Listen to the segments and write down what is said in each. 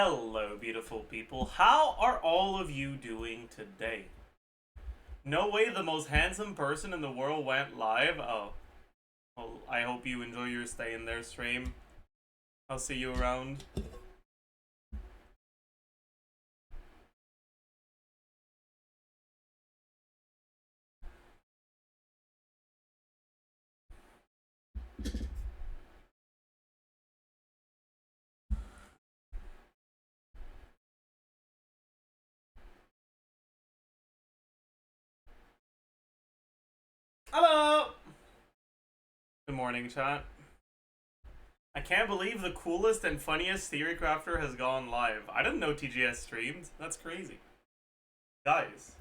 Hello, beautiful people. How are all of you doing today? No way the most handsome person in the world went live? Oh. Well, I hope you enjoy your stay in their stream. I'll see you around. Hello! Good morning, chat. I can't believe the coolest and funniest theory crafter has gone live. I didn't know TGS streamed. That's crazy. Guys.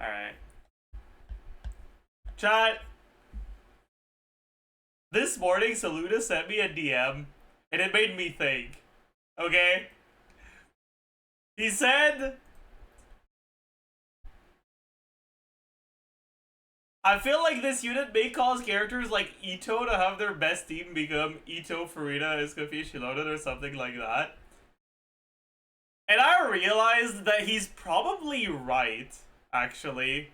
Alright. Chat. This morning, Saluda sent me a DM, and it made me think. Okay? He said, I feel like this unit may cause characters like Ito to have their best team become Ito, Farida, Escoffier, Shiloden, or something like that. And I realized that he's probably right, actually.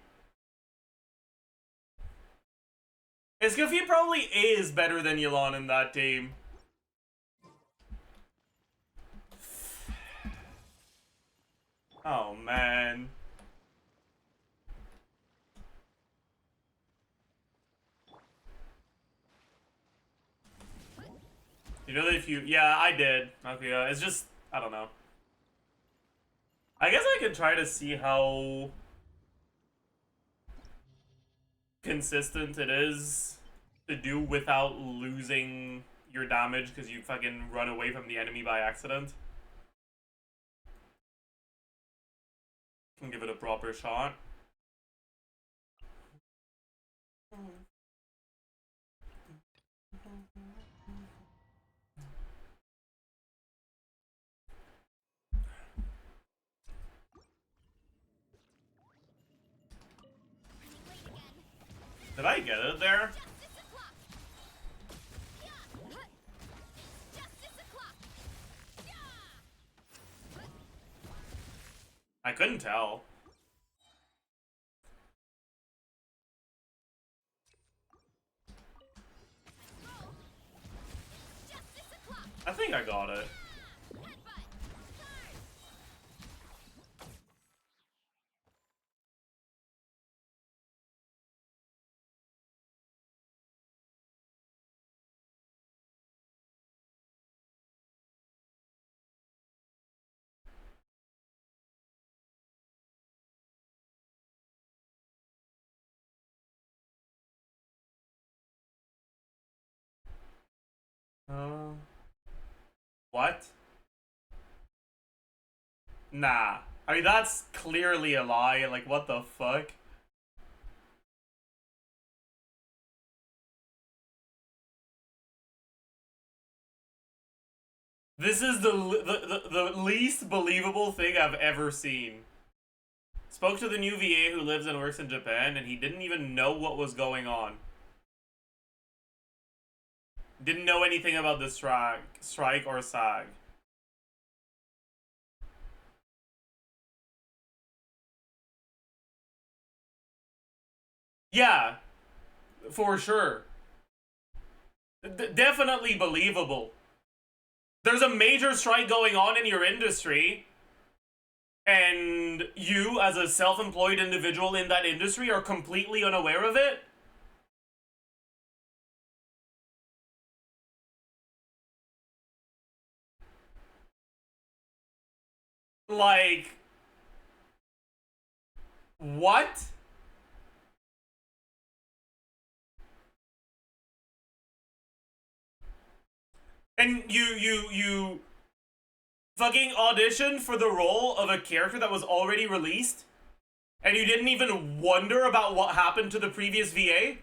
Escoffier probably is better than Yelan in that team. Oh, man. You know that if you... Yeah, I did. Okay, it's just... I don't know. I guess I could try to see how consistent it is to do without losing your damage because you fucking run away from the enemy by accident. Can give it a proper shot. Did I get it there? I couldn't tell. I think I got it. What? Nah. I mean, that's clearly a lie. Like, what the fuck? This is the least believable thing I've ever seen. Spoke to the new VA who lives and works in Japan, and he didn't even know what was going on. Didn't know anything about the strike or SAG. Yeah, for sure. Definitely believable. There's a major strike going on in your industry, and you, as a self-employed individual in that industry, are completely unaware of it? Like... What? And you fucking auditioned for the role of a character that was already released? And you didn't even wonder about what happened to the previous VA?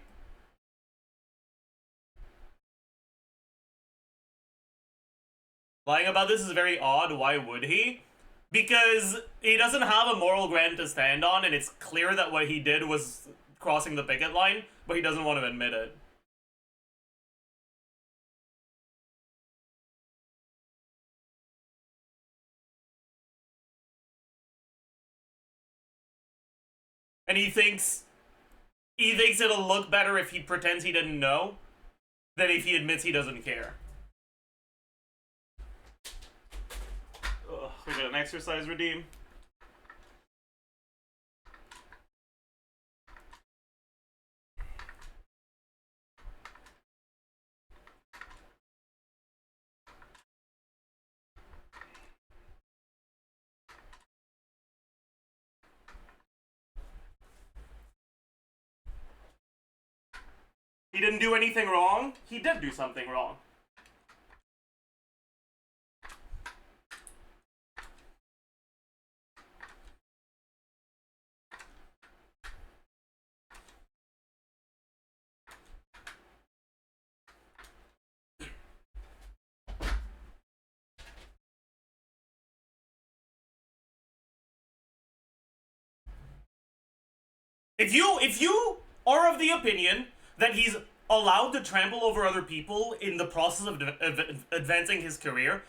Lying about this is very odd. Why would he? Because he doesn't have a moral ground to stand on, and it's clear that what he did was crossing the picket line, but he doesn't want to admit it. And he thinks it'll look better if he pretends he didn't know than if he admits he doesn't care. Ugh, we got an exercise redeem. He didn't do anything wrong. He did do something wrong. If you are of the opinion that he's allowed to trample over other people in the process of advancing his career,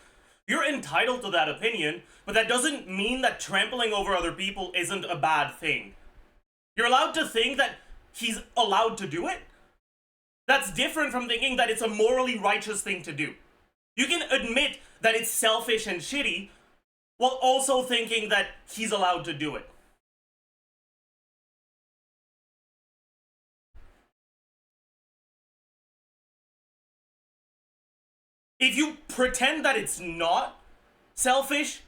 you're entitled to that opinion, but that doesn't mean that trampling over other people isn't a bad thing. You're allowed to think that he's allowed to do it. That's different from thinking that it's a morally righteous thing to do. You can admit that it's selfish and shitty while also thinking that he's allowed to do it. If you pretend that it's not selfish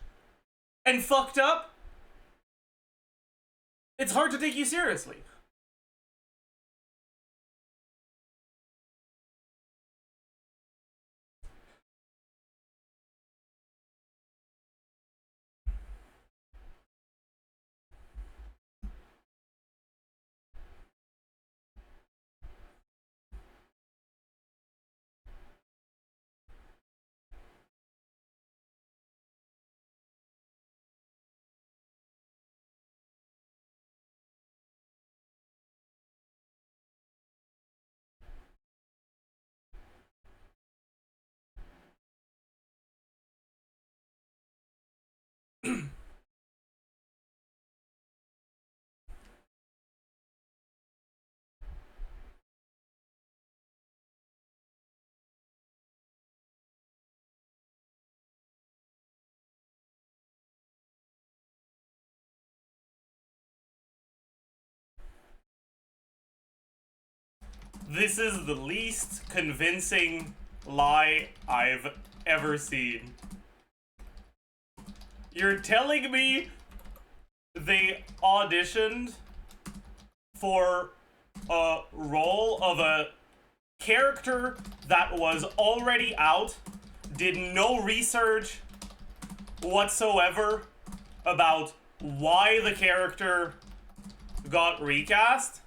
and fucked up, it's hard to take you seriously. This is the least convincing lie I've ever seen. You're telling me they auditioned for a role of a character that was already out, did no research whatsoever about why the character got recast,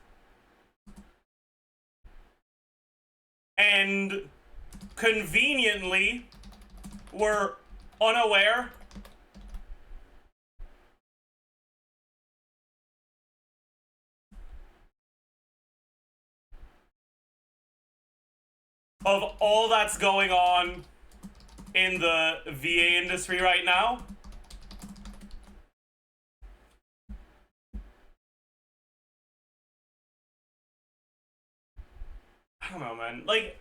and conveniently were unaware of all that's going on in the VA industry right now. I don't know, man. Like,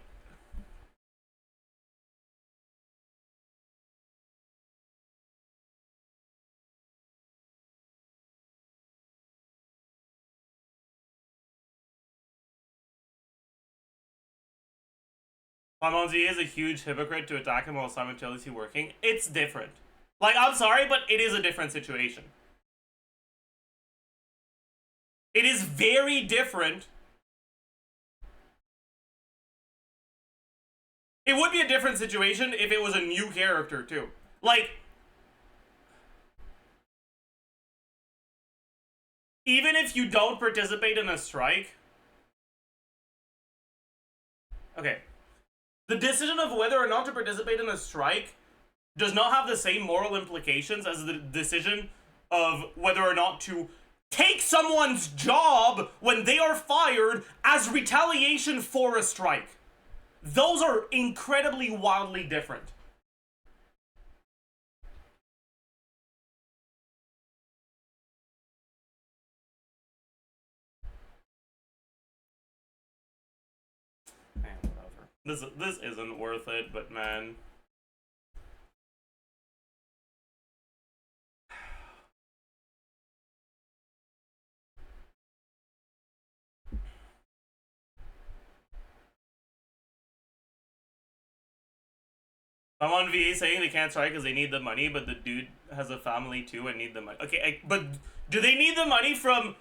Pamonzi is a huge hypocrite to attack him while simultaneously working. It's different. Like, I'm sorry, but it is a different situation. It is very different. It would be a different situation if it was a new character, too. Like, even if you don't participate in a strike... Okay. The decision of whether or not to participate in a strike does not have the same moral implications as the decision of whether or not to take someone's job when they are fired as retaliation for a strike. Those are incredibly wildly different. Man, whatever. This isn't worth it, but man. I'm on VA saying they can't strike because they need the money, but the dude has a family too and need the money. Okay, but do they need the money from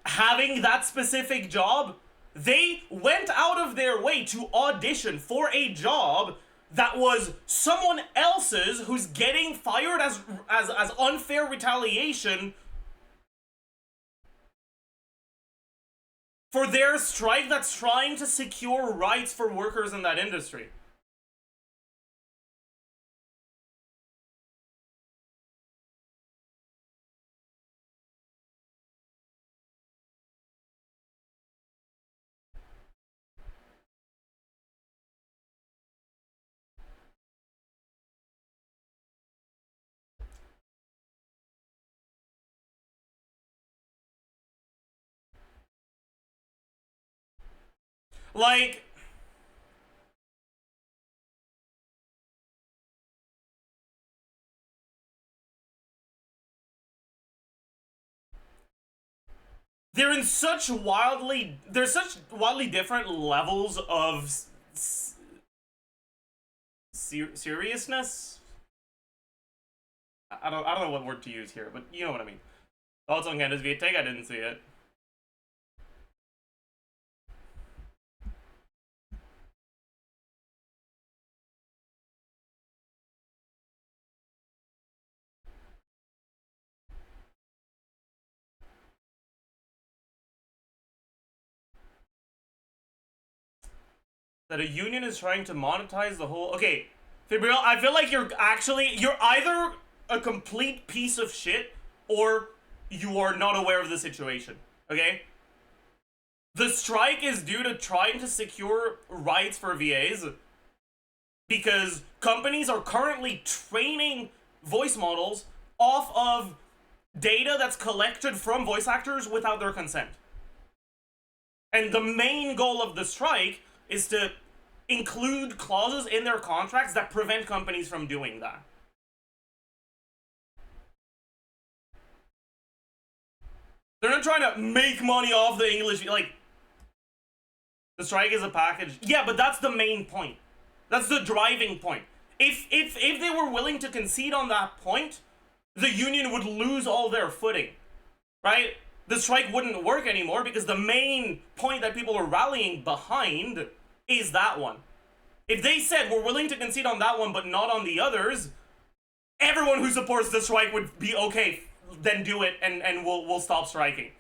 having that specific job? They went out of their way to audition for a job that was someone else's who's getting fired as unfair retaliation for their strike that's trying to secure rights for workers in that industry. Like, there's such wildly different levels of seriousness. I don't know what word to use here, but you know what I mean. Thoughts on Canada's VA take? I didn't see it. That a union is trying to monetize the whole... Okay, Fabriel, I feel like you're either a complete piece of shit or you are not aware of the situation, okay? The strike is due to trying to secure rights for VAs because companies are currently training voice models off of data that's collected from voice actors without their consent. And the main goal of the strike is to include clauses in their contracts that prevent companies from doing that. They're not trying to make money off the English, like, the strike is a package. Yeah, but that's the main point. That's the driving point. If they were willing to concede on that point, the union would lose all their footing, right? The strike wouldn't work anymore because the main point that people are rallying behind is that one. If they said we're willing to concede on that one but not on the others, everyone who supports the strike would be okay, then do it and we'll stop striking.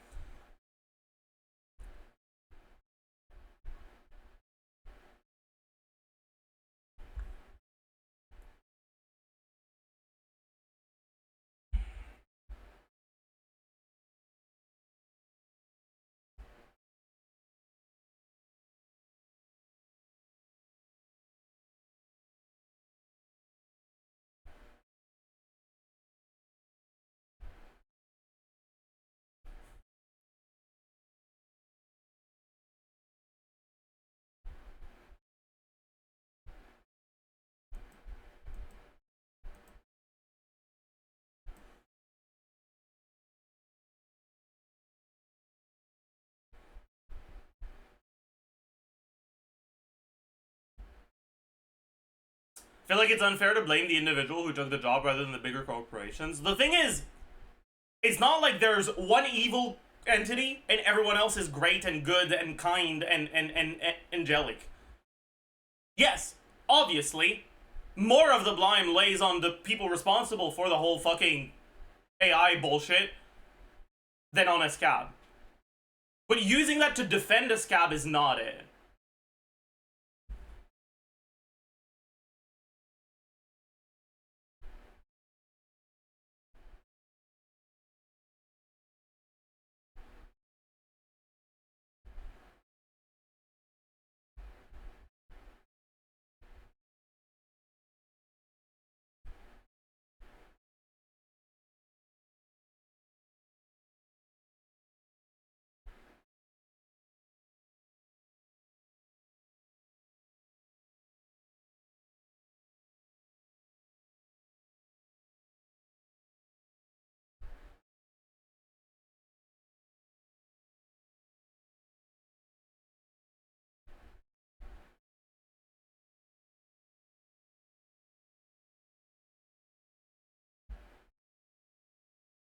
I feel like it's unfair to blame the individual who took the job rather than the bigger corporations. The thing is, it's not like there's one evil entity and everyone else is great and good and kind and angelic. Yes, obviously, more of the blame lays on the people responsible for the whole fucking AI bullshit than on a scab. But using that to defend a scab is not it.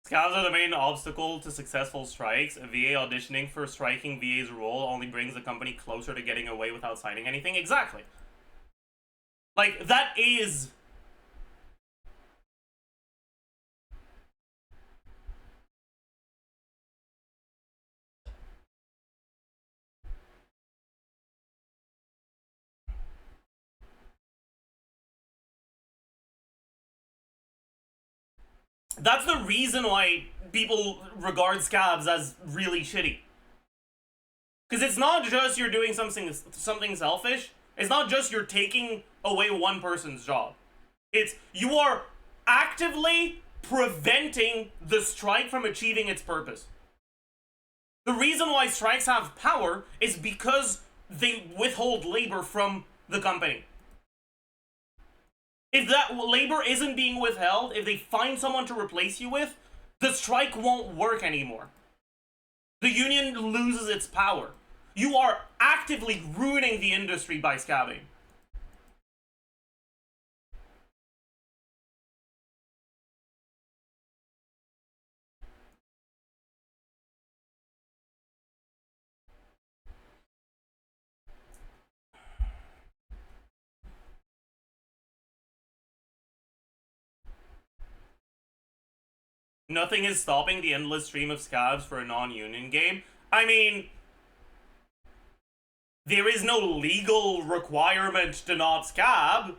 Scavs are the main obstacle to successful strikes. A VA auditioning for striking VA's role only brings the company closer to getting away without signing anything. Exactly. Like, that is... That's the reason why people regard scabs as really shitty. Because it's not just you're doing something selfish. It's not just you're taking away one person's job. It's you are actively preventing the strike from achieving its purpose. The reason why strikes have power is because they withhold labor from the company. If that labor isn't being withheld, if they find someone to replace you with, the strike won't work anymore. The union loses its power. You are actively ruining the industry by scabbing. Nothing is stopping the endless stream of scabs for a non-union game. I mean, there is no legal requirement to not scab,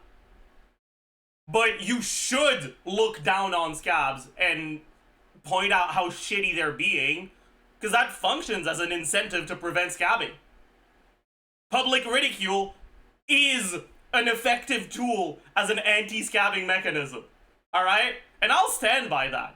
but you should look down on scabs and point out how shitty they're being, because that functions as an incentive to prevent scabbing. Public ridicule is an effective tool as an anti-scabbing mechanism. Alright? And I'll stand by that.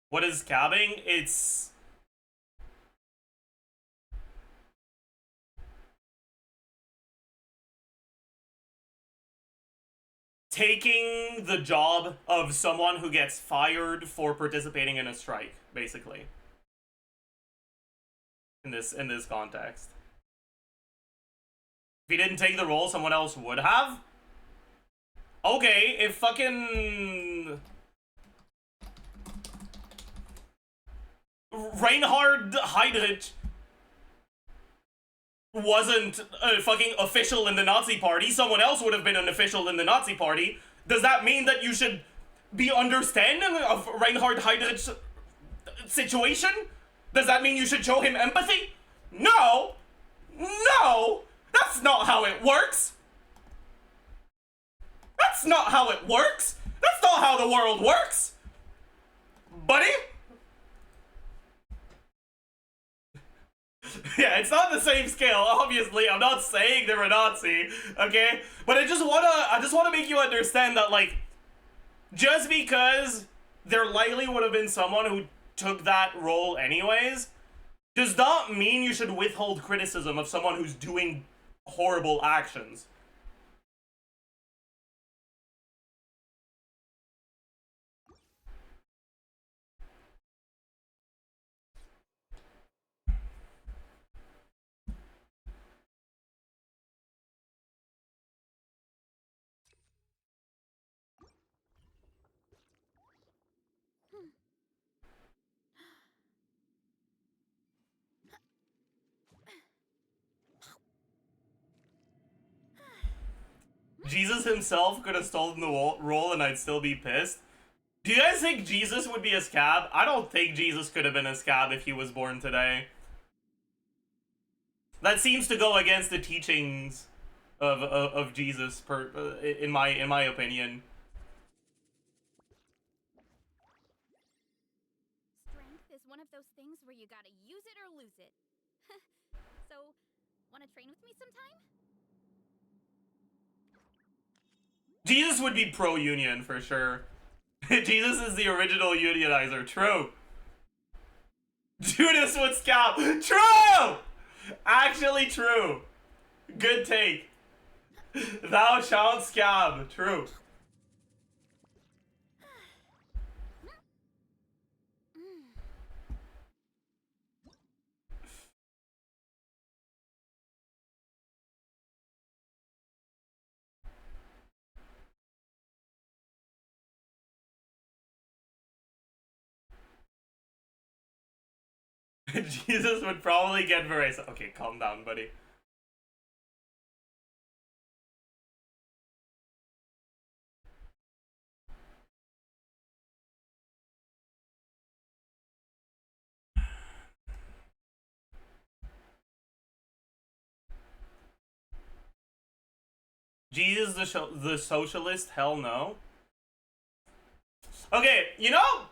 What is scabbing? It's... taking the job of someone who gets fired for participating in a strike, basically. In this context. If he didn't take the role, someone else would have? Okay, if fucking... Reinhard Heydrich wasn't a fucking official in the Nazi party, someone else would have been an official in the Nazi party. Does that mean that you should be understanding of Reinhard Heydrich's situation? Does that mean you should show him empathy? No! No! That's not how it works! That's not how it works! That's not how the world works! Buddy? Yeah, it's not the same scale, obviously. I'm not saying they're a Nazi, okay? But I just wanna make you understand that, like, just because there likely would have been someone who took that role anyways, does not mean you should withhold criticism of someone who's doing horrible actions. Jesus himself could have stolen the role and I'd still be pissed. Do you guys think Jesus would be a scab? I don't think Jesus could have been a scab if he was born today. That seems to go against the teachings of Jesus, in my opinion. Strength is one of those things where you gotta use it or lose it. So, wanna train with me sometime? Jesus would be pro-union for sure. Jesus is the original unionizer. True. Judas would scab. True! Actually true. Good take. Thou shalt scab. True. Jesus would probably get very... Okay, calm down, buddy. Jesus the socialist? Hell no. Okay, you know,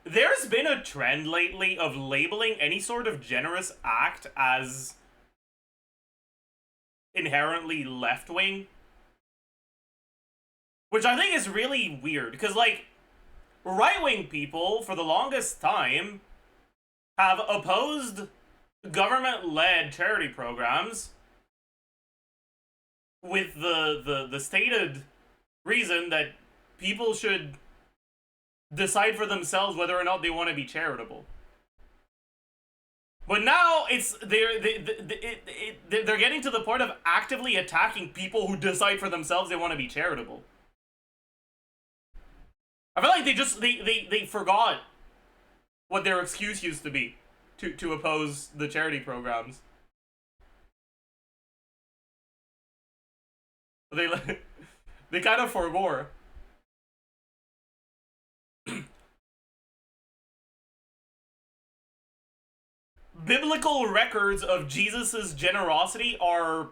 there's been a trend lately of labeling any sort of generous act as inherently left-wing. Which I think is really weird, because, like, right-wing people, for the longest time, have opposed government-led charity programs with the stated reason that people should decide for themselves whether or not they want to be charitable. But now they're getting to the point of actively attacking people who decide for themselves they want to be charitable. I feel like they forgot what their excuse used to be to oppose the charity programs. They kind of forbore. Biblical records of Jesus's generosity are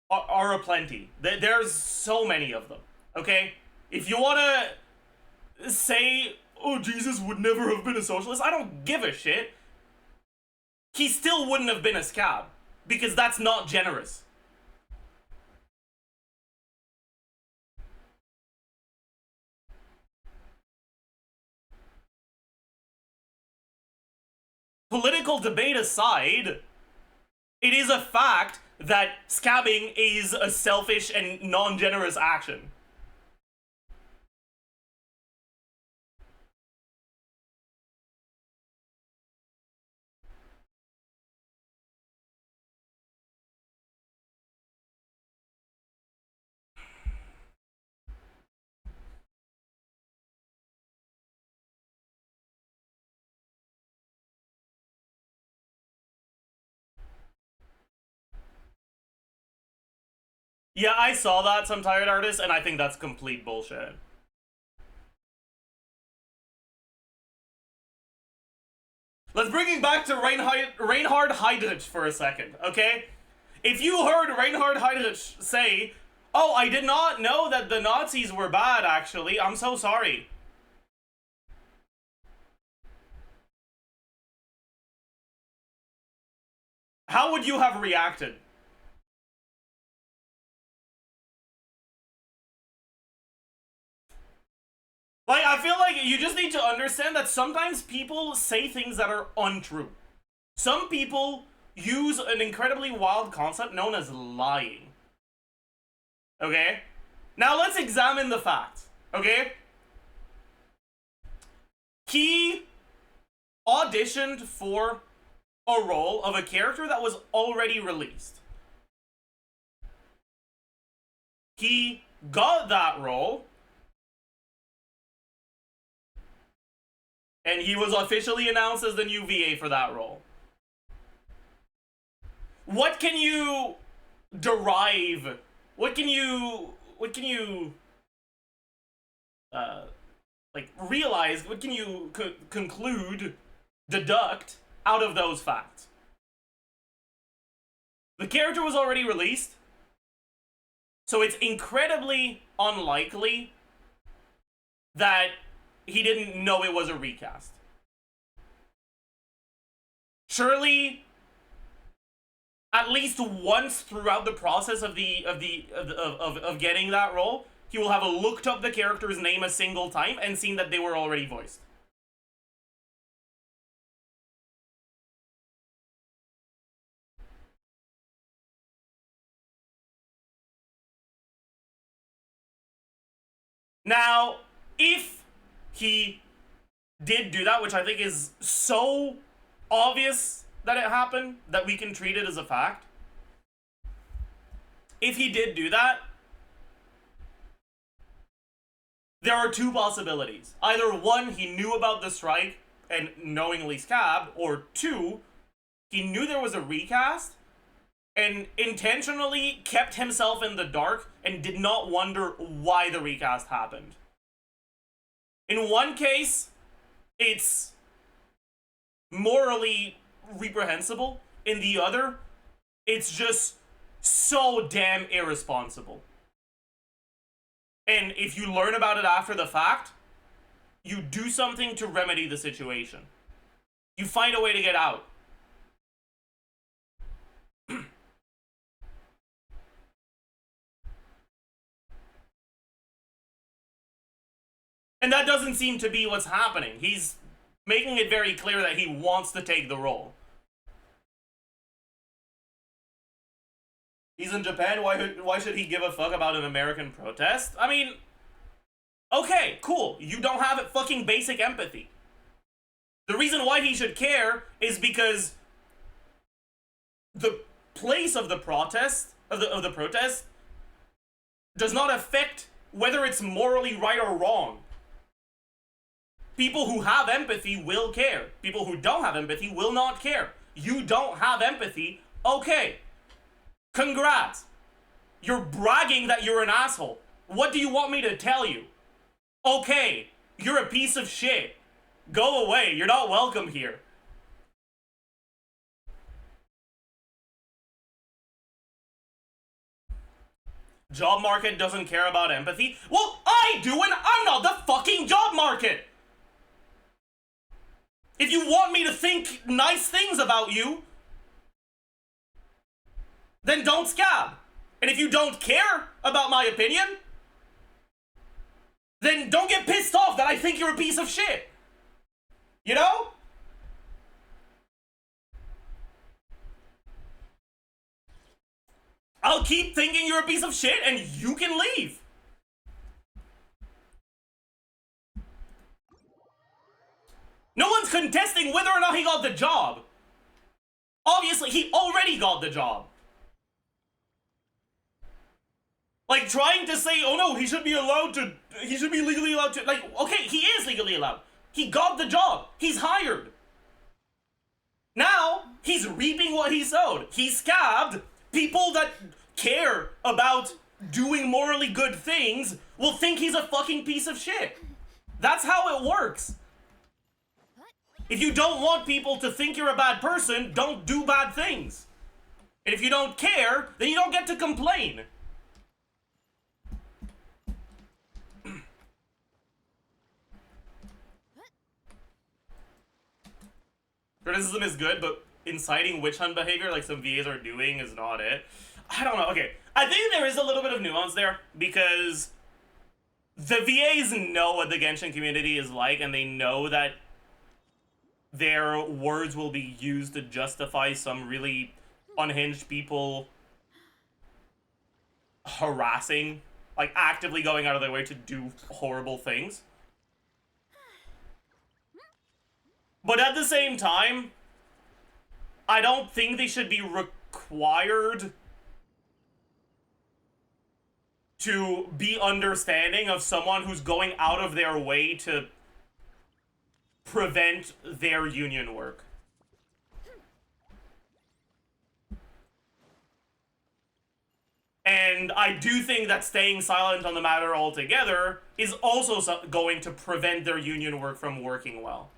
aplenty. There's so many of them. Okay, if you want to say, oh, Jesus would never have been a socialist, I don't give a shit. He still wouldn't have been a scab, because that's not generous. Political debate aside, it is a fact that scabbing is a selfish and non-generous action. Yeah, I saw that, some tired artists, and I think that's complete bullshit. Let's bring it back to Reinhard Heydrich for a second, okay? If you heard Reinhard Heydrich say, oh, I did not know that the Nazis were bad, actually, I'm so sorry. How would you have reacted? Like, I feel like you just need to understand that sometimes people say things that are untrue. Some people use an incredibly wild concept known as lying. Okay? Now let's examine the facts. Okay? He auditioned for a role of a character that was already released. He got that role, and he was officially announced as the new VA for that role. What can you derive? What can you like realize? What can you conclude, deduct out of those facts? The character was already released, so it's incredibly unlikely that he didn't know it was a recast. Surely, at least once throughout the process of getting that role, he will have looked up the character's name a single time and seen that they were already voiced. Now, if he did do that, which I think is so obvious that it happened that we can treat it as a fact, if he did do that, there are two possibilities. Either one, he knew about the strike and knowingly scabbed, or two, he knew there was a recast and intentionally kept himself in the dark and did not wonder why the recast happened. In one case, it's morally reprehensible. In the other, it's just so damn irresponsible. And if you learn about it after the fact, you do something to remedy the situation. You find a way to get out. And that doesn't seem to be what's happening. He's making it very clear that he wants to take the role. He's in Japan, why should he give a fuck about an American protest? I mean, okay, cool. You don't have fucking basic empathy. The reason why he should care is because the place of the protest, of the protest, does not affect whether it's morally right or wrong. People who have empathy will care. People who don't have empathy will not care. You don't have empathy, okay. Congrats. You're bragging that you're an asshole. What do you want me to tell you? Okay, you're a piece of shit. Go away, you're not welcome here. Job market doesn't care about empathy? Well, I do, and I'm not the fucking job market! If you want me to think nice things about you, then don't scab. And if you don't care about my opinion, then don't get pissed off that I think you're a piece of shit. You know? I'll keep thinking you're a piece of shit and you can leave. No one's contesting whether or not he got the job. Obviously, he already got the job. Like, trying to say, oh no, he should be legally allowed to, like, okay, he is legally allowed. He got the job. He's hired. Now, he's reaping what he sowed. He scabbed. People that care about doing morally good things will think he's a fucking piece of shit. That's how it works. If you don't want people to think you're a bad person, don't do bad things. And if you don't care, then you don't get to complain. Criticism is good, but inciting witch hunt behavior like some VAs are doing is not it. I don't know. Okay, I think there is a little bit of nuance there, because the VAs know what the Genshin community is like, and they know that their words will be used to justify some really unhinged people harassing, like actively going out of their way to do horrible things. But at the same time, I don't think they should be required to be understanding of someone who's going out of their way to prevent their union work. And I do think that staying silent on the matter altogether is also going to prevent their union work from working well.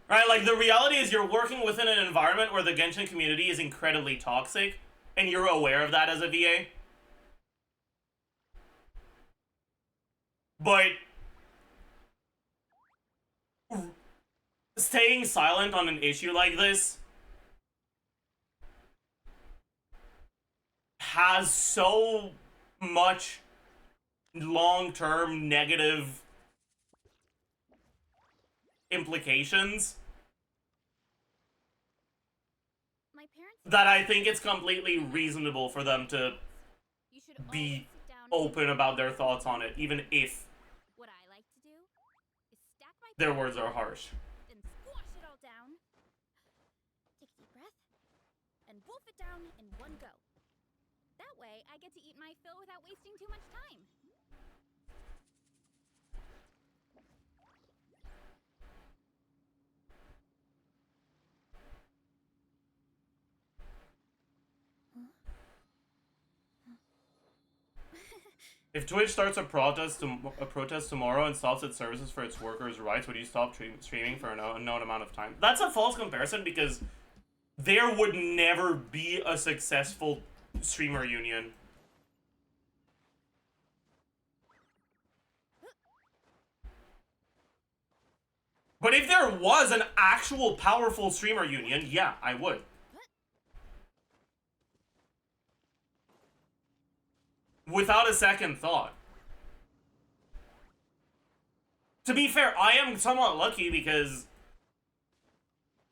Right, like, the reality is you're working within an environment where the Genshin community is incredibly toxic, and you're aware of that as a VA. But staying silent on an issue like this has so much long-term negative implications that I think it's completely reasonable for them to be open about their thoughts on it, even if What I like to do is stack my their words are harsh. and squash it all down. Take a deep breath and wolf it down in one go. That way I get to eat my fill without wasting too much time. If Twitch starts a protest tomorrow and stops its services for its workers' rights, would you stop streaming for an unknown amount of time? That's a false comparison because there would never be a successful streamer union. But if there was an actual powerful streamer union, yeah, I would. Without a second thought. To be fair, I am somewhat lucky because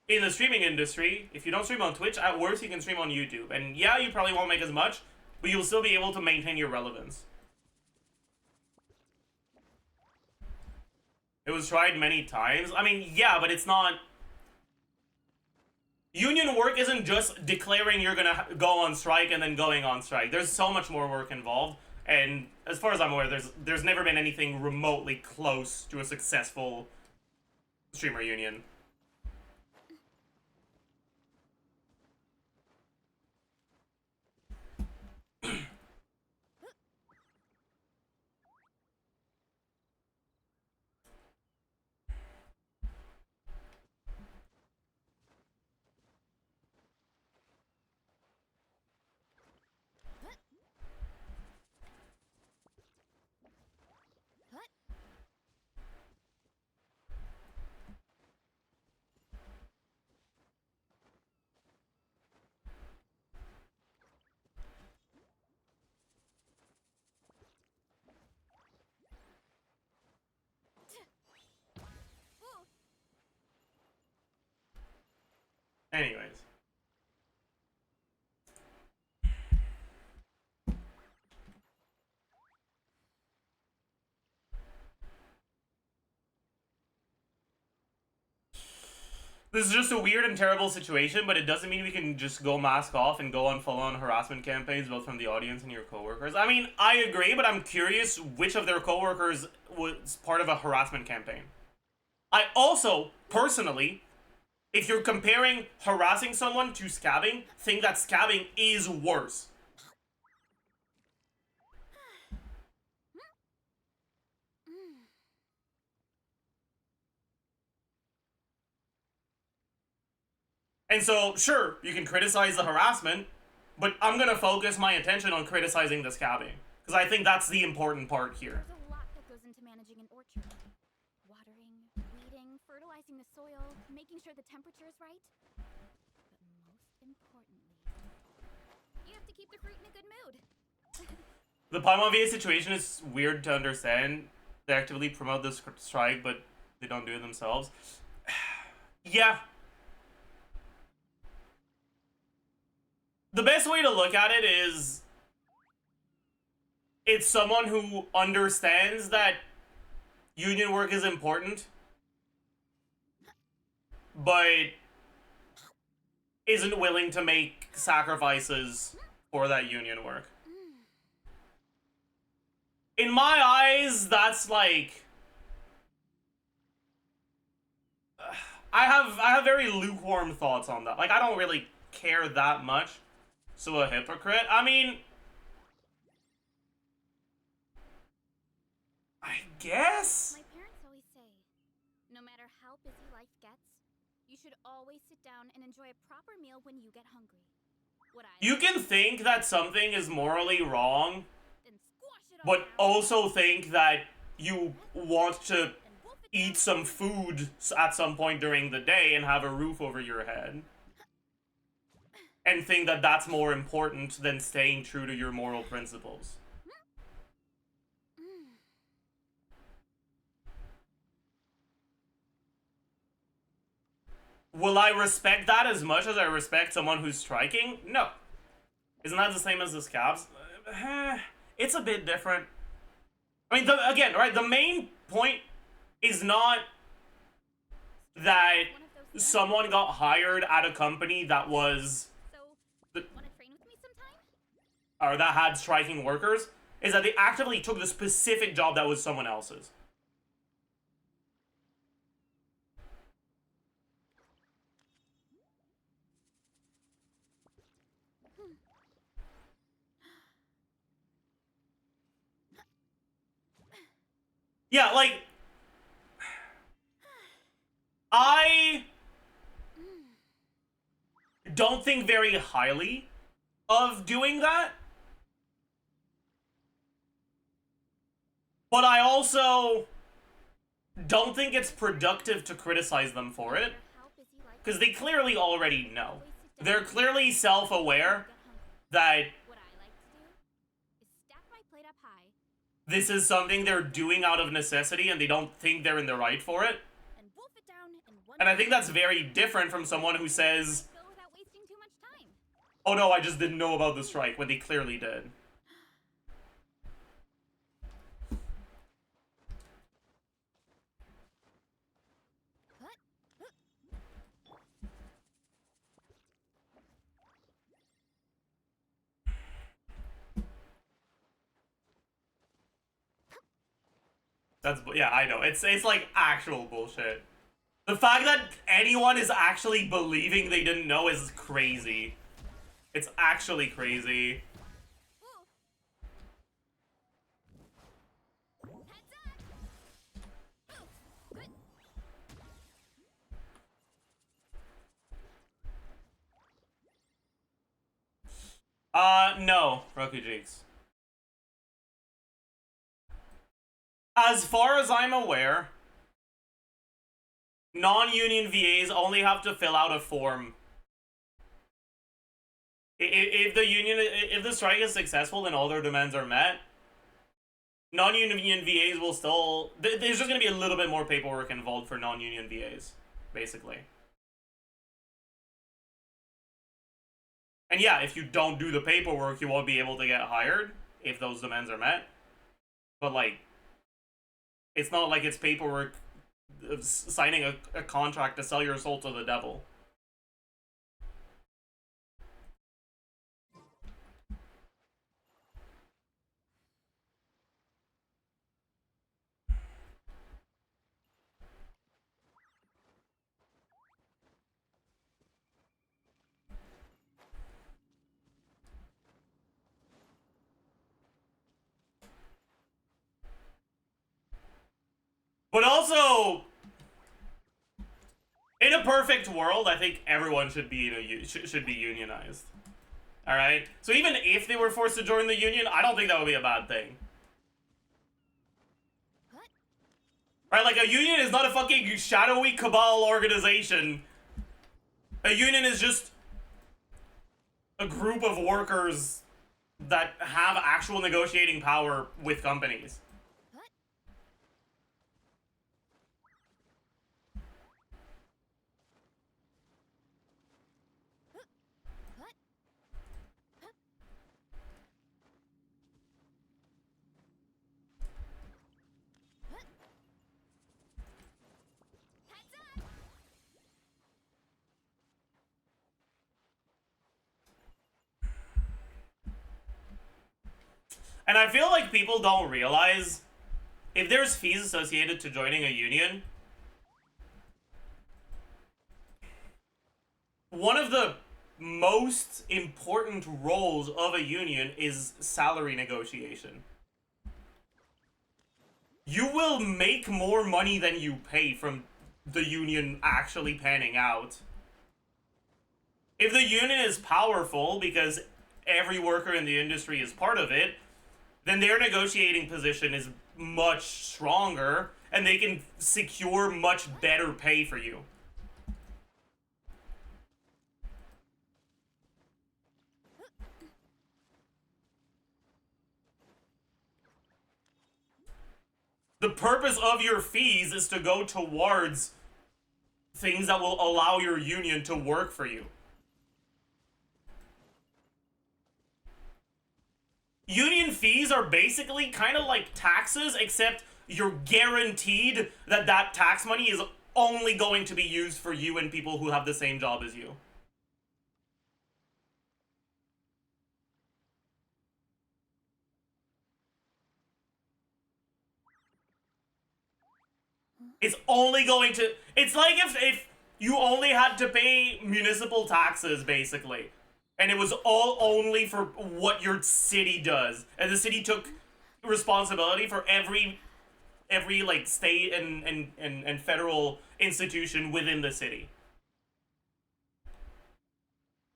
in the streaming industry, if you don't stream on Twitch, at worst you can stream on YouTube. And yeah, you probably won't make as much, but you'll still be able to maintain your relevance. It was tried many times. I mean, yeah, but it's not... Union work isn't just declaring you're gonna go on strike and then going on strike. There's so much more work involved. And as far as I'm aware, there's never been anything remotely close to a successful streamer union. Anyways. This is just a weird and terrible situation, but it doesn't mean we can just go mask off and go on full-on harassment campaigns, both from the audience and your coworkers. I mean, I agree, but I'm curious which of their coworkers was part of a harassment campaign. I also, personally, if you're comparing harassing someone to scabbing, think that scabbing is worse. And so, sure, you can criticize the harassment, but I'm gonna focus my attention on criticizing the scabbing. Because I think that's the important part here. There's a lot that goes into managing an orchard. Watering, weeding, fertilizing the soil, making sure the temperature is right. But most importantly, you have to keep the fruit in a good mood. The Paimon VA situation is weird to understand. They actively promote this strike, but they don't do it themselves. Yeah. The best way to look at it is it's someone who understands that union work is important, but isn't willing to make sacrifices for that union work. In my eyes, that's like... I have very lukewarm thoughts on that. Like, I don't really care that much. So a hypocrite? I mean... I guess? My parents always say, no matter how busy life gets, you should always sit down and enjoy a proper meal when you get hungry. You can think that something is morally wrong, then squash it all but also think that you want to eat some food at some point during the day and have a roof over your head. And think that that's more important than staying true to your moral principles. Will I respect that as much as I respect someone who's striking? No. Isn't that the same as the scabs? It's a bit different. I mean, again, right, the main point is not that someone got hired at a company that was... So, wanna train with me sometime? or that had striking workers, is that they actively took the specific job that was someone else's. Yeah, like, I don't think very highly of doing that, but I also don't think it's productive to criticize them for it, because they clearly already know. They're clearly self-aware that this is something they're doing out of necessity and they don't think they're in the right for it. And I think that's very different from someone who says, oh no, I just didn't know about the strike, when they clearly did. Yeah, I know. It's like actual bullshit. The fact that anyone is actually believing they didn't know is crazy. It's actually crazy. No, Rokujiks. As far as I'm aware, non-union VAs only have to fill out a form. If the strike is successful and all their demands are met, non-union VAs will still... There's just going to be a little bit more paperwork involved for non-union VAs, basically. And yeah, if you don't do the paperwork, you won't be able to get hired if those demands are met. But, like, it's not like it's paperwork of signing a contract to sell your soul to the devil. But also, in a perfect world, I think everyone should be should be unionized. All right. So even if they were forced to join the union, I don't think that would be a bad thing. Right? Like, a union is not a fucking shadowy cabal organization. A union is just a group of workers that have actual negotiating power with companies. And I feel like people don't realize, if there's fees associated to joining a union, one of the most important roles of a union is salary negotiation. You will make more money than you pay from the union actually panning out. If the union is powerful, because every worker in the industry is part of it, then their negotiating position is much stronger, and they can secure much better pay for you. The purpose of your fees is to go towards things that will allow your union to work for you. Union fees are basically kind of like taxes, except you're guaranteed that that tax money is only going to be used for you and people who have the same job as you. It's only going to... It's like if you only had to pay municipal taxes, basically. And it was all only for what your city does. And the city took responsibility for every like state and federal institution within the city.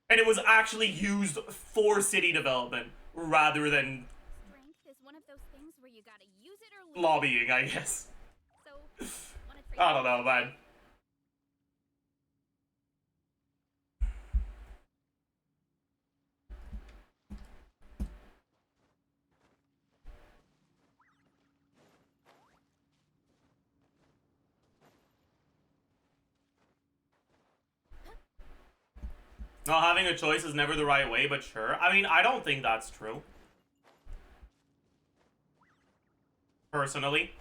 And it was actually used for city development rather than Strength is one of those things where you gotta use it or lose lobbying, I guess. So, wanna trade? I don't know, man. Not having a choice is never the right way, but sure. I mean, I don't think that's true. Personally.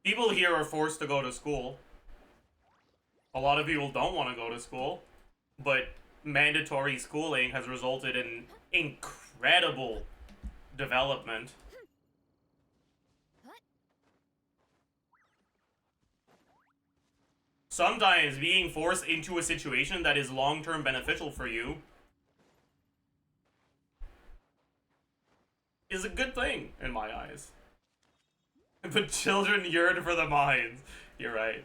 People here are forced to go to school. A lot of people don't want to go to school, but mandatory schooling has resulted in incredible development. Sometimes being forced into a situation that is long-term beneficial for you is a good thing, in my eyes. But children yearn for the mines. You're right.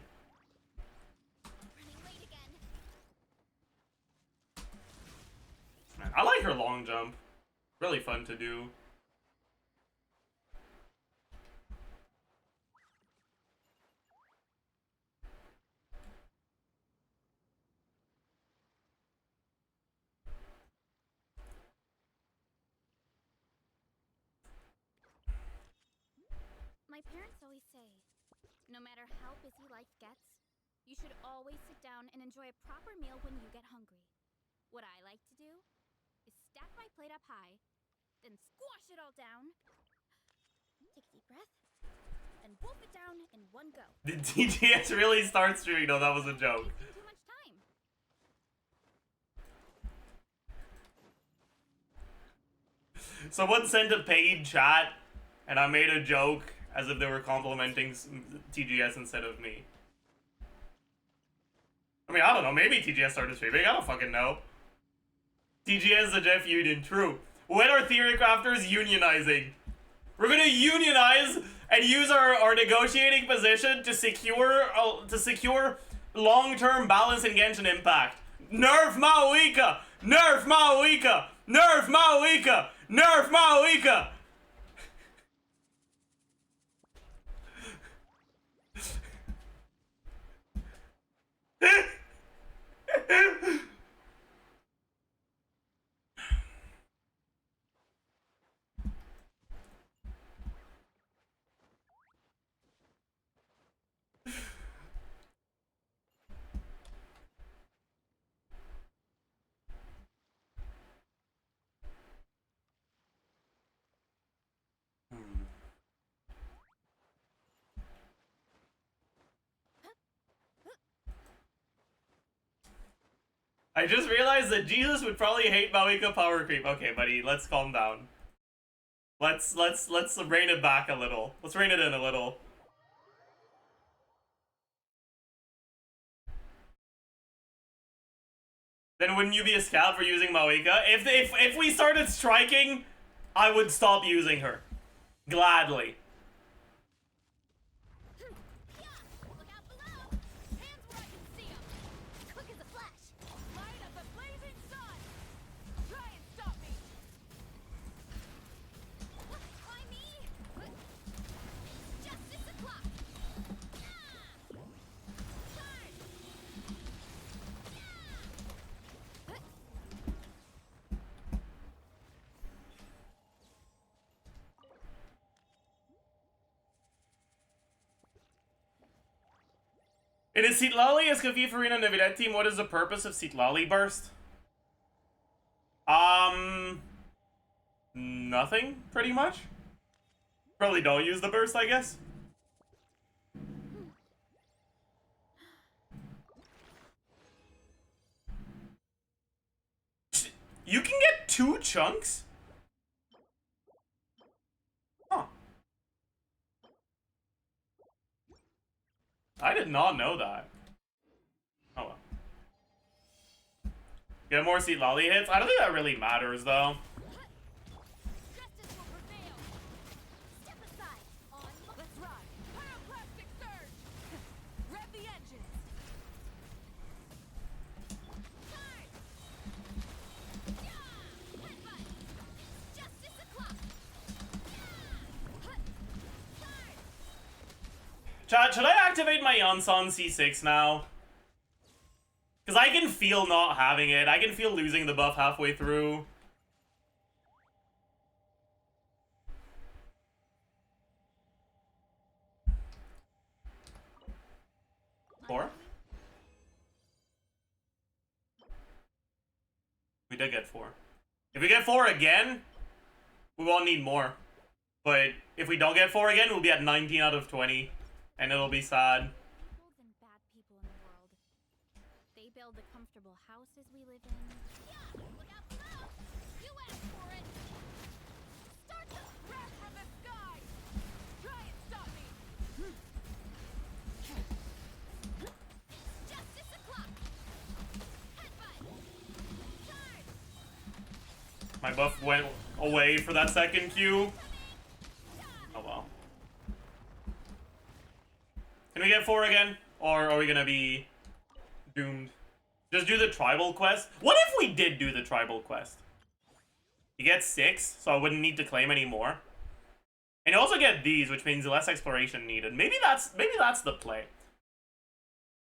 Man, I like her long jump. Really fun to do. My parents always say, no matter how busy life gets, you should always sit down and enjoy a proper meal when you get hungry. What I like to do is stack my plate up high, then squash it all down, take a deep breath, and wolf it down in one go. Did TGS really start streaming? No, that was a joke. Too much time. Someone sent a paid chat, and I made a joke as if they were complimenting TGS instead of me. I mean, I don't know. Maybe TGS started streaming. I don't fucking know. TGS Zajef union. True. When are theory crafters unionizing? We're gonna unionize and use our negotiating position to secure long-term balance in Genshin Impact. Nerf Maoika! Nerf Maoika! Nerf Maoika! Nerf Maoika! I just realized that Jesus would probably hate Maoika power creep. Okay, buddy, let's calm down. Let's rein it back a little. Let's rein it in a little. Then wouldn't you be a scout for using Maoika? If we started striking, I would stop using her. Gladly. Look out below! Hands where I can see 'em! Quick as a flash! Light up the blazing sun! Try and stop me! Why me? Justice o'clock! Charge! In a Sitlali Escoffier Farina Navidad team, what is the purpose of Sitlali Burst? Nothing, pretty much. Probably don't use the burst, I guess. 2 chunks? Huh. I did not know that. Oh well. Get more seat lolly hits? I don't think that really matters though. Justice will prevail. Step aside. On. Let's ride. Pyroclastic surge. Rev the engines. Charge. Yeah. Headbutt. It's justice o'clock. Yeah. Charge. Chat, should I activate my Yansan C6 now? Because I can feel not having it. I can feel losing the buff halfway through. Four? We did get 4. If we get 4 again, we won't need more. But if we don't get 4 again, we'll be at 19 out of 20. And it'll be sad. People than bad people in the world. They build the comfortable houses we live in. Yeah, look out below. You asked for it. Start the crash from the sky. Try and stop me. It's justice o'clock. Headbutt. Charge. My buff went away for that second Q. Oh well. Can we get 4 again? Or are we gonna be doomed? Just do the tribal quest? What if we did do the tribal quest? You get 6, so I wouldn't need to claim anymore. And you also get these, which means less exploration needed. Maybe that's the play.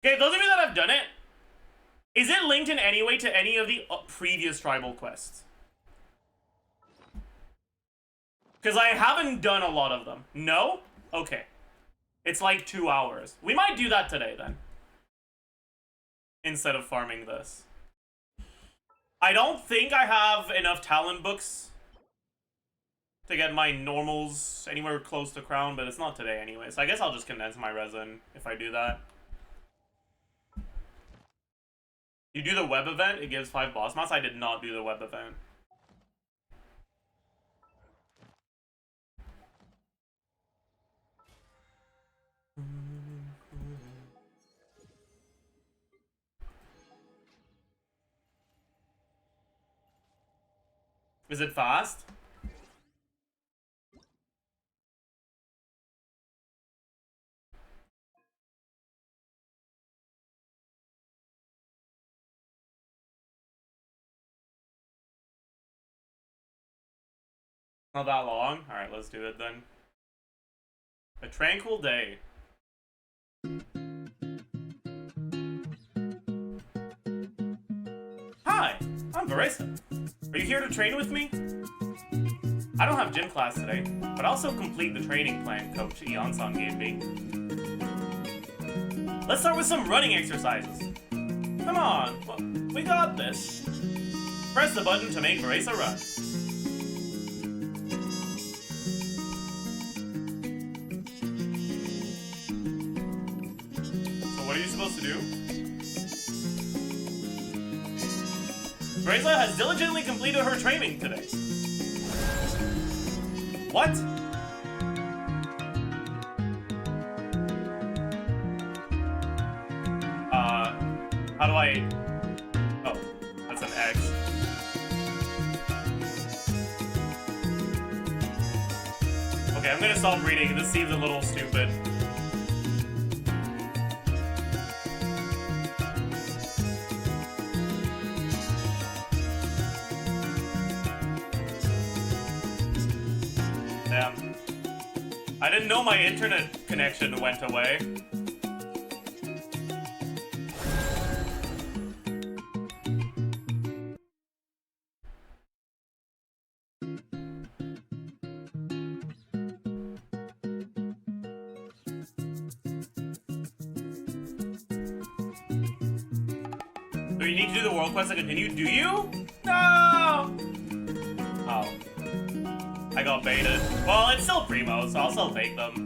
Okay, those of you that have done it, is it linked in any way to any of the previous tribal quests? Because I haven't done a lot of them. No? Okay. It's like 2 hours. We might do that today, then. Instead of farming this. I don't think I have enough talent books to get my normals anywhere close to crown, but it's not today anyway. So I guess I'll just condense my resin if I do that. You do the web event, it gives 5 boss mounts. I did not do the web event. Is it fast? Not that long? Alright, let's do it then. A tranquil day. Hi, I'm Varesa. Are you here to train with me? I don't have gym class today, but I'll also complete the training plan Coach Eon-san gave me. Let's start with some running exercises. Come on, we got this. Press the button to make Varesa run. So what are you supposed to do? Varesa has diligently completed her training today. What? How do I... Oh, that's an X. Okay, I'm gonna stop reading. This seems a little stupid. Damn. I didn't know my internet connection went away. Do you need to do the world quest to continue? Do you? No! Oh. I got baited. Well, it's still primo, so I'll still take them.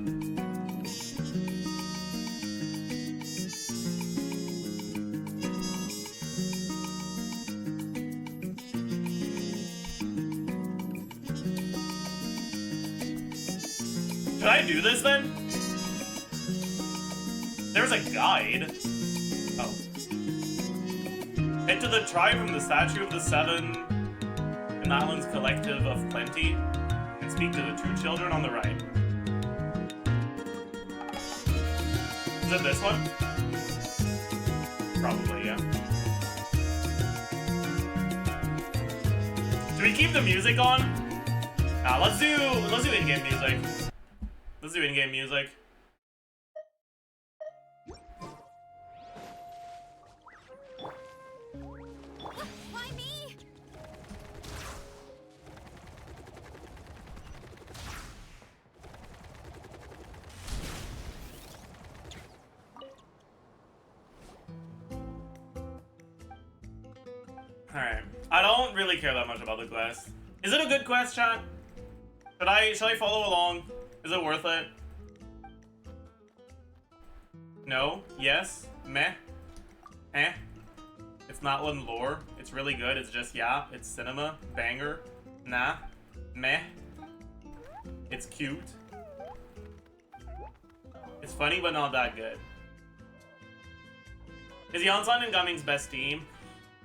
do this then? There's a guide. Oh. Head to the tribe from the statue of the seven in Island's collective of plenty and speak to the two children on the right. Is it this one? Probably, yeah. Do we keep the music on? Let's do in-game music. Let's do in-game music. Why me? Alright. I don't really care that much about the quest. Is it a good quest, chat? Should I follow along? Is it worth it? No? Yes? Meh? Eh? It's not one lore. It's really good. It's just, yeah. It's cinema. Banger. Nah. Meh. It's cute. It's funny, but not that good. Is Yonsan in Gumming's best team?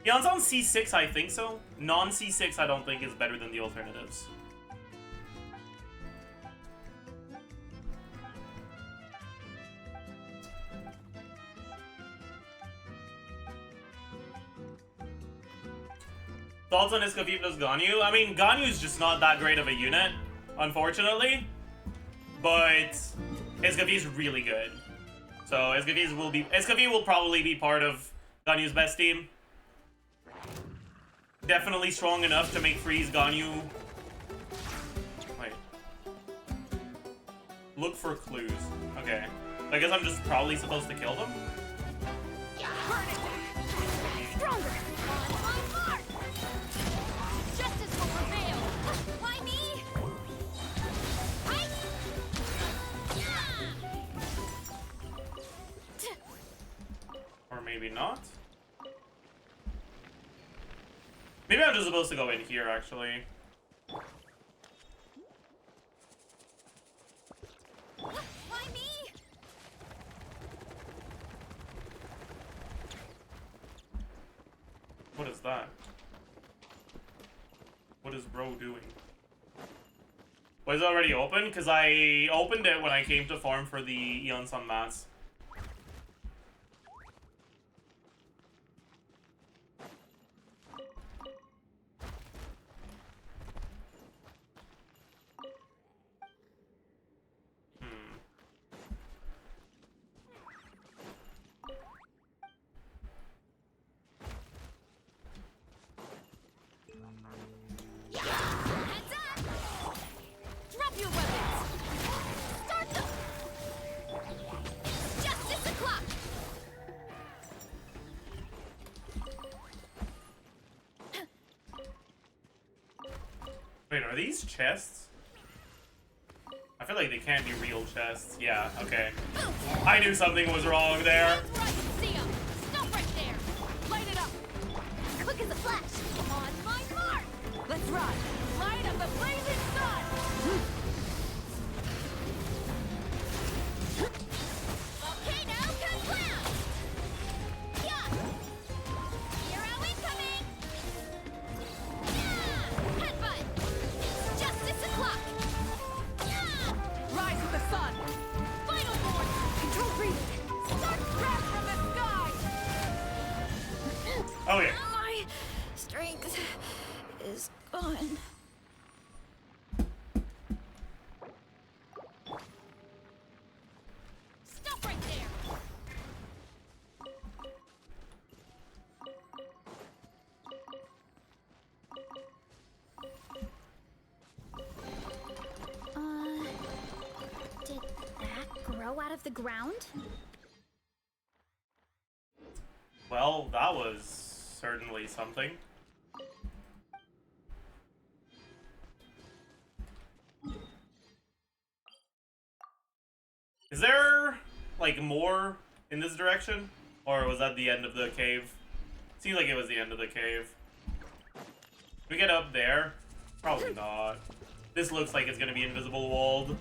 Yonsan C6, I think so. Non-C6, I don't think is better than the alternatives. Thoughts on Escoffier plus Ganyu? I mean, Ganyu's just not that great of a unit, unfortunately. But Escoffier's really good. So Escoffier will probably be part of Ganyu's best team. Definitely strong enough to make freeze Ganyu. Wait. Look for clues. Okay. I guess I'm just probably supposed to kill them? Burn it! Stronger! On my mark! Justice will prevail! Why me? Fight! Or maybe not? Maybe I'm just supposed to go in here, actually. Why me? What is that? What is bro doing? Was it already open? Because I opened it when I came to farm for the Eon-Sun mats. Heads up! Drop your weapons! Start them! Justice o'clock! Wait, are these chests? I feel like they can't be real chests. Yeah, okay. I knew something was wrong there. That's right, see 'em! Stop right there! Light it up! Quick as a flash! On my mark! Let's ride! Light of the blazing sun! Volcano confirmed! Yeah! Hero incoming! Yeah! Headbutt! Justice o'clock! Yeah! Rise with the sun! Final force! Control breathing! Start crash from the sky! Oh yeah. My strength is gone. Stop right there! Did that grow out of the ground? Well, that was certainly something. Is there, like, more in this direction? Or was that the end of the cave? Seems like it was the end of the cave. Can we get up there? Probably not. This looks like it's gonna be invisible walled.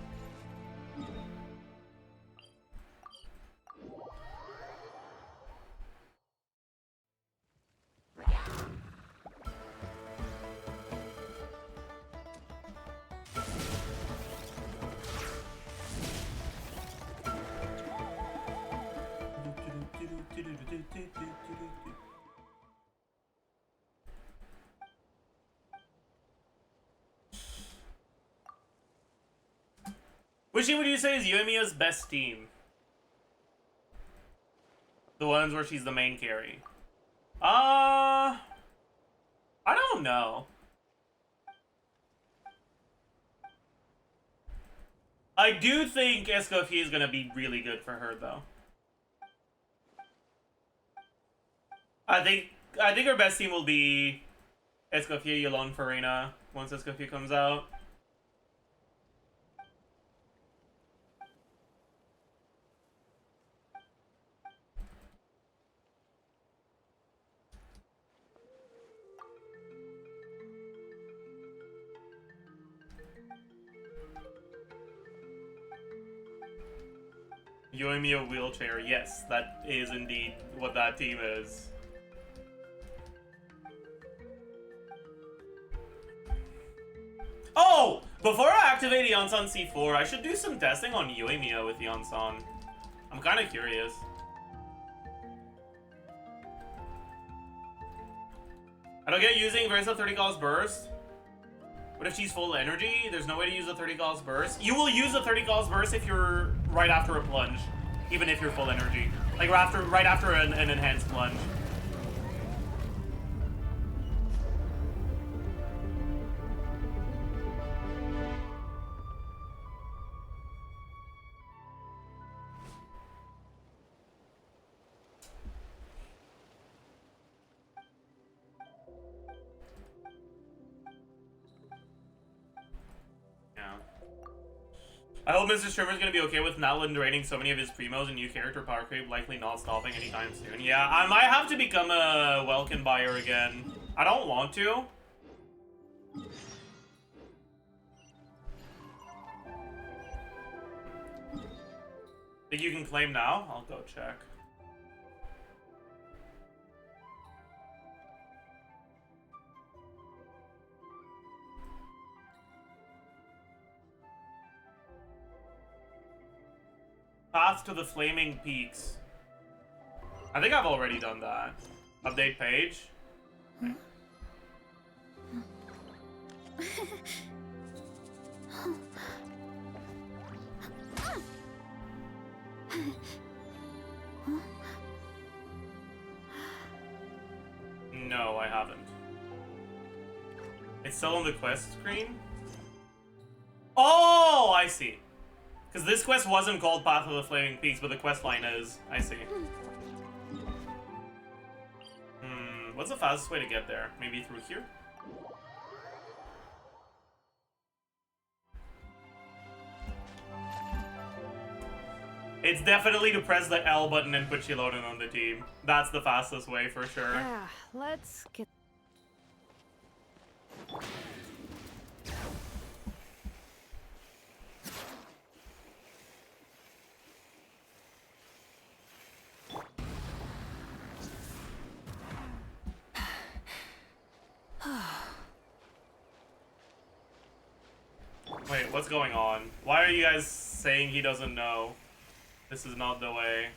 Which team would you say is Yuemiya's best team? The ones where she's the main carry. I don't know. I do think Escoffier is gonna be really good for her, though. I think her best team will be Escoffier, Yolong, Farina once Escoffier comes out. Yoimiya wheelchair, yes, that is indeed what that team is. Oh! Before I activate Yonsan C4, I should do some testing on Yoimiya with Yonsan. I'm kind of curious. I don't get using Versa 30 calls burst. What if she's full energy? There's no way to use a 30 calls burst. You will use a 30 calls burst if you're right after a plunge, even if you're full energy. Like right after an enhanced plunge. I hope Mr. Strimmer's gonna be okay with Nalin draining so many of his primos and new character power creep likely not stopping anytime soon. Yeah, I might have to become a Welkin buyer again. I don't want to. Think you can claim now? I'll go check. Path to the Flaming Peaks. I think I've already done that. Update page. Okay. No, I haven't. It's still on the quest screen? Oh, I see. Because this quest wasn't called Path of the Flaming Peaks, but the quest line is. I see. What's the fastest way to get there? Maybe through here? It's definitely to press the L button and put Shiloden on the team. That's the fastest way for sure. Yeah, let's get... Wait, what's going on? Why are you guys saying he doesn't know? This is not the way.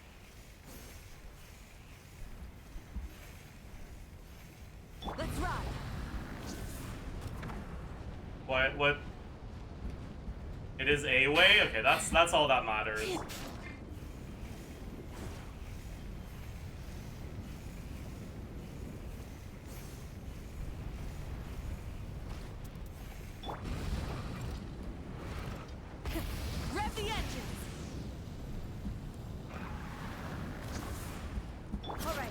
Let's ride. What? It is a way? Okay, that's all that matters. Rev the engines. All right.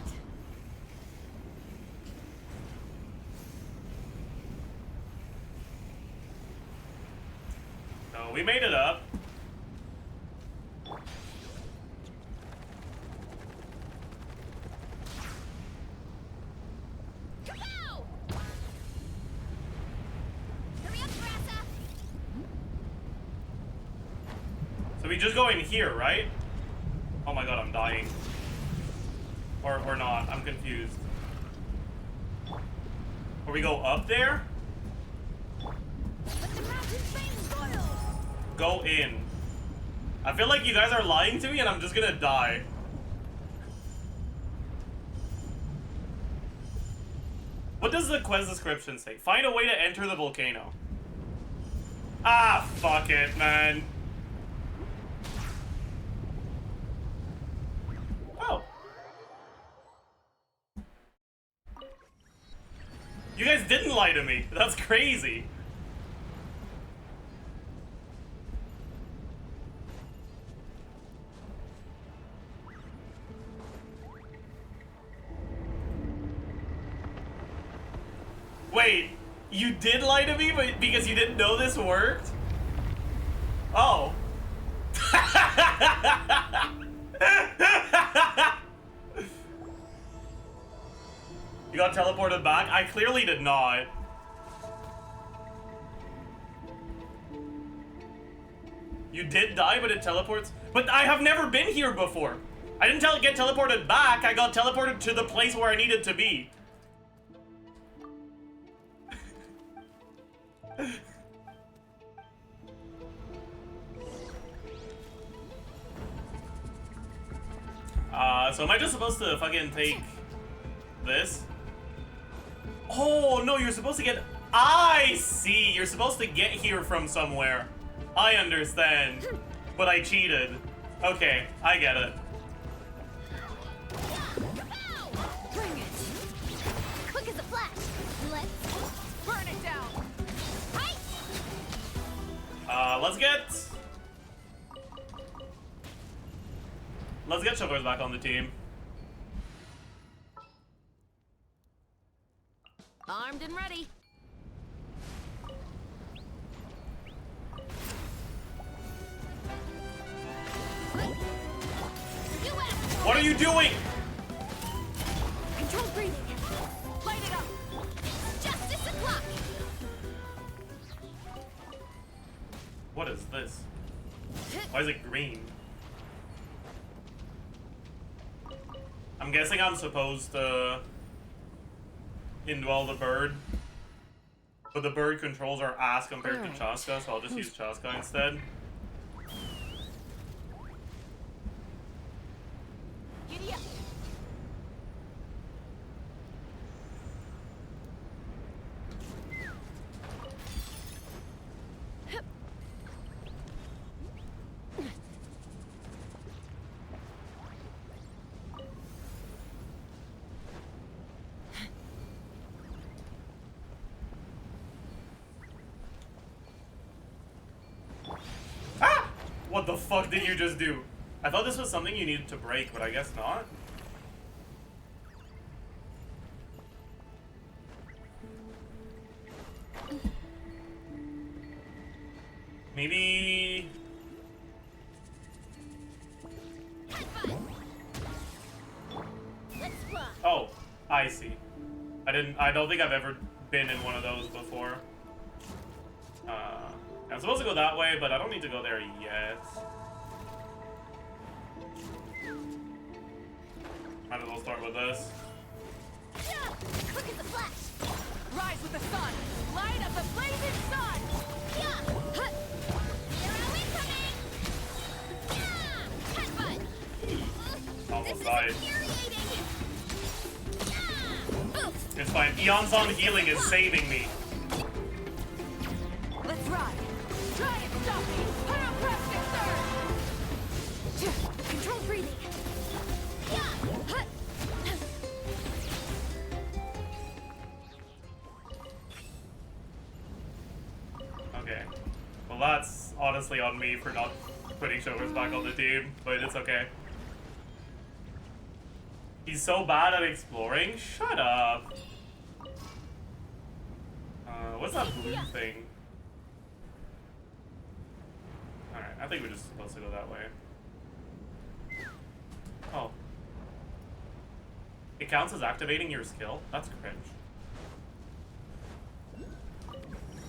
So we made it up. Kapow! Hurry up, Grassa! So we just go in here, right? Oh my god, I'm dying. Or not, I'm confused. Or we go up there? Let the mountain flames boil! Go in. I feel like you guys are lying to me and I'm just gonna die. What does the quest description say? Find a way to enter the volcano. Ah, fuck it, man. You guys didn't lie to me. That's crazy. Wait, you did lie to me, but because you didn't know this worked? Oh. You got teleported back? I clearly did not. You did die, but it teleports? But I have never been here before. I didn't get teleported back. I got teleported to the place where I needed to be. So am I just supposed to fucking take this? Oh, no, you're supposed to get... I see! You're supposed to get here from somewhere. I understand. But I cheated. Okay, I get it. Bring it. Quick as a flash. Let's Burn it down. Let's get Sugar's back on the team. Armed and ready. What are you doing? control breathing. Light it up. Justice o'clock. What is this? Why is it green? I'm guessing I'm supposed to indwell the bird. But the bird controls are ass compared to Chaska, so I'll just use Chaska instead. Giddy up. Ah! What the fuck did you just do? I thought this was something you needed to break, but I guess not. Maybe... Let's fly. Oh, I see. I don't think I've ever been in one of those before. I'm supposed to go that way, but I don't need to go there yet. Might as well start with this. Yeah. Quick as a flash. Rise with the sun. Light up the blazing sun. Yeah. Hut. Zero incoming. Yeah. Headbutt. Almost This died. is infuriating. Yeah. Oof. It's fine. Eon's on healing is saving me. Let's ride. Try and stop me. Pyroclastic surge. Control breathing. Yeah. Hut. Okay. Well, that's honestly on me for not putting Showers back on the team, but it's okay. He's so bad at exploring? Shut up. What's that blue thing? Alright, I think we're just supposed to go that way. Oh. It counts as activating your skill? That's cringe.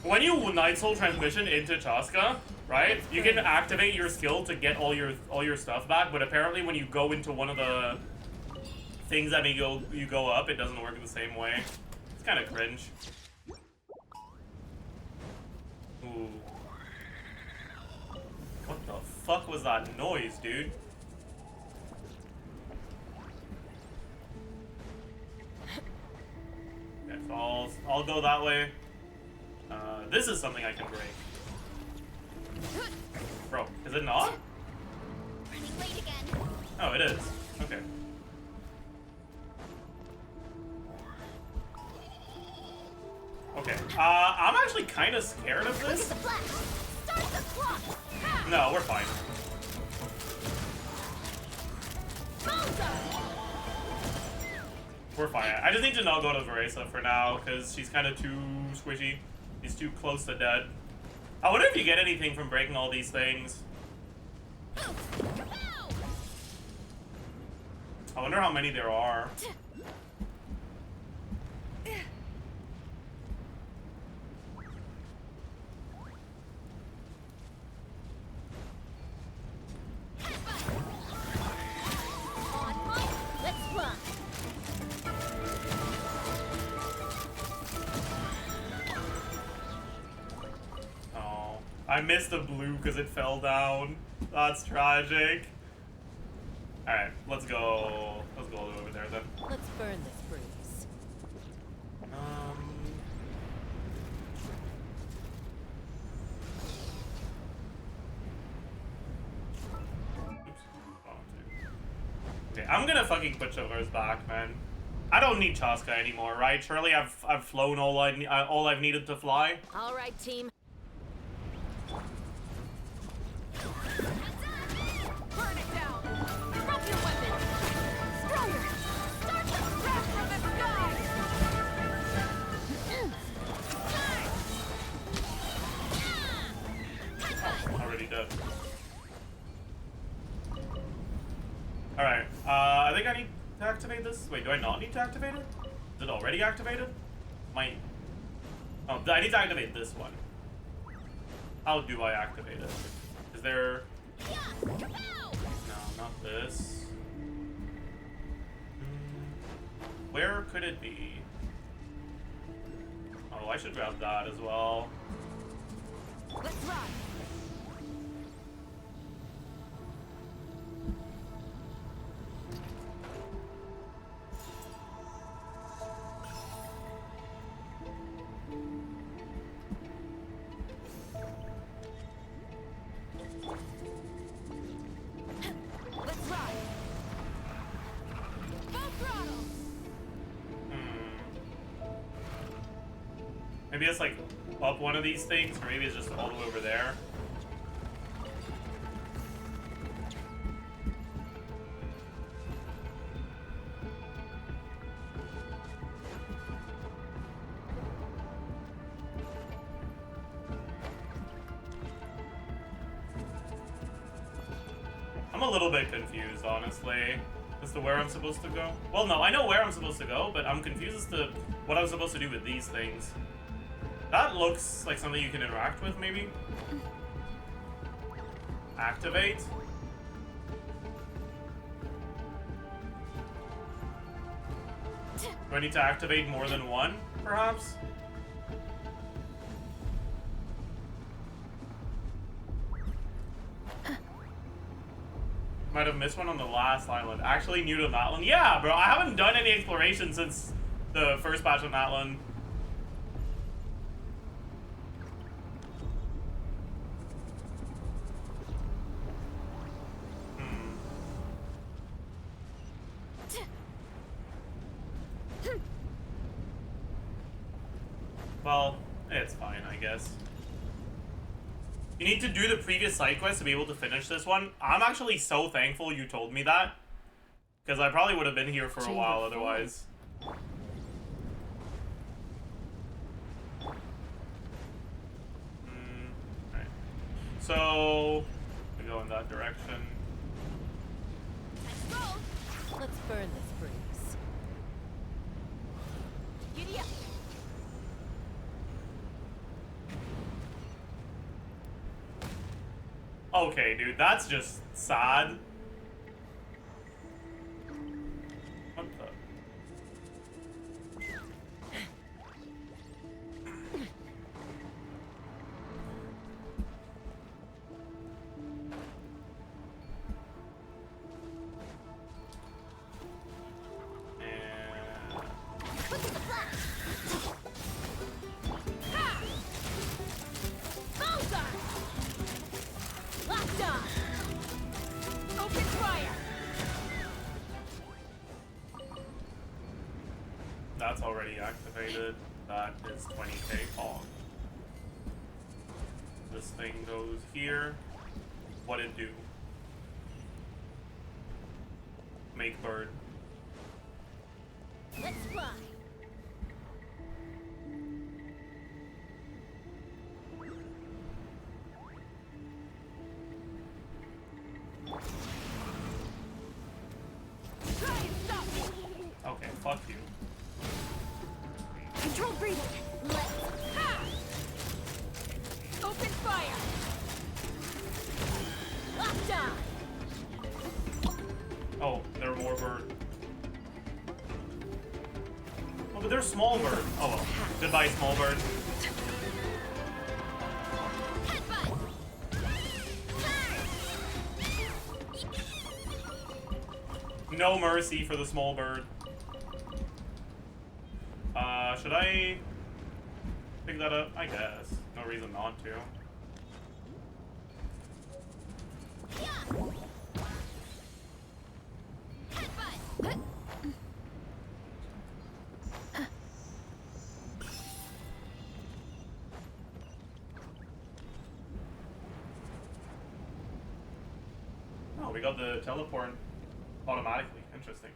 When you Night Soul transmission into Chaska, right? You can activate your skill to get all your stuff back, but apparently when you go into one of the things that make you go up, it doesn't work the same way. It's kind of cringe. Ooh. What the fuck was that noise, dude? Okay, so I'll go that way. This is something I can break. Bro, is it not? Running late again. Oh, it is. Okay. kind of scared of Look at this. the flash! Start the clock! Ha! No, we're fine. Bullseye! We're fine. I just need to not go to Veresa for now, because she's kind of too squishy. She's too close to dead. I wonder if you get anything from breaking all these things. I wonder how many there are. Let's run! Oh, I missed the blue because it fell down. That's tragic. Alright, let's go. Let's go over there then. Let's burn this breeze. Oops. Okay, I'm gonna fucking put Chogar's back, man. I don't need Chaska anymore, right? Surely I've flown all I've needed to fly. All right, team. Burn it down. Drop your weapon. Stronger. Start the crash from the sky. Already dead. Alright, I think I need to activate this. Wait, do I not need to activate it? Is it already activated? Oh, I need to activate this one. How do I activate it? Is there... No, not this. Where could it be? Oh, I should grab that as well. Let's ride. Let's ride. Full throttle. Maybe it's like up one of these things, or maybe it's just all the way over there. I'm a little bit confused, honestly, as to where I'm supposed to go. Well, no, I know where I'm supposed to go, but I'm confused as to what I'm supposed to do with these things. That looks like something you can interact with, maybe? Activate? Do I need to activate more than one, perhaps? Might have missed one on the last island. Actually new to that one. Yeah, bro, I haven't done any exploration since the first patch on that one. Well, it's fine, I guess. You need to do the previous side quest to be able to finish this one. I'm actually so thankful you told me that, because I probably would have been here for a while otherwise. Alright. So, we go in that direction. Let's roll. Let's burn this breeze. Giddy up. Okay, dude, that's just sad. What the? Look at the flash! Ha! Bullseye. Locked on. Open fire. That's already activated. That is 20k fog. This thing goes here. What it do? Make bird. Let's fly. Try and stop me. Okay, fuck you. Control breathing. Let's. Ha! Open fire. Locked on. Oh, there are more bird. Oh, but they're small bird. Oh well. Goodbye, small bird. Headbutt. No mercy for the small bird. Should I pick that up? I guess. No reason not to. Headbutt. Oh, we got the teleport automatically. Interesting.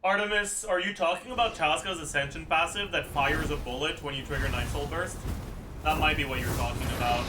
Artemis, are you talking about Chaska's Ascension passive that fires a bullet when you trigger Night Soul Burst? That might be what you're talking about.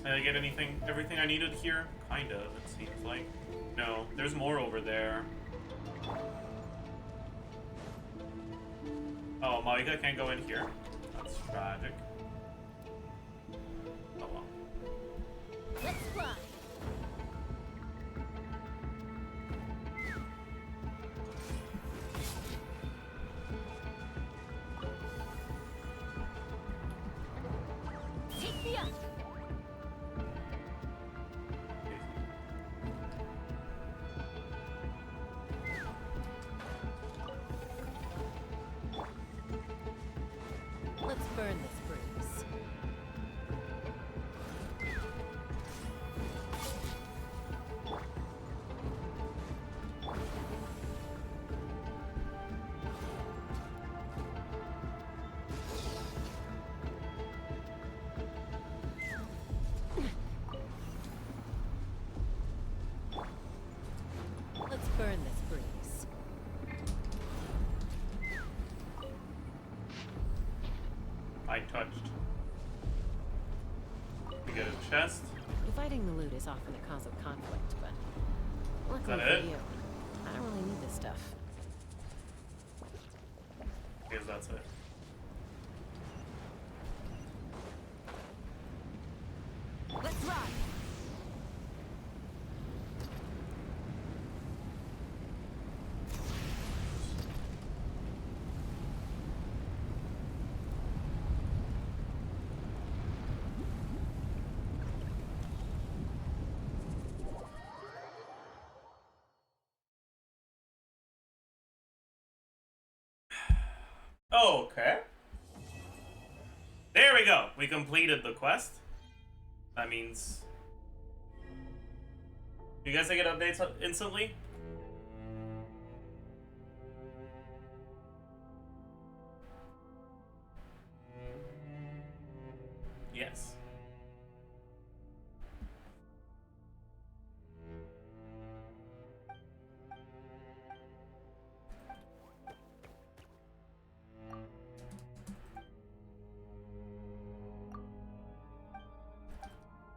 Did I get everything I needed here? Kind of, it seems like. No, there's more over there. Oh, Malika can't go in here. That's tragic. Oh well. Let's fly. Take me up. Let's burn this bruise. Let's burn this bruise. I touched. We get a chest. Dividing the loot is often a cause of conflict, but luckily that for it? you, I don't really need this stuff. I guess that's it. Let's ride! Okay. There we go. We completed the quest. That means... You guys get updates instantly? Yes.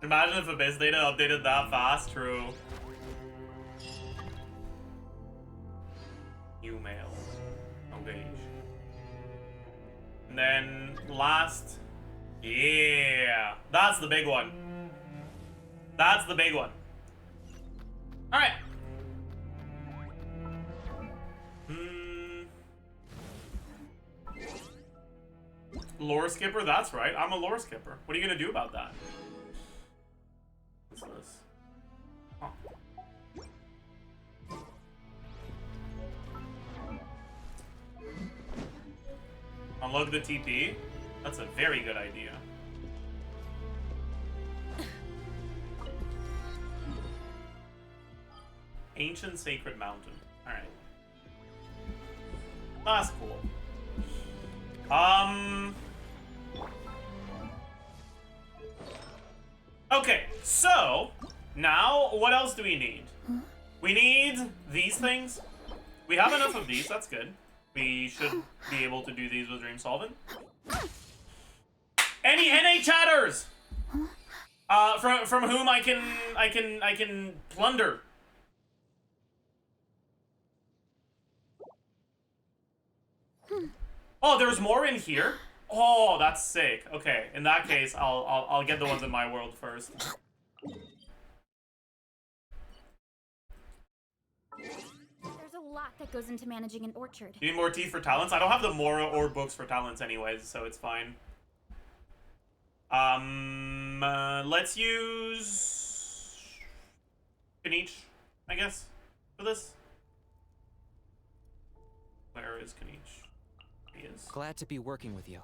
Imagine if Abyss data updated that fast, true. New mail. Engage. And then last... Yeah! That's the big one. That's the big one. Alright. Lore skipper, that's right. I'm a lore skipper. What are you gonna do about that? What's this? Oh. Unlock the TP? That's a very good idea. Ancient Sacred Mountain. Alright. That's cool. Okay, so now what else do we need? We need these things. We have enough of these, that's good. We should be able to do these with Dream Solvent. Any NA chatters? From whom I can plunder. Oh, there's more in here? Oh, that's sick. Okay, in that case, I'll get the ones in my world first. There's a lot that goes into managing an orchard. You need more teeth for talents? I don't have the Mora or books for talents anyways, so it's fine. Let's use Kaniche, I guess, for this. Where is Kaniche? He is. Glad to be working with you.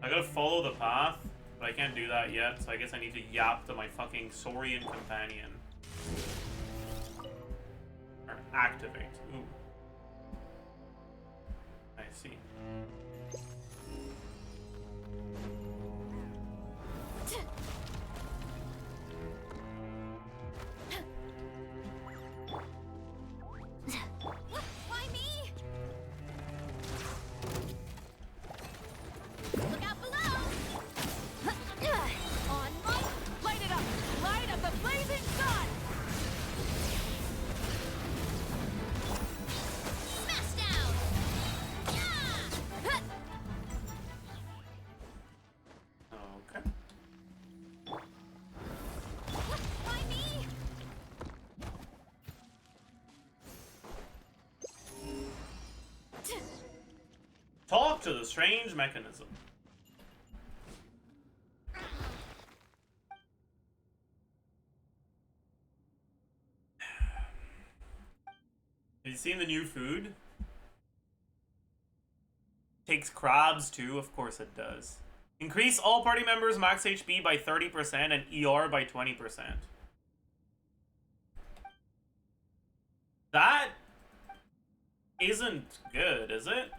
I gotta follow the path, but I can't do that yet, so I guess I need to yap to my fucking Saurian companion. Or activate. Ooh. I see. Why me? Look out below! On light, light it up! Light of the blazing sun! Smash down! Yeah! Okay. Why me? Talk to the strange mechanism. Have you seen the new food? Takes crabs too, of course it does. Increase all party members' max HP by 30% and ER by 20%. That isn't good, is it?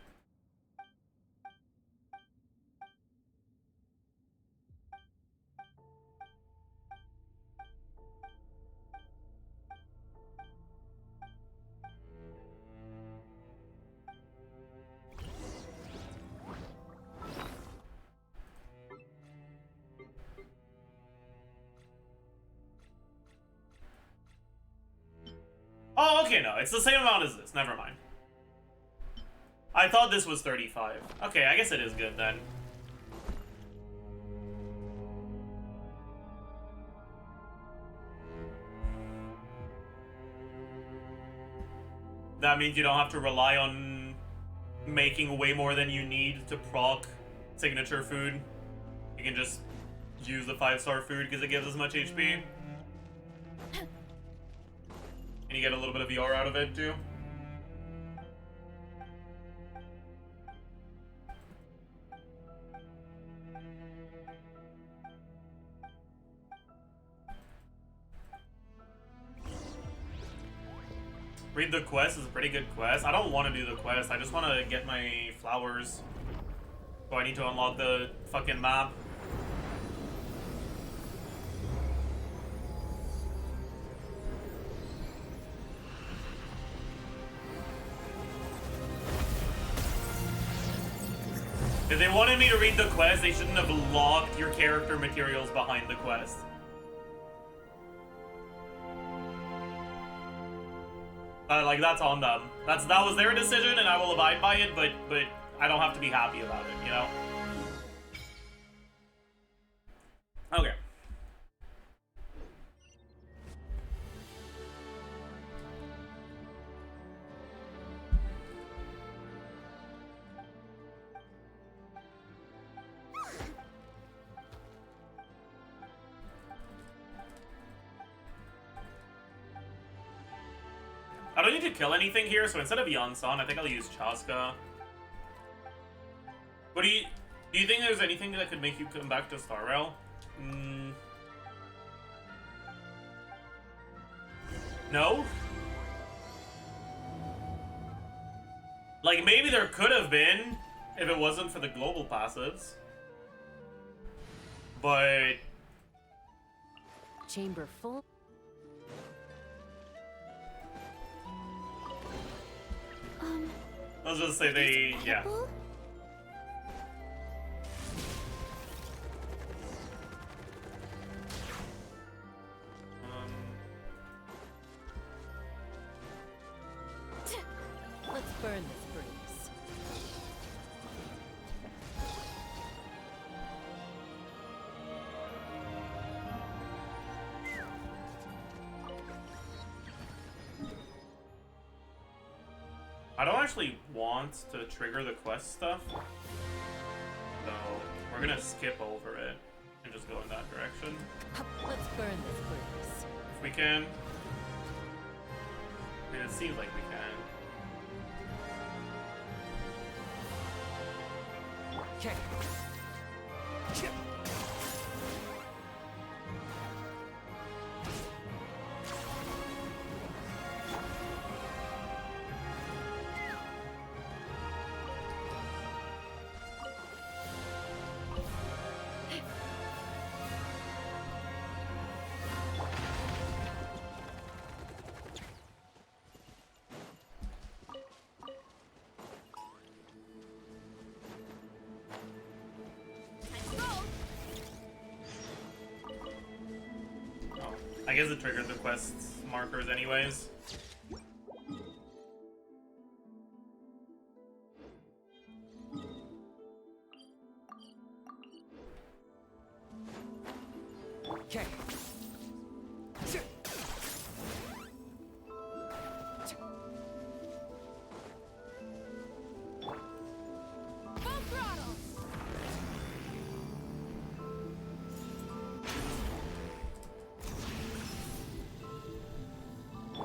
Oh, okay, no. It's the same amount as this. Never mind. I thought this was 35. Okay, I guess it is good then. That means you don't have to rely on making way more than you need to proc signature food. You can just use the 5-star food because it gives as much HP. And you get a little bit of VR out of it, too. Read the quest is a pretty good quest. I don't want to do the quest. I just want to get my flowers. So I need to unlock the fucking map. If they wanted me to read the quest, they shouldn't have locked your character materials behind the quest. Like, that's on them. That was their decision, and I will abide by it, but I don't have to be happy about it, you know? Okay. I don't need to kill anything here, so instead of Yansan, I think I'll use Chaska. What do you think there's anything that could make you come back to Star Rail? No? Like, maybe there could have been, if it wasn't for the global passives. But... Chamber full. Let's just say they, yeah. Apple? Let's burn this breeze. I don't actually want to trigger the quest stuff, so we're gonna skip over it and just go in that direction. Let's burn this breeze. If we can. I mean, it seems like we can. Okay. I guess it triggers the quest markers anyways. Okay. Full throttle.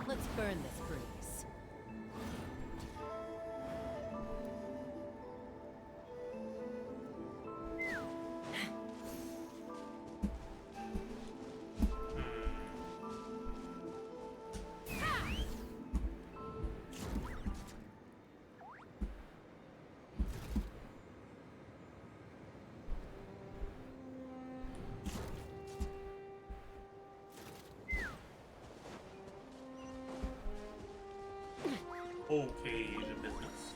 Let's burn this breeze. Okay, the business.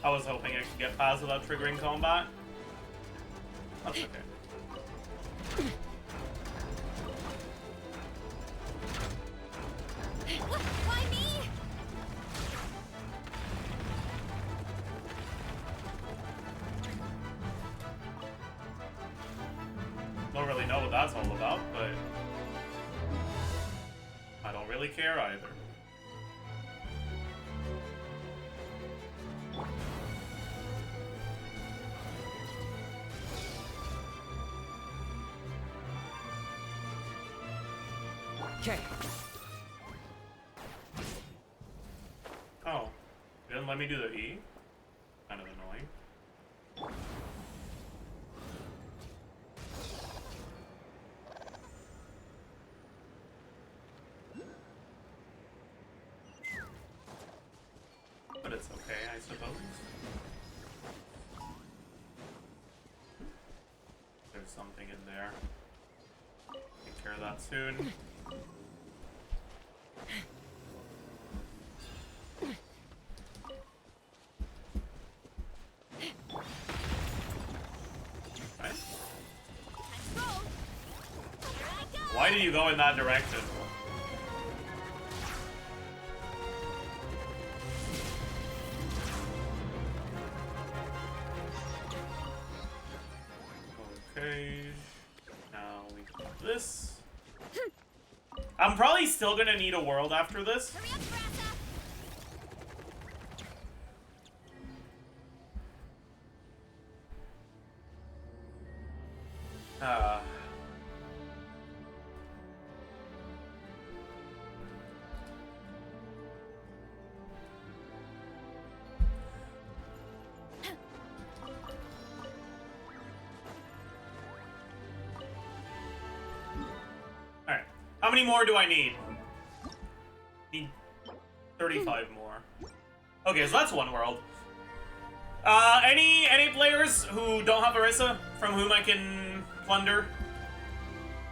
I was hoping I could get past without triggering combat. That's okay. Why me? Don't really know what that's all about, but I don't really care either. Okay. Oh, it didn't let me do the E? Kind of annoying. But it's okay, I suppose. There's something in there. Take care of that soon. Right? Let's roll. Here I Why did you go in that direction? Okay. Now we got this. I'm probably still gonna need a world after this. Hurry up, Brassa! Alright. How many more do I need? Need 35 more. Okay, so that's one world. Any players who don't have Orisa from whom I can plunder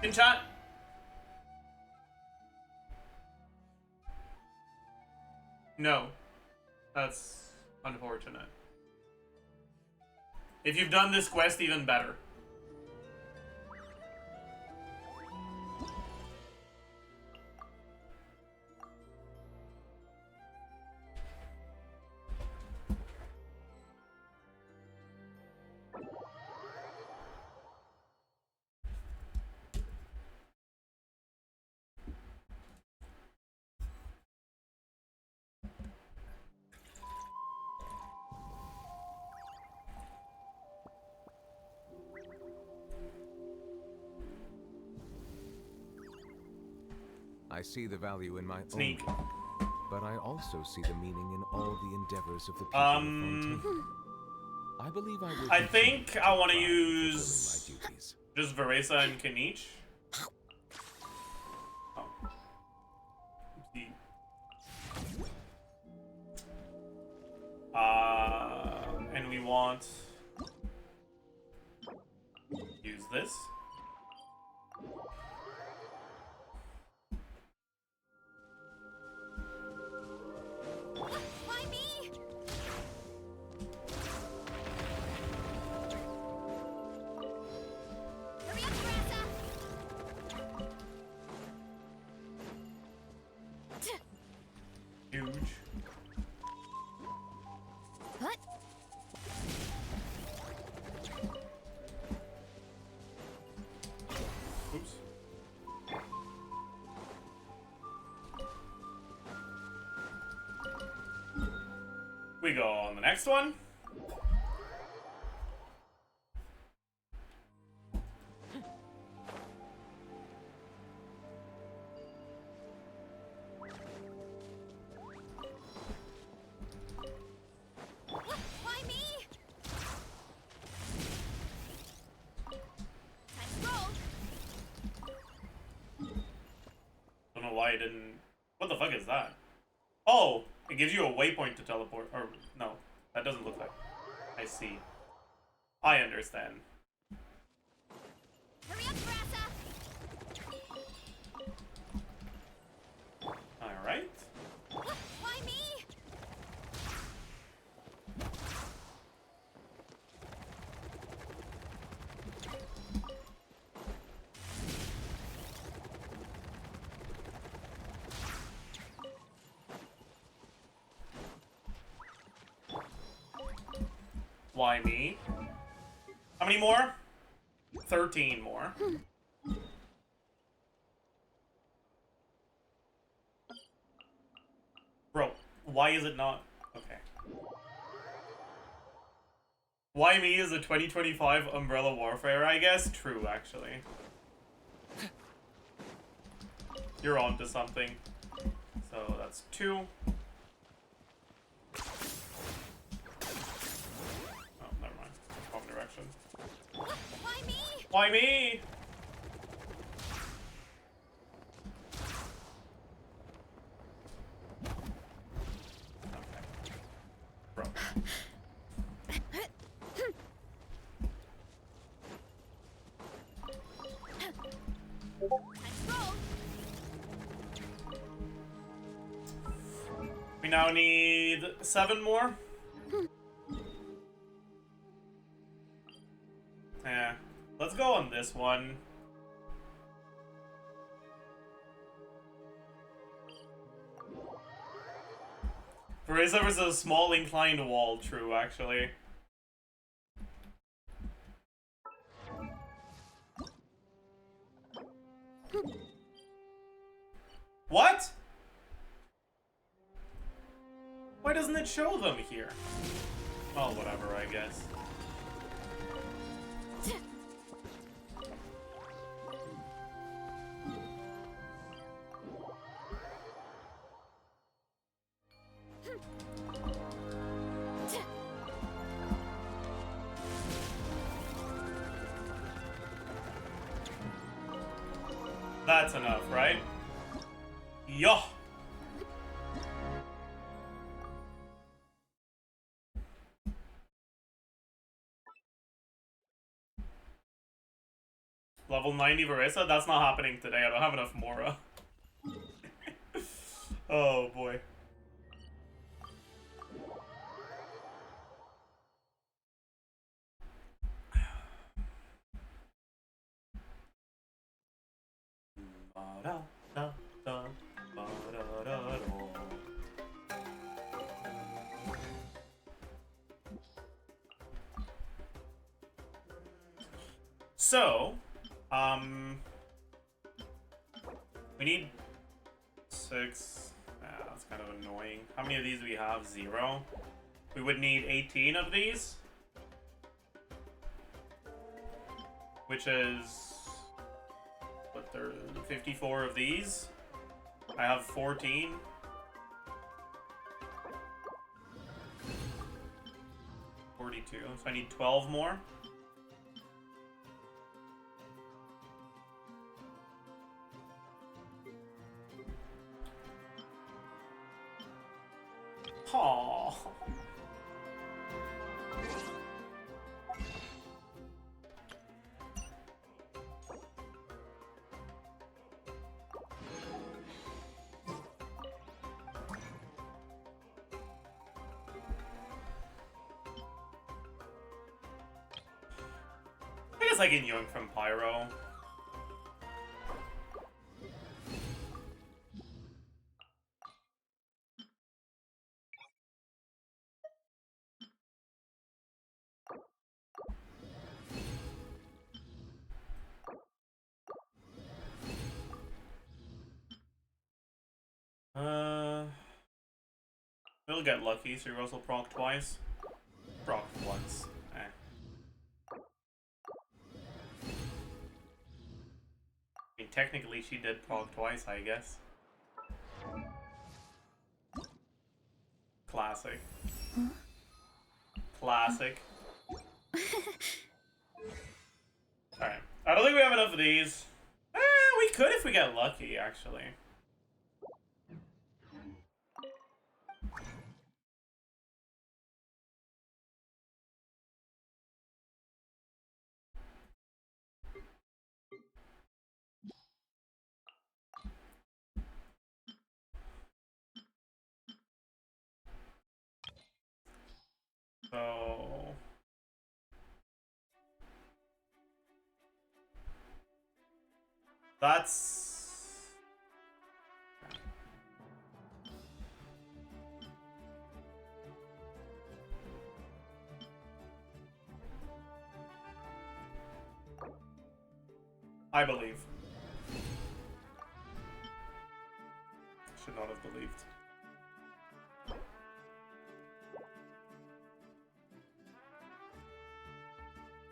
in chat? No. That's unfortunate. If you've done this quest, even better. I see the value in my Sneak. own work, but I also see the meaning in all the endeavors of the people of Fontaine. I believe I will. I think I want to continue use fulfilling my duties. just Veresa and Kanich. Oh. Oopsie. And we want use this. Why me? Hurry up, Brassa! Huge. What? Oops. We go on the next one. Why me? Time to roll. Don't know why it didn't. What the fuck is that? Oh, it gives you a waypoint to teleport. Or no, that doesn't look like. I see. I understand. Hurry up, Brassa! All right. Why me? Why me? How many more? 13 more. Bro, why is it not? Okay. Why me is a 2025 Umbrella Warfare, I guess? True, actually. You're on to something. So that's 2. Oh, never mind. Wrong direction. Why me? Why me? Okay. Bro. Time to roll. We now need 7 more. Yeah. Let's go on this one. Verisa versus a small inclined wall, true, actually. What? Why doesn't it show them here? Well, whatever, I guess. That's enough, right? Yo! Level 90 Verisa? That's not happening today. I don't have enough Mora. Oh boy. So, we need 6. That's kind of annoying. How many of these do we have? 0. We would need 18 of these, which is what? There 54 of these. I have 14. So I need 12 more. Aww. I guess I can yoink from Pyro. We'll get lucky, so you also proc twice. Proc once. I mean, technically she did proc twice, I guess. Classic. Huh? Classic. Alright. I don't think we have enough of these. We could if we get lucky, actually. So... that's... I believe. Should not have believed.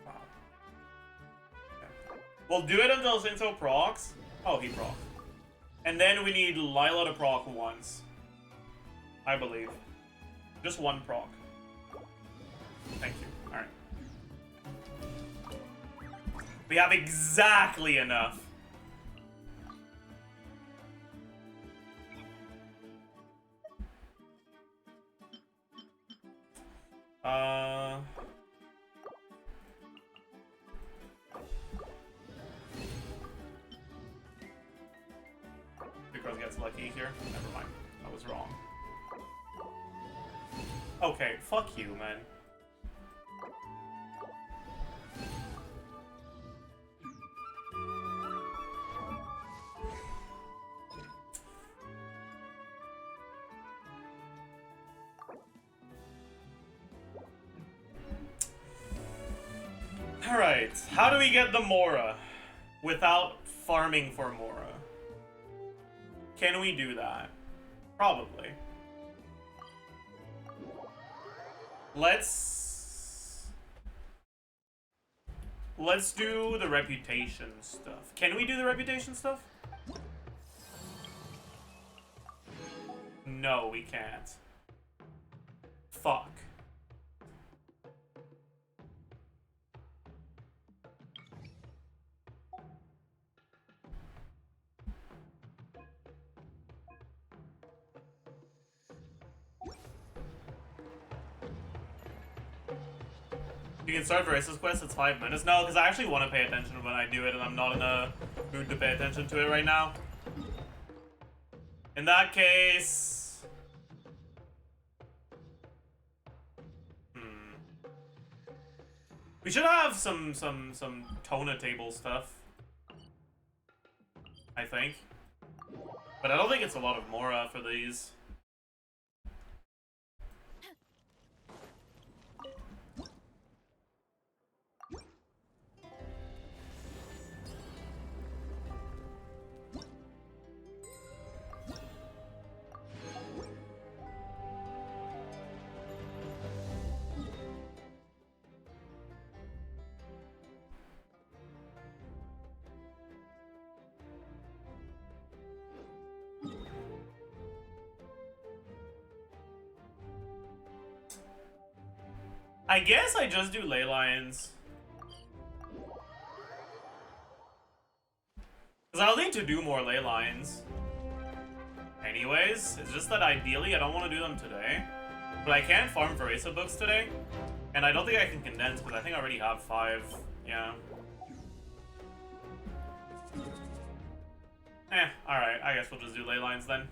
Wow. Okay. We'll do it until Sinso procs. Oh, he proc. And then we need Lila to proc once. I believe. Just one proc. Thank you. Alright. We have exactly enough. Because gets lucky here. Never mind. I was wrong. Okay, fuck you, man. Alright, how do we get the Mora without farming for Mora? Can we do that? Probably. Let's do the reputation stuff. Can we do the reputation stuff? No, we can't. Fuck. You can start Verace's quest, it's 5 minutes. No, because I actually want to pay attention when I do it, and I'm not in a mood to pay attention to it right now. In that case... We should have some Tona table stuff. I think. But I don't think it's a lot of Mora for these. I guess I just do ley lines. Because I'll need to do more ley lines. Anyways, it's just that ideally I don't want to do them today. But I can farm Veresa books today. And I don't think I can condense because I think I already have 5. Yeah. Alright, I guess we'll just do ley lines then.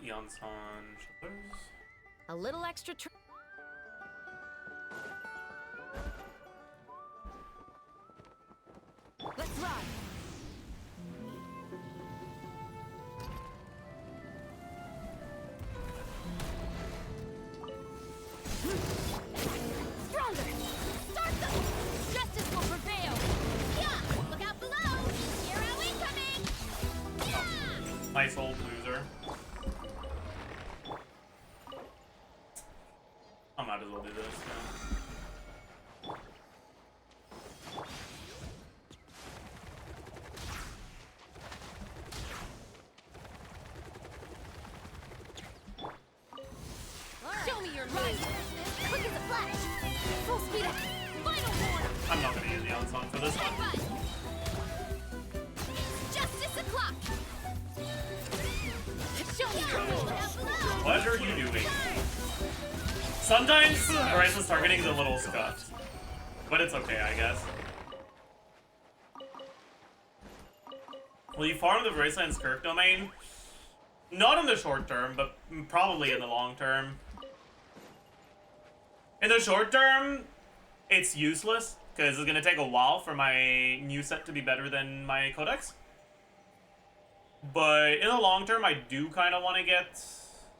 Yansan shoulders. A little extra Let's ride. Stronger. Start them. Justice will prevail. Yeah. Look out below. Hero incoming. Yeah. Nice old loser. I might as well do this. Yeah. Show me your light. Quick as a flash. Full speed up. Final warning. I'm not gonna use the Yansan for this one. Justice o'clock. Show me your light. What are you doing? Sometimes Veresa's targeting is a little scuffed. But it's okay, I guess. Will you farm the Veresa and Skirk domain? Not in the short term, but probably in the long term. In the short term, it's useless, because it's going to take a while for my new set to be better than my Codex. But in the long term, I do kind of want to get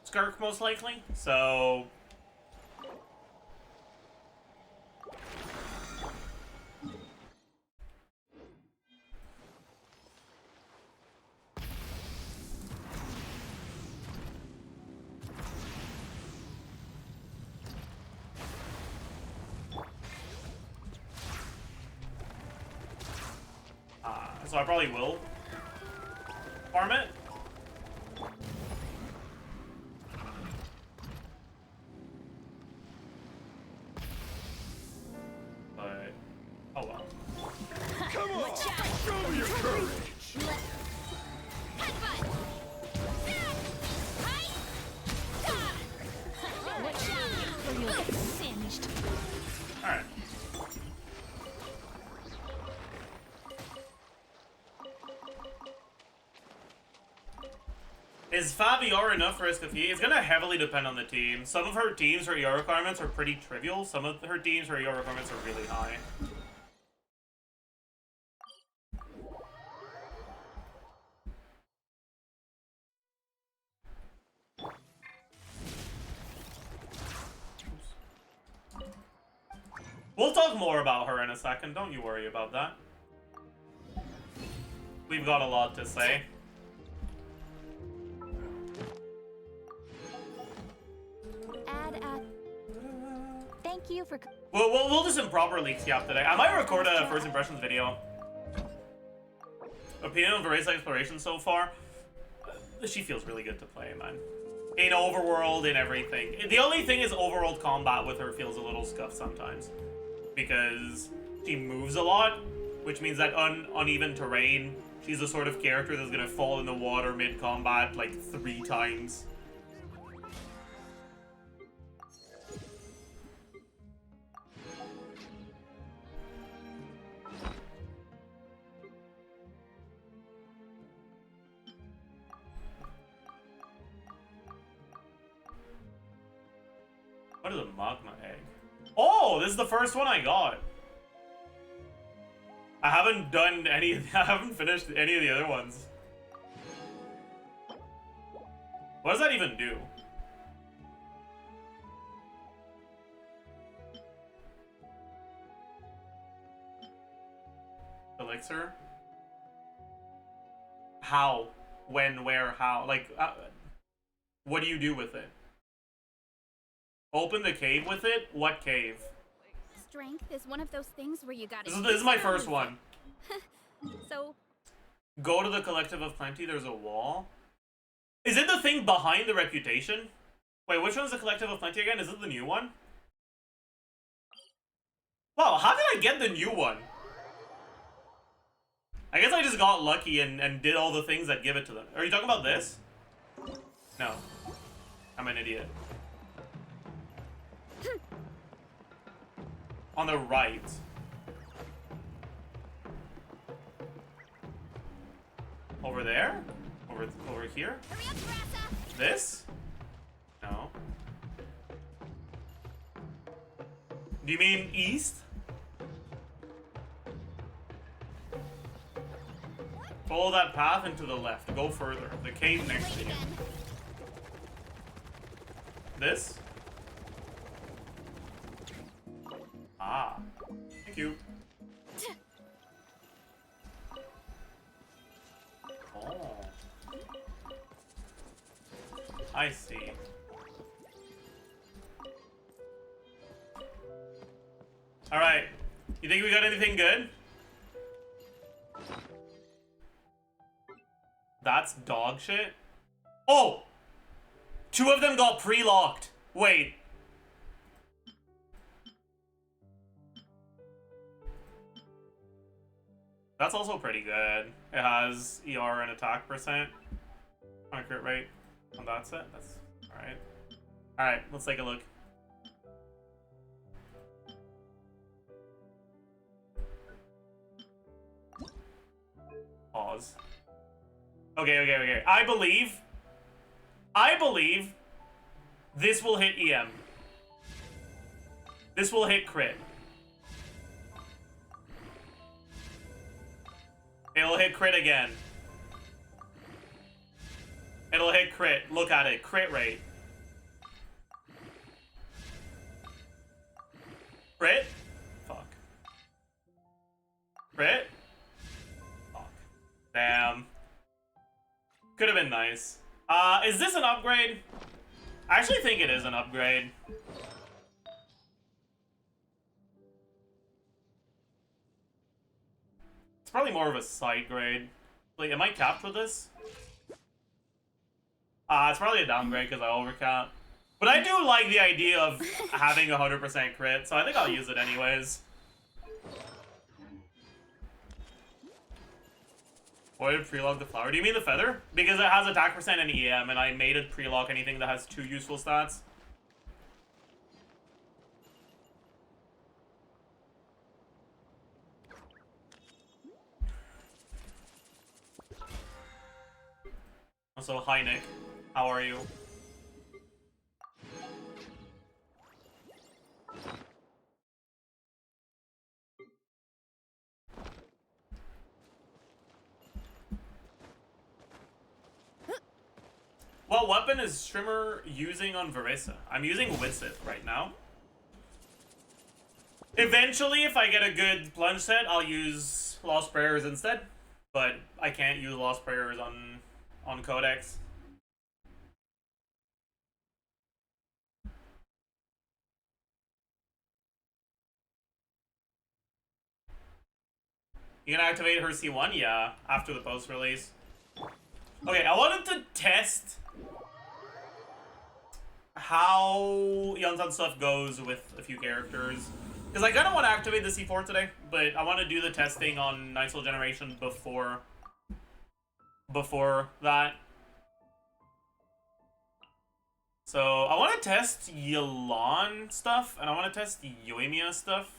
Skirk, most likely, so... So I probably will farm it. But, oh well. Come on! Show me your courage! Headbutt! Hi! Watch out, or you'll get singed. Alright. Is 5 ER enough for Escoffier? It's gonna heavily depend on the team. Some of her teams, her ER requirements are pretty trivial. Some of her teams, her ER requirements are really high. We'll talk more about her in a second, don't you worry about that. We've got a lot to say. Thank you for... We'll do some proper leaks yap today. I might record a first impressions video. Opinion of Race exploration so far? She feels really good to play, man. In overworld, in everything. The only thing is overworld combat with her feels a little scuffed sometimes. Because she moves a lot, which means that uneven terrain, she's the sort of character that's gonna fall in the water mid-combat like 3 times. What is a magma egg? Oh, this is the first one I got. I haven't done any. I haven't finished any of the other ones. What does that even do? Elixir? How? When? Where? How? Like, what do you do with it? Open the cave with it? What cave? Strength is one of those things where you gotta... This is my first one. So... Go to the Collective of Plenty, there's a wall. Is it the thing behind the reputation? Wait, which one's the Collective of Plenty again? Is it the new one? Wow, how did I get the new one? I guess I just got lucky and did all the things that give it to them. Are you talking about this? No. I'm an idiot. On the right. Over there? Over here? Hurry up, Grassa! This? No. Do you mean east? Follow that path and to the left. Go further. The cave next to you. This? Ah. Thank you. Oh. I see. Alright. You think we got anything good? That's dog shit? Oh! 2 of them got pre-locked. Wait. That's also pretty good. It has ER and attack percent. On a crit rate on that set. That's alright. Alright, let's take a look. Pause. Okay. I believe this will hit EM. This will hit crit. It'll hit crit again. It'll hit crit. Look at it. Crit rate. Crit? Fuck. Crit? Fuck. Damn. Could have been nice. Is this an upgrade? I actually think it is an upgrade. It's probably more of a side grade. Like, am I capped with this? It's probably a downgrade because I overcap. But I do like the idea of having 100% crit, so I think I'll use it anyways. Why did pre-log the flower? Do you mean the feather? Because it has attack percent and EM, and I made it pre-log anything that has 2 useful stats. Also, hi Nick. How are you? What weapon is Streamer using on Varesa? I'm using Widsith right now. Eventually, if I get a good plunge set, I'll use Lost Prayers instead. But I can't use Lost Prayers on Codex. You can activate her C1? Yeah, after the post-release. Okay, I wanted to test how Yunsan stuff goes with a few characters. Because I kind of want to activate the C4 today, but I want to do the testing on Night Soul Generation before that. So I want to test Yelan stuff, and I want to test Yoimiya stuff.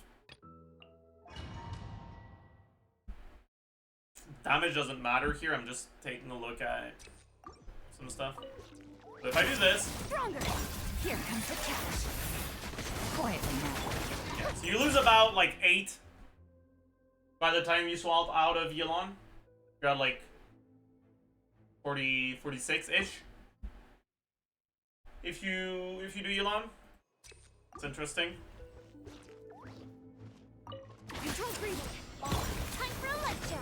Damage doesn't matter here, I'm just taking a look at some stuff. So if I do this... Stronger. Here comes the challenge. Quietly now. Yeah, so you lose about, like, 8 by the time you swap out of Yelan. You're at, like, 40, 46-ish. If you do Yelan. It's interesting. Control breathing. Time for a light show.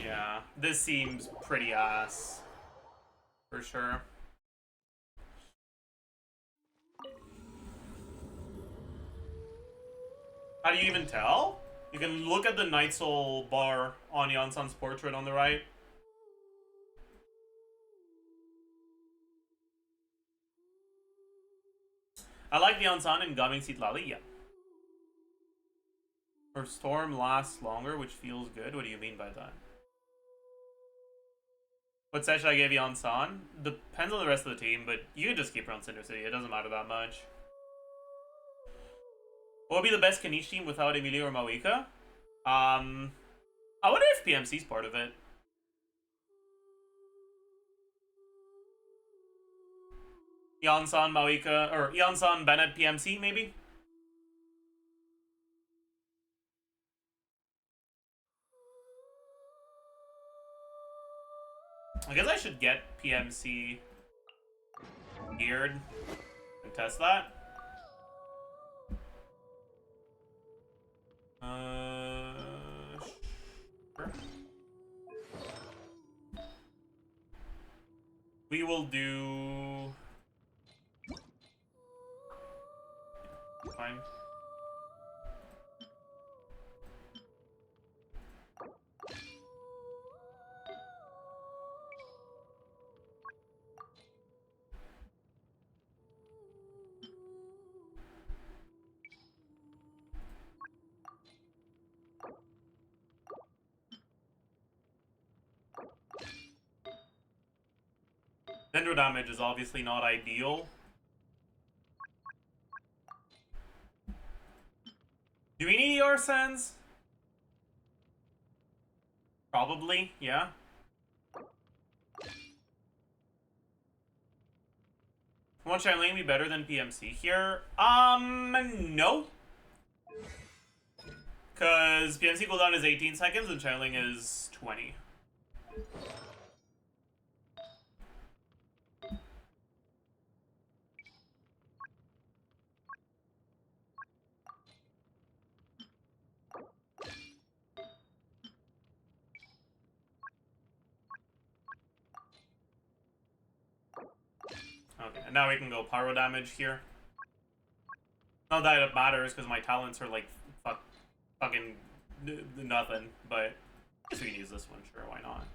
Yeah, this seems pretty ass. For sure. How do you even tell? You can look at the Night Soul bar on Yonsan's portrait on the right. I like the Yonsan and Gaming Seat Lali, yeah. Her storm lasts longer, which feels good. What do you mean by that? What set should I give Yonsan? Depends on the rest of the team, but you can just keep her on Cinder City. It doesn't matter that much. What would be the best Kanish team without Emilio or Mawika? I wonder if PMC's part of it. Yonsan, Mawika, or Yonsan, Bennett, PMC, maybe? I guess I should get PMC geared and test that. Sure. We will do... Fine. Dendro damage is obviously not ideal. Do we need ER Sands? Probably, yeah. Won't Shailene be better than PMC here? No. Because PMC cooldown is 18 seconds and Shailene is 20. Okay, and now we can go pyro damage here. Not that it matters, because my talents are like fucking nothing, but I guess we can use this one, sure, why not?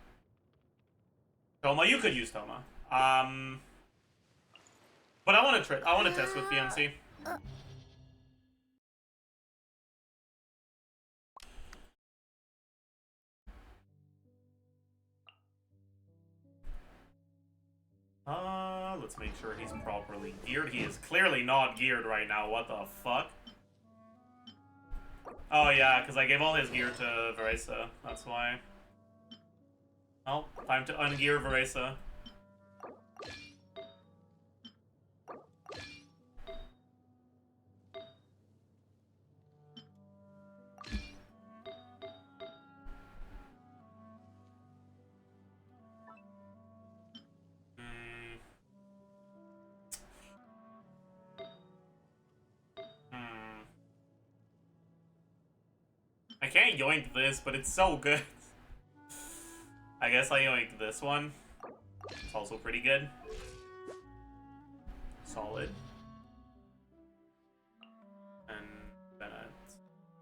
Toma, you could use Toma. But I want to test with PMC. Let's make sure he's properly geared. He is clearly not geared right now. What the fuck? Oh yeah, because I gave all his gear to Veresa. That's why. Well, time to ungear Veresa. I can't yoink this, but it's so good. I guess I yoink this one. It's also pretty good. Solid. And Bennett.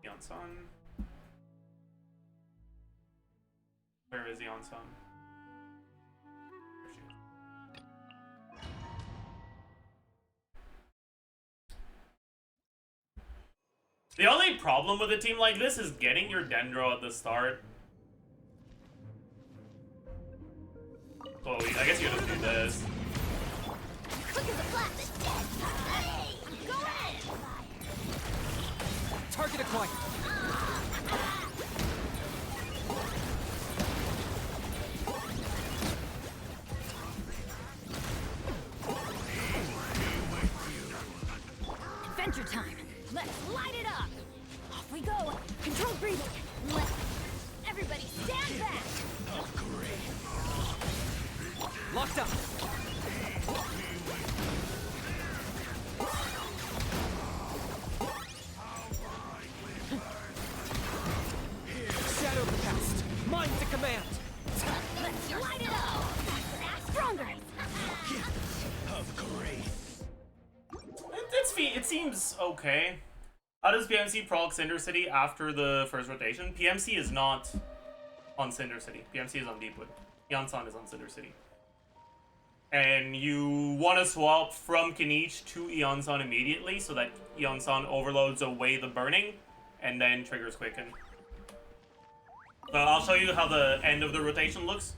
Yonsan. Where is Yonsan? The only problem with a team like this is getting your Dendro at the start. Oh, I guess you just do this. Quick as a flash. Hey, I'm going in. Target acquired. Adventure time. Let's light it up. Off we go. Controlled breathing. Let everybody stand back. Locked up. Shadow the past. Mind to command. Let's light it up. Stronger. It seems okay. How does PMC proc Cinder City after the first rotation? PMC is not on Cinder City. PMC is on Deepwood. Yonsan is on Cinder City. And you want to swap from Kaniche to Yonsan immediately so that Yonsan overloads away the burning and then triggers Quicken. So I'll show you how the end of the rotation looks.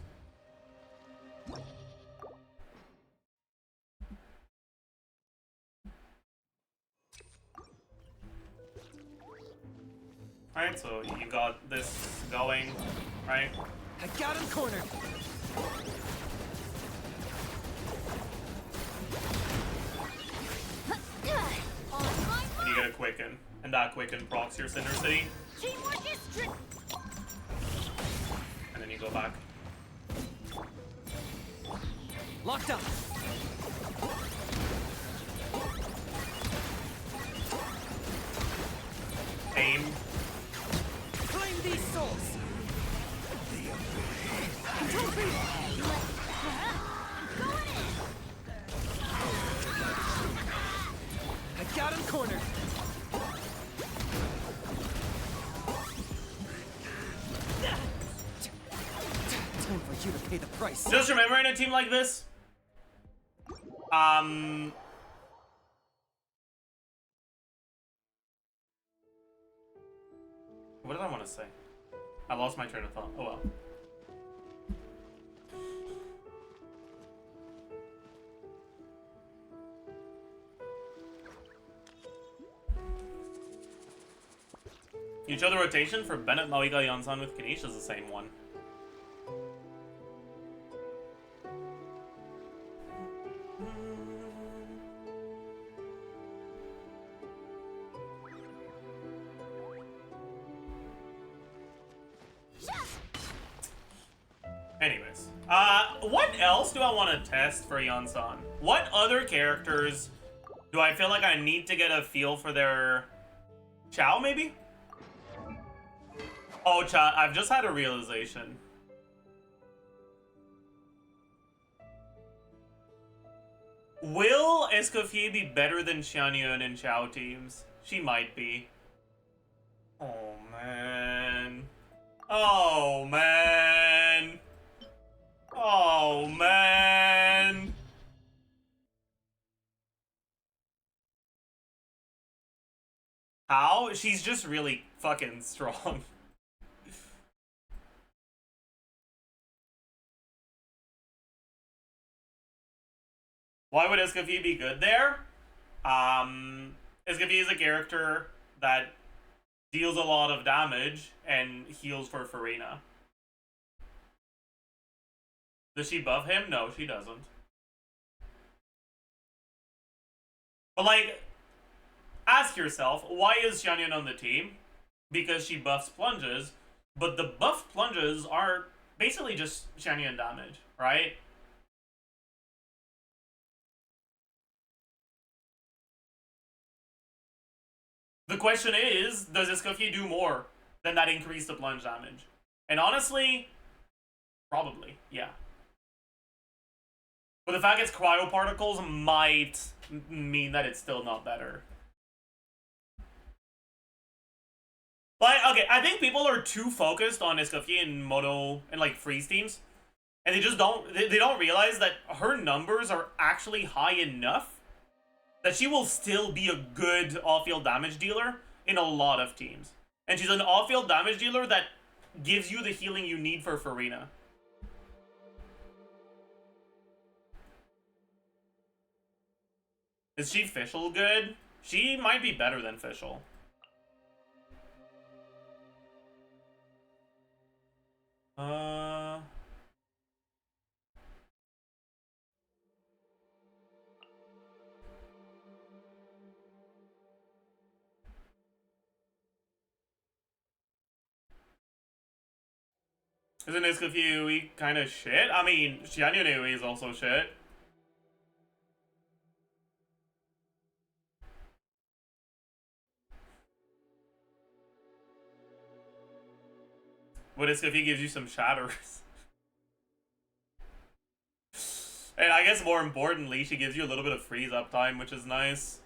Alright, so you got this going, right? I got him cornered. And you get a Quicken. And that Quicken procs your Cinder City. Teamwork is strict. And then you go back. Locked up. Aim. Claim these souls. Control breathing. I'm going in. I got him cornered. Time for you to pay the price. Just remember in a team like this, what did I want to say? I lost my train of thought. Oh well. You show the rotation for Bennett, Mauiga, Yonsan with Kaniche is the same one. Anyways, what else do I want to test for Yonsan? What other characters do I feel like I need to get a feel for their Chow, maybe? Oh, chat, I've just had a realization. Will Escoffier be better than Xianyun in Chow teams? She might be. Oh, man. Oh, man. Oh, man. How? She's just really fucking strong. Why would Escoffier be good there? Escoffier is a character that deals a lot of damage, and heals for Farina. Does she buff him? No, she doesn't. But like, ask yourself, why is Xianyan on the team? Because she buffs plunges, but the buffed plunges are basically just Xianyan damage, right? The question is, does Escoffier do more than that increase the plunge damage? And honestly, probably, yeah. But the fact it's cryoparticles might mean that it's still not better. Like, okay, I think people are too focused on Escoffier and mono and like freeze teams, and they just they don't realize that her numbers are actually high enough that she will still be a good off-field damage dealer in a lot of teams. And she's an off-field damage dealer that gives you the healing you need for Farina. Is she Fischl good? She might be better than Fischl. Isn't Escoffier kind of shit? I mean, Xianyunui is also shit. But Escoffier gives you some shatters. And I guess more importantly, she gives you a little bit of freeze uptime, which is nice.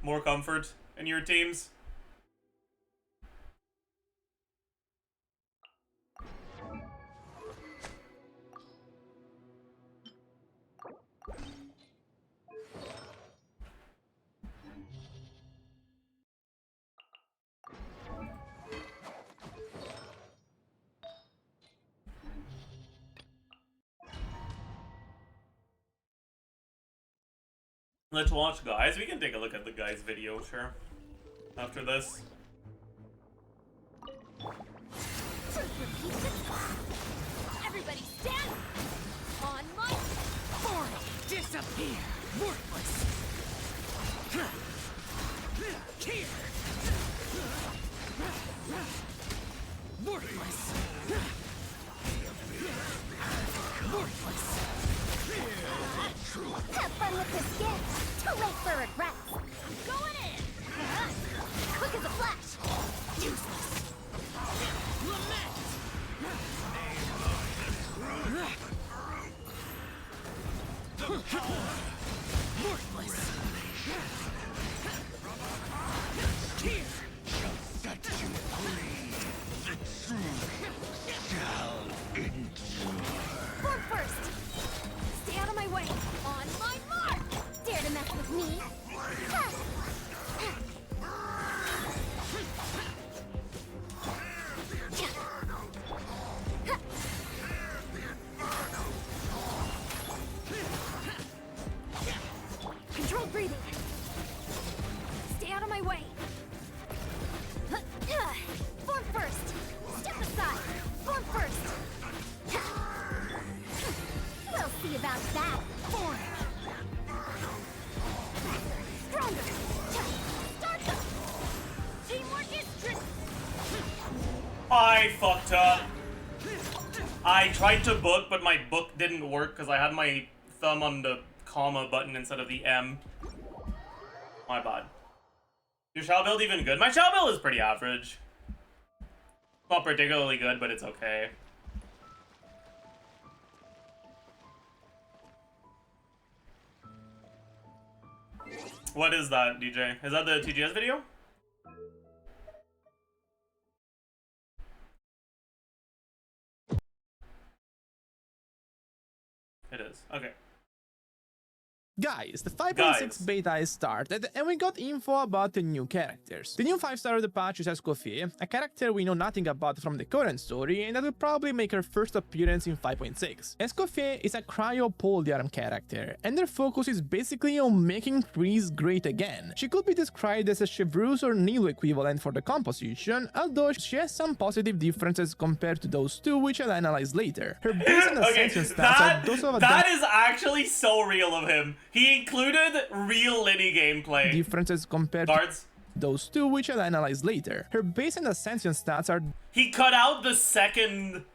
More comfort in your teams. Let's watch Guys. We can take a look at the Guys video, sure. After this. Everybody stand! On my Portal, disappear! Worthless! Here! Worthless! Worthless! Have fun with this gift. Too late for regrets. I'm going in! Quick as a flash. Useless! Lament! Worthless! Here! Set you free. The truth shall endure. Form first. Stay out of my way. On my mark! Dare to mess with me? Ha! Controlled breathing. Stay out of my way. Form first. Step aside. Form first. We'll see about that. Form! Stronger. Start them! Teamwork is tricky! I fucked up. I tried to book, but my book didn't work because I had my thumb on the comma button instead of the M. My bad. Your shell build even good? My shell build is pretty average. Not particularly good, but it's okay. What is that, DJ? Is that the TGS video? It is. Okay. Guys, the 5.6 Guys. beta is started, and we got info about the new characters. The new 5-star of the patch is Escoffier, a character we know nothing about from the current story, and that will probably make her first appearance in 5.6. Escoffier is a cryo polearm character, and their focus is basically on making trees great again. She could be described as a Chevreuse or Nilo equivalent for the composition, although she has some positive differences compared to those two, which I'll analyze later. Her base and Okay, ascension stats are those of a that is actually so real of him. He included real Liddy gameplay. differences compared to Cards. those two, which I'll analyze later. Her base and ascension stats are He cut out the second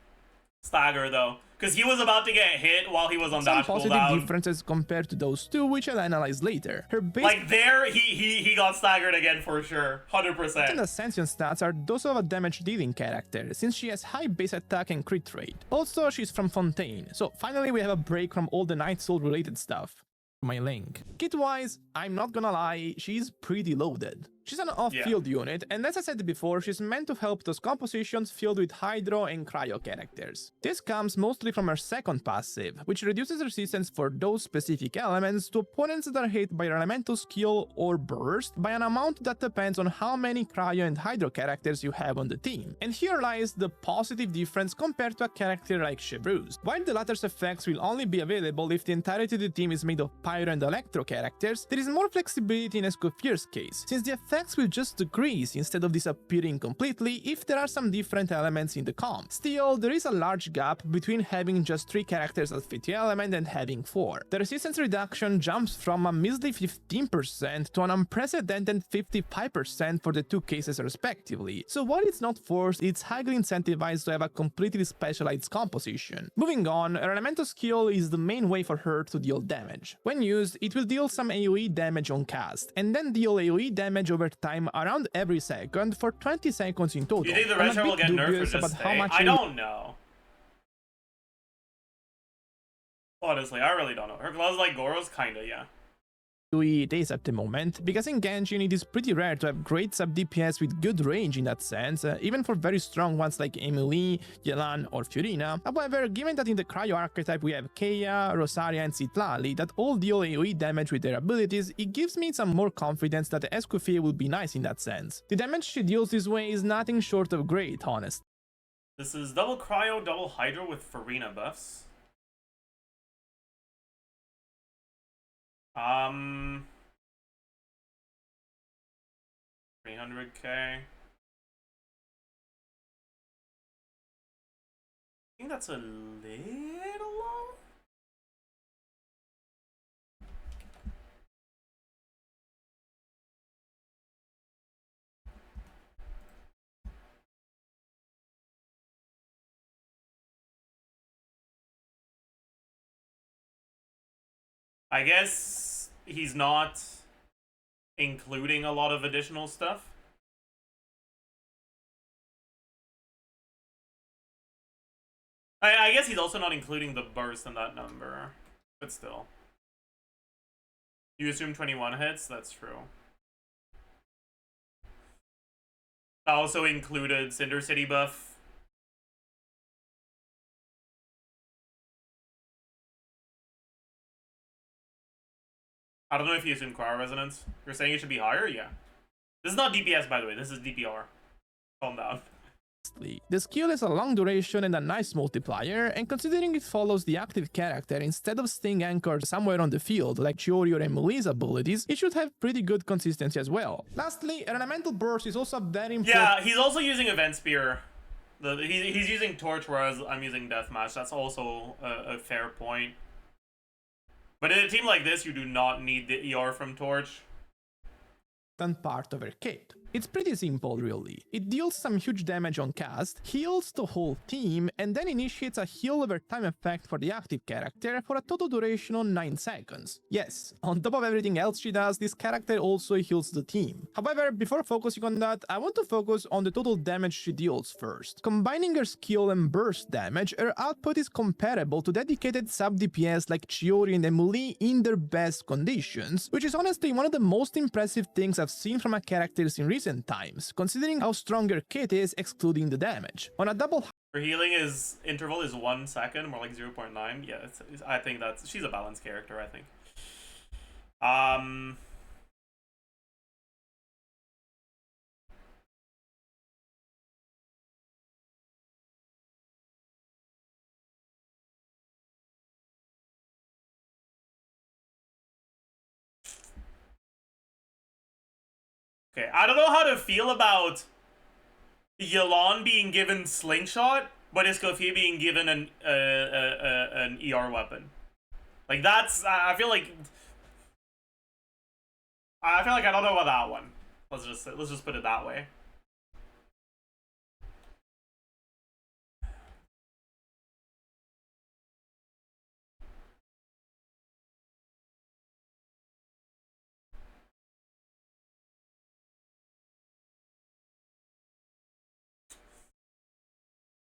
stagger though, because he was about to get hit while he was on some dash positive cooldown. differences compared to those two, which I'll analyze later. Her base Like there, he got staggered again for sure, and 100%. ascension stats are those of a damage dealing character, since she has high base attack and crit rate. Also, she's from Fontaine, so finally we have a break from all the Night Soul related stuff. My link. Kit-wise, I'm not gonna lie, she's pretty loaded. She's an off-field unit, and as I said before, she's meant to help those compositions filled with Hydro and Cryo characters. This comes mostly from her second passive, which reduces resistance for those specific elements to opponents that are hit by her elemental skill or burst by an amount that depends on how many Cryo and Hydro characters you have on the team. And here lies the positive difference compared to a character like Chevreuse. While the latter's effects will only be available if the entirety of the team is made of Pyro and Electro characters, there is more flexibility in Escoffier's case, since the effects will just decrease instead of disappearing completely if there are some different elements in the comp. Still, there is a large gap between having just 3 characters that fit the element and having 4. The resistance reduction jumps from a measly 15% to an unprecedented 55% for the 2 cases respectively, so while it's not forced, it's highly incentivized to have a completely specialized composition. Moving on, her elemental skill is the main way for her to deal damage. When used, it will deal some AoE damage on cast, and then deal AoE damage over time around every second for 20 seconds in total. You think the I'm a Red Shard will bit get nerfed or dubious just about how stay? much I AoE don't know. Honestly, I really don't know. Her gloves like Goro's kinda, yeah. it is at the moment, because in Genshin it is pretty rare to have great sub DPS with good range in that sense, even for very strong ones like Emily, Yelan or Fiorina. However, given that in the Cryo archetype we have Keia, Rosaria and Citlali that all deal AoE damage with their abilities, it gives me some more confidence that Escoffier will be nice in that sense. The damage she deals this way is nothing short of great, honest. This is double Cryo, double Hydro with Farina buffs. 300k. I think that's a little low. I guess he's not including a lot of additional stuff. I guess he's also not including the burst in that number, but still. You assume 21 hits? That's true. That also included Cinder City buff. I don't know if you assume Cryo Resonance. You're saying it should be higher? Yeah. This is not DPS, by the way. This is DPR. Calm down. The skill has a long duration and a nice multiplier, and considering it follows the active character instead of staying anchored somewhere on the field like Chiori or Emily's abilities, it should have pretty good consistency as well. Lastly, an elemental burst is also very important. Yeah, he's also using Event Spear. He's using Torch, whereas I'm using Deathmatch. That's also a fair point. But in a team like this, you do not need the ER from Torch. Part of her kit. It's pretty simple, really. It deals some huge damage on cast, heals the whole team, and then initiates a heal over time effect for the active character for a total duration of 9 seconds. Yes, on top of everything else she does, this character also heals the team. However, before focusing on that, I want to focus on the total damage she deals first. Combining her skill and burst damage, her output is comparable to dedicated sub DPS like Chiori and Emily in their best conditions, which is honestly one of the most impressive things I've seen from a character in recent times, considering how strong her kit is excluding the damage. On a double Her healing interval is 1 second, more like 0.9. Yeah, I think she's a balanced character, I think. Um. Okay, I don't know how to feel about Yelan being given Slingshot, but Escoffier being given an ER weapon. Like that's, I feel like I don't know about that one. Let's just put it that way.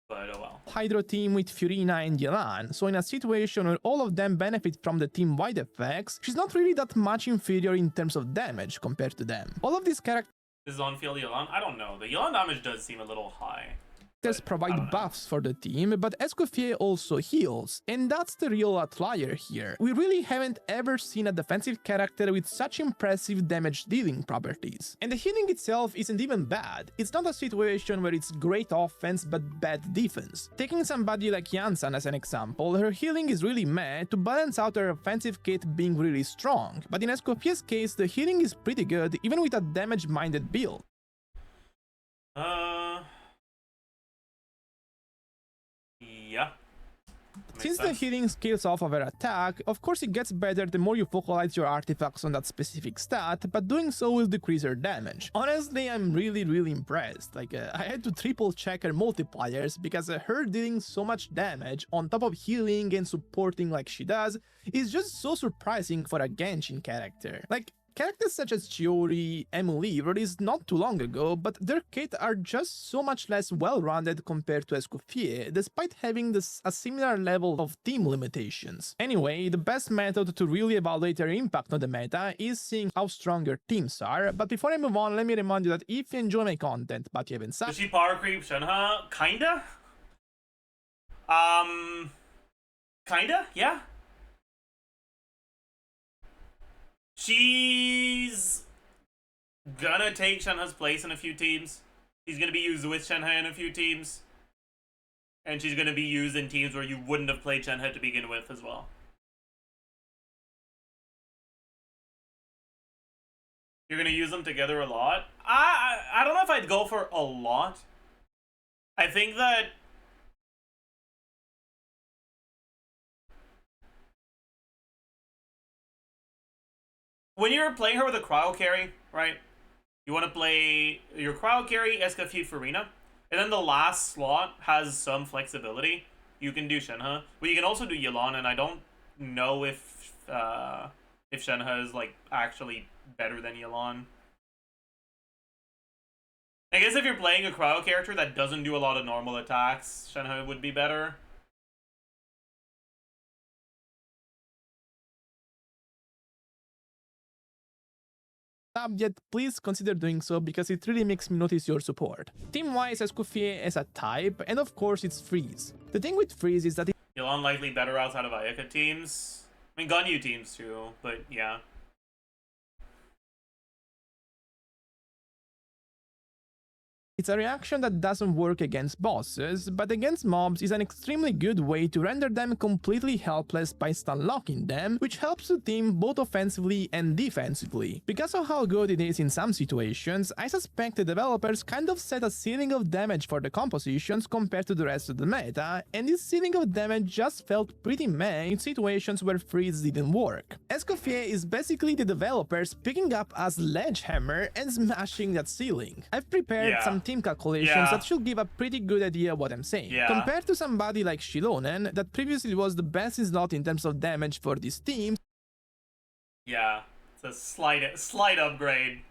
But oh well. Hydro team with Furina and Yelan, so in a situation where all of them benefit from the team-wide effects, she's not really that much inferior in terms of damage compared to them. All of these characters This is on field Yelan? I don't know. The Yelan damage does seem a little high. provide buffs for the team, but Escoffier also heals, and that's the real outlier here. We really haven't ever seen a defensive character with such impressive damage dealing properties. And the healing itself isn't even bad. It's not a situation where it's great offense but bad defense. Taking somebody like Yansan as an example, her healing is really meh to balance out her offensive kit being really strong, but in Escoffier's case the healing is pretty good even with a damage-minded build. Yeah. Since the healing scales off of her attack, of course it gets better the more you focalize your artifacts on that specific stat, but doing so will decrease her damage. Honestly, I'm really impressed. Like, I had to triple check her multipliers because her dealing so much damage on top of healing and supporting like she does is just so surprising for a Genshin character. Like, characters such as Chiori, Emily released not too long ago, but their kit are just so much less well-rounded compared to Escoffier, despite having a similar level of team limitations. Anyway, the best method to really evaluate their impact on the meta is seeing how strong your teams are, but before I move on, let me remind you that if you enjoy my content but you haven't Does she power creep Shenhe? Kinda? Kinda? Yeah. She's gonna take Shenhe's place in a few teams. She's gonna be used with Shenhe in a few teams. And she's gonna be used in teams where you wouldn't have played Shenhe to begin with as well. You're gonna use them together a lot? I don't know if I'd go for a lot. I think that when you're playing her with a cryo carry, right? You want to play your cryo carry, Escoffier, Furina, and then the last slot has some flexibility. You can do Shenhe, but you can also do Yelan, and I don't know if Shenhe is like actually better than Yelan. I guess if you're playing a cryo character that doesn't do a lot of normal attacks, Shenhe would be better. Yet, please consider doing so because it really makes me notice your support. Team-wise, Escoffier as a type, and of course it's Freeze. The thing with Freeze is that Yelan likely better outside of Ayaka teams. I mean, Ganyu teams too, but yeah. it's a reaction that doesn't work against bosses, but against mobs is an extremely good way to render them completely helpless by stun-locking them, which helps the team both offensively and defensively. Because of how good it is in some situations, I suspect the developers kind of set a ceiling of damage for the compositions compared to the rest of the meta, and this ceiling of damage just felt pretty meh in situations where Freeze didn't work. Escoffier is basically the developers picking up a sledgehammer and smashing that ceiling. I've prepared some team calculations that should give a pretty good idea of what I'm saying. Compared to somebody like Shilonen, that previously was the best in slot in terms of damage for this team. Yeah, it's a slight upgrade.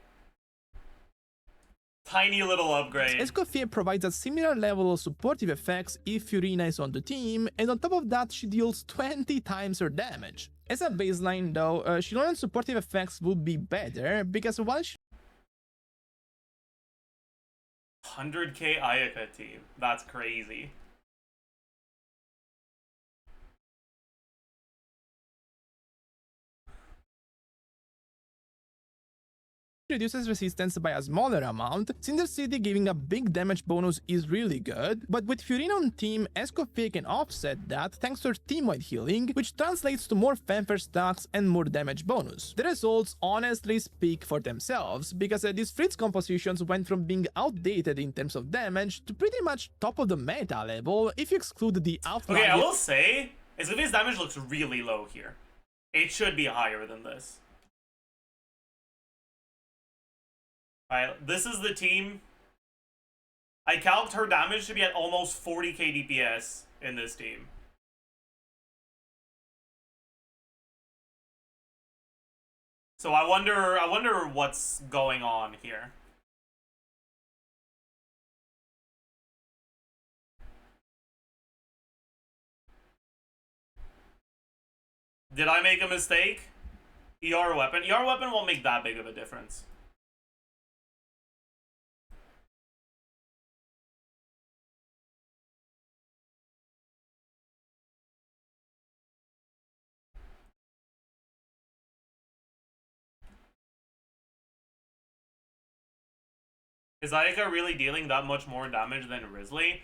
Tiny little upgrade. Escoffier provides a similar level of supportive effects if Furina is on the team, and on top of that she deals 20 times her damage. As a baseline though, Shilonen's supportive effects would be better, because while 100k Ayaka team. That's crazy. reduces resistance by a smaller amount, Cinder City giving a big damage bonus is really good, but with Furina on team, Escoffier can offset that thanks to her team-wide healing, which translates to more fanfare stacks and more damage bonus. The results honestly speak for themselves, because these Fritz compositions went from being outdated in terms of damage to pretty much top of the meta level if you exclude the outlier. Okay, I will say, Escoffier's damage looks really low here. It should be higher than this. Alright, this is the team. I calced her damage to be at almost 40k DPS in this team. So I wonder what's going on here. Did I make a mistake? ER weapon. ER weapon won't make that big of a difference. Is Ayaka really dealing that much more damage than Risley?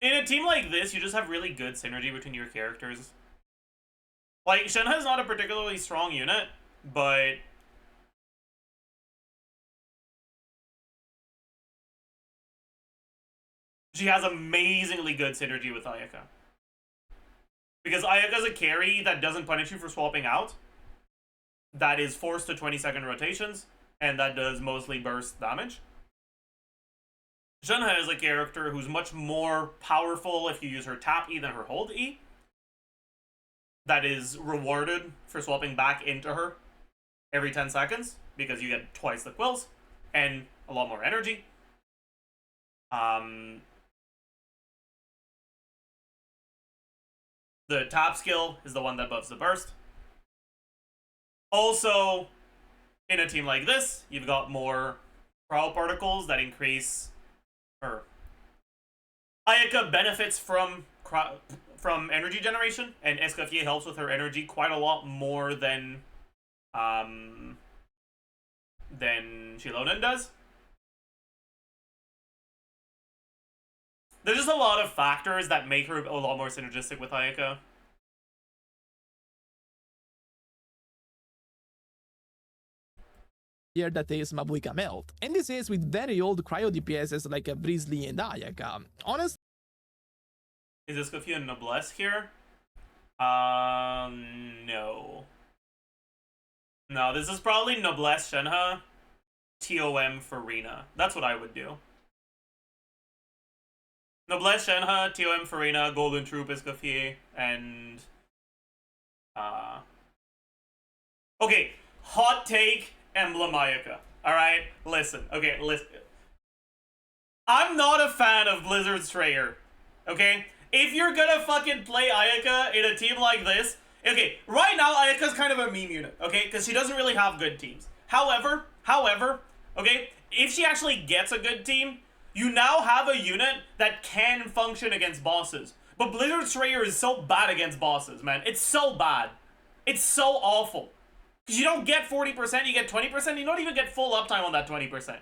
In a team like this, you just have really good synergy between your characters. Like, Shenhe is not a particularly strong unit, but she has amazingly good synergy with Ayaka. Because Ayaka's a carry that doesn't punish you for swapping out, that is forced to 20-second rotations, and that does mostly burst damage. Shenhe is a character who's much more powerful if you use her tap E than her hold E. That is rewarded for swapping back into her every 10 seconds, because you get twice the quills, and a lot more energy. The tap skill is the one that buffs the burst. Also, in a team like this, you've got more cryo particles that increase her. Ayaka benefits from energy generation, and Escoffier helps with her energy quite a lot more than Shilonen does. There's just a lot of factors that make her a lot more synergistic with Ayaka. Here that is Mabuika Melt, and this is with very old cryo DPSs like Brisley and Ayaka. Honestly, is Escoffier Noblesse here? No. No, this is probably Noblesse Shenhe, TOM Farina. That's what I would do. Noblesse Shenhe, TOM Farina, Golden Troop Escoffier, and okay, hot take, Emblem Ayaka. Alright, listen. Okay, listen. I'm not a fan of Blizzard Strayer. Okay? If you're gonna fucking play Ayaka in a team like this, okay, right now Ayaka's kind of a meme unit, okay? Because she doesn't really have good teams. However, okay, if she actually gets a good team, you now have a unit that can function against bosses. But Blizzard Strayer is so bad against bosses, man. It's so bad. It's so awful. Because you don't get 40%, you get 20%, you don't even get full uptime on that 20%.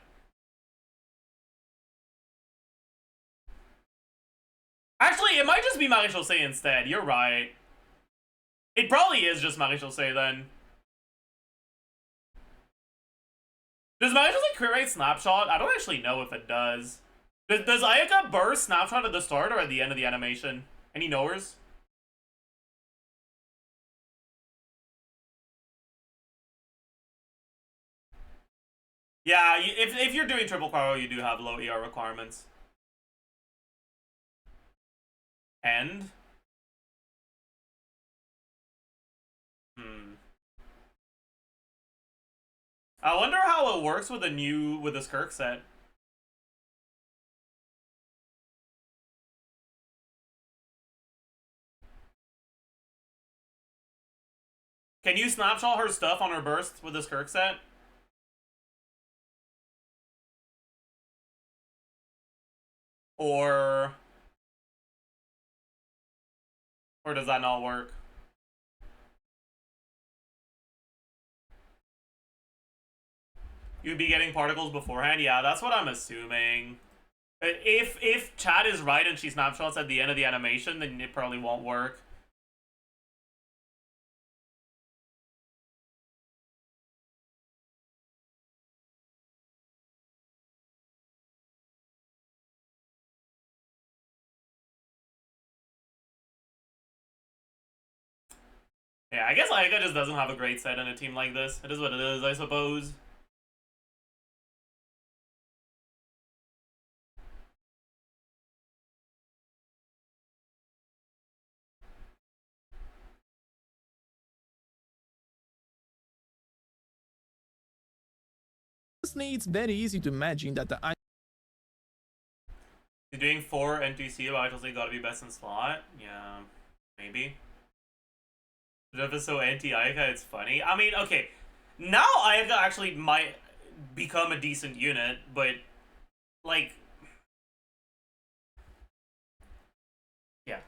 Actually, it might just be Maréchal Say instead. You're right. It probably is just Maréchal Say then. Does Maréchal Say crit rate snapshot? I don't actually know if it does. Does Ayaka burst snapshot at the start or at the end of the animation? Any knowers? Yeah, if you're doing triple cryo, you do have low ER requirements. And? I wonder how it works with the Skirk set. Can you snapshot her stuff on her burst with the Skirk set? Or does that not work? You'd be getting particles beforehand? Yeah, that's what I'm assuming. If chat is right and she snapshots at the end of the animation, then it probably won't work. Yeah, I guess Aika just doesn't have a great set in a team like this. It is what it is, I suppose. It's very easy to imagine that the You're doing 4 NTC, but I just gotta be best in slot? Yeah, maybe. Jeff is so anti-Aika, it's funny. I mean, okay, now Aika actually might become a decent unit, but, like... yeah.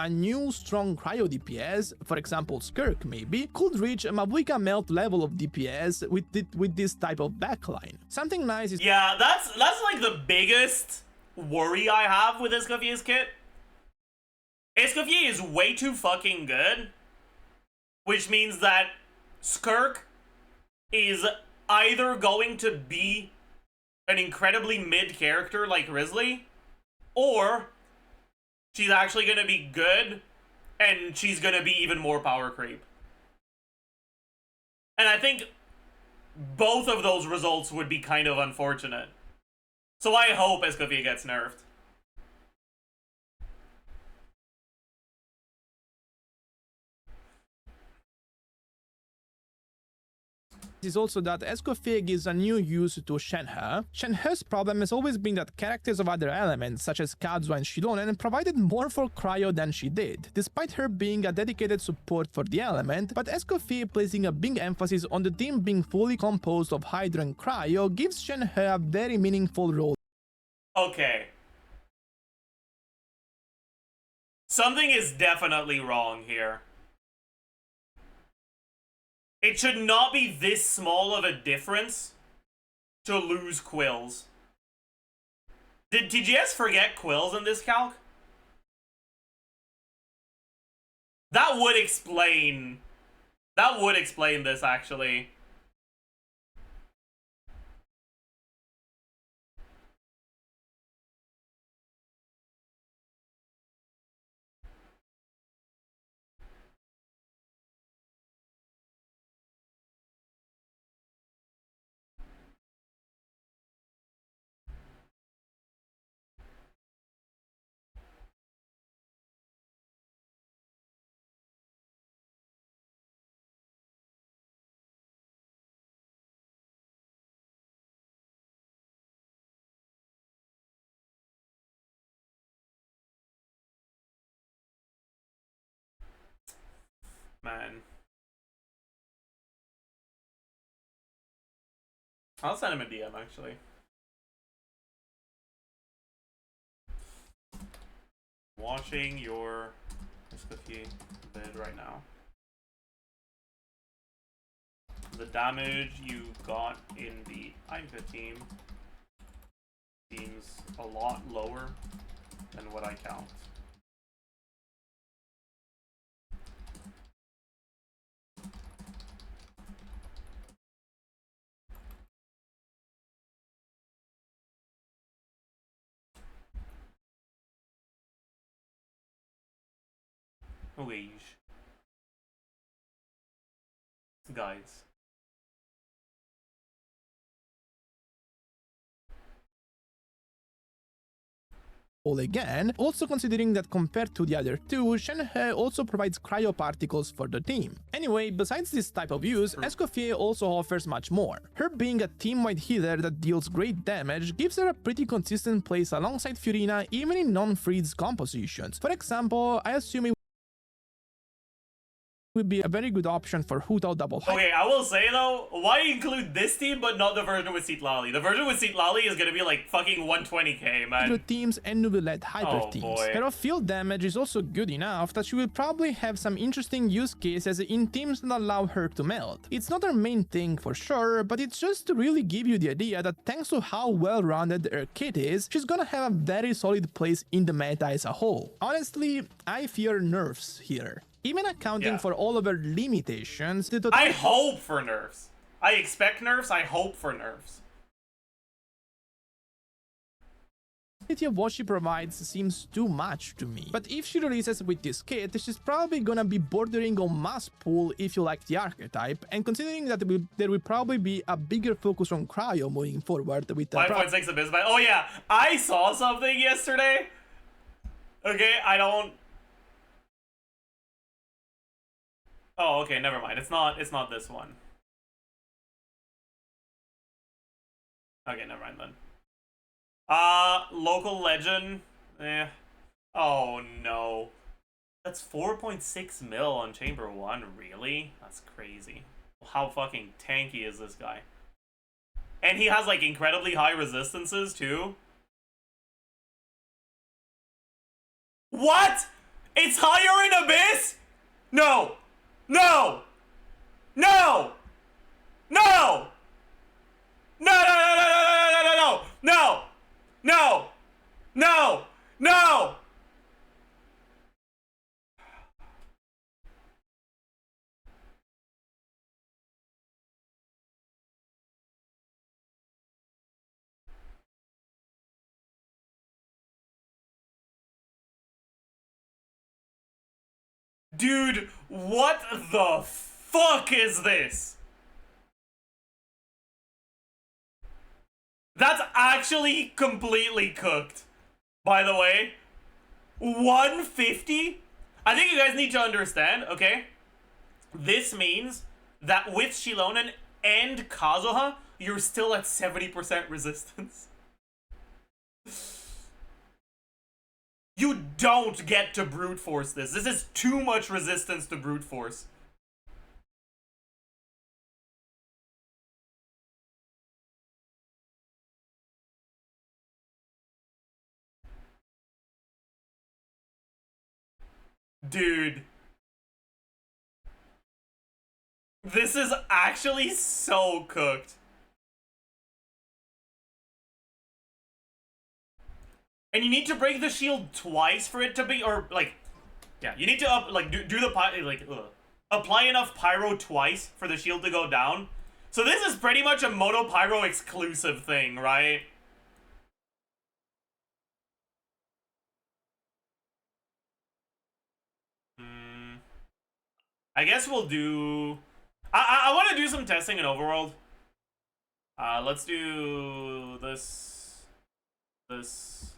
a new strong cryo DPS, for example Skirk maybe, could reach a Mavuika Melt level of DPS with this type of backline. Something nice is... Yeah, that's like the biggest worry I have with Escoffier's kit. Escoffier is way too fucking good, which means that Skirk is either going to be an incredibly mid character like Grizzly, or she's actually going to be good, and she's going to be even more power creep. And I think both of those results would be kind of unfortunate. So I hope Escoffier gets nerfed. is also that Escoffier gives a new use to Shenhe. Shenhe's problem has always been that characters of other elements, such as Kazuha and Shironen, provided more for Cryo than she did, despite her being a dedicated support for the element, but Escoffier placing a big emphasis on the team being fully composed of Hydra and Cryo gives Shenhe a very meaningful role. Okay. Something is definitely wrong here. It should not be this small of a difference to lose Quills. Did TGS forget Quills in this calc? That would explain this, actually. Man. I'll send him a DM, actually. Watching your Escoffier vid right now. The damage you got in the Aika team seems a lot lower than what I count. Guys. Again, also considering that compared to the other two, Shenhe also provides cryo particles for the team. Anyway, besides this type of use, Escoffier also offers much more. Her being a team-wide healer that deals great damage gives her a pretty consistent place alongside Furina even in non-freeze compositions. For example, I assume would be a very good option for Huto double high. Okay, I will say though, why include this team but not the version with Citlali? The version with Citlali is gonna be like fucking 120k, man. Hydro teams and Nubilet hyper Oh, teams. boy. Her field damage is also good enough that she will probably have some interesting use cases in teams that allow her to melt. It's not her main thing for sure, but it's just to really give you the idea that thanks to how well-rounded her kit is, she's gonna have a very solid place in the meta as a whole. Honestly, I fear nerfs here. Even accounting for all of her limitations, I hope for nerfs. I expect nerfs, I hope for nerfs. The of what she provides seems too much to me. But if she releases with this kit, she's probably gonna be bordering on must pull if you like the archetype, and considering that there will probably be a bigger focus on cryo moving forward with the 5.6 abyss by. Oh yeah, I saw something yesterday. Okay, I don't. Oh, okay, never mind. It's not this one. Okay, never mind then. Local legend. Eh. Oh no. That's 4.6 mil on Chamber 1, really? That's crazy. How fucking tanky is this guy? And he has like incredibly high resistances too. What? It's higher in Abyss? No! No! No! No! No! No! No! No! No! No! No! Dude, what the fuck is this? That's actually completely cooked. By the way, 150? I think you guys need to understand, okay? This means that with Shilonen and Kazuha, you're still at 70% resistance. You don't get to brute force this. This is too much resistance to brute force. Dude. This is actually so cooked. And you need to break the shield twice for it to be, or like, yeah, you need to do the apply enough pyro twice for the shield to go down. So this is pretty much a mono pyro exclusive thing, right? I guess we'll do. I want to do some testing in Overworld. Let's do this. This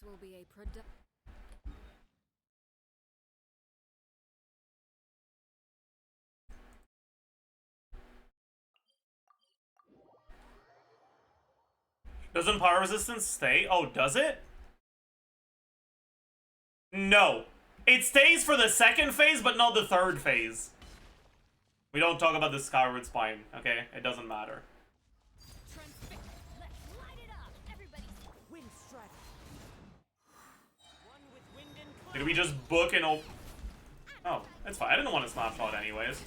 will be a product. Doesn't power resistance stay? Oh, does it? No. It stays for the second phase, but not the third phase. We don't talk about the Skyward Spine, okay? It doesn't matter. Let's light it up. Everybody. Wind strike. One with wind and Did we just book an old... Oh, it's fine. I didn't want a snapshot anyways.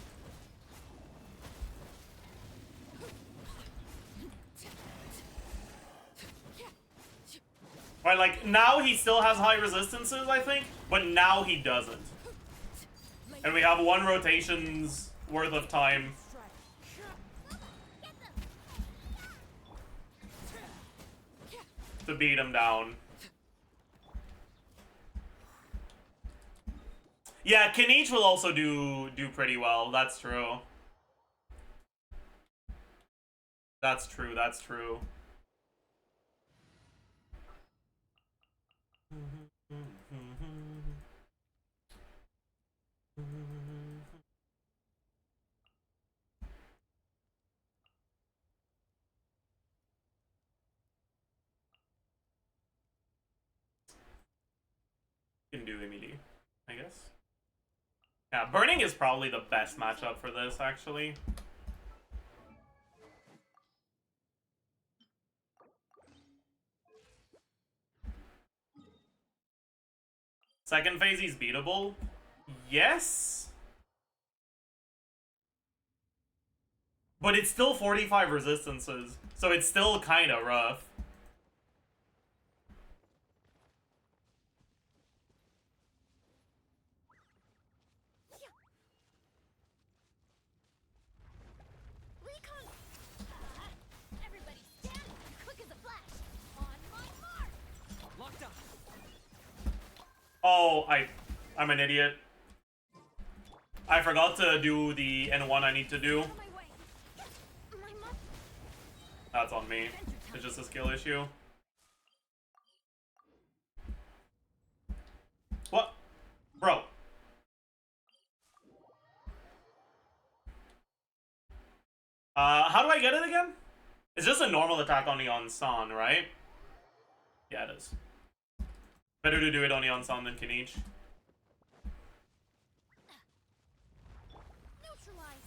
Right, like, now he still has high resistances, I think, but now he doesn't. And we have one rotation's worth of time to beat him down. Yeah, Kinich will also do pretty well. That's true. That's true, that's true. Can do immediately, I guess. Yeah, burning is probably the best matchup for this, actually. Second phase, he's beatable. Yes. But it's still 45 resistances, so it's still kind of rough. Everybody stand, quick as a flash. On my mark. Locked up. Oh, I'm an idiot. I forgot to do the N1 I need to do. Out of my way. My mark. That's on me. It's just a skill issue. What? Bro. How do I get it again? It's just a normal attack on Yon-san, right? Yeah, it is. Better to do it on Yon-san than Kinich. Neutralize.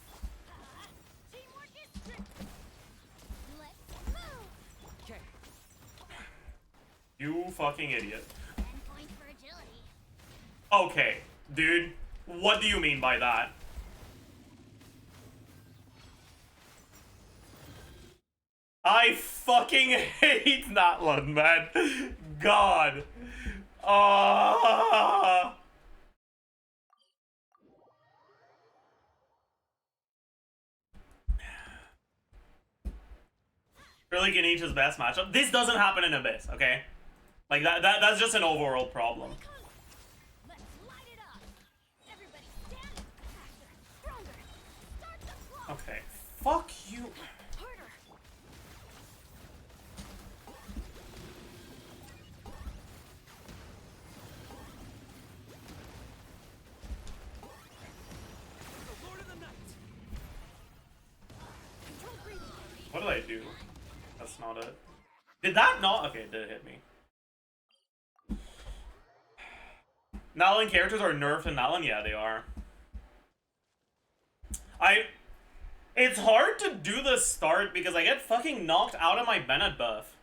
Teamwork is strict. Let's move. Okay. You fucking idiot. 10 points for agility. Okay, dude. What do you mean by that? I fucking hate that one, man. God. Really Genich's best matchup. This doesn't happen in Abyss, okay? Like that's just an overall problem. Let's light it up. Everybody stand faster, stronger. Start the clock. Okay. Fuck you. Harder. The Lord of the Night. Control breathing. What did I do? That's not it. Did that not? Okay, it did hit me. Nalan characters are nerfed in Nalan? Yeah, they are. It's hard to do the start because I get fucking knocked out of my Bennett buff.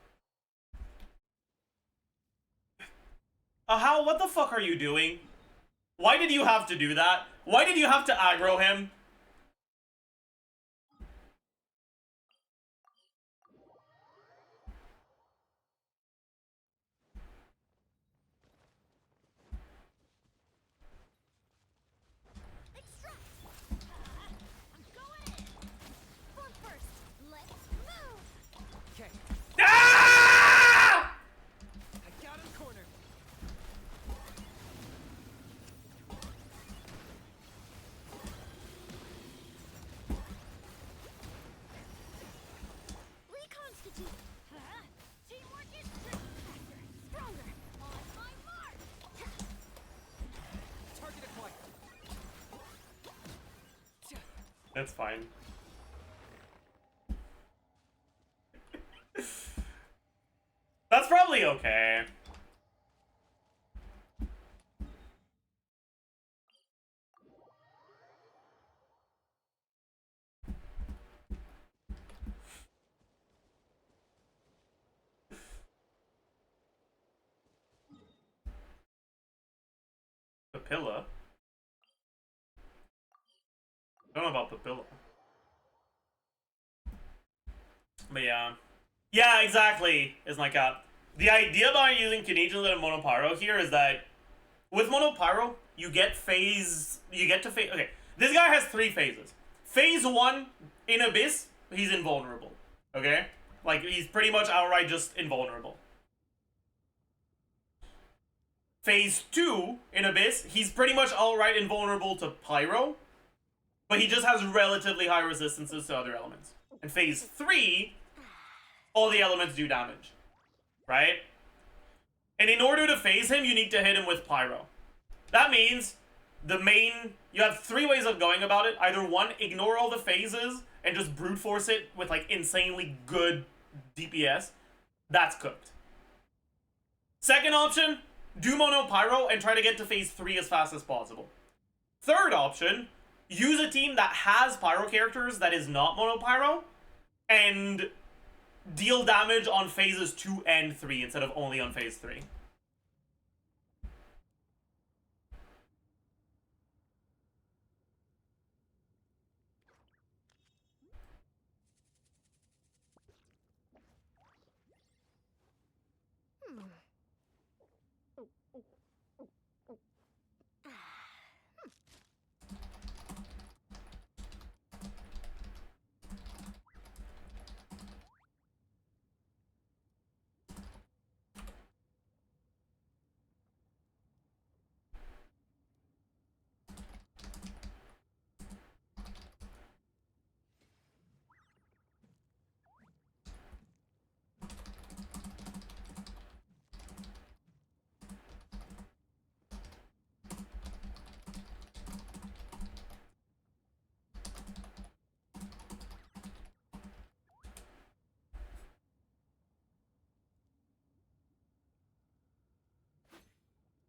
How? What the fuck are you doing? Why did you have to do that? Why did you have to aggro him? Extract. I'm going in. Form first. Let's move. Okay. Ah! I got him cornered. Reconstitute. Teamwork is strict. Faster, stronger. On my mark. Target acquired. That's fine. That's probably okay. Papilla? I don't know about Papilla. But yeah. Yeah, exactly. It's like the idea behind using Kinich instead of Monopyro here is that with Monopyro, you get to phase. Okay, this guy has 3 phases. Phase 1 in Abyss, he's invulnerable. Okay? Like, he's pretty much outright just invulnerable. Phase 2 in Abyss, he's pretty much outright invulnerable to Pyro, but he just has relatively high resistances to other elements. And Phase 3, all the elements do damage. Right? And in order to phase him, you need to hit him with Pyro. That means you have 3 ways of going about it. Either 1, ignore all the phases and just brute force it with like insanely good DPS. That's cooked. Second option, do mono pyro and try to get to phase 3 as fast as possible. Third option, use a team that has pyro characters that is not mono pyro and deal damage on phases 2 and 3 instead of only on phase 3.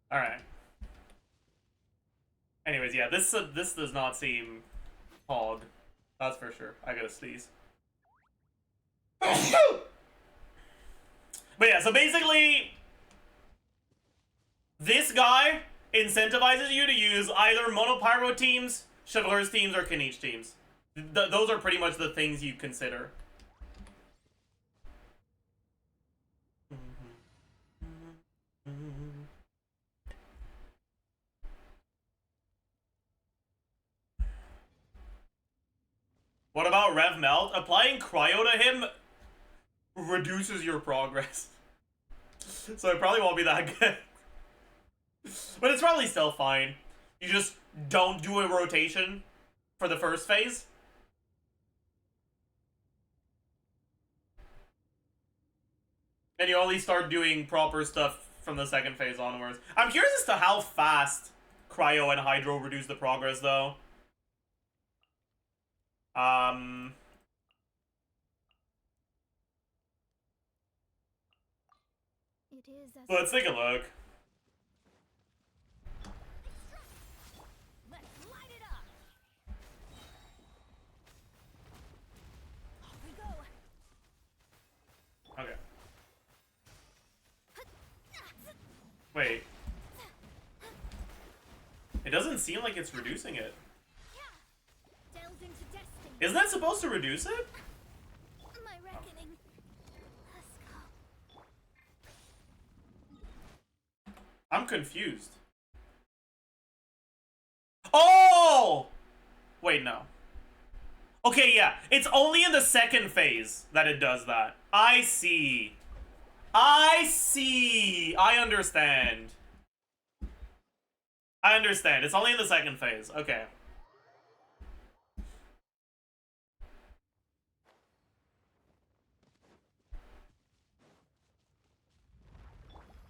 Alright. Anyways, yeah, this does not seem hog. That's for sure. I gotta sneeze. But yeah, so basically, this guy incentivizes you to use either monopyro teams, chivalrous teams, or Knight teams. Those are pretty much the things you consider. What about Rev Melt? Applying cryo to him reduces your progress. So it probably won't be that good. But it's probably still fine. You just don't do a rotation for the first phase. And you only start doing proper stuff from the second phase onwards. I'm curious as to how fast cryo and hydro reduce the progress, though. It is as Let's take a look. Let's light it up. Off we go. Okay. Wait. It doesn't seem like it's reducing it. delved into destiny. Isn't that supposed to reduce it? My reckoning. Let's go. I'm confused. Oh! Wait, no. Okay, yeah. It's only in the second phase that it does that. I see. I see. I understand. I understand. It's only in the second phase. Okay.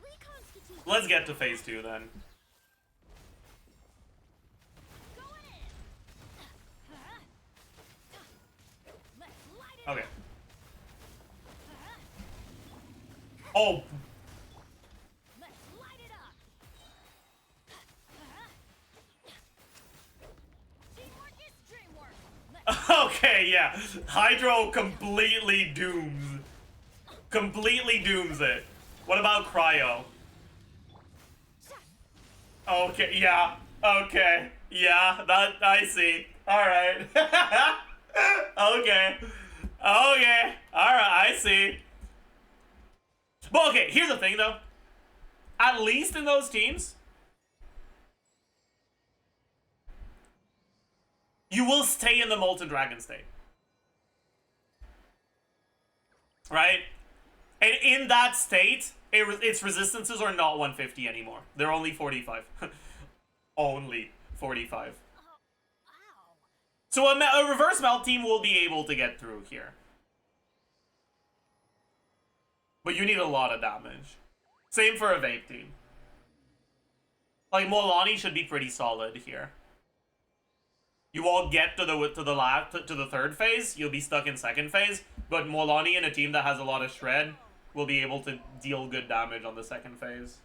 Reconstitute. Let's get to phase 2 then. Going in. Let's light it Okay. up. Oh, Let's light it up. Teamwork is dreamwork. Let's okay, yeah. Hydro completely dooms. Completely dooms it. What about cryo? Okay, yeah. Okay. Yeah, that I see. Alright. Okay. Okay. Alright, I see. But okay, here's the thing though. At least in those teams, you will stay in the Molten Dragon state. Right? And in that state, its resistances are not 150 anymore. They're only 45. Only 45. Wow. So a reverse melt team will be able to get through here. But you need a lot of damage. Same for a vape team. Like Molani should be pretty solid here. You all get to the third phase, you'll be stuck in second phase, but Molani in a team that has a lot of shred will be able to deal good damage on the second phase.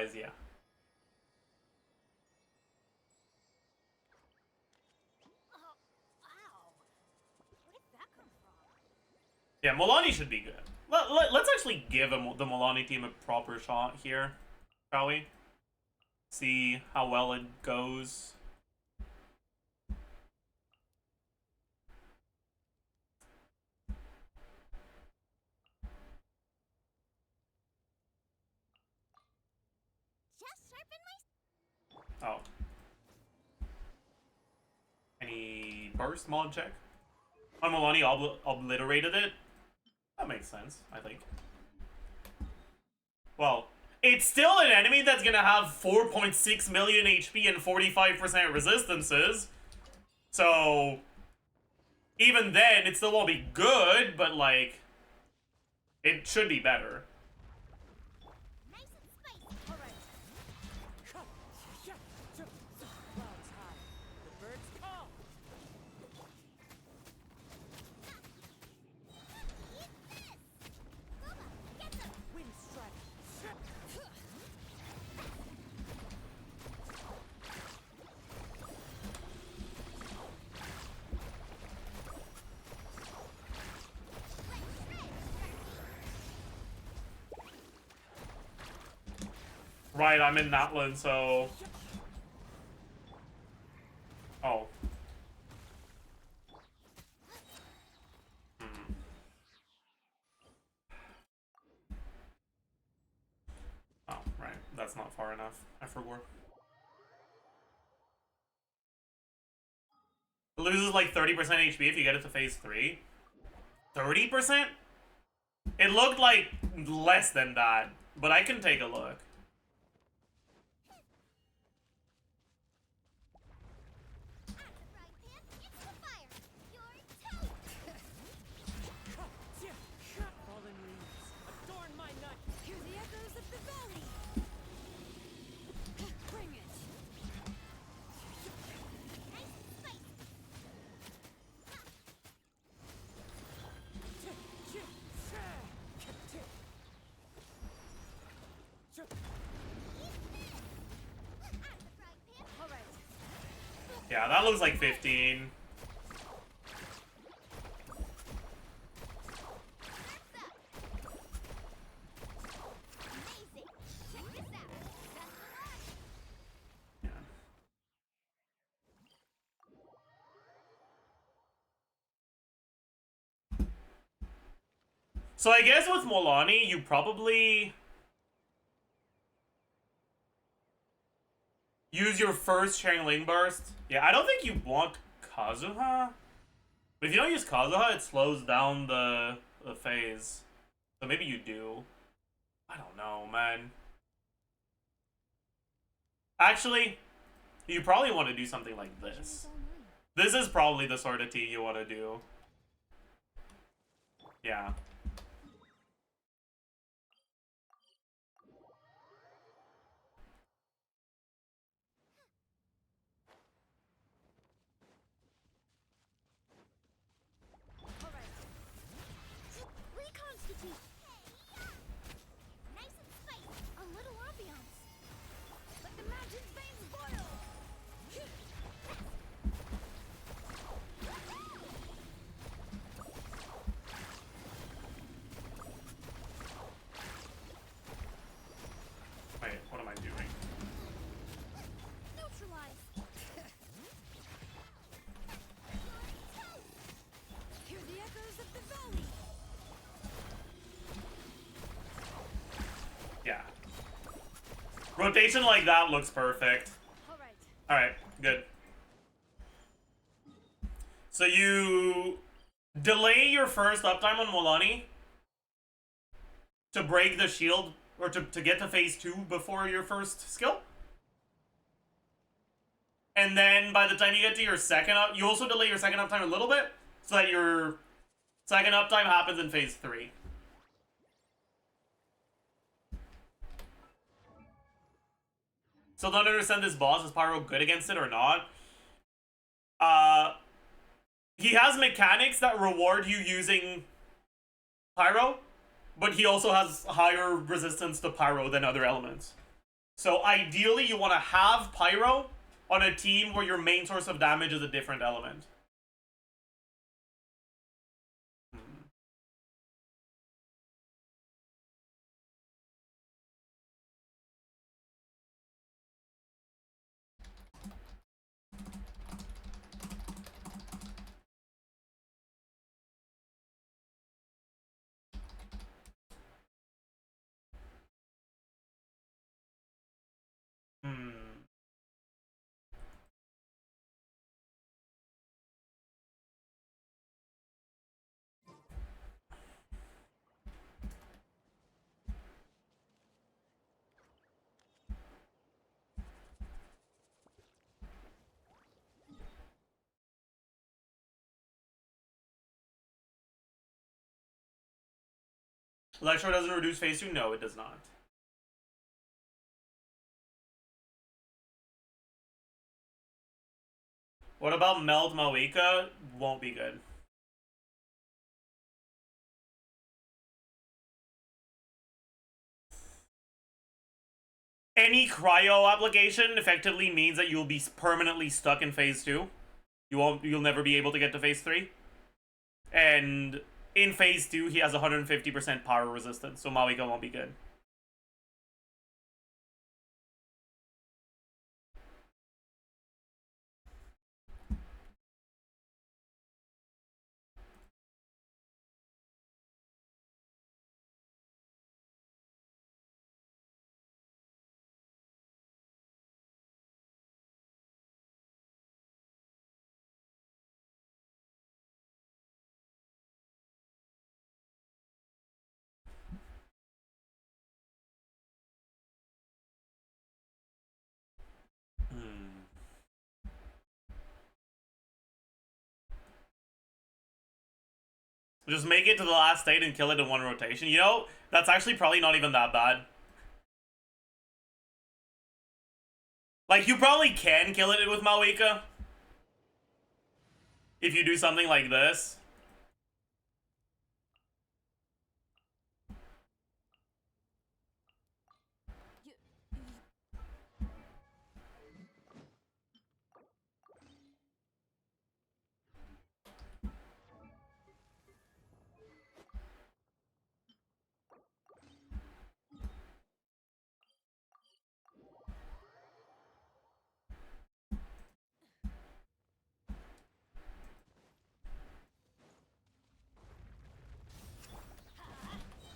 otherwise, yeah. Oh, wow. Where did that come from? Yeah, Milani should be good. Let's actually give the Milani team a proper shot here, shall we? See how well it goes. Just sharpen my... Oh. Any burst mod check? On Milani obliterated it? That makes sense, I think. Well, it's still an enemy that's gonna have 4.6 million HP and 45% resistances. So, even then, it still won't be good, but like, it should be better. Nice and spicy. All right. Clouds high. The birds call. Eat this! Booba, get some! Wind strike. Right, I'm in Natlan, so... Oh. Oh, right. That's not far enough. I forgot. It loses like 30% HP if you get it to phase 3. 30%? It looked like less than that, but I can take a look. At the frying pan, Escoffier! You're toast! Fallen leaves. Adorn my night. Hear the echoes of the valley. Bring it. Nice and spicy. At the frying pan, All right. Yeah, that looks like 15. surf's up! Amazing! Check this out! That's the line! Yeah. So I guess with Milani, you probably use your first Changling Burst. Yeah, I don't think you want Kazuha. But if you don't use Kazuha, it slows down the phase. So maybe you do. I don't know, man. Actually, you probably want to do something like this. This is probably the sort of tea you want to do. Yeah. All right. Reconstitute! Nice and spicy! A little ambiance! Let the mountain's veins boil. Wait, what am I doing? Neutralize! Hear the echoes of the valley. Yeah. Rotation like that looks perfect. All right. Alright, good. So you delay your first uptime on Milani to break the shield, or to get to phase 2 before your first skill. And then by the time you get to your second up, you also delay your second uptime a little bit, so that your second uptime happens in phase 3. So don't understand this boss. Is Pyro good against it or not? He has mechanics that reward you using Pyro, but he also has higher resistance to Pyro than other elements. So ideally, you want to have Pyro on a team where your main source of damage is a different element. Electro doesn't reduce phase 2? No, it does not. What about Meld Mawika? Won't be good. Any cryo application effectively means that you'll be permanently stuck in phase 2. You'll never be able to get to phase 3. And in phase 2, he has 150% power resistance, so Mawika won't be good. Just make it to the last state and kill it in one rotation. You know, that's actually probably not even that bad. Like, you probably can kill it with Mawika if you do something like this.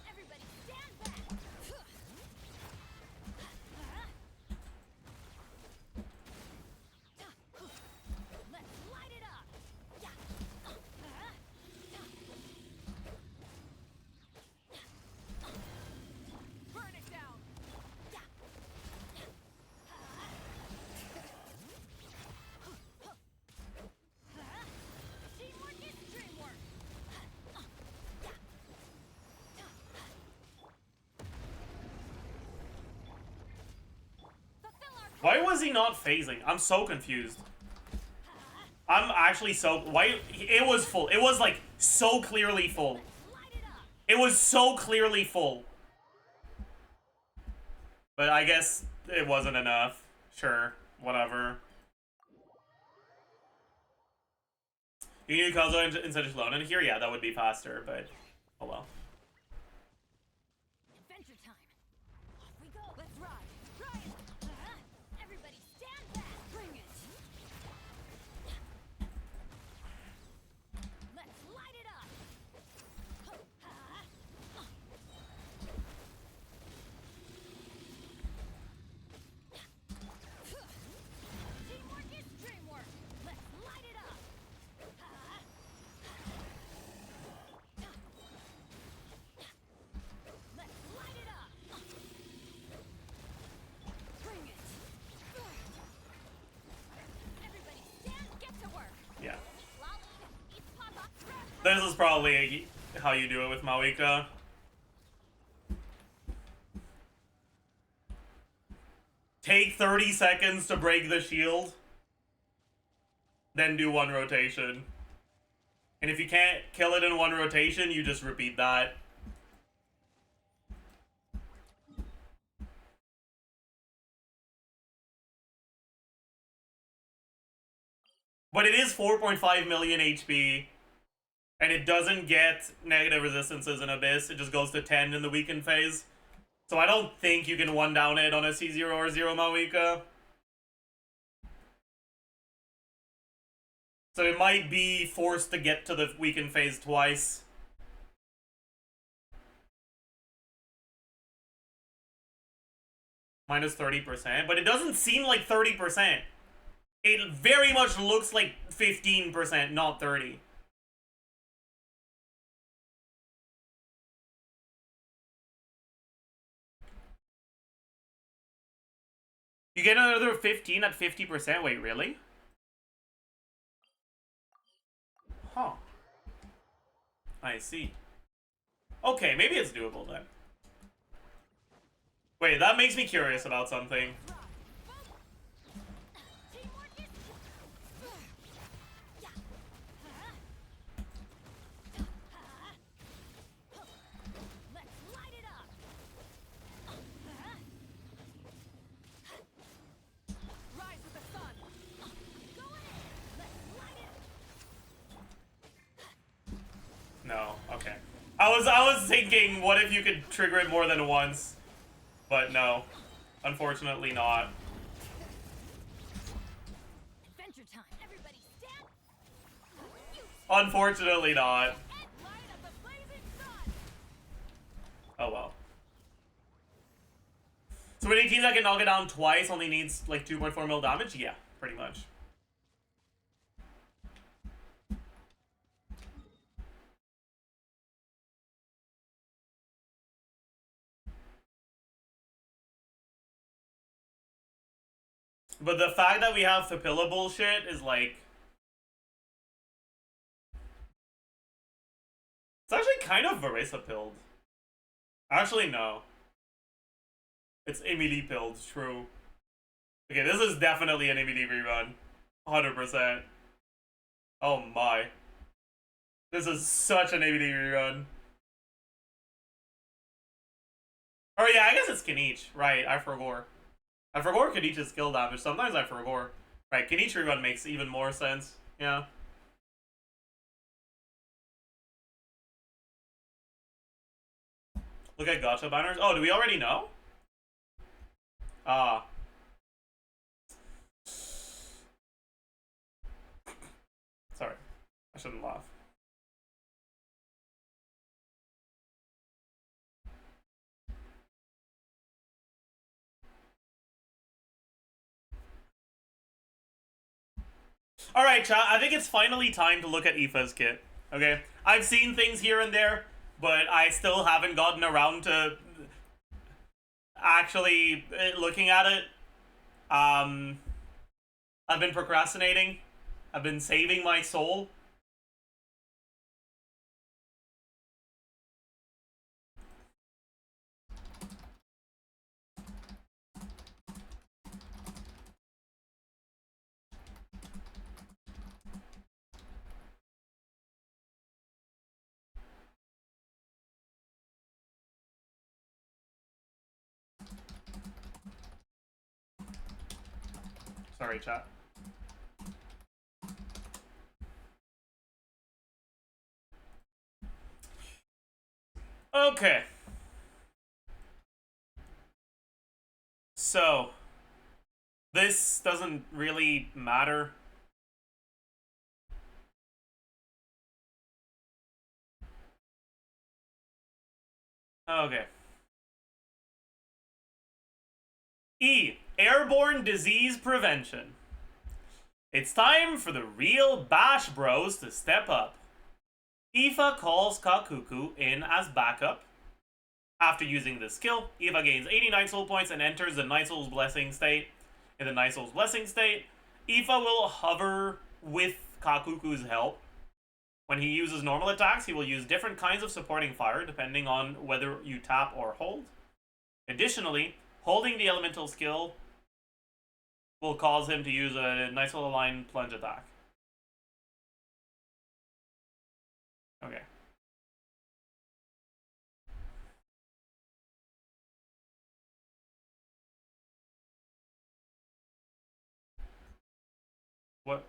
Everybody stand back! Let's light it up! Burn it down! Teamwork is dreamwork! Why was he not phasing? I'm so confused. I'm actually so... Why? It was full. It was, like, so clearly full. It was so clearly full. But I guess it wasn't enough. Sure. Whatever. You need Kazuha instead of Shalon in here? Yeah, that would be faster, but... Oh well. Adventure time! Off we go! Let's ride! Ride! Everybody stand back! Bring it! Let's light it up! Teamwork is dreamwork! Let's light it up! Let's light it up! Bring it! Everybody stand, get to work! Yeah. Lolly, eat Papa, This is probably how you do it with Mawika. Take 30 seconds to break the shield. Then do one rotation. And if you can't kill it in one rotation, you just repeat that. But it is 4.5 million HP. And it doesn't get negative resistances in Abyss. It just goes to 10 in the weakened phase. So I don't think you can one down it on a C0 or 0 Mawika. So it might be forced to get to the weakened phase twice. Minus 30%, but it doesn't seem like 30%. It very much looks like 15%, not 30. You get another 15 at 50%? Wait, really? Huh. I see. Okay, maybe it's doable then. Wait, that makes me curious about something. No, okay. I was thinking, what if you could trigger it more than once? But no. Unfortunately not. Adventure time. Everybody stand. Unfortunately not. Oh well. So any team that can knock it down twice only needs like 2.4 mil damage? Yeah, pretty much. But the fact that we have Fapilla bullshit is like... It's actually kind of Varesa pilled. Actually, no. It's Emily pilled, true. Okay, this is definitely an Emily rerun. 100%. Oh my. This is such an Emily rerun. Oh yeah, I guess it's Kanich. Right, I forgot. I forgot Kanich's skill damage. Sometimes I forgot. Right, Kanich rerun makes even more sense. Yeah. Look at gacha banners. Oh, do we already know? Ah. Sorry. I shouldn't laugh. Alright, chat, I think it's finally time to look at Aoife's kit. Okay? I've seen things here and there, but I still haven't gotten around to actually looking at it. I've been procrastinating. I've been saving my soul. Sorry, chat. Okay. So, this doesn't really matter. Okay. E. Airborne disease prevention. It's time for the real Bash Bros to step up. Aoife calls Kakuku in as backup. After using this skill, Aoife gains 89 soul points and enters the Night Soul's Blessing state. In the Night Soul's Blessing state, Aoife will hover with Kakuku's help. When he uses normal attacks, he will use different kinds of supporting fire depending on whether you tap or hold. Additionally, holding the elemental skill will cause him to use a nice little line plunge attack. Okay. What?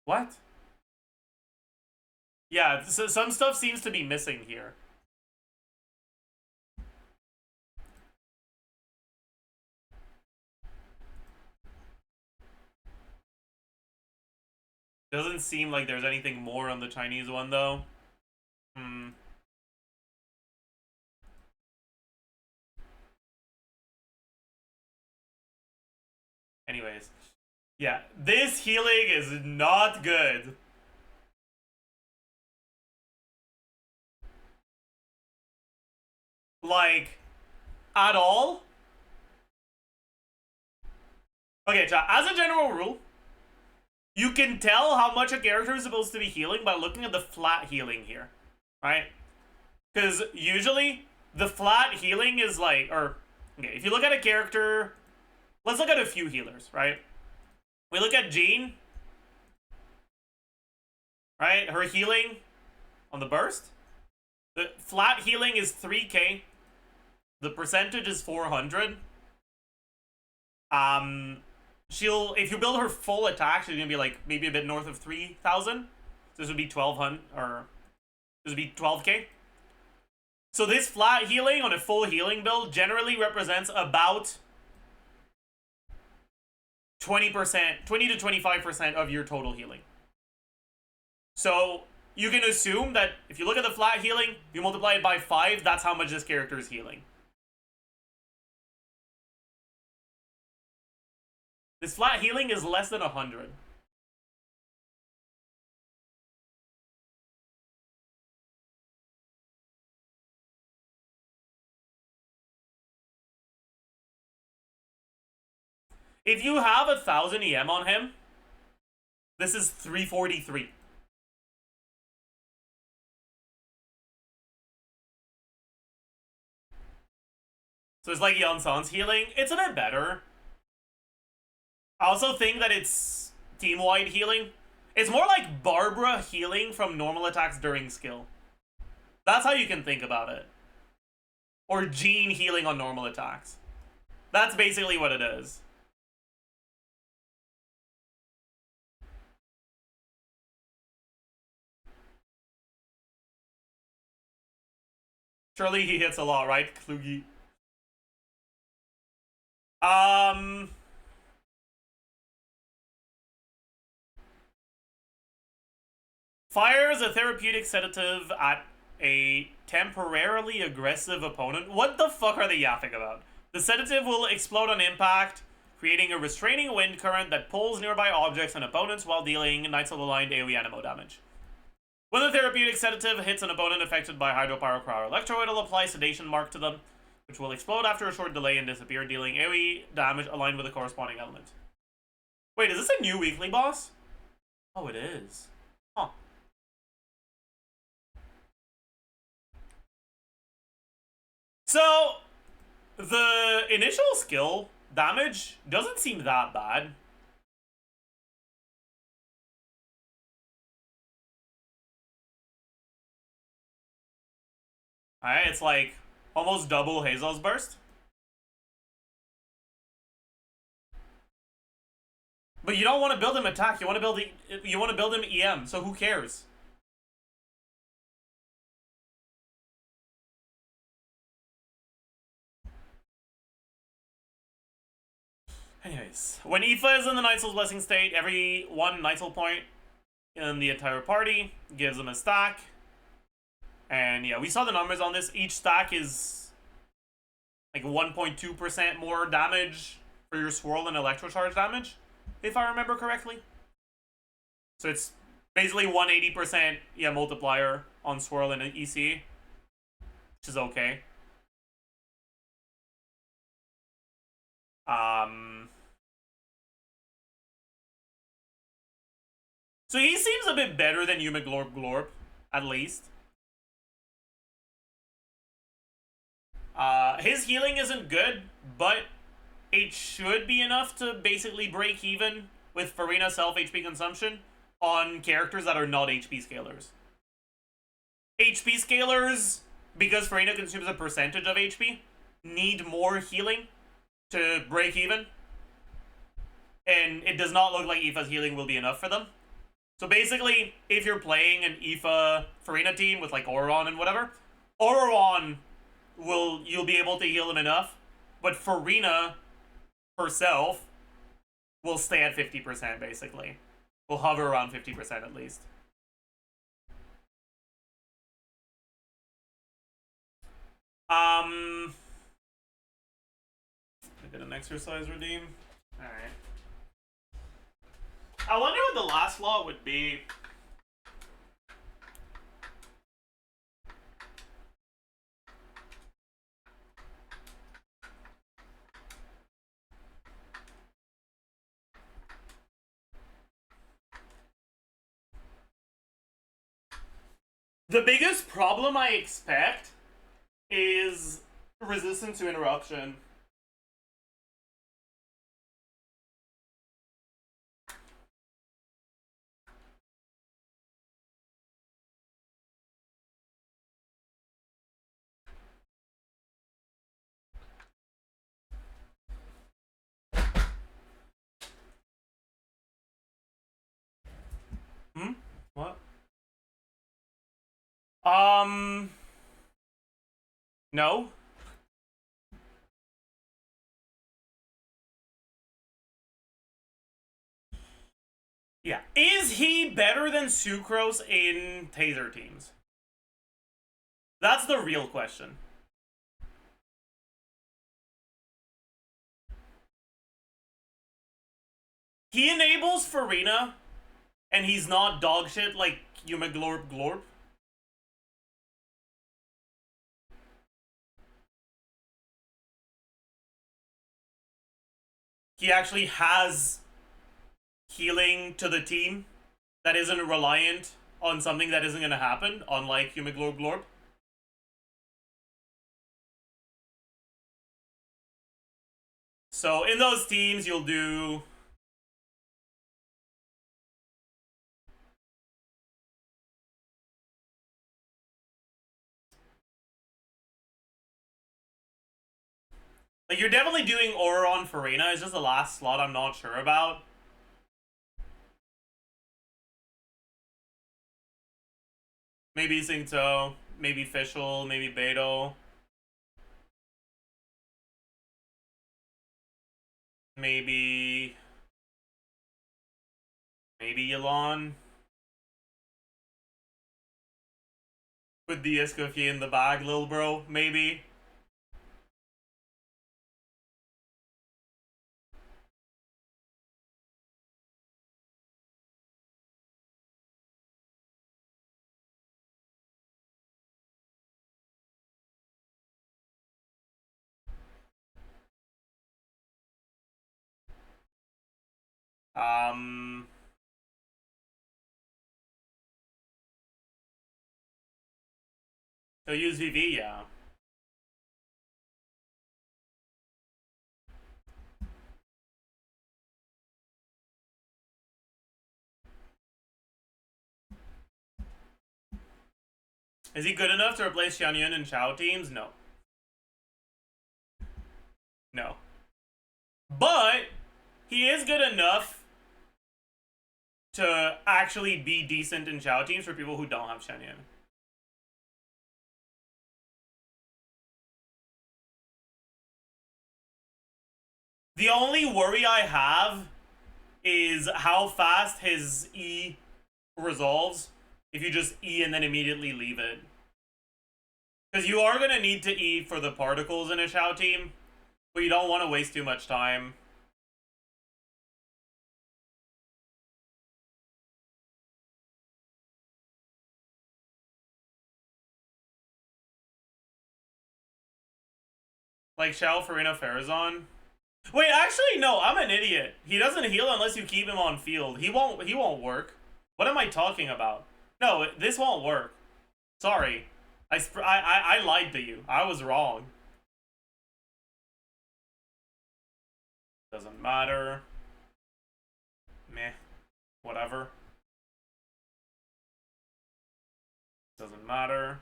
What? Yeah, so some stuff seems to be missing here. Doesn't seem like there's anything more on the Chinese one, though. Anyways. Yeah, this healing is not good. Like, at all? Okay, chat, as a general rule, you can tell how much a character is supposed to be healing by looking at the flat healing here, right? Because usually, the flat healing is like, okay, if you look at a character, let's look at a few healers, right? We look at Jean, right? Her healing on the burst. The flat healing is 3k. The percentage is 400. She'll, if you build her full attack, she's gonna be like maybe a bit north of 3,000. So this would be 1,200, or this would be 12k. So this flat healing on a full healing build generally represents about 20%, 20 to 25% of your total healing. So you can assume that if you look at the flat healing, you multiply it by 5, that's how much this character is healing. This flat healing is less than 100. If you have 1,000 EM on him, this is 343. So it's like Yansan's healing. It's a bit better. I also think that it's team-wide healing. It's more like Barbara healing from normal attacks during skill. That's how you can think about it. Or Jean healing on normal attacks. That's basically what it is. Surely he hits a lot, right, Klugi? Fires a therapeutic sedative at a temporarily aggressive opponent. What the fuck are they yapping about? The sedative will explode on impact, creating a restraining wind current that pulls nearby objects and opponents while dealing Knights of the Aligned AoE animo damage. When the therapeutic sedative hits an opponent affected by Hydropyro, Cryo, or Electro, it'll apply sedation mark to them, which will explode after a short delay and disappear, dealing AoE damage aligned with the corresponding element. Wait, is this a new weekly boss? Oh, it is. Huh. So, the initial skill damage doesn't seem that bad. Alright, it's like almost double Hazel's burst. But you don't want to build him attack, you want to build him EM, so who cares? Anyways, when Aoife is in the Nightsoul's Blessing state, every 1 Nightsoul point in the entire party gives them a stack. And yeah, we saw the numbers on this. Each stack is like 1.2% more damage for your swirl and electrocharge damage, if I remember correctly. So it's basically 180% multiplier on swirl and EC, which is okay. So he seems a bit better than Yuma Glorp Glorp, at least. His healing isn't good, but it should be enough to basically break even with Farina self HP consumption on characters that are not HP scalers. HP scalers, because Farina consumes a percentage of HP, need more healing to break even. And it does not look like Aoife's healing will be enough for them. So basically, if you're playing an Aoife Farina team with like Auron and whatever, Auron you'll be able to heal him enough, but Farina herself will stay at 50% basically. Will hover around 50% at least. I get an exercise redeem. Alright. I wonder what the last slot would be. The biggest problem I expect is resistance to interruption. What? No. Yeah. Is he better than Sucrose in Taser teams? That's the real question. He enables Farina, and he's not dog shit like Yumeglorp Glorp. He actually has healing to the team that isn't reliant on something that isn't going to happen, unlike Yumeglorp Glorp. So in those teams, you'll do... like, you're definitely doing Auron Farina. It's just the last slot I'm not sure about. Maybe Xingto, maybe Fischl, maybe Beto. Maybe Yelan. With the Escoffier in the bag, lil bro, maybe. So use VV, yeah. Is he good enough to replace Xianyun in Chao teams? No. No. But he is good enough to actually be decent in Chao teams for people who don't have Xianyun. The only worry I have is how fast his E resolves if you just E and then immediately leave it. Because you are going to need to E for the particles in a Chao team, but you don't want to waste too much time. Like Shao, Farina, Farazan. Wait, actually, no, I'm an idiot. He doesn't heal unless you keep him on field. He won't work. What am I talking about? No, this won't work. Sorry. I lied to you. I was wrong. Doesn't matter. Meh. Whatever. Doesn't matter.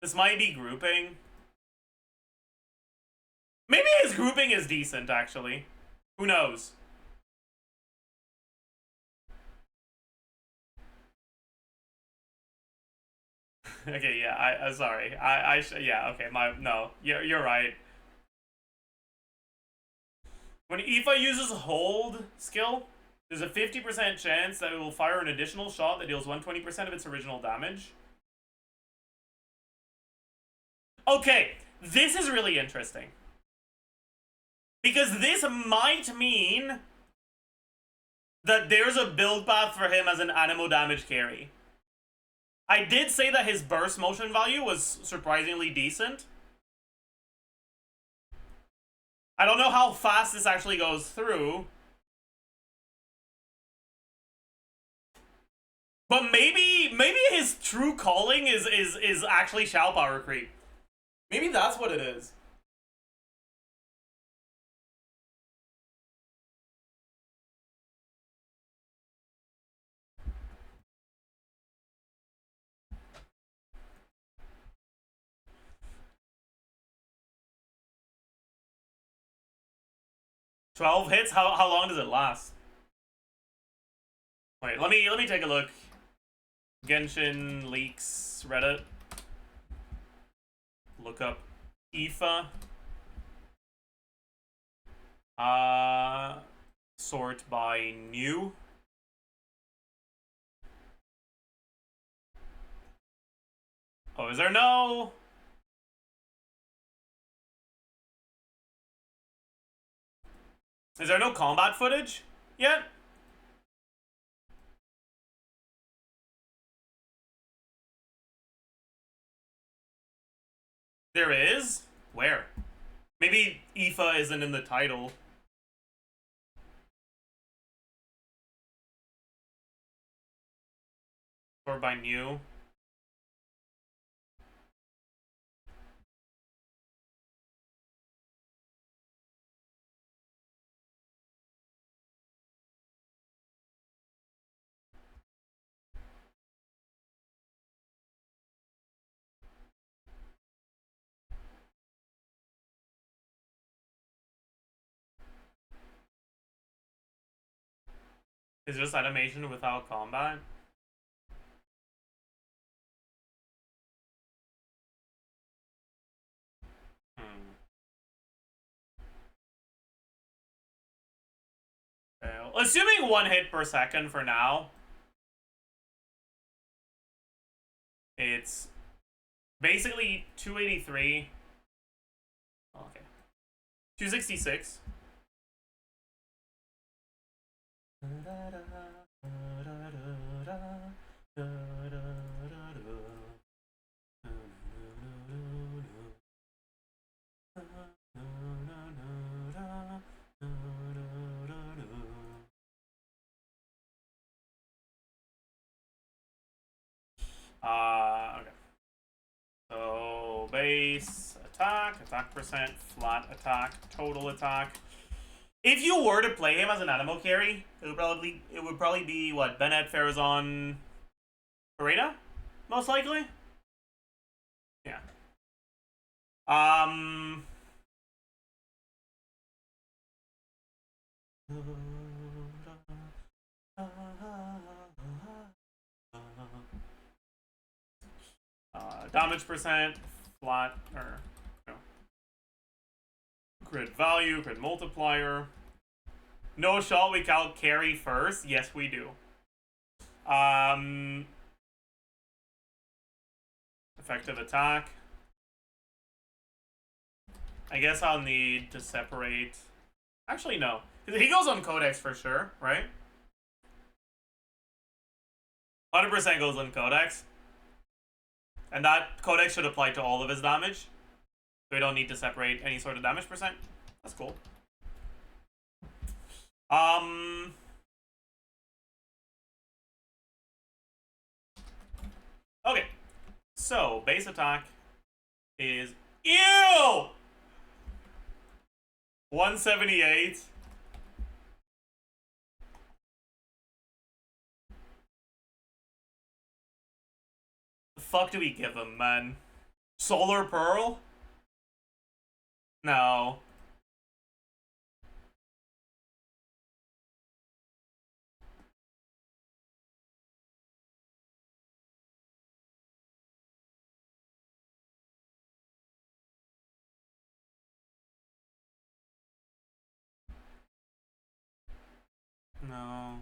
This might be grouping. Maybe his grouping is decent, actually. Who knows? Okay, yeah, I'm sorry. Yeah, okay, no, you're right. When Aoife uses hold skill, there's a 50% chance that it will fire an additional shot that deals 120% of its original damage. Okay, this is really interesting. Because this might mean that there's a build path for him as an animo damage carry. I did say that his burst motion value was surprisingly decent. I don't know how fast this actually goes through. But maybe his true calling is actually Shao power creep. Maybe that's what it is. $12 hits? How long does it last? Wait, let me take a look. Genshin leaks Reddit. Look up Aoife. Sort by new. Oh, is there no? Is there no combat footage yet? There is? Where? Maybe Aoife isn't in the title. Or by new. Is this animation without combat? Okay, assuming 1 hit per second for now. It's basically 283. Okay. 266. Okay. So base attack percent, flat attack, total attack. If you were to play him as an animo carry, it would probably be what, Bennett, Farazan, Arena, most likely. Yeah. Damage percent, flat, or no. Crit value, crit multiplier. No shot, we count carry first. Yes, we do. Effective attack. I guess I'll need to separate. Actually, no. He goes on Codex for sure, right? 100% goes on Codex. And that Codex should apply to all of his damage. We don't need to separate any sort of damage percent. That's cool. Okay. So, base attack is... Ew! 178. The fuck do we give him, man? Solar Pearl? No. No.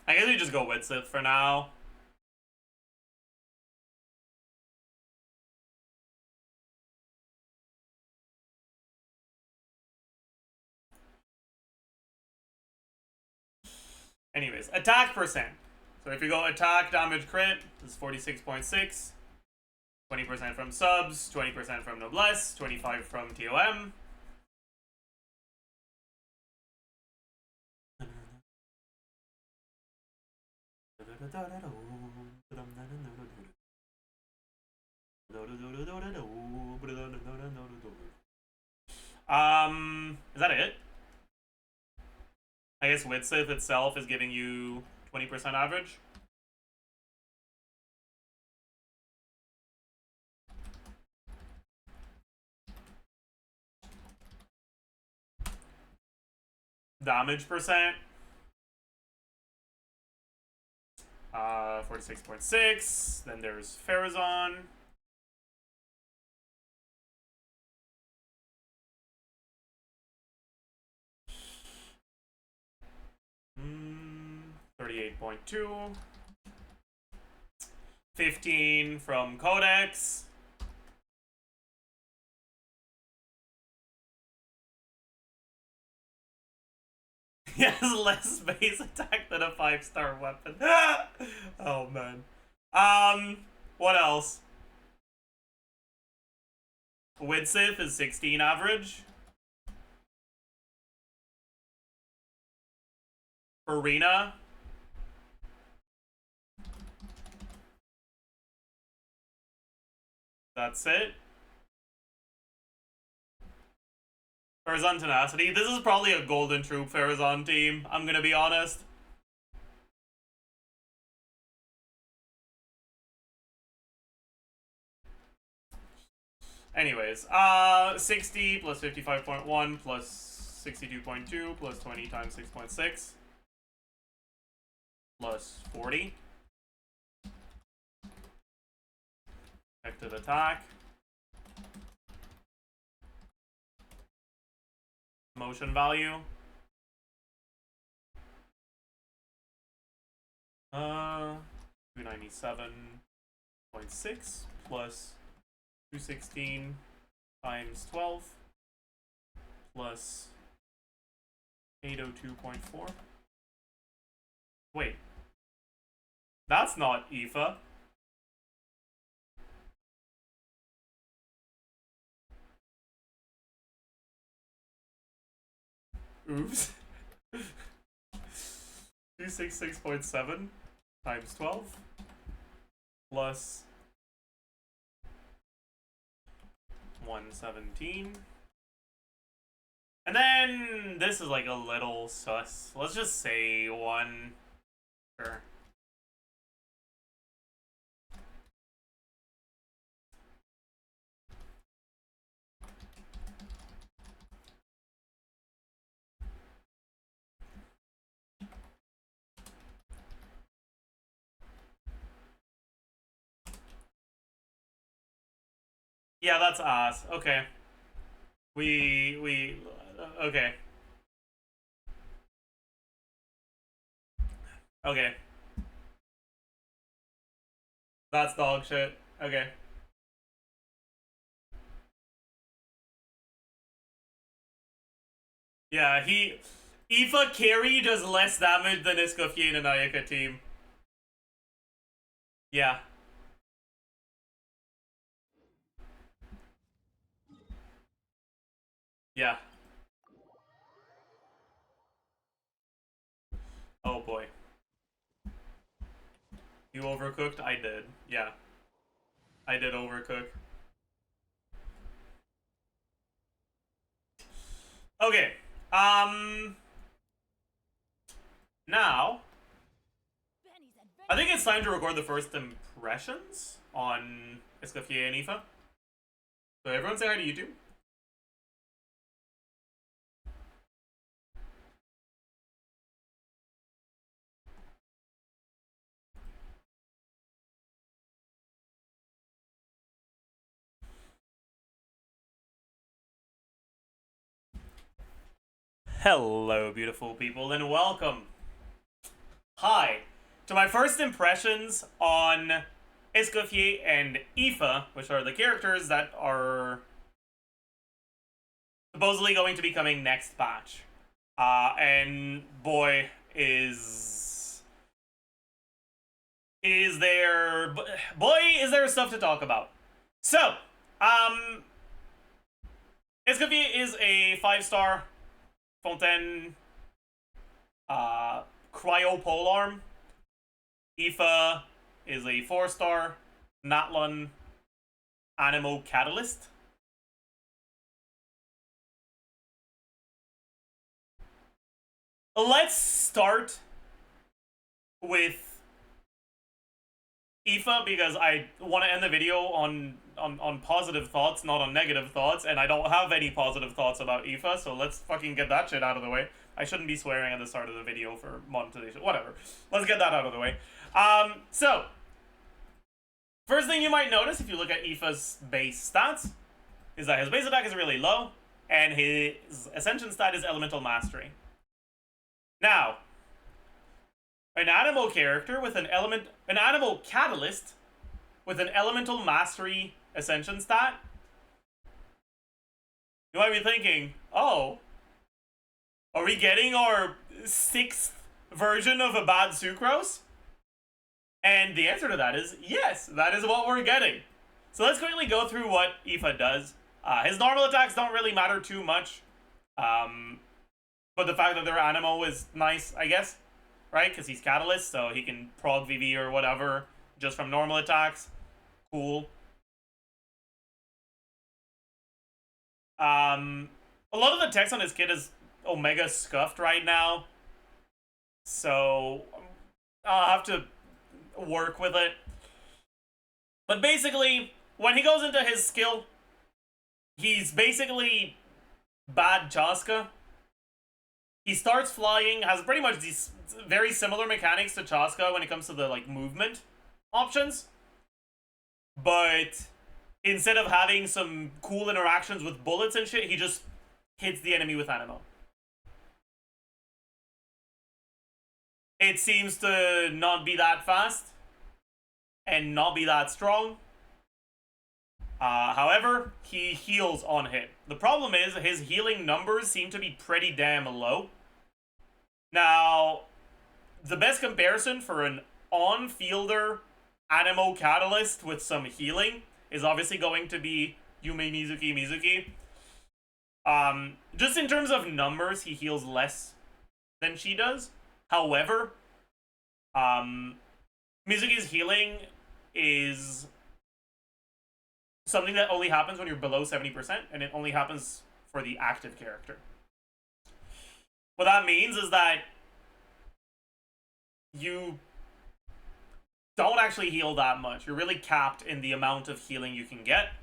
I guess we just go with Sith for now. Anyways, attack percent. So if you go attack, damage, crit, this is 46.6. 20% from subs, 20% from noblesse, 25 from TOM. Is that it? I guess Widsith itself is giving you 20% average. Damage percent. 46.6. Then there's Farazan. Mm, 38.2. 15 from Codex. He has less base attack than a 5-star weapon. Oh man. What else? Widsith is 16 average. Arena. That's it. Farazan Tenacity. This is probably a Golden Troop Farazan team, I'm gonna be honest. Anyways, 60 plus 55.1 plus 62.2 plus 20 times 6.6 plus 40. Effective attack. Motion value. 297.6 plus 216 times 12 plus 802.4. Wait. That's not IFA. Oops. 266.7 times 12 plus 117. And then this is like a little sus. Let's just say 1. Sure. Yeah, that's us. Okay. Okay. Okay. That's dog shit. Okay. Yeah, Aoife carry does less damage than Escoffier and Ayaka team. Yeah. Yeah. Oh boy. You overcooked? I did. Yeah. I did overcook. Okay. Now, I think it's time to record the first impressions on Escoffier and Aoife. So everyone say hi to YouTube. Hello, beautiful people, and welcome. Hi, to my first impressions on Escoffier and Aoife, which are the characters that are supposedly going to be coming next patch. And boy, is there stuff to talk about. So, Escoffier is a 5-star Fontaine cryo polearm. Aoife is a 4-star Natlon Animo Catalyst. Let's start with Aoife because I want to end the video on positive thoughts, not on negative thoughts, and I don't have any positive thoughts about Aoife, so let's fucking get that shit out of the way. I shouldn't be swearing at the start of the video for monetization. Whatever. Let's get that out of the way. So, first thing you might notice if you look at Aoife's base stats is that his base attack is really low, and his Ascension stat is Elemental Mastery. Now, an Animo character with an Animo Catalyst with an Elemental Mastery Ascension stat, you might be thinking, oh, are we getting our 6th version of a bad Sucrose? And the answer to that is yes, that is what we're getting. So let's quickly go through what Aoife does. His normal attacks don't really matter too much. But the fact that they're Animo is nice, I guess. Right? Because he's Catalyst, so he can prog VV or whatever just from normal attacks. Cool. A lot of the text on his kit is Omega scuffed right now. So I'll have to work with it. But basically, when he goes into his skill, he's basically bad Chaska. He starts flying, has pretty much these very similar mechanics to Chaska when it comes to the like movement options. But instead of having some cool interactions with bullets and shit, he just hits the enemy with Animo. It seems to not be that fast and not be that strong. However, he heals on hit. The problem is his healing numbers seem to be pretty damn low. Now, the best comparison for an on-fielder Animo Catalyst with some healing is obviously going to be Yume Mizuki. Just in terms of numbers, he heals less than she does. However, Mizuki's healing is something that only happens when you're below 70%, and it only happens for the active character. What that means is that you don't actually heal that much. You're really capped in the amount of healing you can get.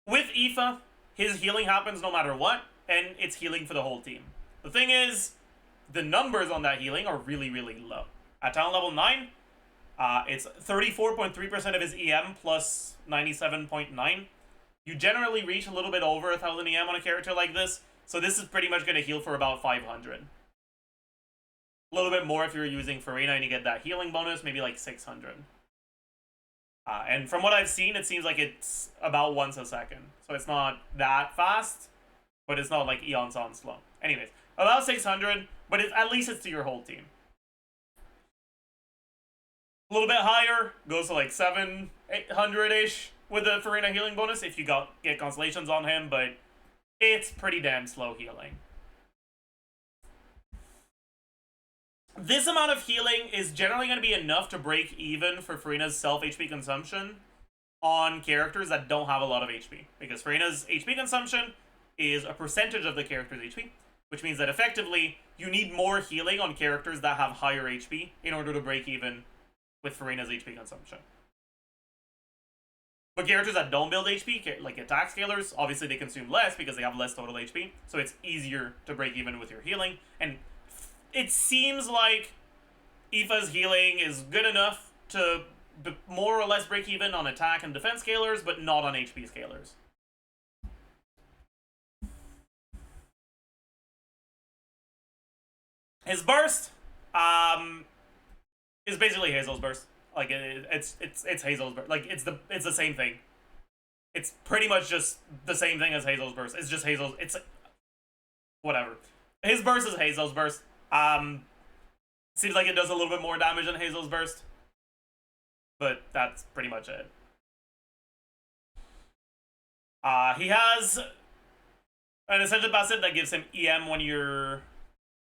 With Aoife, his healing happens no matter what, and it's healing for the whole team. The thing is, the numbers on that healing are really, really low. At talent level 9, it's 34.3% of his EM plus 97.9. You generally reach a little bit over 1,000 EM on a character like this, so this is pretty much going to heal for about 500. A little bit more if you're using Farina and you get that healing bonus, maybe like 600. And from what I've seen, it seems like it's about once a second. So it's not that fast, but it's not like eons on slow. Anyways, about 600, but at least it's to your whole team. A little bit higher, goes to like 700-800-ish with the Farina healing bonus if you get constellations on him, but it's pretty damn slow healing. This amount of healing is generally going to be enough to break even for Farina's self-HP consumption on characters that don't have a lot of HP. Because Farina's HP consumption is a percentage of the character's HP, which means that effectively you need more healing on characters that have higher HP in order to break even with Farina's HP consumption. But characters that don't build HP, like attack scalers, obviously they consume less because they have less total HP, so it's easier to break even with your healing. And it seems like Aoife's healing is good enough to more or less break even on attack and defense scalers, but not on HP scalers. His burst, is basically Hazel's burst. Like it's Hazel's burst. Like it's the same thing. It's pretty much just the same thing as Hazel's burst. It's just Hazel's. It's whatever. His burst is Hazel's burst. Seems like it does a little bit more damage than Hazel's burst, but that's pretty much it. He has an essential passive that gives him EM when your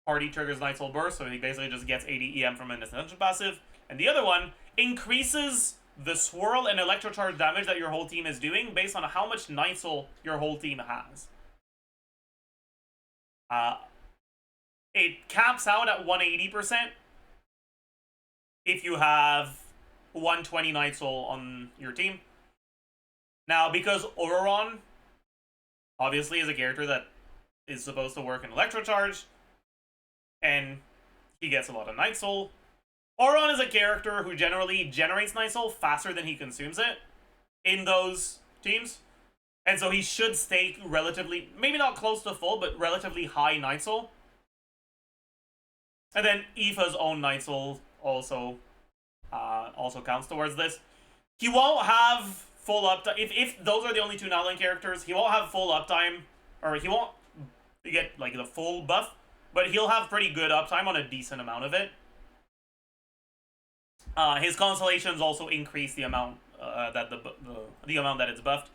party triggers Night Soul Burst, so he basically just gets 80 EM from an essential passive. And the other one increases the swirl and electrocharge damage that your whole team is doing based on how much Night Soul your whole team has. It caps out at 180% if you have 120 Night Soul on your team. Now, because Auroron obviously is a character that is supposed to work in Electrocharge, and he gets a lot of Night Soul, Auroron is a character who generally generates Night Soul faster than he consumes it in those teams. And so he should stay relatively, maybe not close to full, but relatively high Night Soul. And then Aoife's own Night Soul also counts towards this. He won't have full uptime. If those are the only two Nightline characters, he won't have full uptime, or he won't get like the full buff, but he'll have pretty good uptime on a decent amount of it. His constellations also increase the amount that the amount that it's buffed.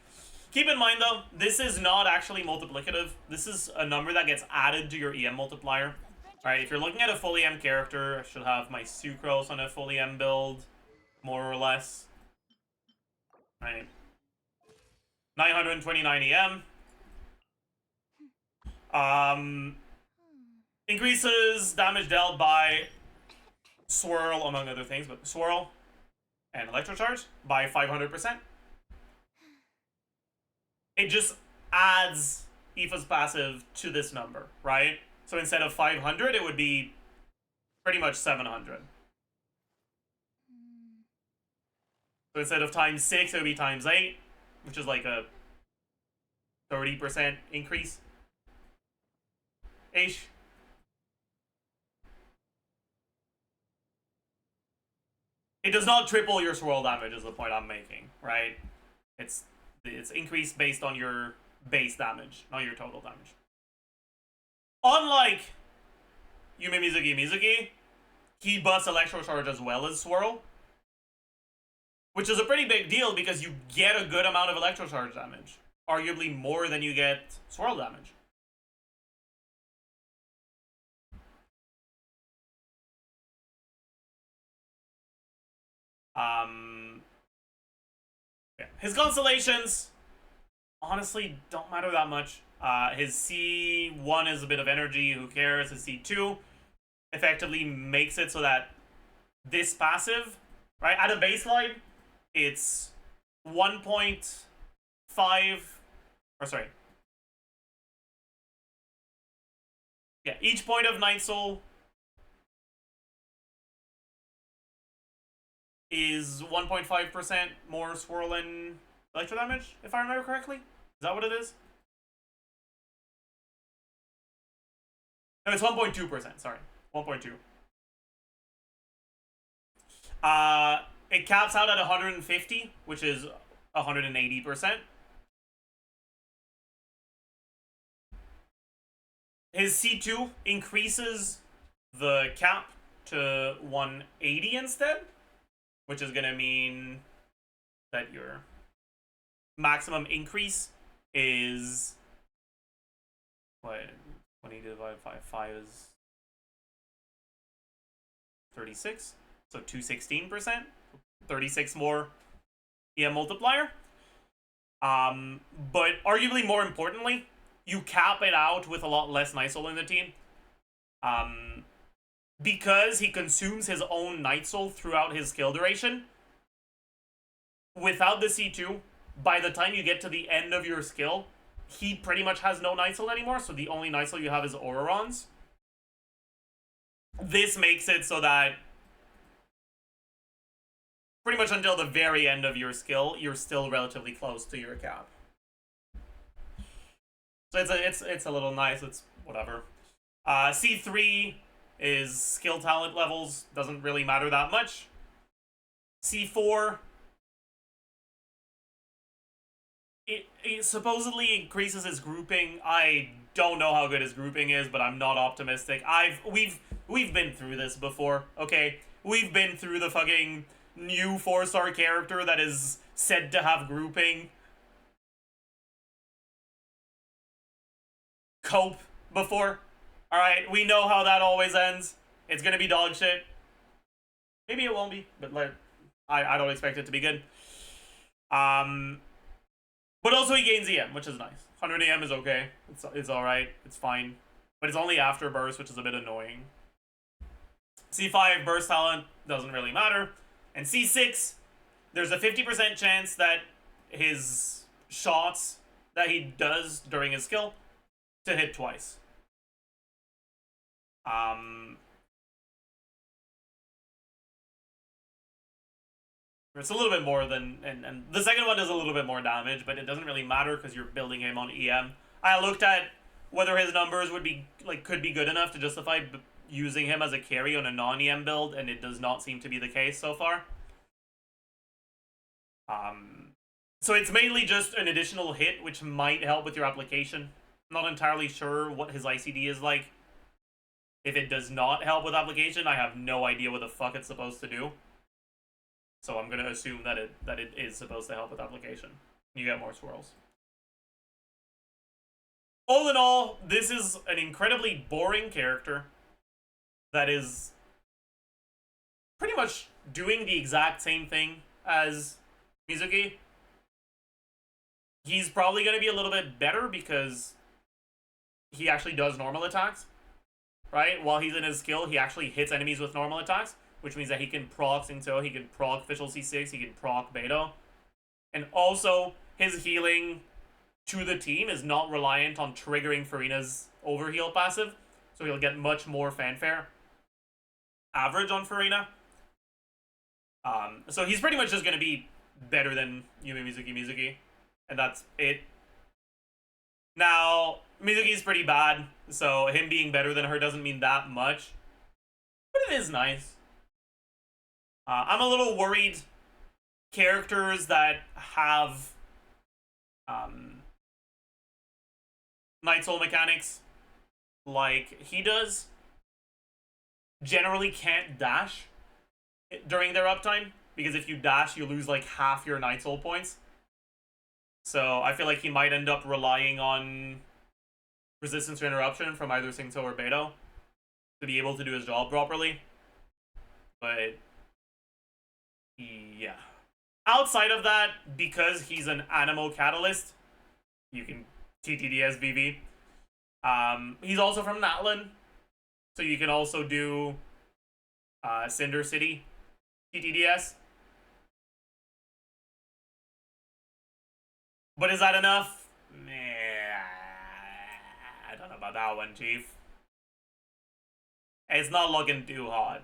Keep in mind though, this is not actually multiplicative. This is a number that gets added to your EM multiplier. Alright, if you're looking at a full EM character, I should have my Sucrose on a full EM build, more or less. Right. 929 EM. Increases damage dealt by Swirl, among other things, but Swirl and Electrocharge by 500%. It just adds Aoife's passive to this number, right? So instead of 500, it would be pretty much 700. So instead of times 6, it would be times 8, which is like a 30% increase. Ish. It does not triple your swirl damage is the point I'm making, right? It's increased based on your base damage, not your total damage. Unlike Yume Mizuki, he busts Electrocharge as well as Swirl, which is a pretty big deal because you get a good amount of Electrocharge damage. Arguably more than you get Swirl damage. Yeah. His constellations honestly don't matter that much. His C1 is a bit of energy, who cares? His C2 effectively makes it so that this passive, right, at a baseline, it's 1.5, or sorry. Yeah, each point of Night Soul is 1.5% more swirl and electro damage, if I remember correctly. Is that what it is? No, it's 1.2%, sorry. 1.2. It caps out at 150, which is 180%. His C2 increases the cap to 180 instead, which is going to mean that your maximum increase is, what, 20 divided by 5 is 36, so 216%, 36 more EM multiplier. But arguably more importantly, you cap it out with a lot less Night Soul in the team. Because he consumes his own Night Soul throughout his skill duration, without the C2, by the time you get to the end of your skill, he pretty much has no Night Soul anymore, so the only Night Soul you have is Auroron's. This makes it so that pretty much until the very end of your skill, you're still relatively close to your cap. So it's a little nice, it's whatever. C3 His skill talent levels doesn't really matter that much. C4, it supposedly increases his grouping. I don't know how good his grouping is, but I'm not optimistic. We've been through this before, okay? We've been through the fucking new 4-star character that is said to have grouping. Cope before. Alright, we know how that always ends. It's gonna be dog shit. Maybe it won't be, but like, I don't expect it to be good. But also he gains EM, which is nice. 100 EM is okay. It's alright. It's fine. But it's only after burst, which is a bit annoying. C5 burst talent doesn't really matter. And C6, there's a 50% chance that his shots that he does during his skill to hit twice. It's a little bit more than, and the second one does a little bit more damage, but it doesn't really matter because you're building him on EM. I looked at whether his numbers would be, like, could be good enough to justify using him as a carry on a non-EM build, and it does not seem to be the case so far. So it's mainly just an additional hit, which might help with your application. I'm not entirely sure what his ICD is like. If it does not help with application, I have no idea what the fuck it's supposed to do. So I'm gonna assume that it is supposed to help with application. You get more swirls. All in all, this is an incredibly boring character that is pretty much doing the exact same thing as Mizuki. He's probably gonna be a little bit better because he actually does normal attacks, right? While he's in his skill, he actually hits enemies with normal attacks, which means that he can proc Xingqiu, he can proc Official C6, he can proc Beidou. And also, his healing to the team is not reliant on triggering Furina's overheal passive, so he'll get much more fanfare average on Furina. So he's pretty much just going to be better than Yume Mizuki, and that's it. Now, Mizuki's pretty bad, so him being better than her doesn't mean that much, but it is nice. I'm a little worried characters that have Night Soul mechanics like he does generally can't dash during their uptime, because if you dash, you lose like half your Night Soul points. So I feel like he might end up relying on resistance to interruption from either Xingqiu or Beidou to be able to do his job properly. But yeah. Outside of that, because he's an Animo Catalyst, you can TTDS VV. He's also from Natlan, so you can also do Cinder City TTDS. But is that enough? I don't know about that one, Chief. It's not looking too hot.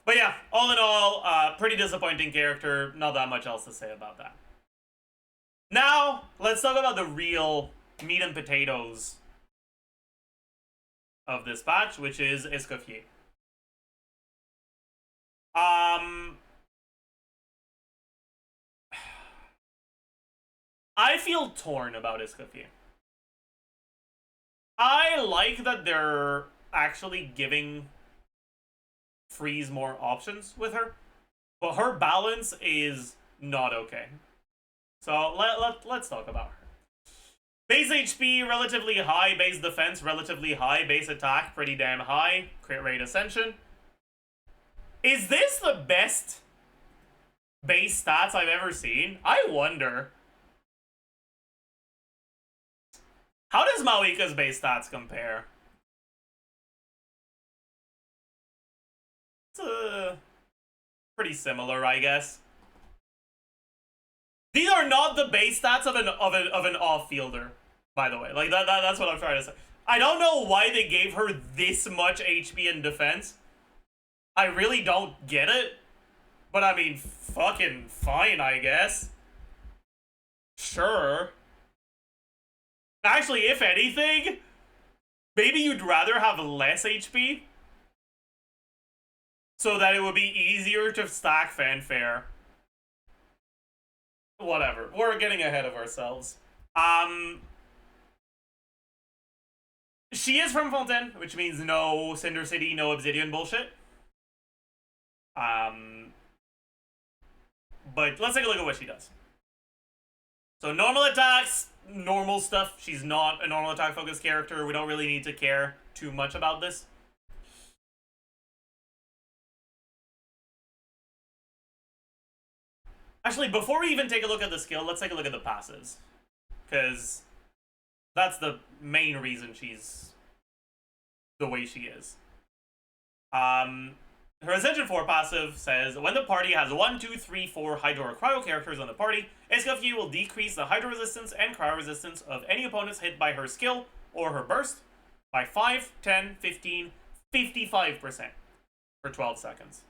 But yeah, all in all, pretty disappointing character. Not that much else to say about that. Now, let's talk about the real meat and potatoes of this patch, which is Escoffier. I feel torn about Escoffier. I like that they're actually giving Freeze more options with her, but her balance is not okay. So let's talk about her. Base HP relatively high, base defense relatively high, base attack pretty damn high, crit rate ascension. Is this the best base stats I've ever seen? I wonder. How does Maoika's base stats compare? It's pretty similar, I guess. These are not the base stats of an off-fielder, by the way. Like that's what I'm trying to say. I don't know why they gave her this much HP and defense. I really don't get it. But I mean, fucking fine, I guess. Sure. Actually, if anything, Maybe you'd rather have less HP so that it would be easier to stack fanfare. Whatever. We're getting ahead of ourselves. She is from Fontaine, which means no Cinder City, no Obsidian bullshit. But let's take a look at what she does. So normal attacks, normal stuff. She's not a normal attack focused character. We don't really need to care too much about this. Actually, before we even take a look at the skill, let's take a look at the passives. Because that's the main reason she's the way she is. Her Ascension 4 passive says, when the party has 1, 2, 3, 4 Hydro or Cryo characters on the party, Escoffier will decrease the Hydro resistance and Cryo resistance of any opponents hit by her skill or her burst by 5, 10, 15, 55% for 12 seconds.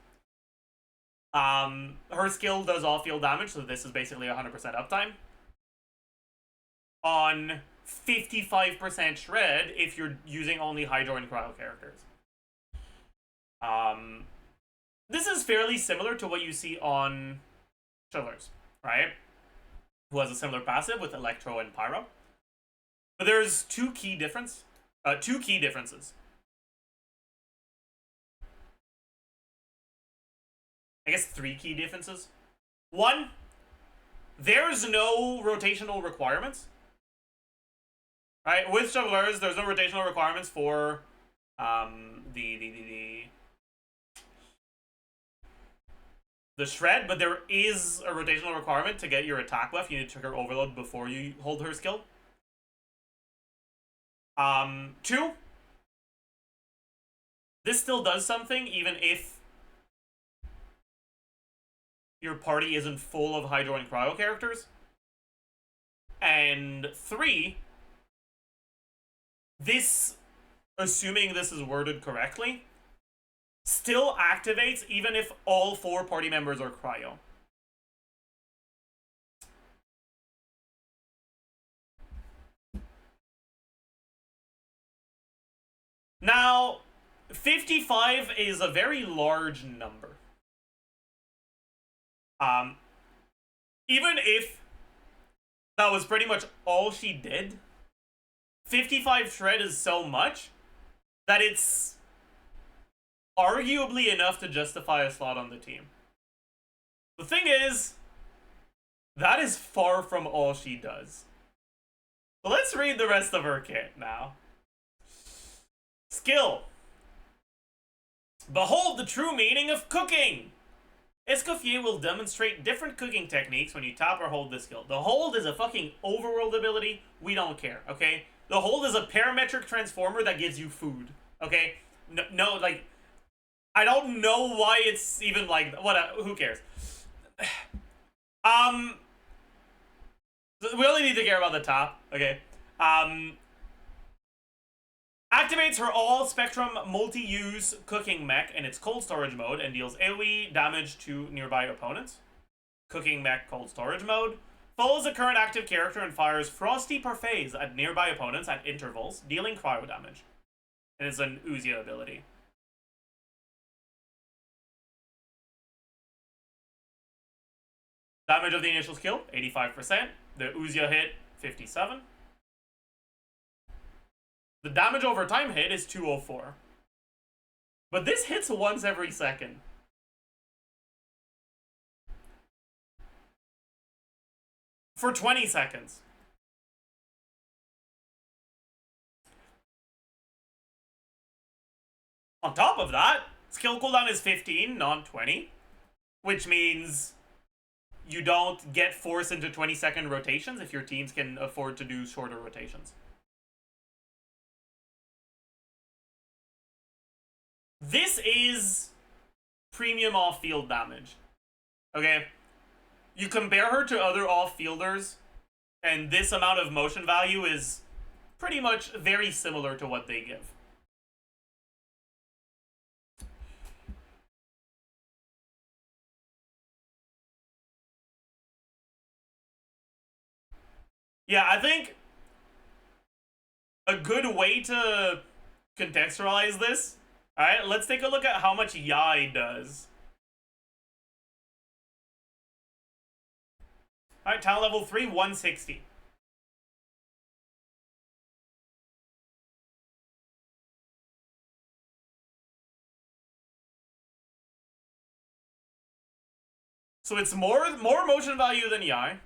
Her skill does off-field damage, so this is basically 100% uptime. On 55% shred if you're using only Hydro and Cryo characters. This is fairly similar to what you see on Chillers, right? Who has a similar passive with Electro and Pyro. But there's two key differences. I guess 3 key differences. 1, there's no rotational requirements. Right? With Jugglers, there's no rotational requirements for the shred, but there is a rotational requirement to get your attack buff. You need to trigger overload before you hold her skill. 2, this still does something even if your party isn't full of Hydro and Cryo characters. And 3, this, assuming this is worded correctly, still activates even if all 4 party members are Cryo. Now, 55 is a very large number. Even if that was pretty much all she did, 55 shred is so much that it's arguably enough to justify a slot on the team. The thing is, that is far from all she does. So let's read the rest of her kit now. Skill. Behold the true meaning of cooking! Escoffier will demonstrate different cooking techniques when you tap or hold this skill. The hold is a fucking overworld ability. We don't care, okay? The hold is a parametric transformer that gives you food, okay? No, like, I don't know why it's even like, who cares? We only need to care about the top, okay? Activates her all-spectrum multi-use cooking mech in its cold storage mode and deals AoE damage to nearby opponents. Cooking mech cold storage mode. Follows the current active character and fires frosty parfaits at nearby opponents at intervals, dealing cryo damage. And it's an Uzia ability. Damage of the initial skill, 85%. The Uzia hit, 57%. The damage over time hit is 204. But this hits once every second. For 20 seconds. On top of that, skill cooldown is 15, not 20. Which means you don't get forced into 20-second rotations if your teams can afford to do shorter rotations. This is premium off-field damage. Okay? You compare her to other off-fielders, and this amount of motion value is pretty much very similar to what they give. Yeah, I think a good way to contextualize this. Alright, let's take a look at how much Yai does. Alright, talent level 3, 160. So it's more motion value than Yai.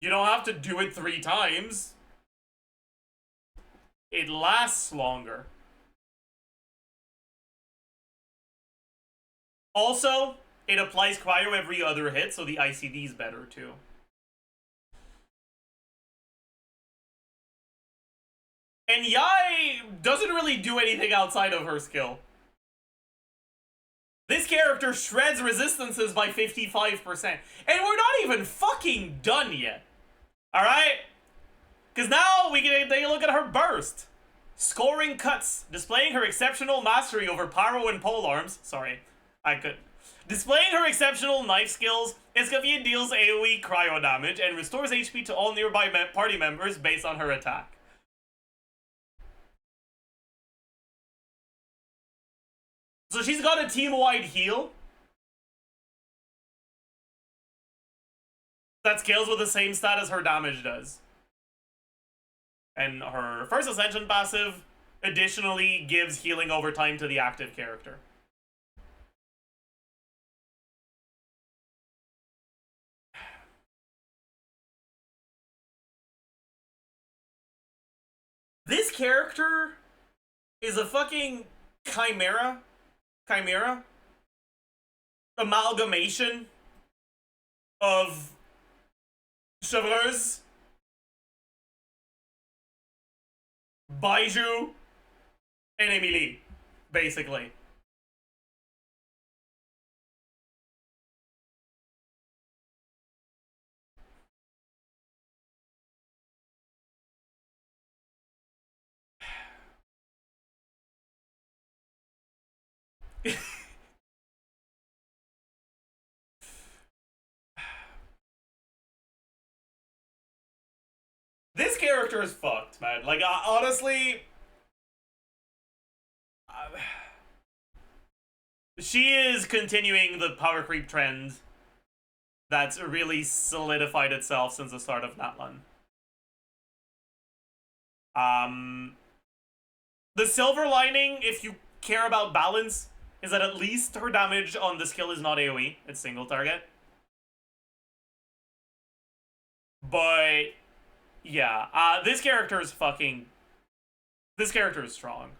You don't have to do it 3 times. It lasts longer. Also, it applies cryo every other hit, so the ICD is better too. And Yai doesn't really do anything outside of her skill. This character shreds resistances by 55%. And we're not even fucking done yet. Alright? Because now we can take a look at her burst. Scoring cuts, displaying her exceptional mastery over pyro and polearms. Sorry, I could. Displaying her exceptional knife skills, Escoffier deals AoE cryo damage and restores HP to all nearby party members based on her attack. So she's got a team-wide heal that scales with the same stat as her damage does. And her first Ascension passive additionally gives healing over time to the active character. This character is a fucking chimera amalgamation of Chevreuse, Baiju, and Emilie, basically. This character is fucked, man. Like, honestly, she is continuing the power creep trend that's really solidified itself since the start of Natlan. The silver lining, if you care about balance, is that at least her damage on the skill is not AoE, it's single target. But yeah, this character is fucking... This character is strong.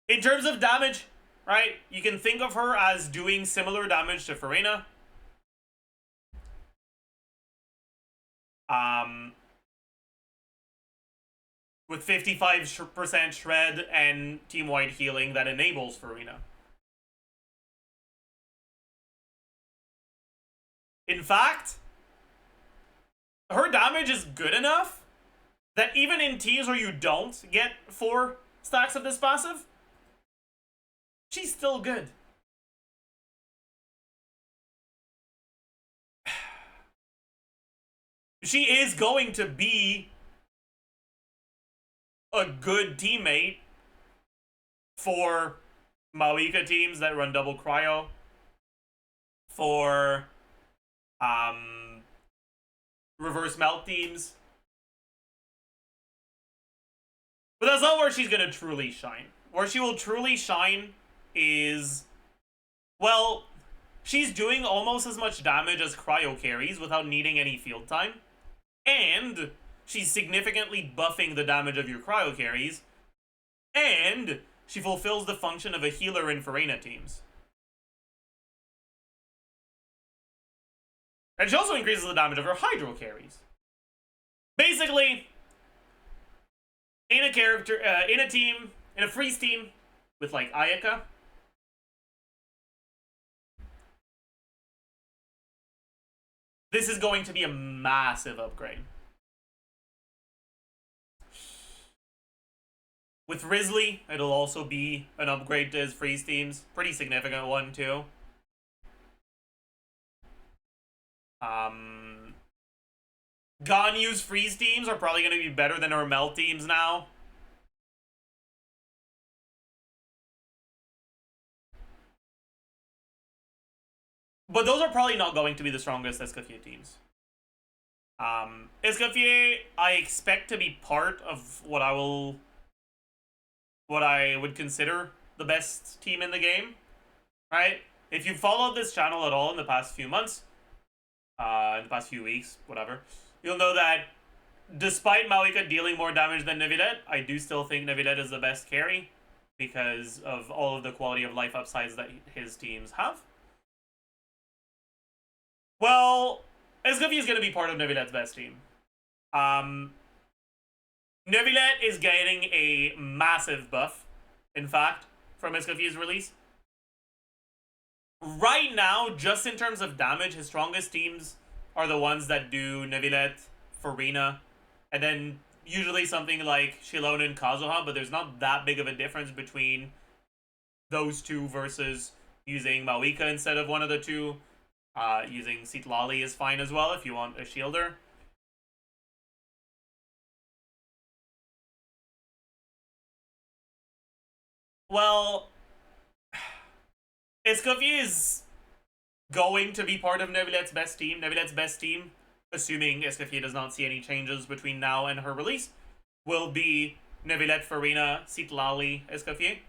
In terms of damage, right, you can think of her as doing similar damage to Farina. With 55% shred and team-wide healing that enables Farina. In fact, her damage is good enough that even in teams where you don't get 4 stacks of this passive, she's still good. She is going to be a good teammate for Maoika teams that run double cryo, for reverse melt teams. But that's not where she's gonna truly shine. Where she will truly shine is, well, she's doing almost as much damage as cryo carries without needing any field time. And she's significantly buffing the damage of your cryo carries. And she fulfills the function of a healer in Farina teams. And she also increases the damage of her hydro carries. Basically, in a character, in a team, in a freeze team with like Ayaka, this is going to be a massive upgrade. With Risley, it'll also be an upgrade to his freeze teams. Pretty significant one, too. Ganyu's freeze teams are probably going to be better than our melt teams now. But those are probably not going to be the strongest Escoffier teams. Escoffier, I expect to be part of what I would consider the best team in the game, right? If you've followed this channel at all in the past few months, in the past few weeks, whatever, you'll know that despite Maoika dealing more damage than Nevillet, I do still think Nevillet is the best carry because of all of the quality of life upsides that his teams have. Well, Escoffier is going to be part of Nevillet's best team. Nevillet is getting a massive buff, in fact, from Escoffier's release. Right now, just in terms of damage, his strongest teams are the ones that do Nevillet, Farina, and then usually something like Shilona and Kazuha, but there's not that big of a difference between those two versus using Maoika instead of one of the two. Using Citlali is fine as well if you want a shielder. Well, Escoffier is going to be part of Nevillet's best team. Nevillet's best team, assuming Escoffier does not see any changes between now and her release, will be Nevillet, Farina, Citlali, Escoffier.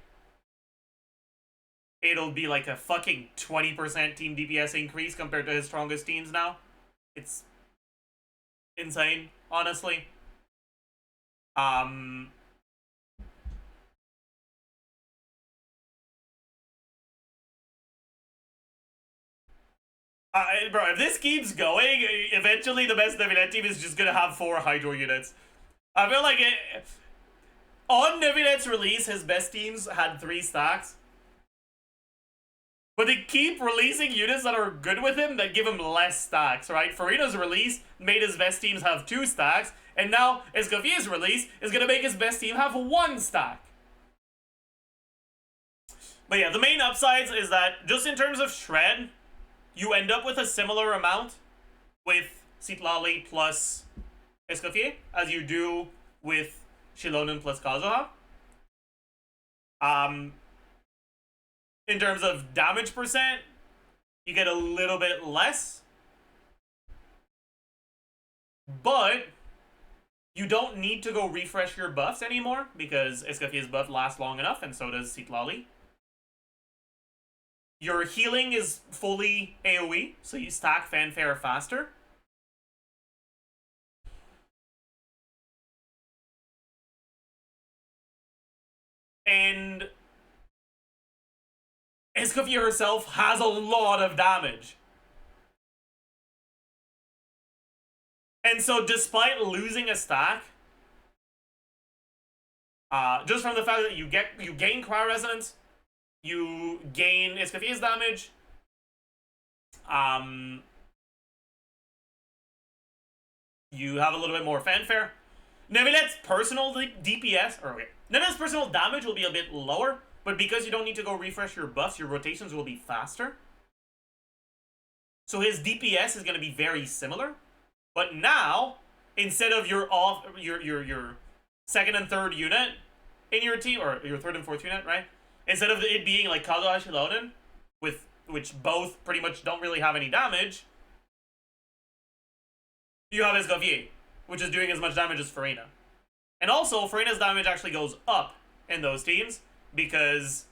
It'll be like a fucking 20% team DPS increase compared to his strongest teams now. It's insane, honestly. Bro, if this keeps going, eventually the best Nevillet team is just gonna have 4 Hydro units. I feel like on Nevillet's release, his best teams had 3 stacks. But they keep releasing units that are good with him that give him less stacks, right? Farina's release made his best teams have 2 stacks, and now Escoffier's release is going to make his best team have 1 stack. But yeah, the main upsides is that just in terms of shred, you end up with a similar amount with Citlali plus Escoffier as you do with Shilonen plus Kazuha. In terms of damage percent, you get a little bit less. But you don't need to go refresh your buffs anymore because Escoffier's buff lasts long enough and so does Citlali. Your healing is fully AoE, so you stack Fanfare faster. And Escoffier herself has a lot of damage. And so despite losing a stack, just from the fact that you gain Cryo Resonance, you gain Escoffier's damage, you have a little bit more fanfare. Nevillet's personal DPS, or okay, Nevillet's personal damage will be a bit lower, but because you don't need to go refresh your buffs, your rotations will be faster. So his DPS is going to be very similar. But now, instead of your second and third unit in your team, or your third and fourth unit, right? Instead of it being like Kazuha Shilonen, which both pretty much don't really have any damage, you have Escoffier, which is doing as much damage as Farina. And also, Farina's damage actually goes up in those teams because,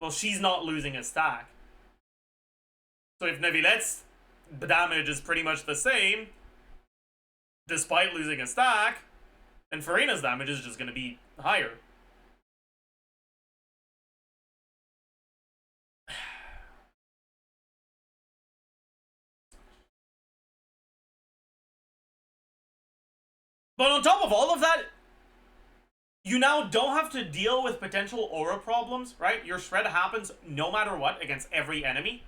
well, she's not losing a stack. So if Nevillet's damage is pretty much the same, despite losing a stack, then Farina's damage is just going to be higher. But on top of all of that, you now don't have to deal with potential aura problems, right? Your shred happens no matter what against every enemy.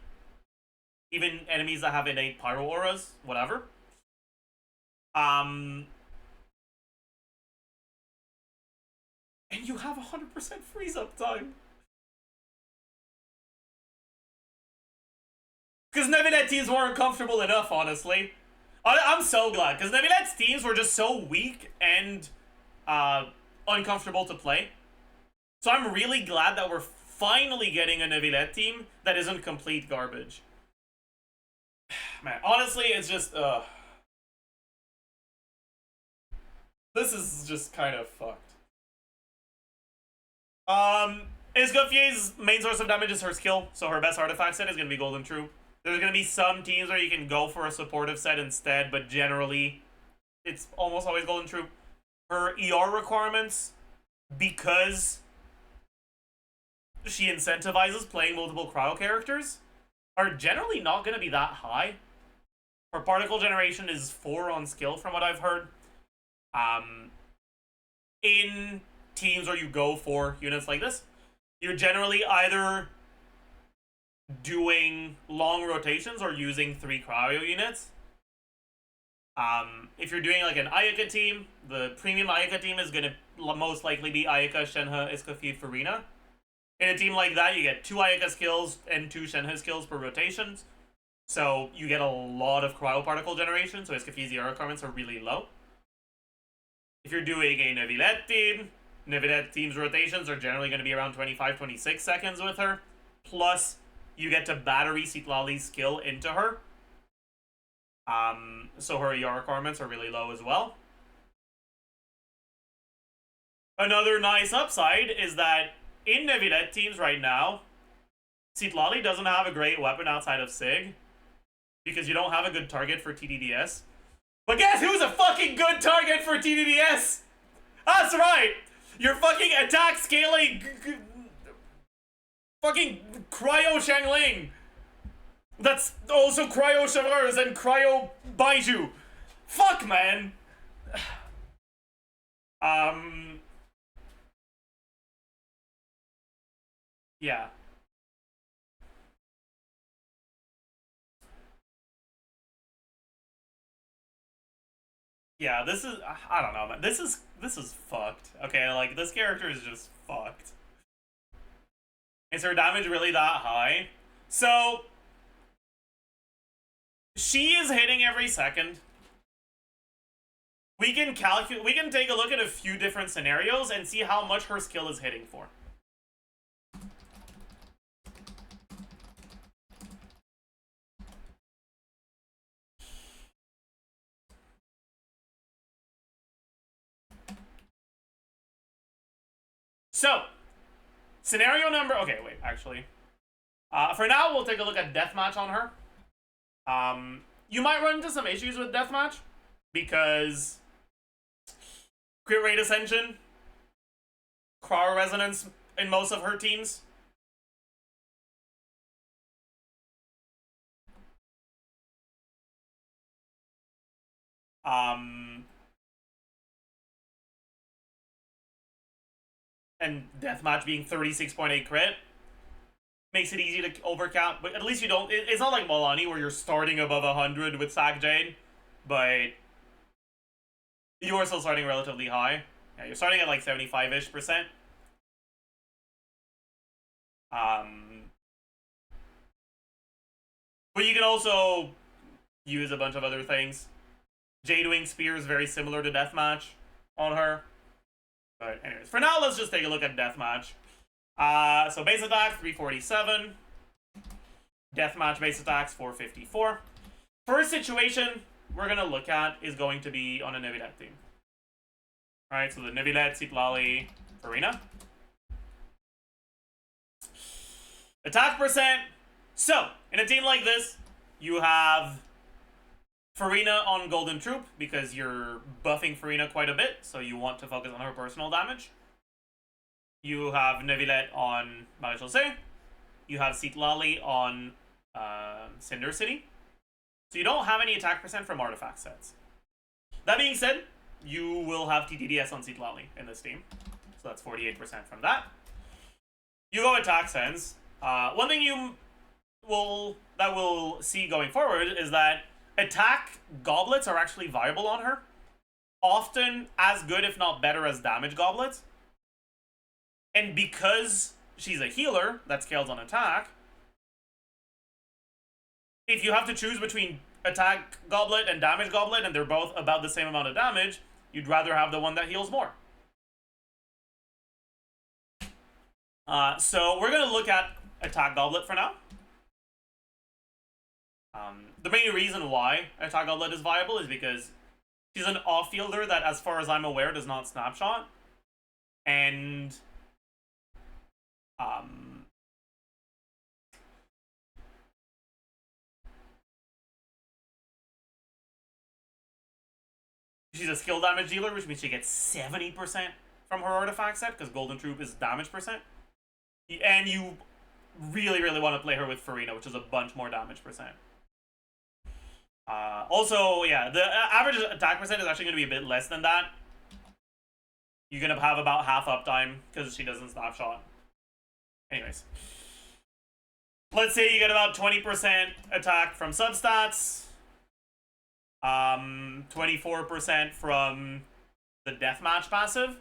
Even enemies that have innate pyro auras, whatever. And you have 100% freeze up time. Because Nevilet teams weren't comfortable enough, honestly. I'm so glad, because Nevilet's teams were just so weak and uncomfortable to play. So I'm really glad that we're finally getting a Nevilet team that isn't complete garbage. Man, honestly, it's just, this is just kind of fucked. Escoffier's main source of damage is her skill, so her best artifact set is going to be Golden Troop. There's going to be some teams where you can go for a supportive set instead, but generally, it's almost always Golden Troop. Her ER requirements, because she incentivizes playing multiple cryo characters, are generally not going to be that high. Her particle generation is 4 on skill, from what I've heard. In teams where you go for units like this, you're generally either doing long rotations or using 3 cryo units. If you're doing like an Ayaka team, the premium Ayaka team is going to most likely be Ayaka, Shenhe, Escoffier, Farina. In a team like that, you get 2 Ayaka skills and 2 Shenhe skills per rotations. So you get a lot of cryo particle generation, so Escoffier's ER requirements are really low. If you're doing a Nevilet team, Nevilet team's rotations are generally going to be around 25-26 seconds with her. Plus, you get to battery Citlali's skill into her. So her ER requirements are really low as well. Another nice upside is that in Nevilet teams right now, Citlali doesn't have a great weapon outside of Sig, because you don't have a good target for TDDS. But guess who's a fucking good target for TDDS? That's right! Your fucking attack scaling fucking Cryo Shangling. That's also Cryo Chavers and Cryo Baiju. Fuck, man. Yeah. Yeah, this is, I don't know, man. This is fucked. Okay, like, this character is just fucked. Is her damage really that high? So, she is hitting every second. We can take a look at a few different scenarios and see how much her skill is hitting for. So, scenario number... Okay, wait, actually. For now, we'll take a look at Deathmatch on her. You might run into some issues with Deathmatch, because crit rate ascension, cryo resonance in most of her teams. And Deathmatch being 36.8 crit makes it easy to overcount, but at least you don't... It's not like Molani where you're starting above 100 with Sack Jade, but you are still starting relatively high. Yeah, you're starting at like 75-ish%. But you can also use a bunch of other things. Jadewing Spear is very similar to Deathmatch on her. But anyways, for now, let's just take a look at Deathmatch. So base attack, 347. Deathmatch base attacks, 454. First situation we're going to look at is going to be on a Nevilet team. Alright, so the Nevilet, Citlali, Farina. Attack percent. So, in a team like this, you have Farina on Golden Troop, because you're buffing Farina quite a bit, so you want to focus on her personal damage. You have Nevilet on Maréchal. You have Citlali on Cinder City. So you don't have any attack percent from artifact sets. That being said, you will have TTDS on Citlali in this team. So that's 48% from that. You go attack sense. One thing we'll see going forward is that attack goblets are actually viable on her. Often as good, if not better, as damage goblets. And because she's a healer that scales on attack, if you have to choose between attack goblet and damage goblet, and they're both about the same amount of damage, you'd rather have the one that heals more. So we're gonna look at attack goblet for now. The main reason why attack goblet is viable is because she's an off-fielder that, as far as I'm aware, does not snapshot. And she's a skill damage dealer, which means she gets 70% from her artifact set, because Golden Troop is damage percent. And you really, really want to play her with Farina, which is a bunch more damage percent. Also, yeah, the average attack percent is actually going to be a bit less than that. You're going to have about half uptime, because she doesn't snapshot. Anyways. Let's say you get about 20% attack from substats. 24% from the deathmatch passive.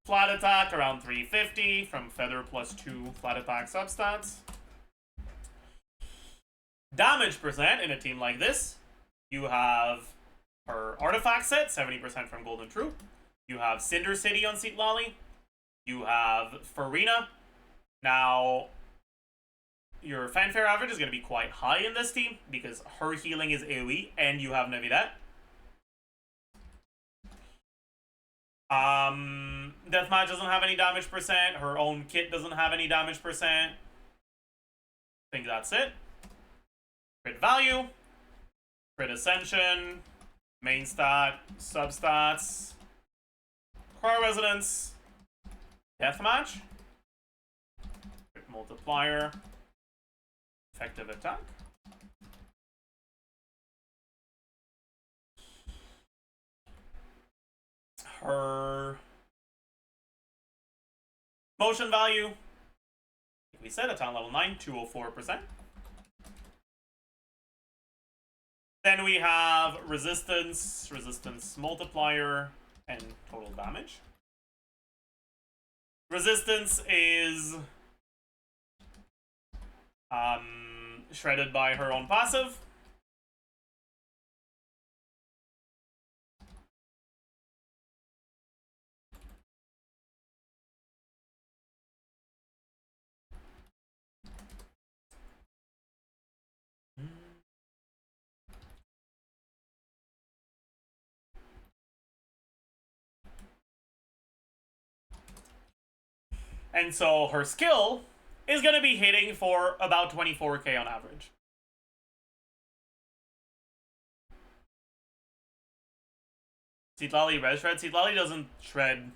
Flat attack around 350 from feather plus 2 flat attack substats. Damage percent in a team like this, you have her artifact set, 70% from Golden Troop. You have Cinder City on Citlali. You have Farina. Now, your fanfare average is going to be quite high in this team because her healing is AoE and you have Navidad. Deathmatch doesn't have any damage percent. Her own kit doesn't have any damage percent. I think that's it. Crit value. Crit ascension. Main stat. Substats. Core resonance. Deathmatch. Crit multiplier. Effective attack. Her motion value, we said at on level 9, 204%. Then we have resistance, resistance multiplier, and total damage. Resistance is shredded by her own passive. And so her skill is going to be hitting for about 24k on average. Citlali res shred. Citlali doesn't shred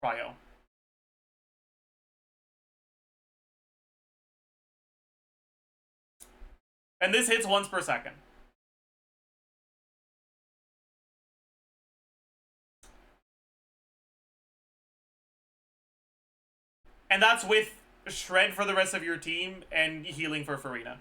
cryo. And this hits once per second. And that's with shred for the rest of your team and healing for Farina.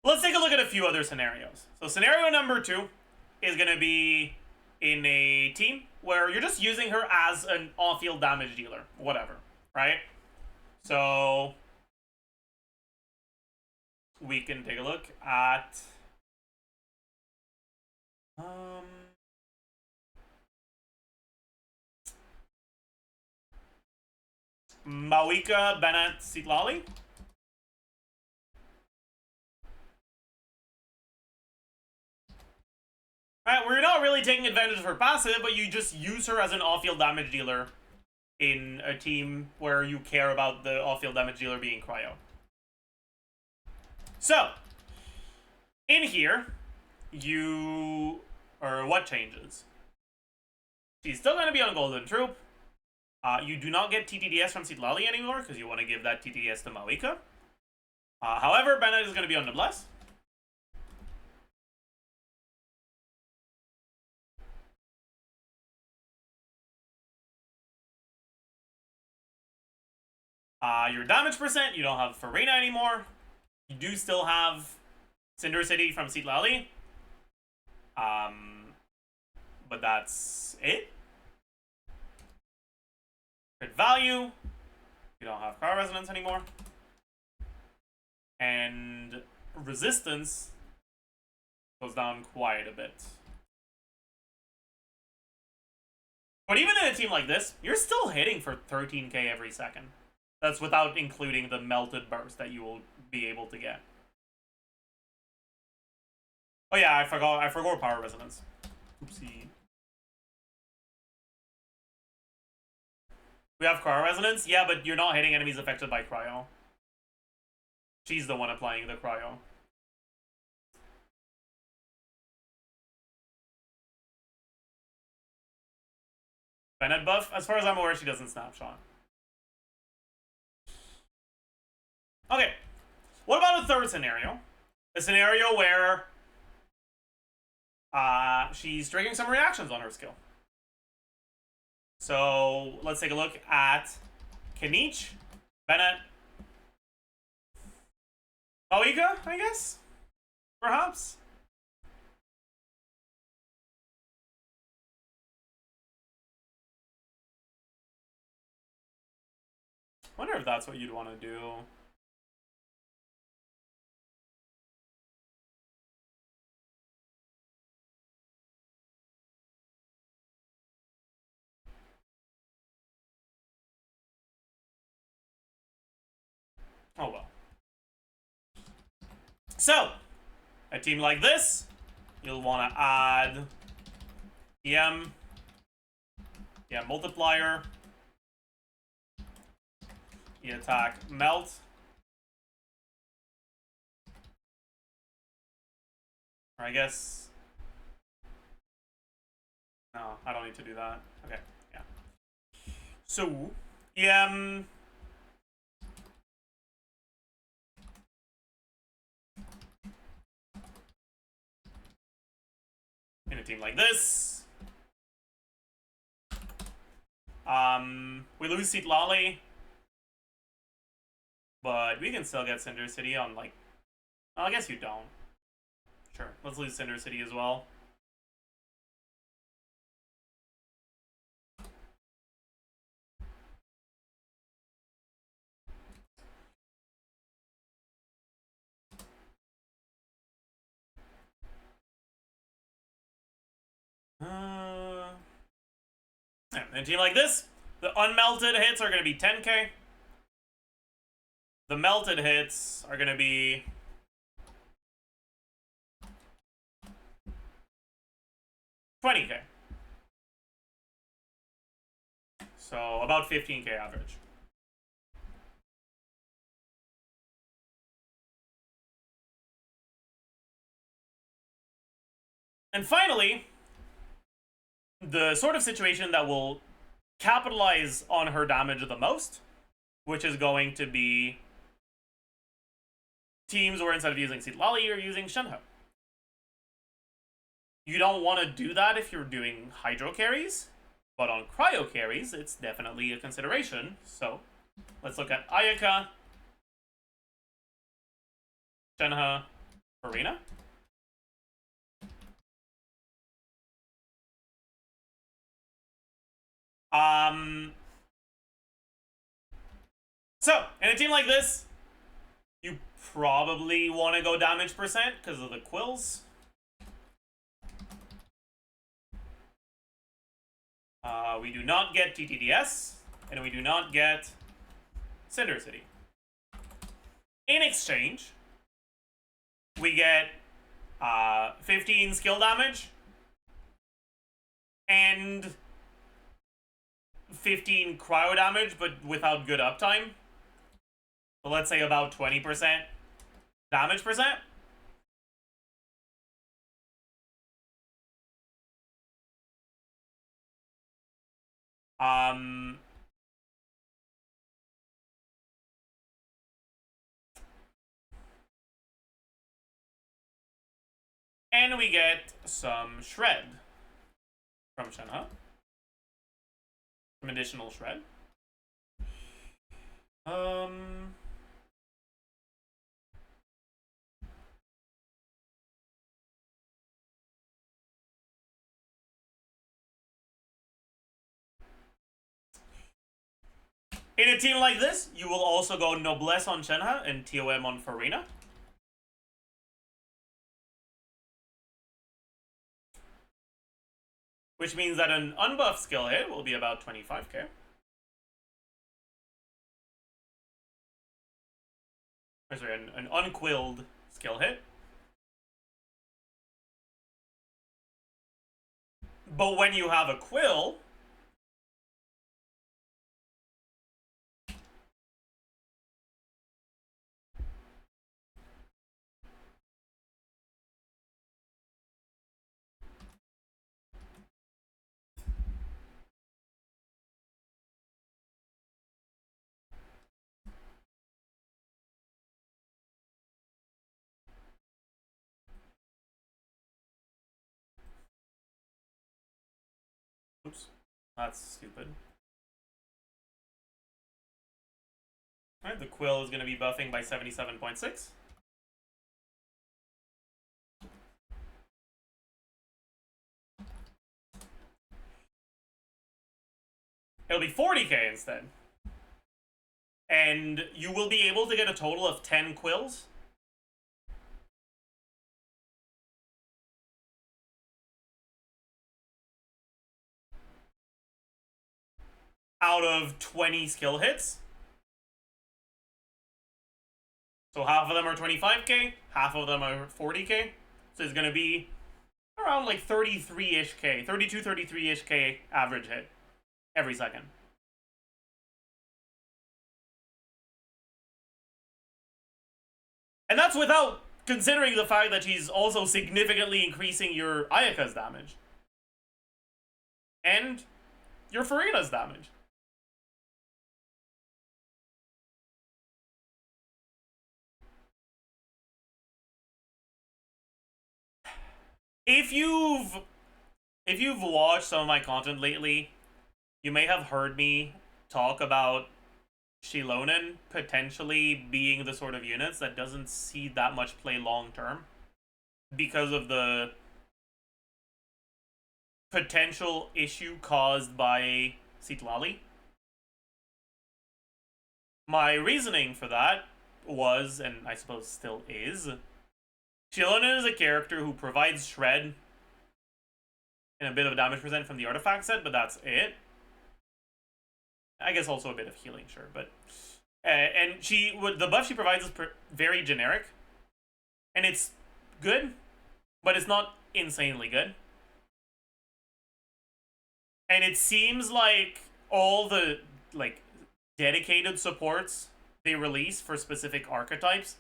Let's take a look at a few other scenarios. So scenario number 2 is going to be in a team where you're just using her as an off-field damage dealer. Whatever, right? So we can take a look at Mawika Bennett Citlali. Alright, we're not really taking advantage of her passive, but you just use her as an off-field damage dealer in a team where you care about the off-field damage dealer being cryo. So, in here, what changes? She's still going to be on Golden Troop. You do not get TTDS from Citlali anymore, because you want to give that TTDS to Mawika. However, Bennett is going to be on Noblesse. Your damage percent, you don't have Farina anymore. You do still have Cinder City from Citlali. But that's it. Crit value. You don't have Cryo Resonance anymore. And resistance goes down quite a bit. But even in a team like this, you're still hitting for 13k every second. That's without including the melted burst that you will be able to get. Oh yeah, I forgot Power Resonance. Oopsie. We have Cryo Resonance? Yeah, but you're not hitting enemies affected by Cryo. She's the one applying the Cryo. Bennett buff? As far as I'm aware, she doesn't snapshot. Okay. What about a third scenario? A scenario where she's triggering some reactions on her skill. So let's take a look at Kanich, Bennett, Oika, I guess? Perhaps? Wonder if that's what you'd want to do. Oh well. So, a team like this, you'll want to add EM multiplier, E-attack melt, or I guess, no, I don't need to do that. Okay, yeah. So, EM in a team like this. We lose Citlali, but we can still get Cinder City on, like, well, I guess you don't. Sure, let's lose Cinder City as well. In a team like this, the unmelted hits are going to be 10k. The melted hits are going to be 20k. So about 15k average. And finally, the sort of situation that will capitalize on her damage the most, which is going to be teams where instead of using Citlali, you're using Shenhe. You don't want to do that if you're doing Hydro carries, but on Cryo carries, it's definitely a consideration. So, let's look at Ayaka, Shenhe, Farina. So, in a team like this, you probably want to go damage percent because of the quills. We do not get TTDS, and we do not get Cinder City. In exchange, we get 15 skill damage and 15 cryo damage, but without good uptime. So let's say about 20% damage percent. And we get some shred from Shenhe. Some additional shred. Um... In a team like this, you will also go Noblesse on Shenhe and TOM on Farina. Which means that an unbuffed skill hit will be about 25k. Or sorry, an unquilled skill hit. But when you have a quill, oops, that's stupid. Alright, the quill is going to be buffing by 77.6. It'll be 40k instead. And you will be able to get a total of 10 quills. Out of 20 skill hits. So half of them are 25k, half of them are 40k. So it's going to be around like 33-ish k, 32, 33-ish k average hit every second. And that's without considering the fact that she's also significantly increasing your Ayaka's damage. And your Farina's damage. If you've watched some of my content lately, you may have heard me talk about Shilonen potentially being the sort of units that doesn't see that much play long term because of the potential issue caused by Citlali. My reasoning for that was, and I suppose still is, Shilonen is a character who provides shred and a bit of damage percent from the artifact set, but that's it. I guess also a bit of healing, sure, but and the buff she provides is very generic, and it's good, but it's not insanely good. And it seems like all the dedicated supports they release for specific archetypes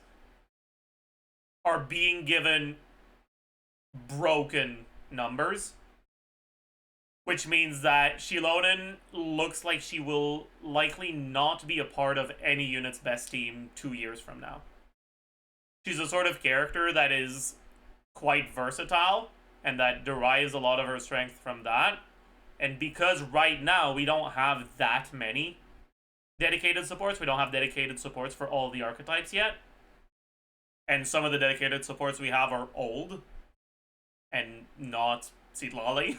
are being given broken numbers, which means that Shilonen looks like she will likely not be a part of any unit's best team 2 years from now. She's a sort of character that is quite versatile and that derives a lot of her strength from that. And because right now we don't have that many dedicated supports, we don't have dedicated supports for all the archetypes yet, and some of the dedicated supports we have are old and not Citlali.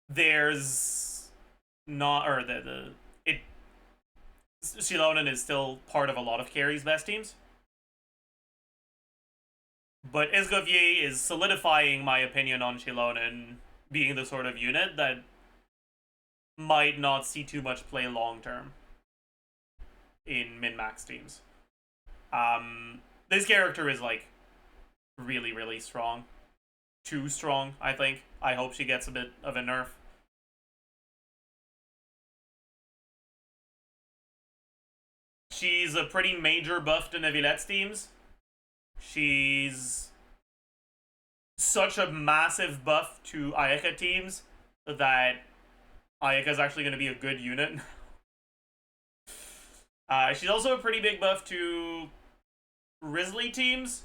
There's not, or Shilonen is still part of a lot of carries best teams. But Escoffier is solidifying my opinion on Shilonen being the sort of unit that might not see too much play long term in min-max teams. This character is like really, really strong. Too strong, I think. I hope she gets a bit of a nerf. She's a pretty major buff to Nevillette's teams. She's such a massive buff to Ayaka teams that Ayaka's actually going to be a good unit. She's also a pretty big buff to Risley teams,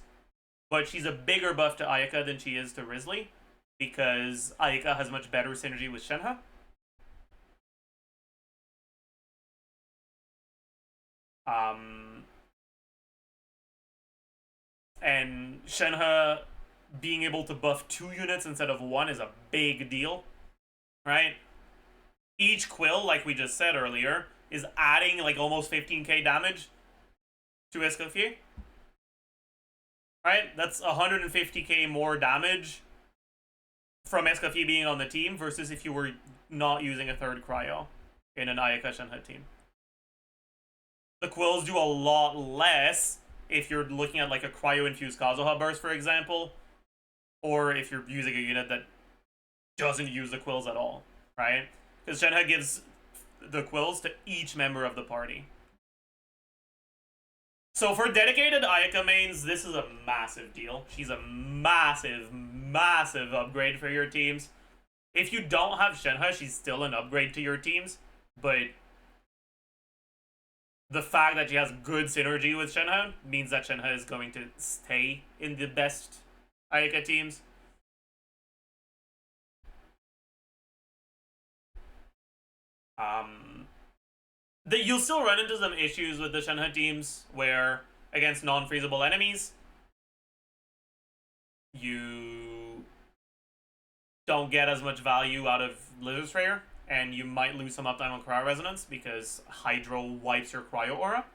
but she's a bigger buff to Ayaka than she is to Risley, because Ayaka has much better synergy with Shenhe. And Shenhe being able to buff 2 units instead of 1 is a big deal, right? Each quill, like we just said earlier, is adding like almost 15k damage to Escoffier. Right? That's 150k more damage from Escoffier being on the team versus if you were not using a third cryo in an Ayaka Shenhe team. The quills do a lot less if you're looking at like a cryo-infused Kazuha burst, for example, or if you're using a unit that doesn't use the quills at all, right? Because Shenhe gives the quills to each member of the party. So for dedicated Ayaka mains, this is a massive deal. She's a massive, massive upgrade for your teams. If you don't have Shenhe, she's still an upgrade to your teams, but the fact that she has good synergy with Shenhe means that Shenhe is going to stay in the best Ayaka teams. You'll still run into some issues with the Shenhe teams where, against non-freezable enemies, you don't get as much value out of Blizzard Sprayer, and you might lose some uptime on Cryo Resonance because Hydro wipes your Cryo Aura.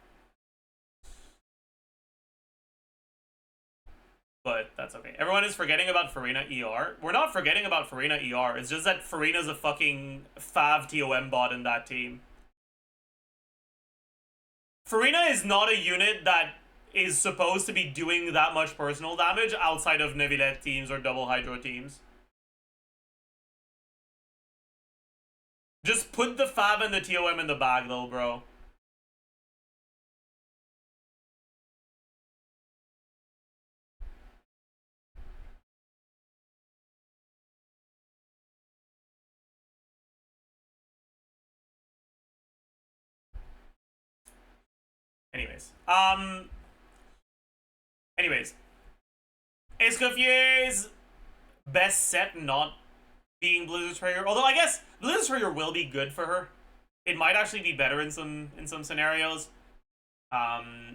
But that's okay. Everyone is forgetting about Farina ER. We're not forgetting about Farina ER. It's just that Farina's a fucking Fav TOM bot in that team. Farina is not a unit that is supposed to be doing that much personal damage outside of Neuvillette teams or double Hydro teams. Just put the Fav and the TOM in the bag though, bro. Anyways. Escoffier's best set not being Blizzard Sprayer. Although I guess Blizzard Sprayer will be good for her. It might actually be better in some scenarios. But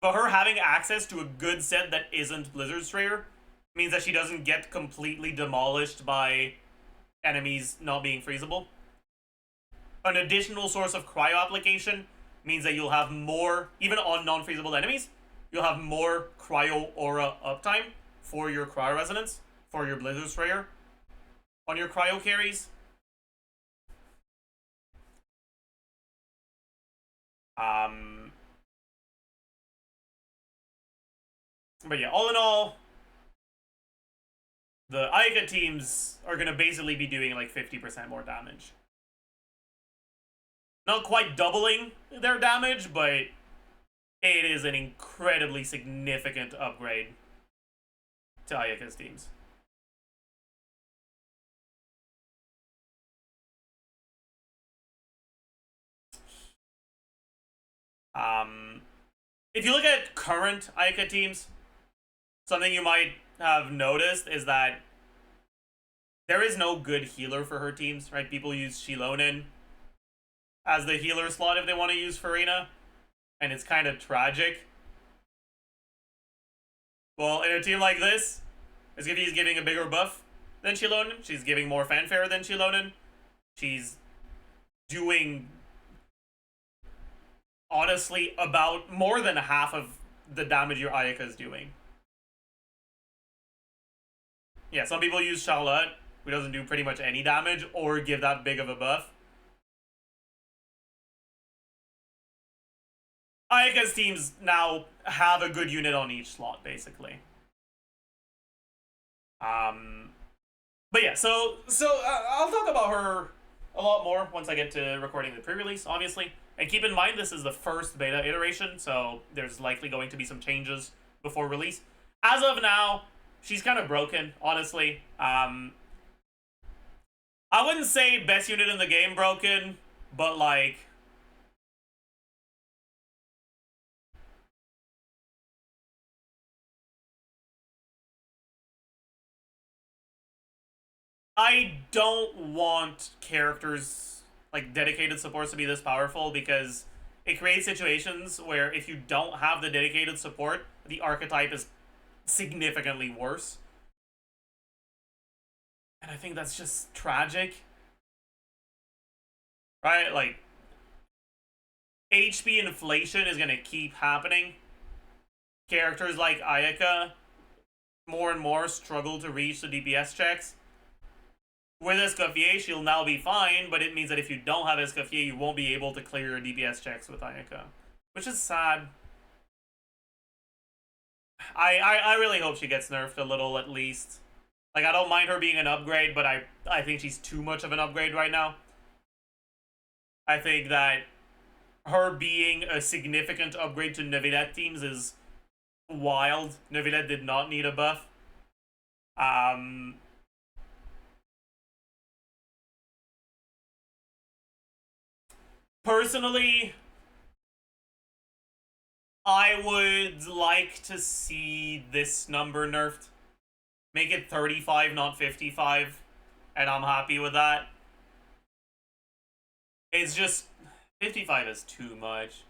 her having access to a good set that isn't Blizzard Sprayer means that she doesn't get completely demolished by enemies not being freezable. An additional source of cryo application means that you'll have more, even on non-freezable enemies, you'll have more cryo aura uptime for your cryo resonance, for your Blizzard Sprayer, on your cryo carries. But yeah, all in all, the Ayaka teams are going to basically be doing like 50% more damage. Not quite doubling their damage, but it is an incredibly significant upgrade to Ayaka's teams. If you look at current Ayaka teams, something you might have noticed is that there is no good healer for her teams, right? People use Shilonen as the healer slot if they want to use Farina, and it's kind of tragic. Well, in a team like this, Escoffier is giving a bigger buff than Shilonen. She's giving more fanfare than Shilonen. She's doing, honestly, about more than half of the damage your Ayaka is doing. Yeah, some people use Charlotte, who doesn't do pretty much any damage or give that big of a buff. Ayaka's teams now have a good unit on each slot, basically. But yeah, so I'll talk about her a lot more once I get to recording the pre-release, obviously. And keep in mind, this is the first beta iteration, so there's likely going to be some changes before release. As of now, she's kind of broken, honestly. I wouldn't say best unit in the game broken, but like, I don't want characters, like dedicated supports, to be this powerful, because it creates situations where if you don't have the dedicated support, the archetype is significantly worse. And I think that's just tragic. Right? Like, HP inflation is going to keep happening. Characters like Ayaka more and more struggle to reach the DPS checks. With Escoffier, she'll now be fine, but it means that if you don't have Escoffier, you won't be able to clear your DPS checks with Ayaka. Which is sad. I really hope she gets nerfed a little, at least. Like, I don't mind her being an upgrade, but I think she's too much of an upgrade right now. I think that her being a significant upgrade to Neuvillette teams is wild. Neuvillette did not need a buff. Personally, I would like to see this number nerfed. Make it 35, not 55, and I'm happy with that. It's just, 55 is too much.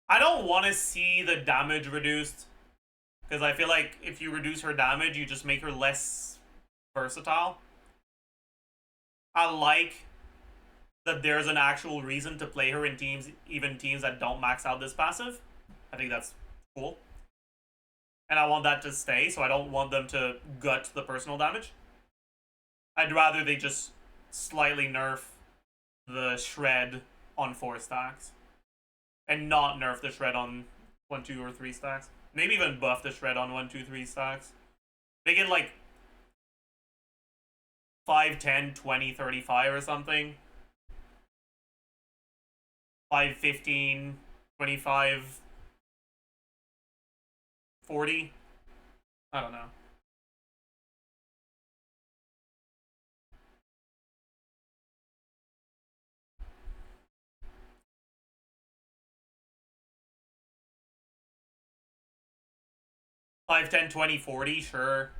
I don't want to see the damage reduced, because I feel like if you reduce her damage, you just make her less versatile. I like that there's an actual reason to play her in teams, even teams that don't max out this passive. I think that's cool. And I want that to stay, so I don't want them to gut the personal damage. I'd rather they just slightly nerf the shred on 4 stacks. And not nerf the shred on 1, 2, or 3 stacks. Maybe even buff the shred on 1, 2, 3 stacks. They get like 5, 10, 20, 35 or something. 5, 15, 25, 40. I don't know. Five, 10, 20, 40, sure.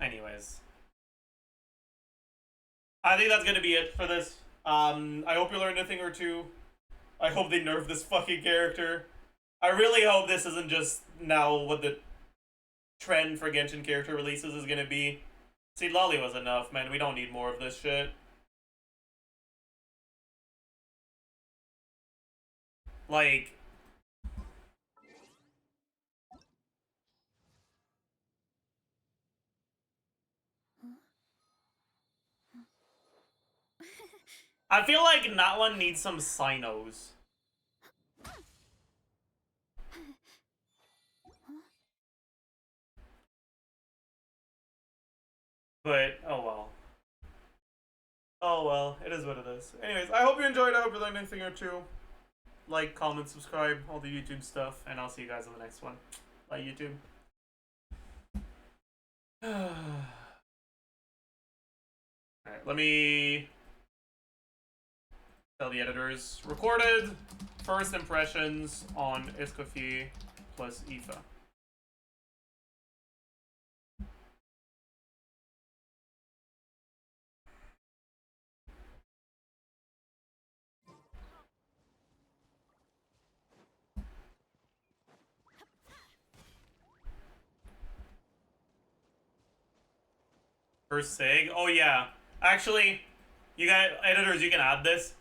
Anyways. I think that's gonna be it for this. I hope you learned a thing or two. I hope they nerf this fucking character. I really hope this isn't just now what the trend for Genshin character releases is gonna be. See, Lolly was enough, man. We don't need more of this shit. Like... I feel like Natlan needs some Sinos. But, oh well. Oh well, it is what it is. Anyways, I hope you enjoyed. I hope you learned anything or two. Like, comment, subscribe, all the YouTube stuff, and I'll see you guys in the next one. Bye, YouTube. Alright, let me tell the editors. Recorded first impressions on Escoffier plus Aoife. First sig. Oh yeah. Actually, you guys, editors, you can add this.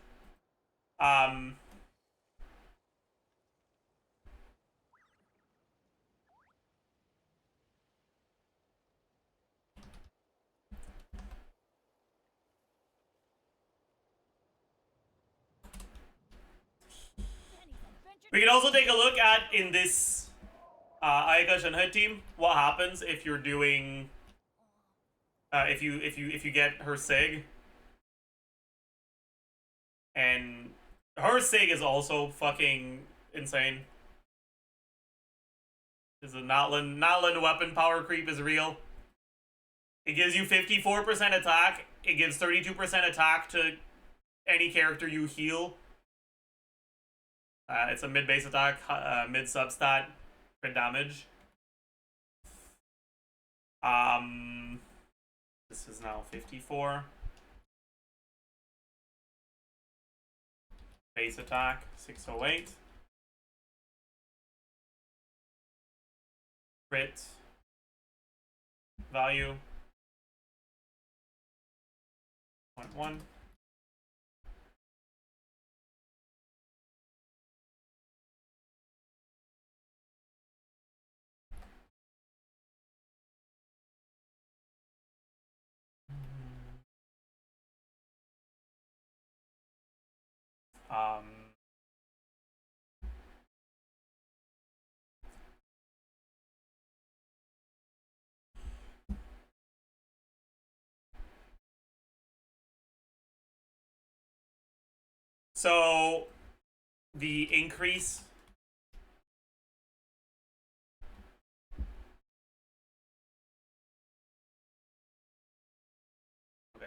We can also take a look at, in this Ayaka Shenhe team, what happens if you're doing if you get her sig. And her sig is also fucking insane. This is a Natlan weapon power creep is real. It gives you 54% attack. It gives 32% attack to any character you heal. It's a mid-base attack, mid-substat, crit damage. This is now 54. Base attack, 608. Crit. Value. 0.1. Um, so the increase okay.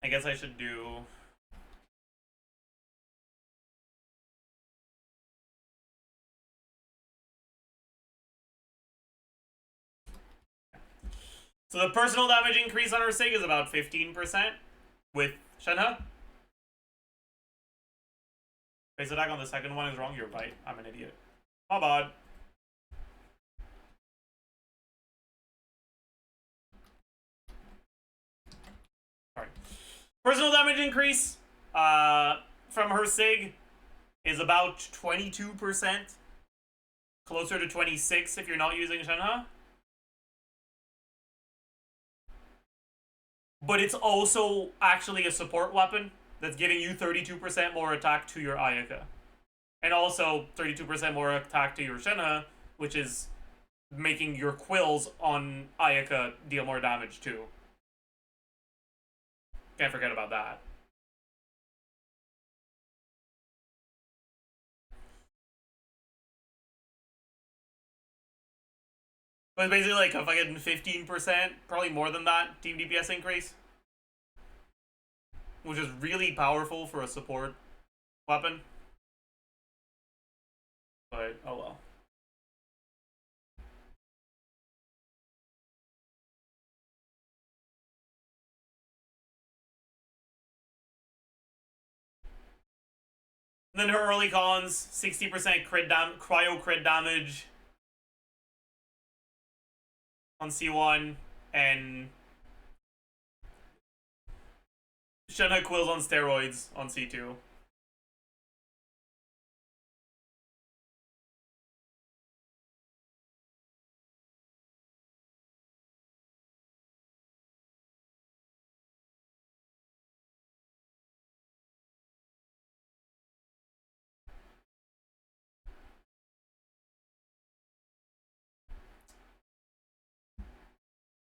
I guess I should do so the personal damage increase on her Sig is about 15% with Shenhe. Base attack on the second one is wrong. You're right. I'm an idiot. My bad. Sorry. Personal damage increase from her Sig is about 22%. Closer to 26 if you're not using Shenhe. But it's also actually a support weapon that's giving you 32% more attack to your Ayaka. And also 32% more attack to your Shenhe, which is making your quills on Ayaka deal more damage too. Can't forget about that. But it's basically like a fucking 15%, probably more than that, team DPS increase. Which is really powerful for a support weapon. But, oh well. And then her early cons, 60% cryo crit damage on C1, and Shenhe quills on steroids on C2.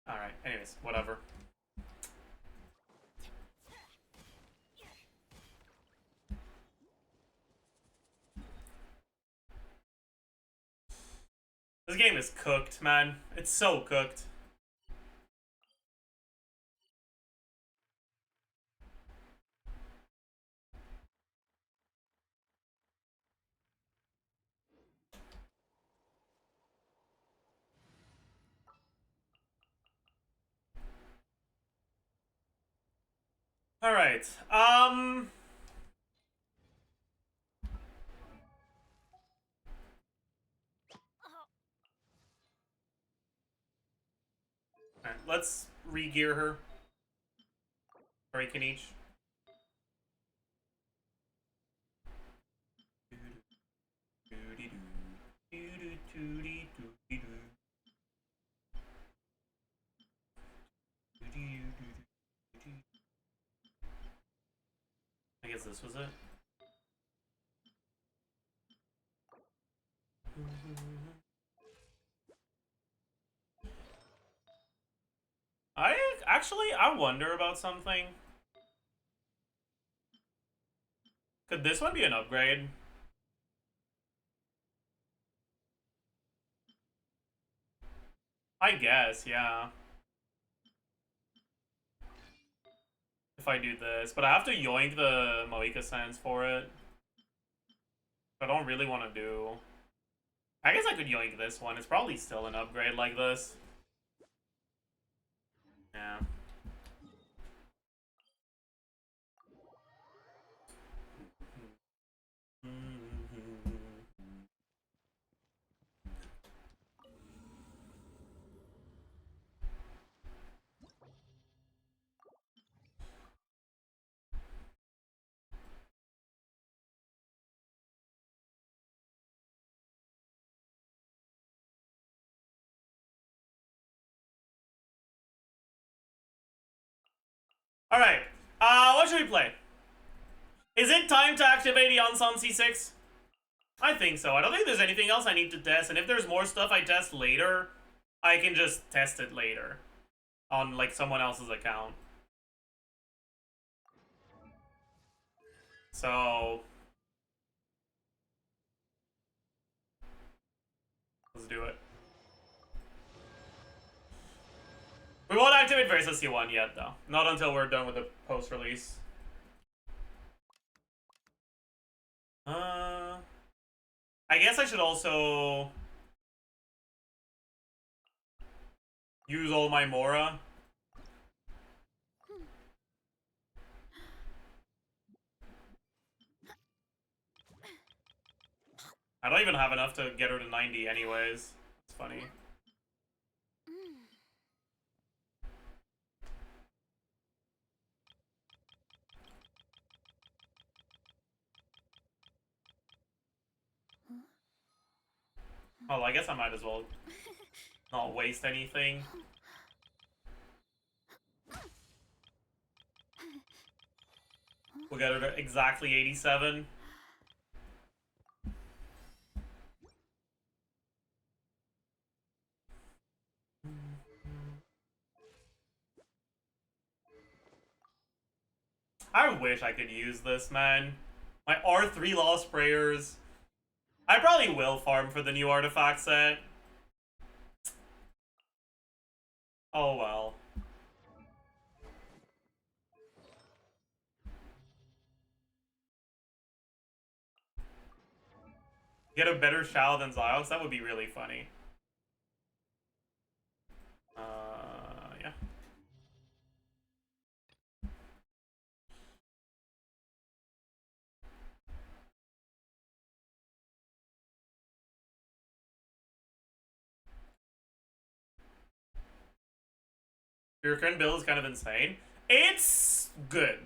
Alright, anyways, whatever. This game is cooked, man. It's so cooked. Alright, Alright, let's re-gear her. Break in each. I guess this was it. I wonder about something. Could this one be an upgrade? I guess, yeah. If I do this, but I have to yoink the Moika Sands for it. I don't really want to do. I guess I could yoink this one. It's probably still an upgrade like this. Yeah. Alright. What should we play? Is it time to activate the Ansan C6? I think so. I don't think there's anything else I need to test, and if there's more stuff I test later, I can just test it later. On, like, someone else's account. So... let's do it. We won't activate Versus C1 yet, though. Not until we're done with the post-release. I guess I should also use all my Mora. I don't even have enough to get her to 90 anyways. It's funny. Well, I guess I might as well not waste anything. We'll get her to exactly 87. I wish I could use this, man. My R3 Lost Prayers. I probably will farm for the new artifact set. Oh well. Get a better Shao than Zajef? That would be really funny. Yeah. Your current build is kind of insane. It's good.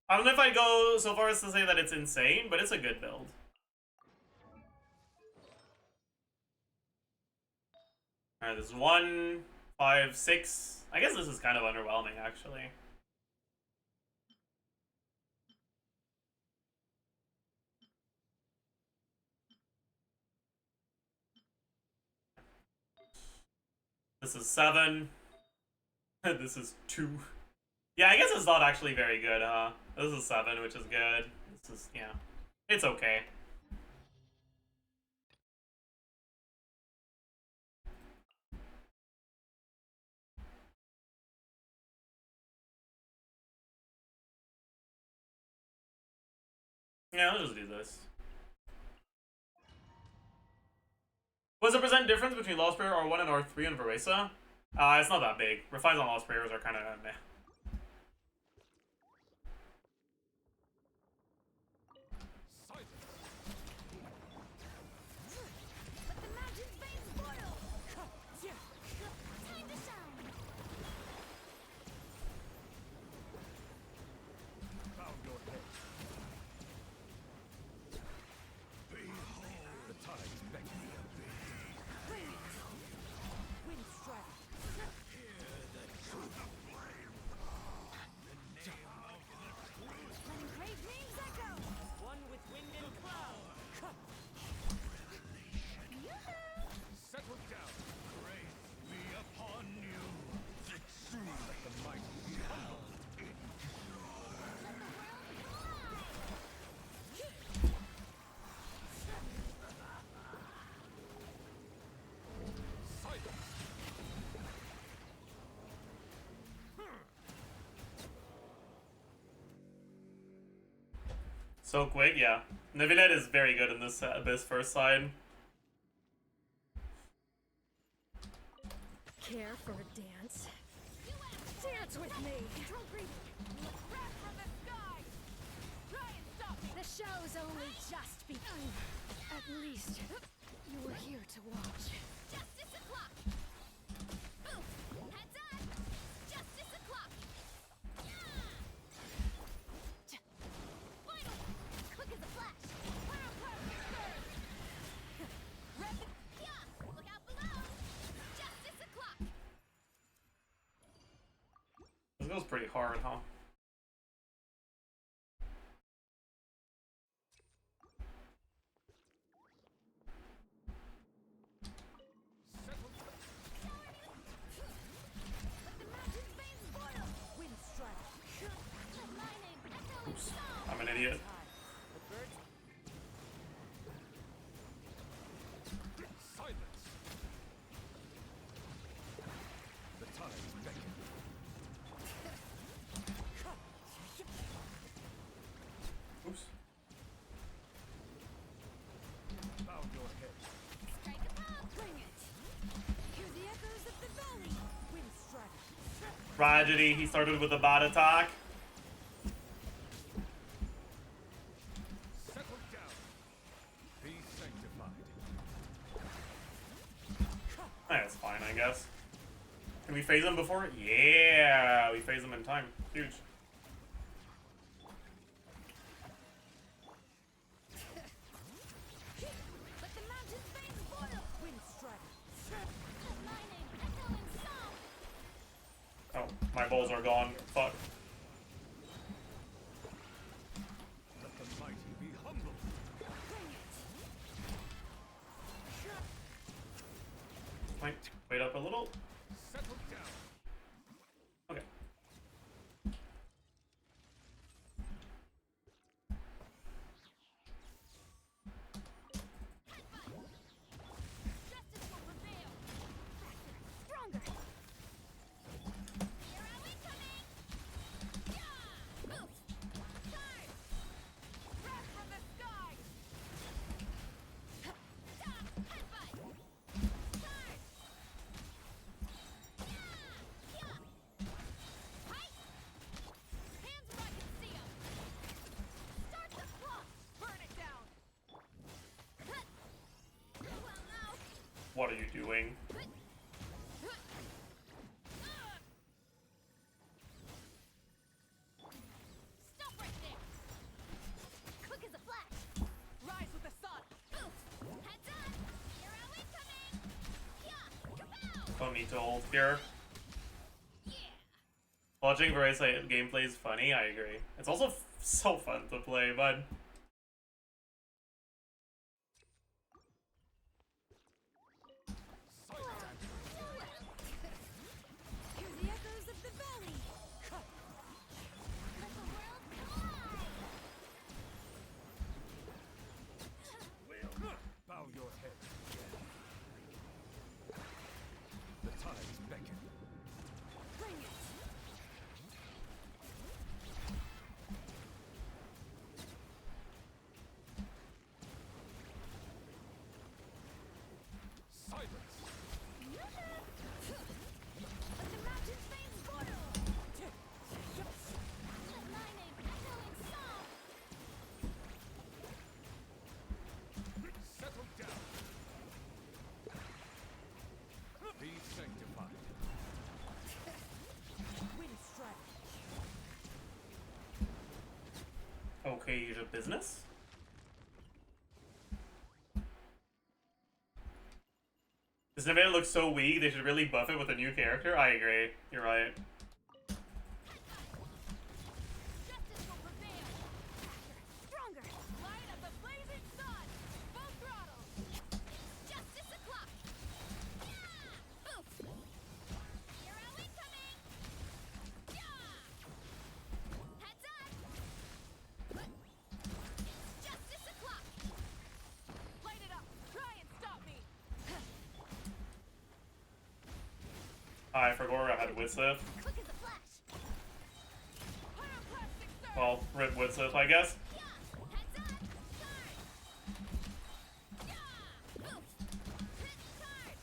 I don't know if I'd go so far as to say that it's insane, but it's a good build. Alright, this is 1, 5, 6. I guess this is kind of underwhelming, actually. This is 7. This is 2. Yeah, I guess it's not actually very good, huh? This is 7, which is good. This is, yeah. It's okay. Yeah, let's just do this. What's the percent difference between Lost Prayer R1 and R3 and Veresa? It's not that big. Refines on Lost Prayers are kind of meh. Let the mountain's veins boil! Time to shine! Bow your head. Behold, the tides beckon of thee. Wind strike. Letting great names echo! One with wind and cloud. Settle down. Grace be upon you. Let the mighty be humbled. So quick, yeah. Nevilet is very good in this first side. for a dance. Dance with me. Control creep. Wrath from the sky! Try and stop me! The show's only just begun. At least you were here to watch. Justice o'clock. Oof. Heads up. Justice o'clock. Final. Quick as a flash. Pyroclastic surge! Yeah. Look out below. Justice o'clock. This goes pretty hard, huh? Let the mountain's veins boil! Wind strike! Let my name echo in song. I'm an idiot. The birds... Silence! The tides beckon. Oops. Bow your head. Strike a pop. Bring it. Hear the echoes of the valley. Wind strike! Tragedy, he started with a bot attack. Settle down. Be sanctified. That's fine, I guess. Can we phase him before? Yeah, we phase him in time. Huge. Let the mountain's veins boil! Wind strike! Let my name echo in song. Oh, my bowls are gone. Fuck. Let the mighty be humble. Bring it. Wait up a little. Settle down. Okay. Justice will prevail. Stronger. Hero incoming. Yeah. Oof. Charge. Wrath from the sky! Stop. Headbutt. Charge. Yeah. Yeah. Hi. Hands where I can see 'em! Start the clock. Burn it down! Well, now. What are you doing? Stop right there. Quick as a flash. Rise with the sun! Oof. Heads up. Hero incoming. Yeah. Kapow. Don't need to hold here. Yeah. Watching various gameplay is funny, I agree. It's also so fun to play, but Hear the echoes of the valley. Let the world collide. Bow your head. The tides beckon. Bring it. Silence. Let the mountain's veins boil! Let my name echo in song. Settle down. Be sanctified. Wind strike! okay, you do business? This Nevada looks so weak, they should really buff it with a new character. I agree. You're right. Justice will prevail. Stronger. Light of the blazing sun! Full throttle! Justice o'clock. Yeah. Oof. Hero incoming. Yeah. Heads up. Justice o'clock. Light it up! Try and stop me! I forgot I had Widsith. Quick as a flash. Pyroclastic surge! Well, rip Widsith, I guess. Yeah. Heads up. Charge. Yeah. Oof. Charge.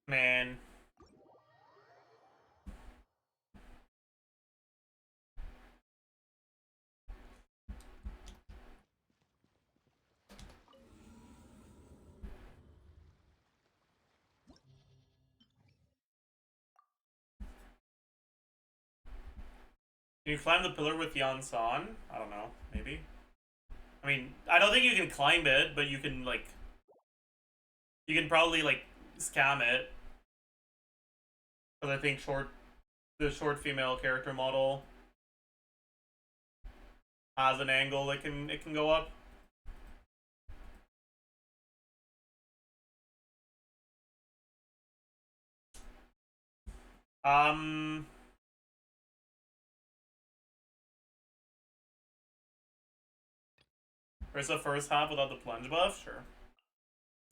Man. Can you climb the pillar with Yansan? I don't know. Maybe. I mean, I don't think you can climb it, but you can, like... You can probably, like, scam it. Because I think the short female character model has an angle it can go up. Where's the first half without the plunge buff? Sure.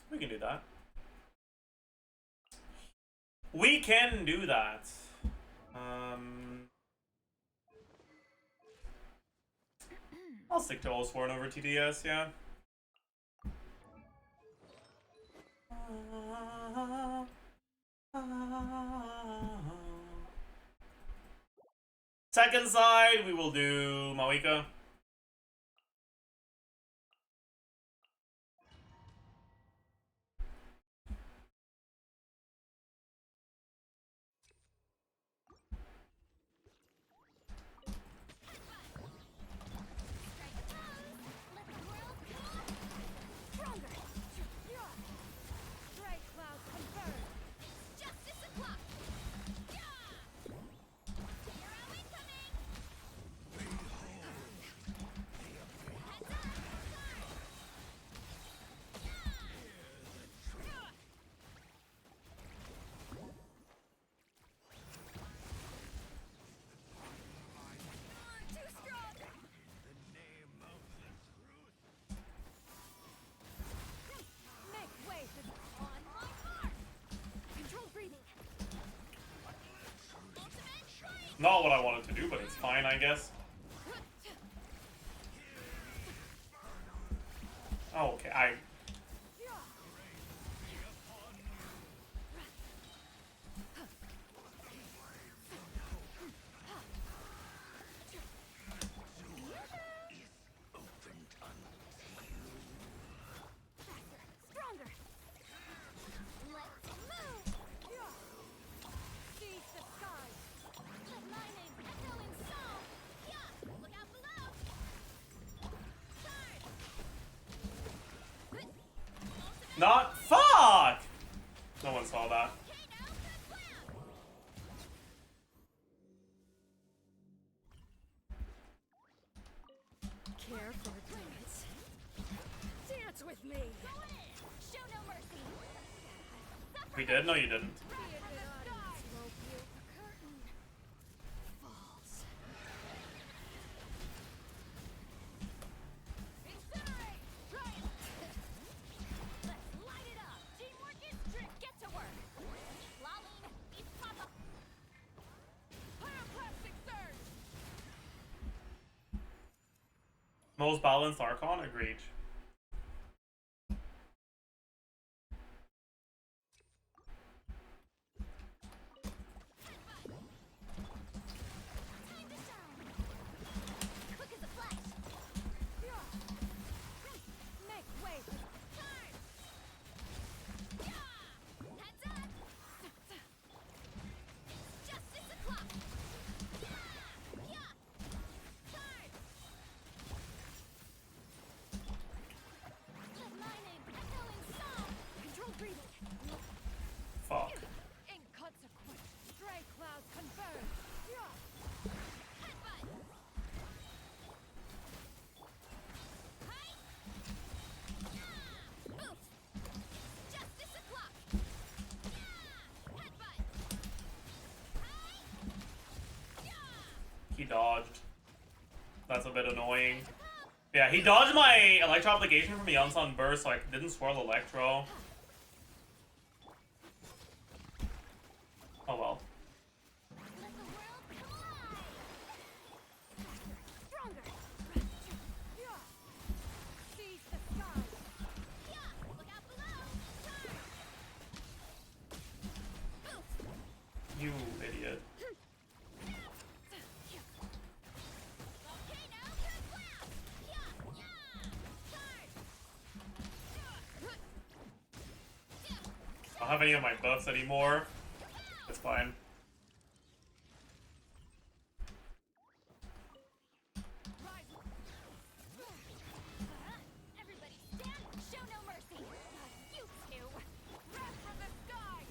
We can do that. We can do that. I'll stick to Allsworn over TDS, yeah. Second side, we will do Mawika. Not what I wanted to do, but it's fine, I guess. Oh, okay, Not fuck! No one saw that. Care for a dance. Dance with me. Go in. Show no mercy. We did? No, you didn't. Most balanced Archon? Agreed. Fuck. He dodged. That's a bit annoying. Yeah, he dodged my Electro Obligation from Yansan Burst, so I didn't swirl Electro. Oh well. have any of my buffs anymore. That's fine. Everybody stand, show no mercy. You two, wrath from the sky.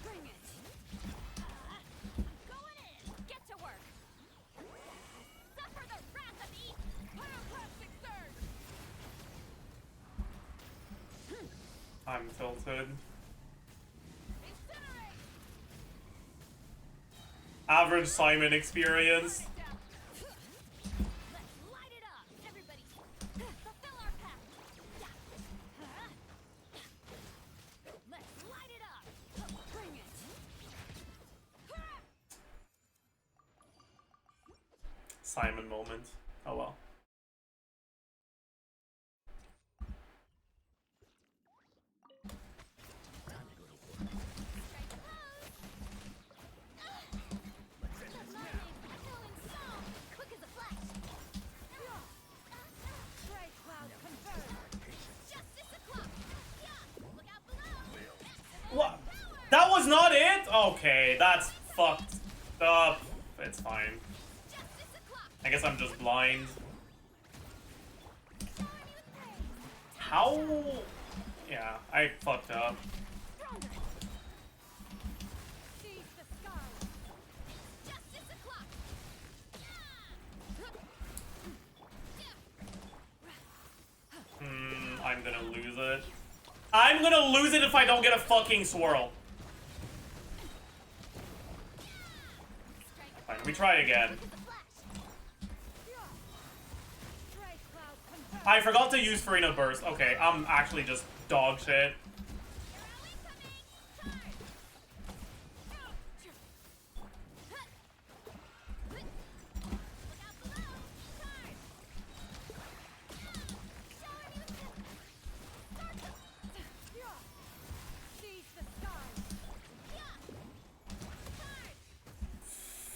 Bring it. Going in. Get to work. Suffer the wrath of each pyroclastic surge. I'm tilted. Incinerate. Average Simon experience. Let's light it up. Everybody, fulfill our pact. Let's light it up. Bring it. Simon moment. Oh well. Quick as a flash. Stray cloud confirmed. Justice o'clock. Yeah. Look out below. What? That was not it? Okay, that's fucked up. It's fine. Justice o'clock. I guess I'm just blind. Shower me with praise. How? Yeah, I fucked up. Stronger. Seize the sky. Justice o'clock. I'm gonna lose it. I'm gonna lose it if I don't get a fucking swirl. Fine, we try again. Quick as a flash. Stray cloud confirmed. I forgot to use Farina Burst. Okay, I'm actually just dog shit.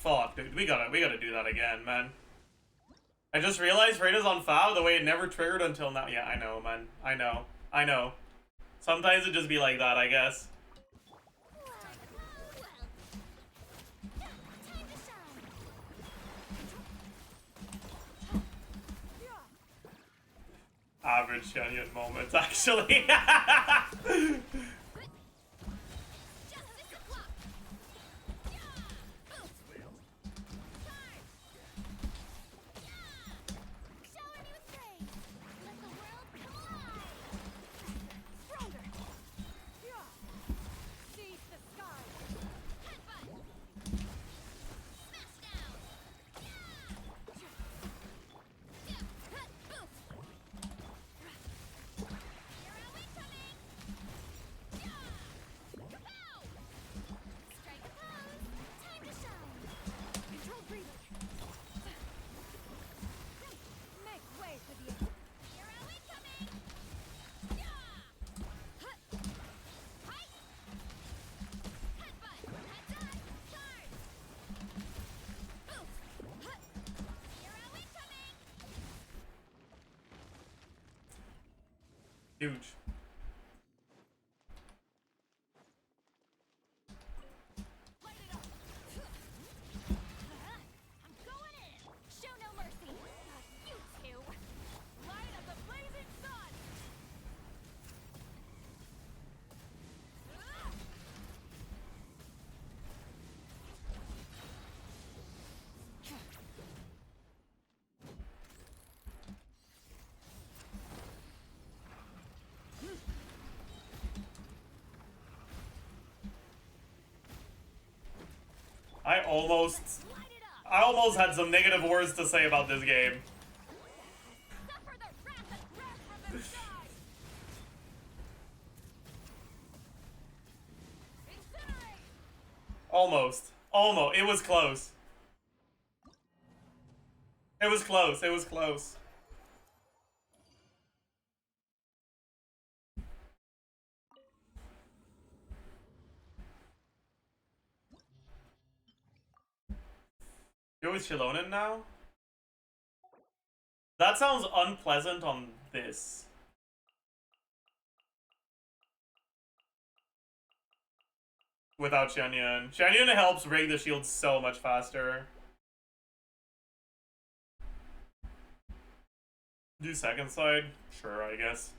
Fuck, dude, we gotta do that again, man. I just realized Farina's on FAO the way it never triggered until now. Yeah, I know, man. I know. Sometimes it just be like that, I guess. Average Shenyan moments, actually. Huge. I'm going in. Show no mercy. You two. Light up the blazing sun. I almost had some negative words to say about this game. Suffer the wrath from the sky. Incinerate. Almost. It was close. It was close. It You're with Shilonen now? That sounds unpleasant on this. Without Xianyun. Xianyun helps rig the shield so much faster. Do second side? Sure, I guess.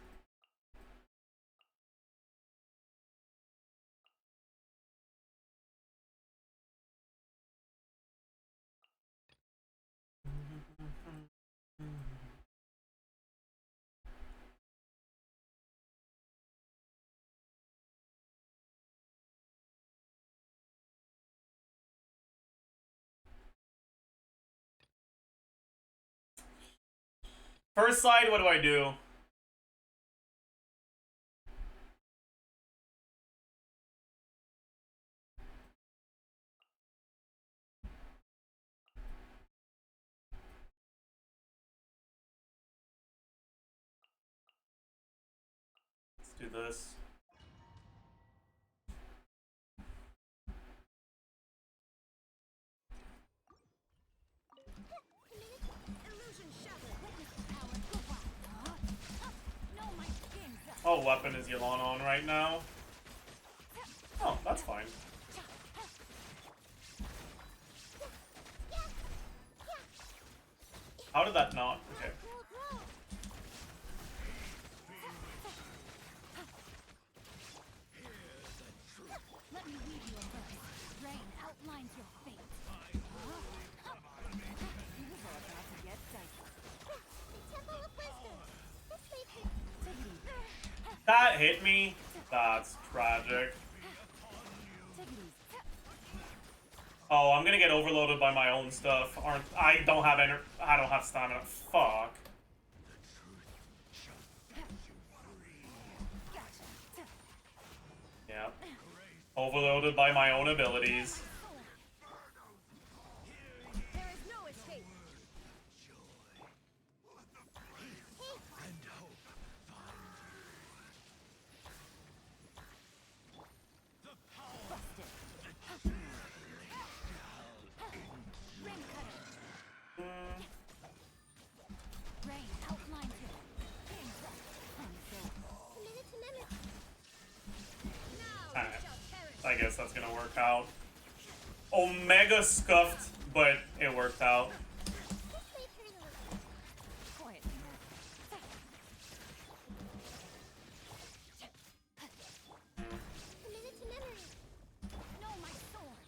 First side, what do I do? Let's do this. Oh, weapon is Yelan on right now. Oh, that's fine. How did that not? Okay. Let me read you a verse. Rain outlines your fate. You were about to get dicey. The Temple of Wisdom. This may be... That hit me. That's tragic. Oh, I'm gonna get overloaded by my own stuff. I don't have stamina. Fuck. Yeah. Overloaded by my own abilities. There is no escape. Rain outlines it. Minute to minute. Alright. I guess that's gonna work out. Omega scuffed, but it worked out. This may hurt a little. Quietly Minute to memory. now. No, my sword.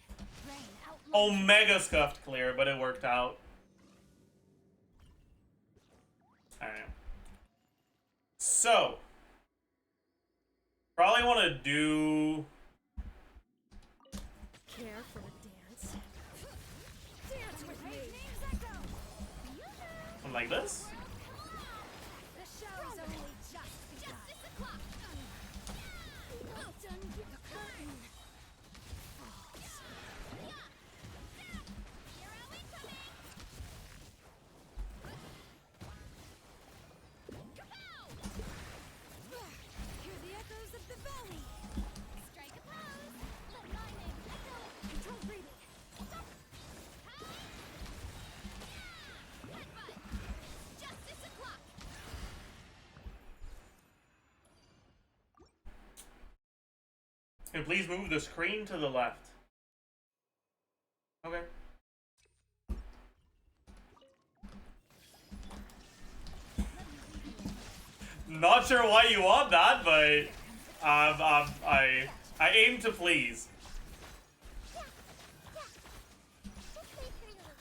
Rain outlines. Omega scuffed clear, but it worked out. Alright. So. Probably want to do... Care for a dance? Dance with me. something like this. The show is only just begun. Justice o'clock. Well done, the curtain. Hear the echoes of the valley. Strike a pose. Let lightning echo. Control breathing. Justice o'clock. Can you please move the screen to the left? Okay. Not sure why you want that, but I aim to please. This may hurt a little.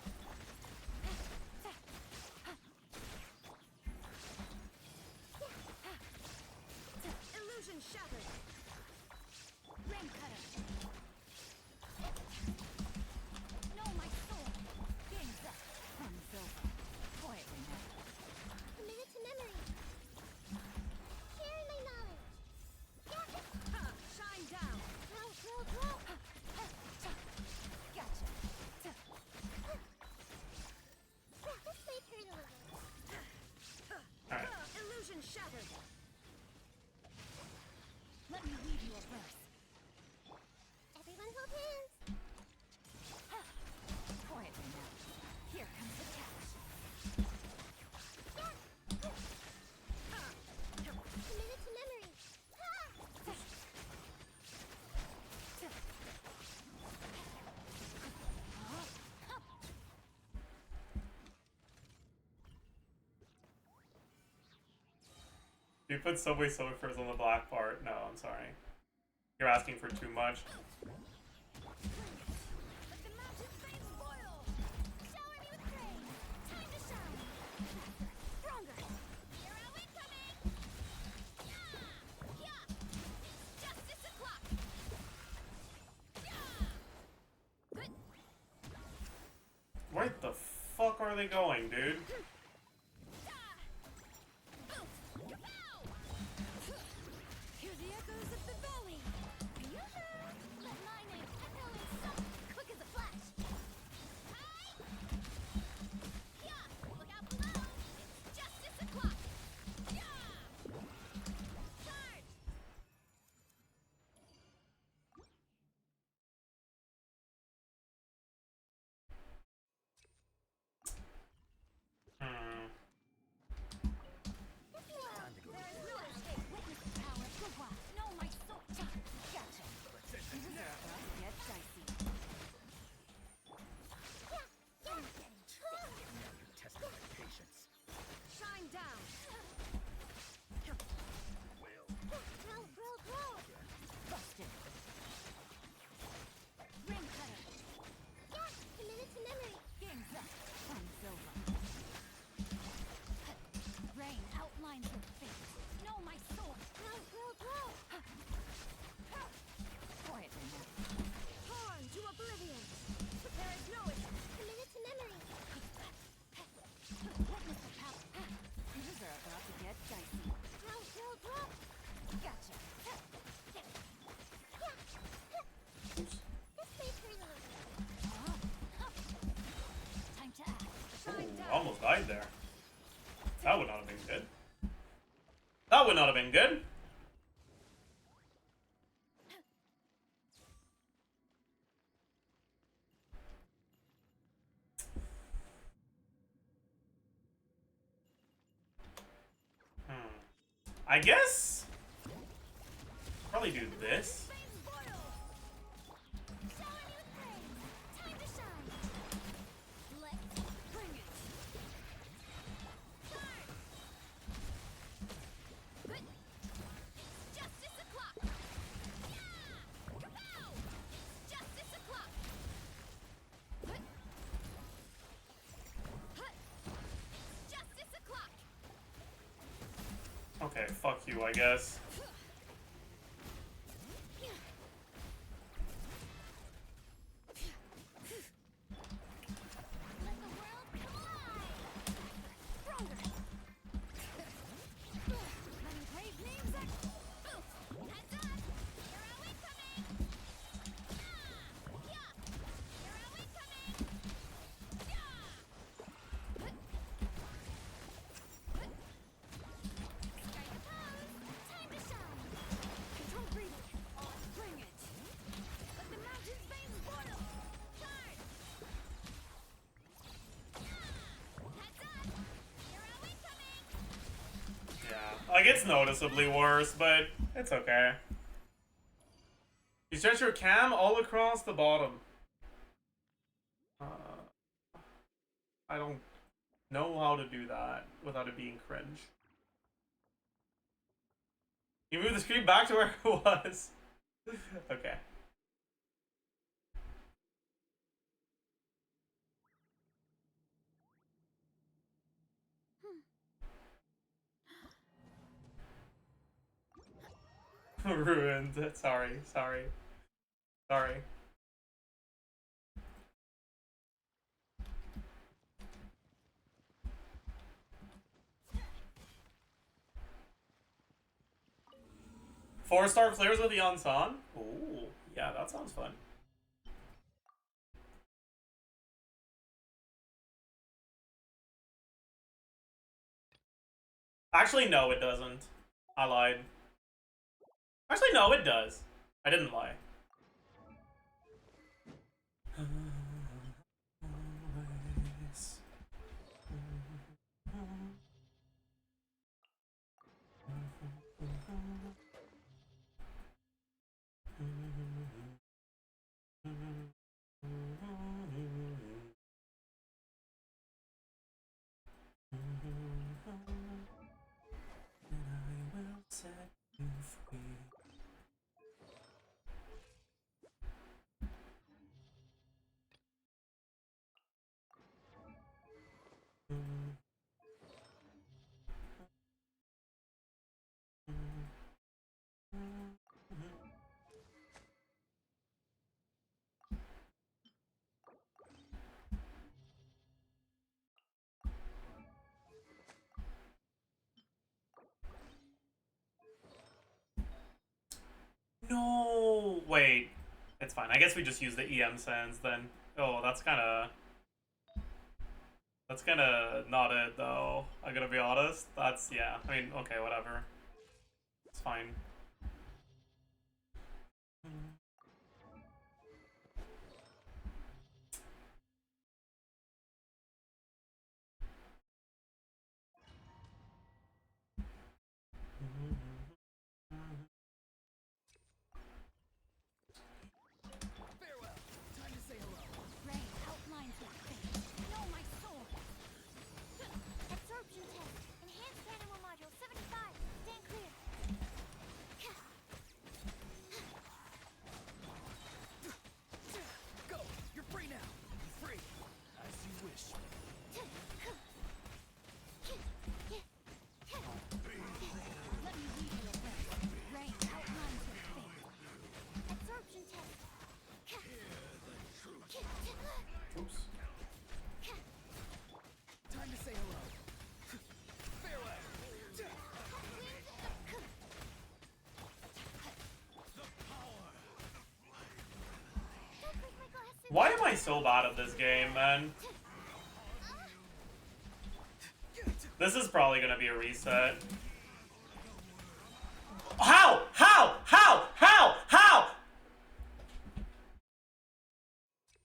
Illusion shattered. Rain cutter. No, my sword. Game's up. Fun's over. Quietly now. A minute to memory. Sharing my knowledge. Ha! Shine down. Grow, grow, grow. put Subway Surfers on the black part. No, I'm sorry. You're asking for too much. Let the mountain's veins boil. Shower me with praise. Time to shine. Stronger. Hero incoming. Yeah. Yeah. Justice o'clock. Yeah. Good. Where the fuck are they going, dude? Hear the echoes of the valley. Let my name echo in soul, quick as a flash. Hi! Yeah! Look out below! It's justice o'clock! Yeah! Charge! Hmm. There is no escape. Witness the power of Gugwa. Know my soul. Gotcha. Things are about to get dicey. Testing my patience. Shine down. Roll. Busted. Ring cutter. Committed to memory. Game's up. Fun's over. Rain outlines your fate. Know my sword. Grow. Quietly now. Torn to oblivion. There is no escape. Committed to memory. Witness the power. Things are about to get dicey. Grow. Gotcha. Oops. Time to act. Shine down. Almost died there. That would not have been good. That would not have been good. I guess probably do this. Flames boil. Shower me with praise. Time to shine. Let's bring it. Charge. Good. Justice o'clock. Yeah. Kapow. Justice o'clock. Good. Justice o'clock. Okay, fuck you, I guess. Let the world come alive. Stronger. Letting brave names act. Heads up. Hero incoming. Yeah. Hero incoming. Yeah. Strike a pose. Time to shine. Control breathing. Bring it. Let the mountain's veins boil. Charge. Heads up. Hero incoming. Yeah, like it's noticeably worse, but it's okay. You stretch your cam all across the bottom. I don't know how to do that without it being cringe. You move the screen back to where it was. Okay. Ruined. Sorry. 4-star players with the Ansan? Ooh, yeah, that sounds fun. Actually, no, it doesn't. I lied. Actually, no, it does. I didn't lie. Wait, it's fine. I guess we just use the EM sands then. Oh, that's kind of not it though. I gotta be honest. That's, yeah. I mean, okay, whatever. It's fine. Farewell. Time to say hello. Rain outlines your face. Know my soul. Absorption test. Enhanced animal module 75. Stand clear. Go! You're free now! Free! As you wish. Let me read your lips. Rain outlines your face. Absorption test. Oops. Time to say hello. Farewell! Don't break my glasses. Why am I so bad at this game, man? This is probably gonna be a reset. How? How? How? How? How?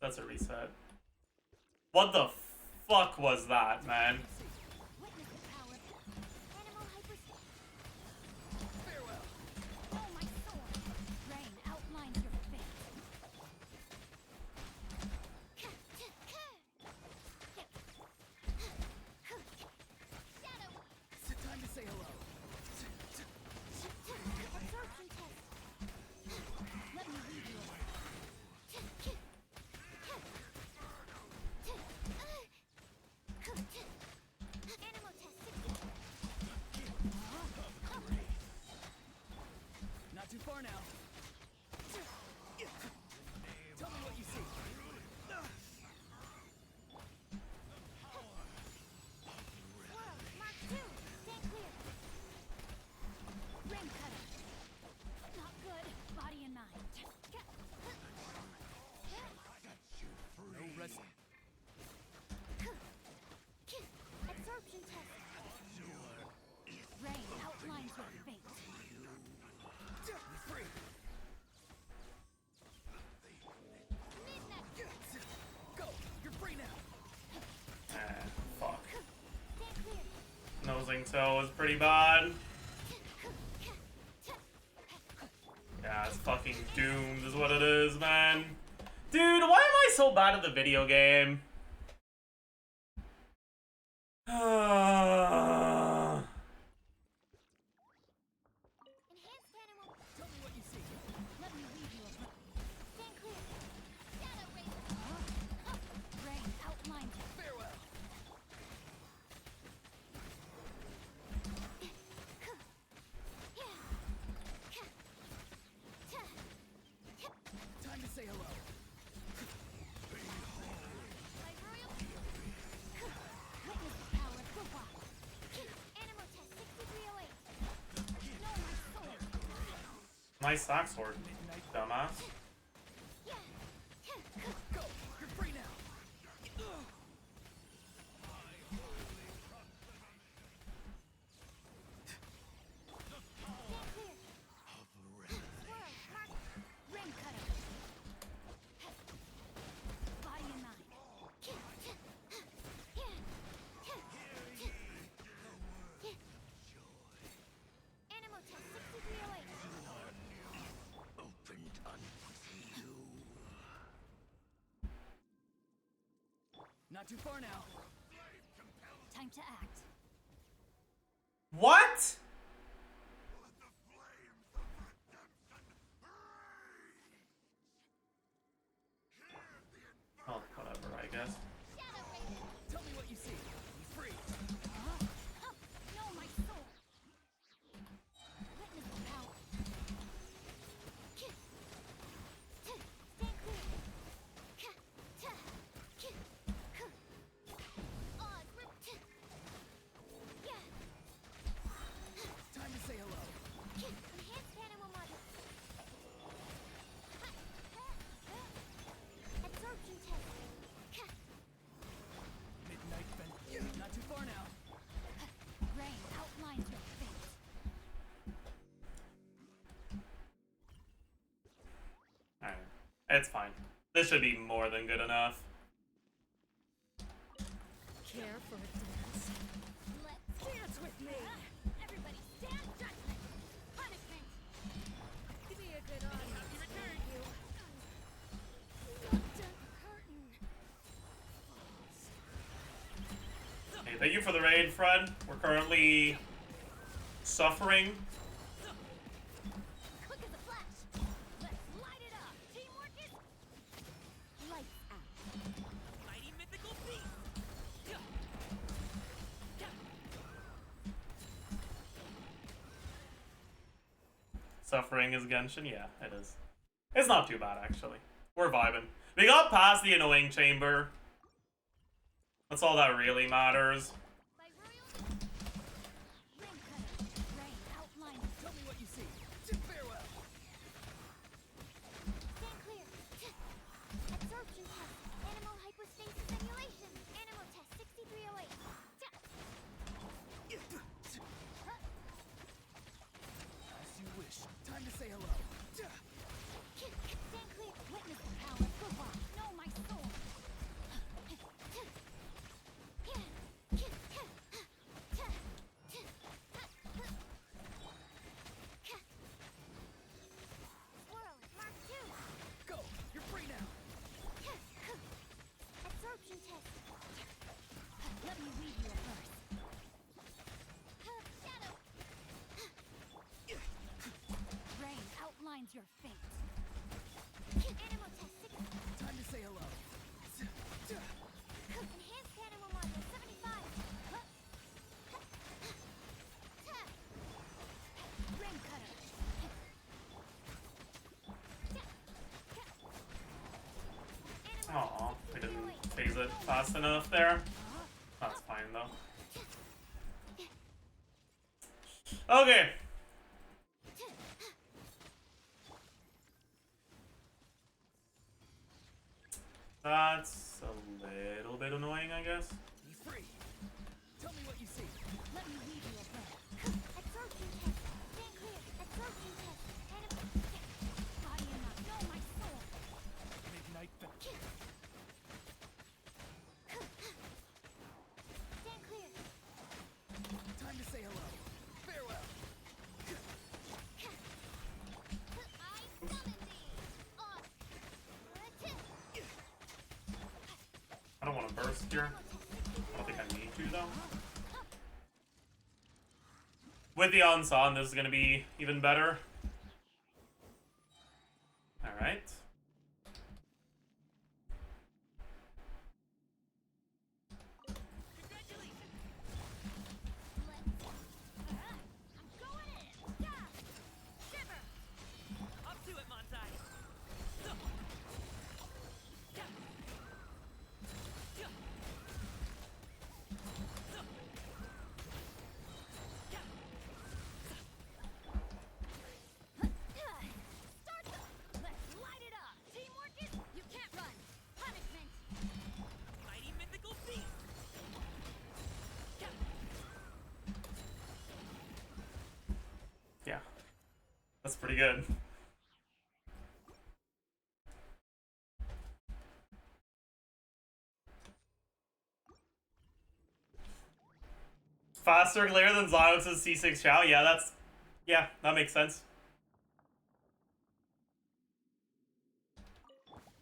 That's a reset. What the fuck was that, man? Witness the power. Animal hyperspace. Farewell! Oh, my sword. Rain outlines your face. Shadow. It's time to say hello. Absorption test. Let me read you. Animal test 60. Not too far now. Tell me what you see. Swirl. Mark 2. Stand clear. Ring cutter. Not good. Body and mind. No wrestling. Absorption test. Rain outlines your fate. Free! Midnight. Go! You're free now! Fuck. Stand clear. Nosing toe is pretty bad. Yeah, it's fucking doomed is what it is, man. Dude, why am I so bad at the video game? Enhanced animal. Tell me what you see. Let me read you a book. Stand clear. Shadow razor. Rain outlines your Farewell! Time to say hello. My royal. Witness the power of the wild. Animal test 6308. Know my sword. Nice sack sword, dumbass. Go! You're free now! Stand clear. Swirl. Mark. Ring cutter. Body and mind. Animal test 6308. Not too far now. Time to act. What? Oh, whatever, I guess. Shadow razor. Tell me what you see. Free! Know my soul. Witness the power. Stand clear. Oz, rip. It's fine. This should be more than good enough. Care for a dance? Let's dance with me! Everybody stand judgment! Punishment! Be a good audience. You. Locked up curtain. Hey, thank you for the raid, Fred. We're currently suffering. Quick as a flash! Let's light it up! Teamwork is... Lights out. Mighty mythical beast! Suffering is Genshin? Yeah, it is. It's not too bad, actually. We're vibing. We got past the annoying chamber. That's all that really matters. By royal... Ring cutter. Rain outline. Tell me what you see. Farewell. Stand clear. Absorption test. Animal hypostasis simulation. Animal test 6308. As you wish. Time to say hello. Stand clear. Witness the power of football. Know my soul. Swirl. Mark 2. Go. You're free now. Absorption test. Let me read you a verse. Shadow. Rain outlines your fate. Animal test 6. Time to say hello. Enhanced animal module 75. Rain cutter. Aw, we didn't phase it fast enough there. That's fine, though. Okay. That's a little bit annoying, I guess. Be free. Tell me what you see. Let me read you a verse. Absorption test. Stand clear. Absorption test. Animal. Body and mind. Know my soul. Midnight fell. Stand clear. Time to say hello. Farewell. I summon thee. On. I don't want to burst here. I don't think I need to, though. With the Ansan, this is going to be even better. Alright. I'm going in. Yeah. Shiver. Up to it, Montai. Start them. Let's light it up. Teamwork is... You can't run. Punishment. Mighty mythical beast. Yeah. That's pretty good. Faster glare than Zajef's C6 Chow? Yeah, that's... Yeah, that makes sense.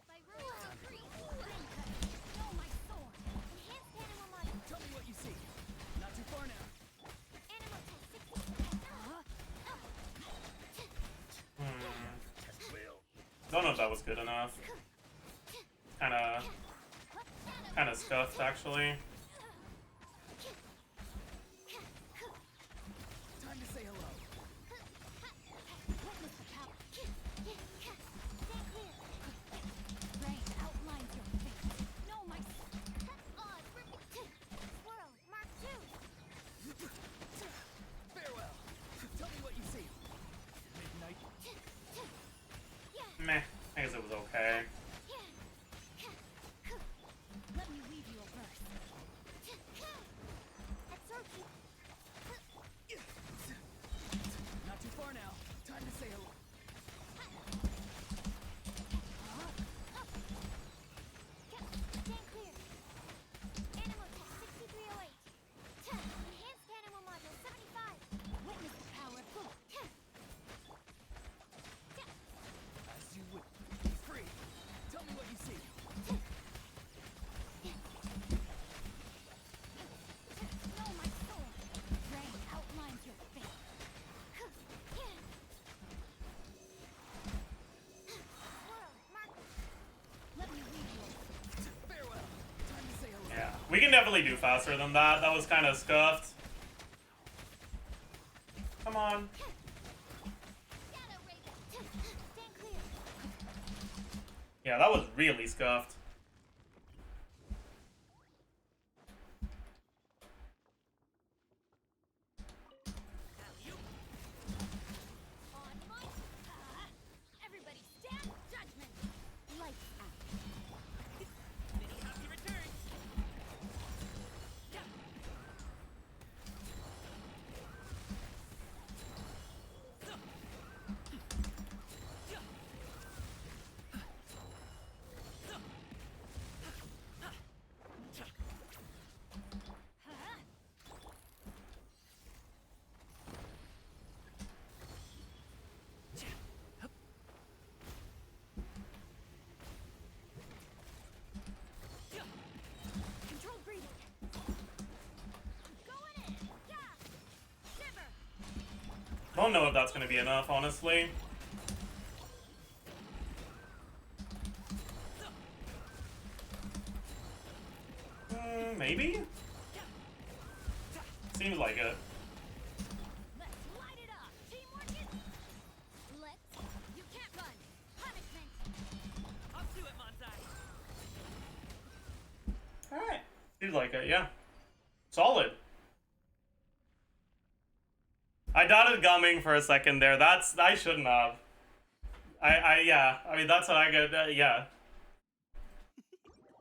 By royal decree. Ring cutter. Know my sword. Enhanced animal module. Tell me what you see. Not too far now. Animal test 60. Don't know if that was good enough. Kinda scuffed, actually. Time to say hello. Witness the power. Stand clear. Rain outlines your fate. Know my... On. Swirl. Mark 2. Farewell. Tell me what you see. Midnight. Meh. I guess it was okay. Let me read you a verse. Absorption. Not too far now. Time to say hello. We can definitely do faster than that. That was kind of scuffed. Come on. Yeah, that was really scuffed. Everybody stand judgment. Lights out. Many happy returns. Controlled breathing. Going in. Yeah. Shiver. Don't know if that's gonna be enough, honestly. Maybe? Seems like it. Let's light it up. Teamwork is. Let's. You can't run. Punishment. I'll do it, Manzai. Alright. Seems like it, yeah. Solid. I doubted gumming for a second there. I shouldn't have. Yeah. I mean, that's what I got, yeah.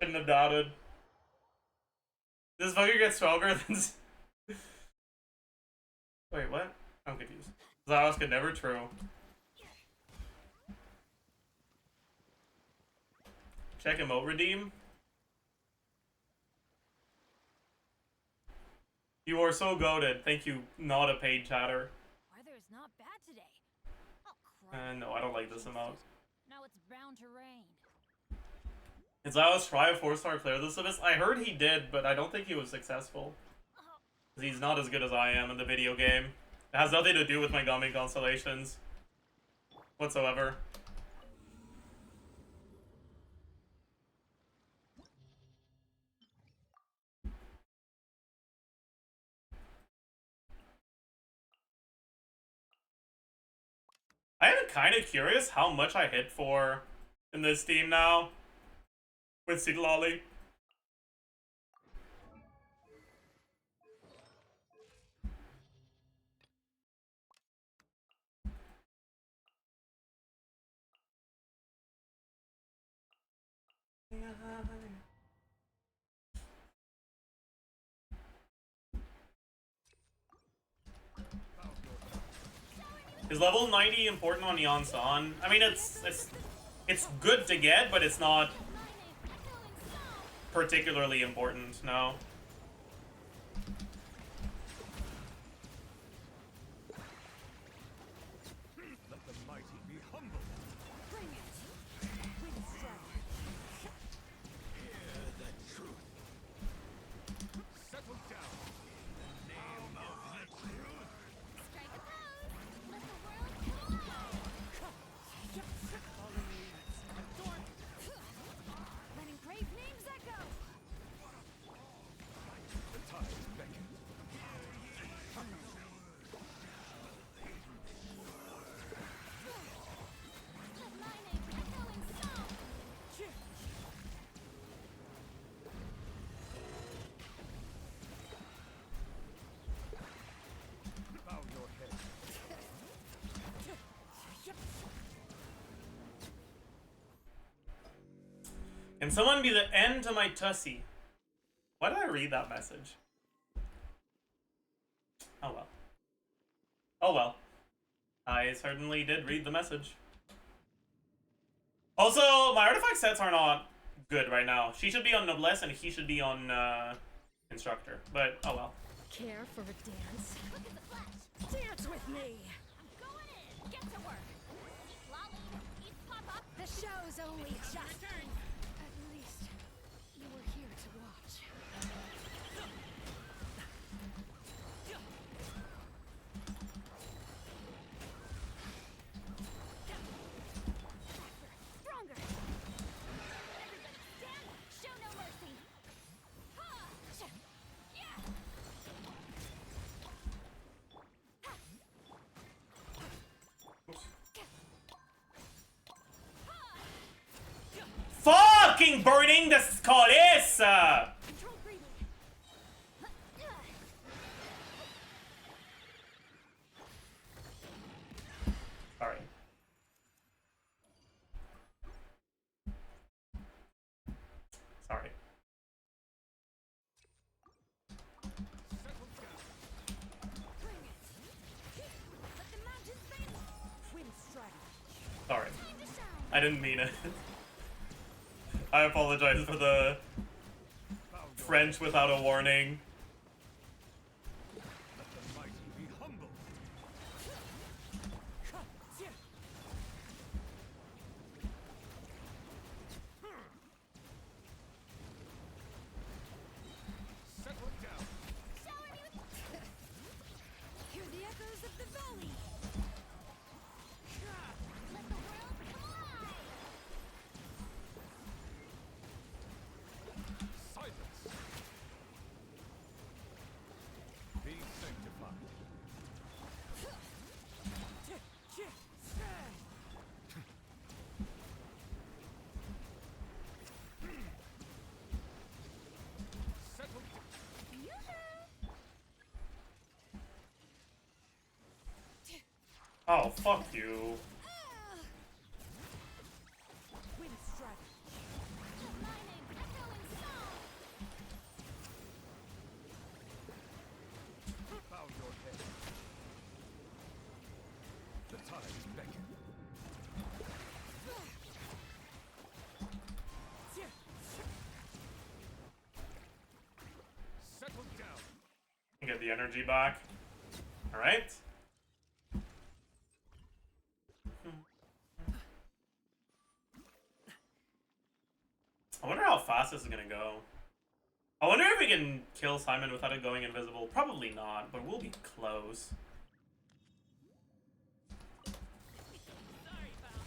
Shouldn't have doubted. This fucker gets stronger than... Wait, what? I'm confused. Zaros could never true. Check emote redeem. You are so goated. Thank you, not a paid chatter. Weather is not bad today. Oh, crap. No, I don't like this emote. Now it's bound to rain. Did Zaros try a 4-star clear this abyss? I heard he did, but I don't think he was successful. 'Cause he's not as good as I am in the video game. It has nothing to do with my gumming constellations. Whatsoever. I am kind of curious how much I hit for in this team now. With Sidlali. Is level 90 important on Neon San? I mean, it's good to get, but it's not particularly important, no. Let the mighty be humble. Bring it. Wind strike. Hear the truth. Settle down. In the name of the truth. Strike a pose. Let the world come alive. Letting brave names echo. The tides beckon. Let my name echo in song. Bow your head. Can someone be the end to my tussie? Why did I read that message? Oh well. Oh well. I certainly did read the message. Also, my artifact sets are not good right now. She should be on Noblesse and he should be on Instructor. But, oh well. Care for a dance? Look at the flash. Dance with me. I'm going in. Get to work. Eat lolly. Eat pop-up. The show's only just. At least you were here to watch. Stronger. Everybody stand. Show no mercy. Ha! fucking burning the Scottish! Control breathing. Sorry. Sorry. Bring it. Let the mountains bend. Twin strategy. Sorry. Time to shine. I didn't mean it. I apologize for the French without a warning. Let the mighty be humble. Settle down. Shower me with. Hear the echoes of the valley. Let the world come alive. Silence. Be sanctified. Settle down. Yoo-hoo. Oh, fuck you. Twin strategy. Let my name echo in song. Bow your head. The tides beckon. Settle down. Get the energy back. Alright. I wonder how fast this is gonna go. I wonder if we can kill Simon without it going invisible. Probably not, but we'll be close. Sorry, pal.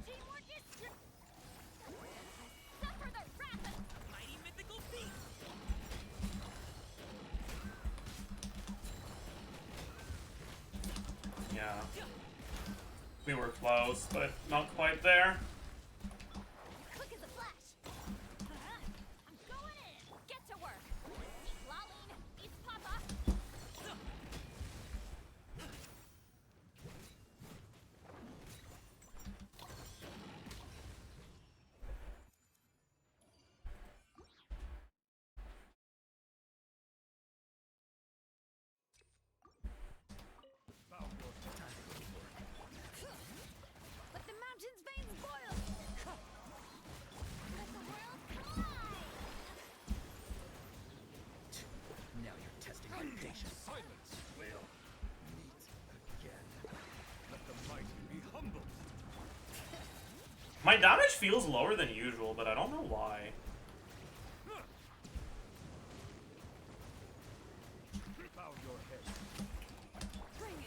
Teamwork is suffer the wrath of mighty mythical beast. Yeah. We were close, but not quite there. Quick as a flash. I'm going in. Get to work. Laline, East Papa. Bow your head. Let the mountain's veins boil. Let the world come alive. Now you're testing my patience. Silence. Will meet again. Let the mighty be humble. My damage feels lower than usual, but I don't know why. Bow your head. Bring it.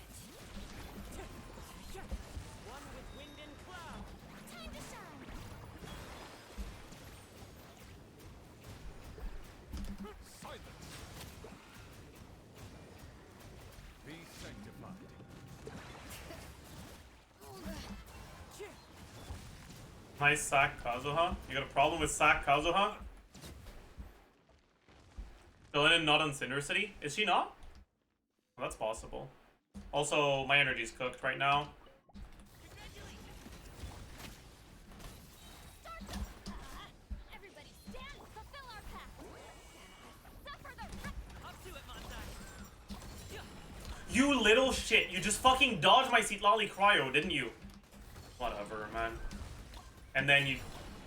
One with wind and cloud. Time to shine. Silence. Be sanctified. Nice sack, Kazuha. You got a problem with sack, Kazuha? Filling in not on Cinder City? Is she not? Well, that's possible. Also, my energy's cooked right now. Everybody stand, fulfill our path. Suffer the wrath. Up to it, Monsai. You little shit! You just fucking dodged my Lolly Cryo, didn't you? Whatever, man. And then you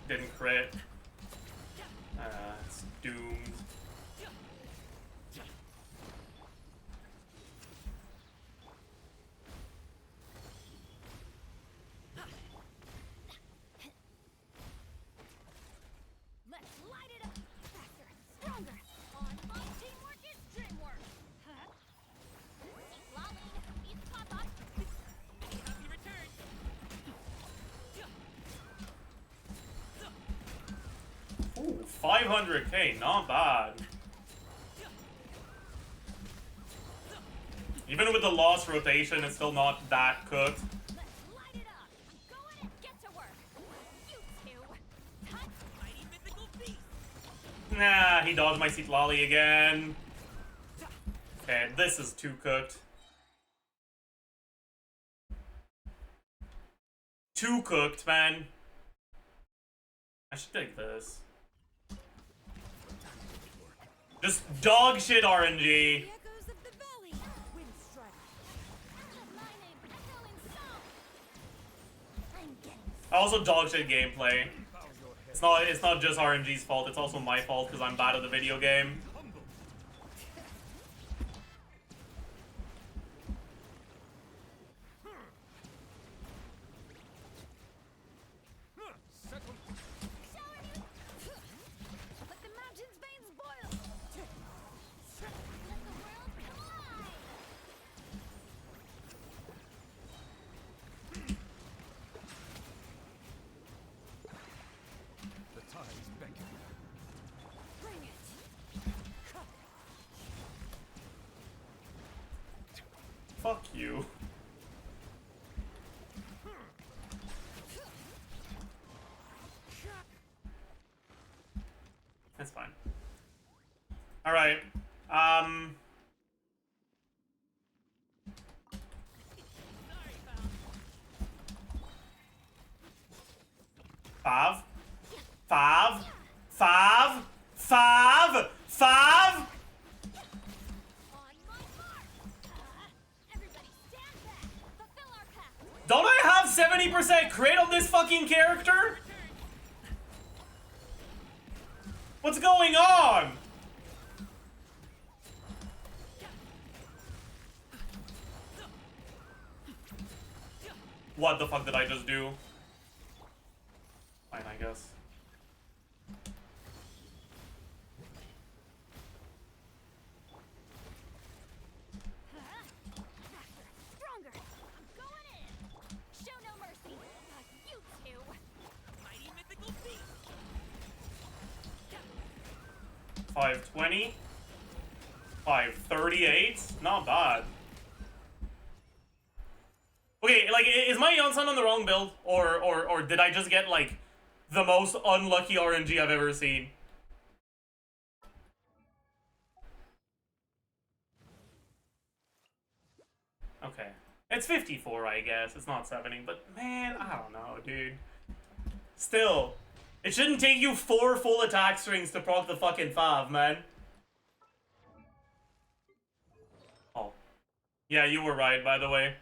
didn't crit. It's doomed. Let's light it up. Faster, stronger. On my teamwork is dreamwork. Laline, East Papa. Happy return. Ooh, 500k, not bad. Even with the lost rotation, it's still not that cooked. Let's light it up. I'm going in. Get to work. Nah, he dodged my seat lolly again. Okay, this is too cooked. Too cooked, man. I should take this. Just dog shit RNG. The echoes of the valley. Wind strike. Let my name echo in song. I'm getting Also dog shit gameplay. It's not just RNG's fault, it's also my fault because I'm bad at the video game. showing you. Let the mountain's veins boil. Let the world come alive. The tides beckon. Bring it. Fuck you. That's fine. Alright. Five. Five. Five. Five. Five. On my mark. Everybody stand back. Fulfill our pact. Don't I have 70% crit on this fucking character? What's going on? What the fuck did I just do? Fine, I guess. Stronger. I'm going in. Show no mercy. Not you two. Mighty mythical beast. 520. 538. Not bad. Okay, like, is my Yonsan on the wrong build? Or did I just get, like, the most unlucky RNG I've ever seen? Okay. It's 54, I guess. It's not 70. But, man, I don't know, dude. Still, it shouldn't take you 4 full attack strings to proc the fucking 5, man. Oh. Yeah, you were right, by the way.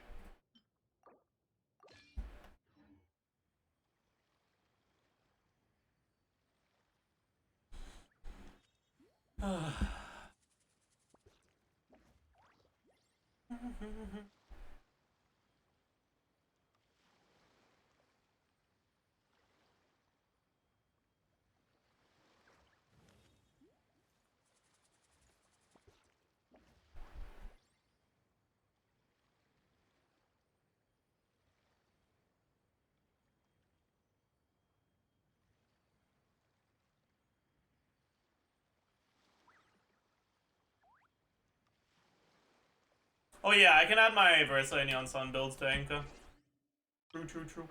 Oh yeah, I can add my Versa and Yonsan builds to Enka. True, true, true.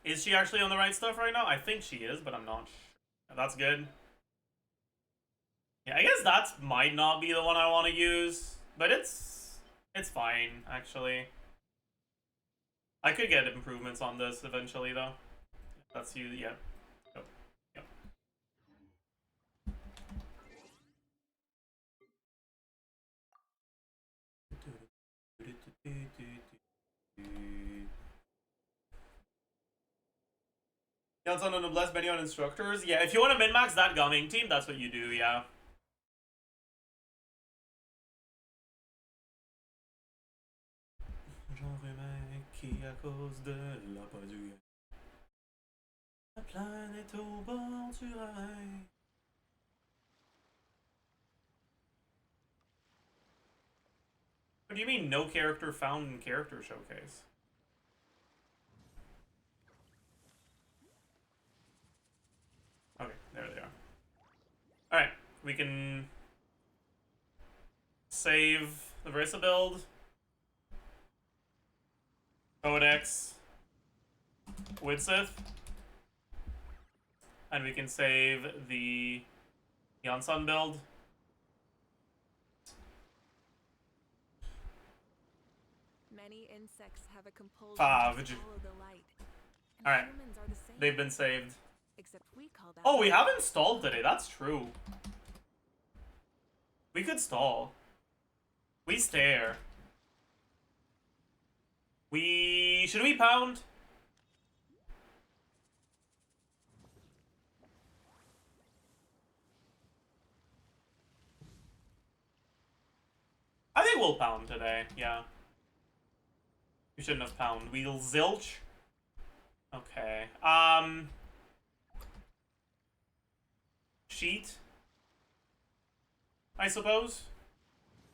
Is she actually on the right stuff right now? I think she is, but I'm not sure. That's good. Yeah, I guess that might not be the one I want to use, but it's fine, actually. I could get improvements on this eventually, though. That's you, yeah. Yep. Yep. Yonsan on the Blessed menu on instructors? Yeah, if you want to min-max that gumming team, that's what you do, yeah. À cause de la Padue. La planète au bord du rail. What do you mean no character found in character showcase? Okay, there they are. We can save the Versa build. Codex. Widsith. And we can save the Yonsun build. Many insects have a compulsion Favage. to follow the light. And Alright. humans are the same. They've been saved. Except we call that. Oh, we haven't stalled today. That's true. We could stall. We stare. Should we pound? I think we'll pound today, yeah. We shouldn't have pound. We'll zilch. Okay. Sheet? I suppose?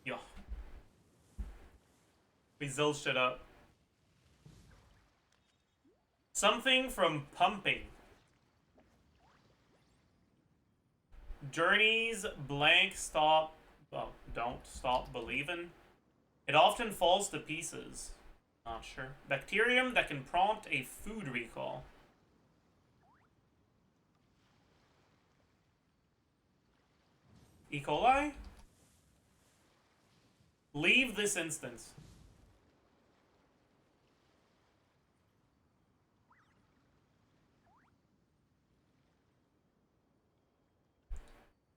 Yeah. We zilched it up. Something from pumping. Journeys blank stop. Well, don't stop believing. It often falls to pieces. Not sure. Bacterium that can prompt a food recall. E. coli? Leave this instance.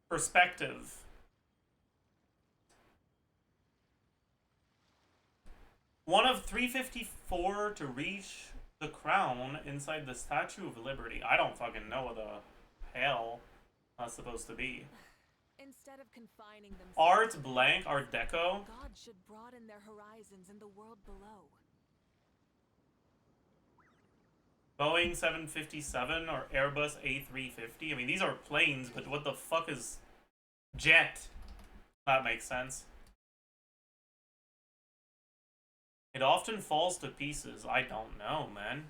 Perspective. One of 354 to reach the crown inside the Statue of Liberty. I don't fucking know what the hell that's supposed to be. Instead of confining themselves Art to blank, the Art Deco. God should broaden their horizons in the world below. Boeing 757 or Airbus A350. I mean, these are planes, but what the fuck is jet? That makes sense. It often falls to pieces. I don't know, man.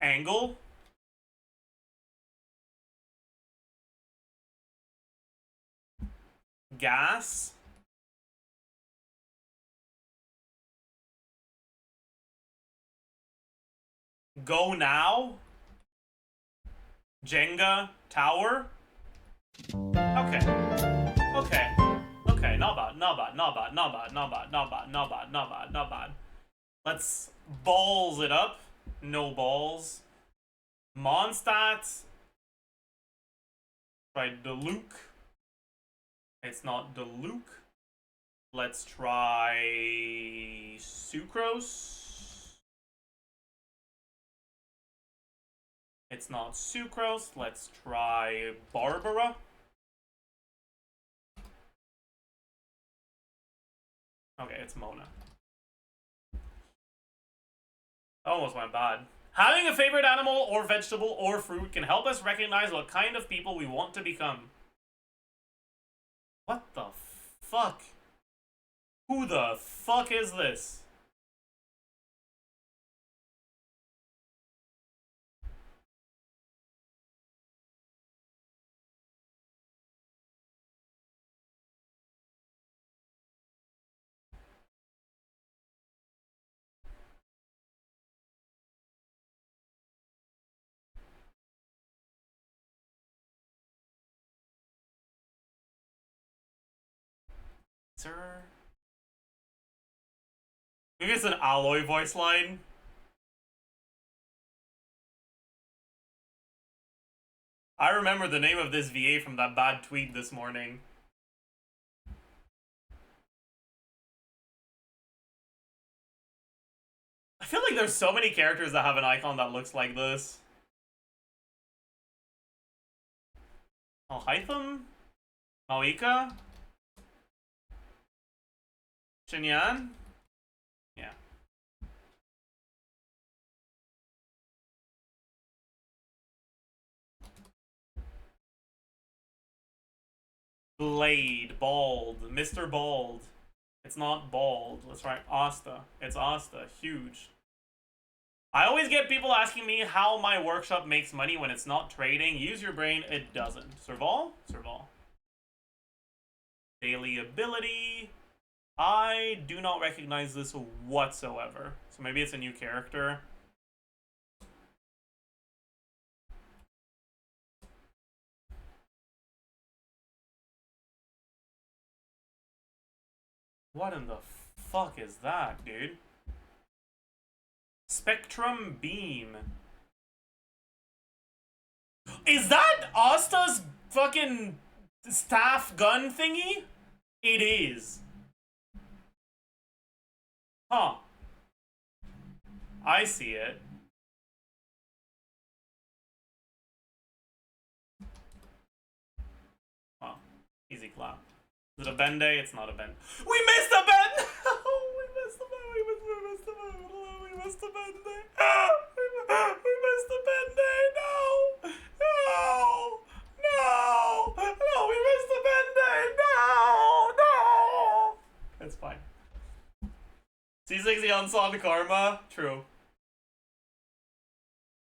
Angle? Gas? Go now? Jenga? Tower? Okay. Okay. Okay, not bad, not bad, not bad, not bad, not bad, not bad, not bad, not bad, not bad. Let's balls it up. No balls. Mondstadt. Try Deluxe. It's not Deluxe. Let's try Sucrose. It's not Sucrose. Let's try Barbara. Okay, it's Mona. Almost went bad. Having a favorite animal or vegetable or fruit can help us recognize what kind of people we want to become. What the fuck? Who the fuck is this? Sir? Maybe it's an alloy voice line. I remember the name of this VA from that bad tweet this morning. I feel like there's so many characters that have an icon that looks like this. Oh, Hytham? Maoika? Shinyan? Yeah. Blade, bald, Mr. Bald. It's not bald. Let's write Asta. It's Asta. Huge. I always get people asking me how my workshop makes money when it's not trading. Use your brain. It doesn't. Serval? Serval. Daily ability. I do not recognize this whatsoever. So maybe it's a new character. What in the fuck is that, dude? Spectrum Beam. Is that Asta's fucking staff gun thingy? It is. Huh. I see it. Oh, easy clap. Is it a bend day? It's not a bend. We missed a bend! We missed a bend. We missed a bend. We missed a bend day. We missed a bend day. No! No! No! No, we missed a bend day. No! No! It's fine. C60 on Son Karma? True.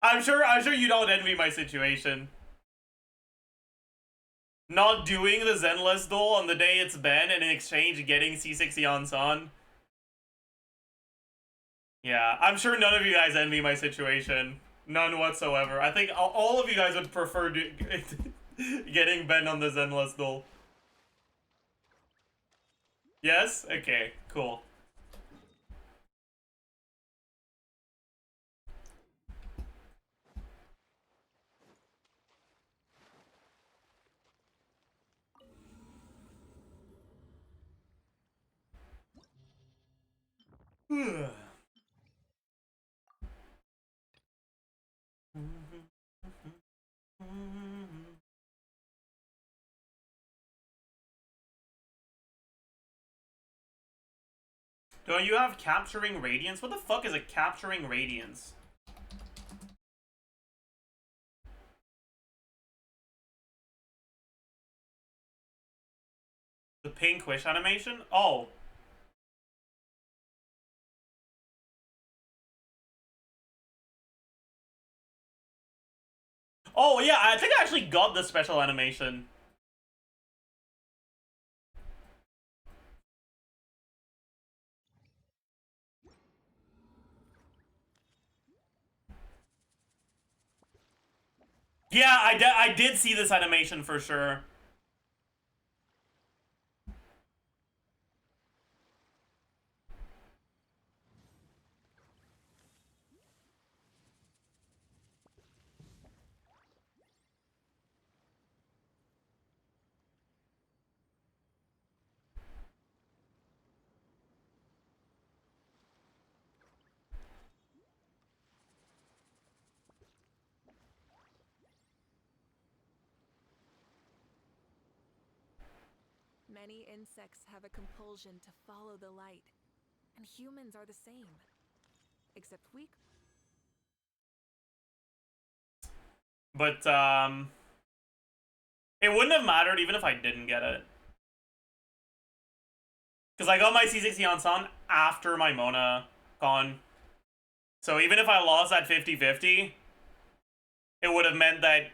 I'm sure you don't envy my situation. Not doing the Zenless duel on the day it's been, and in exchange getting C60 on Son. Yeah, I'm sure none of you guys envy my situation. None whatsoever. I think all of you guys would prefer getting Ben on the Zenless duel. Yes? Okay, cool. Don't you have capturing radiance? What the fuck is a capturing radiance? The pink wish animation? Oh. Oh yeah, I think I actually got the special animation. Yeah, I did see this animation for sure. Many insects have a compulsion to follow the light, and humans are the same. Except we... But, it wouldn't have mattered even if I didn't get it. Because I got my C60 on Son after my Mona con. So even if I lost at 50-50, it would have meant that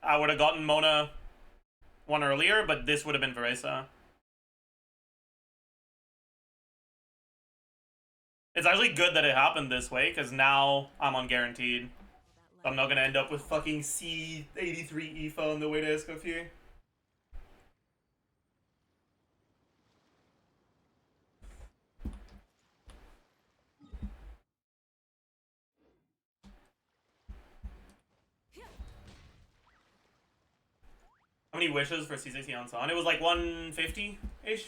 I would have gotten Mona one earlier, but this would have been Veresa. It's actually good that it happened this way, because now I'm on guaranteed. I'm not gonna end up with fucking C83 EFA on the way to Escoffier. How many wishes for C60 on Son? It was like 150-ish?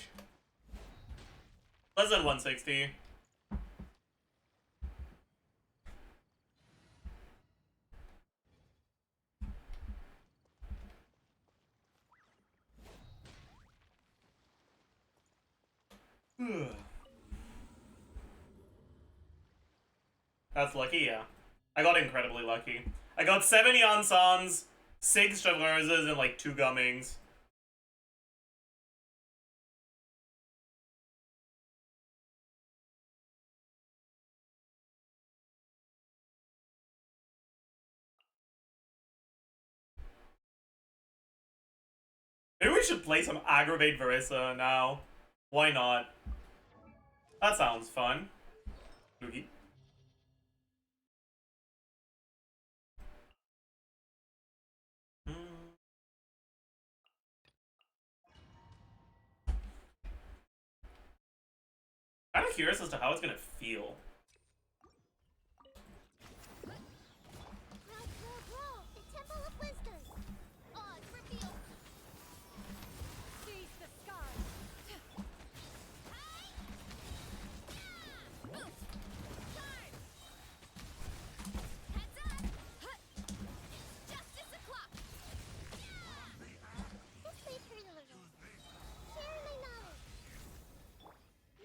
Less than 160. That's lucky, yeah. I got incredibly lucky. I got 7 Yansons, 6 Traverses, and like 2 Gummings. Maybe we should play some Aggravate Verissa now. Why not? That sounds fun. Loogie. Kind of curious as to how it's gonna feel. Grow! The Temple of Wisdom! Oz, reveal! Seize the sky. Heads up! It's justice o'clock! This may hurt a little. Share my knowledge.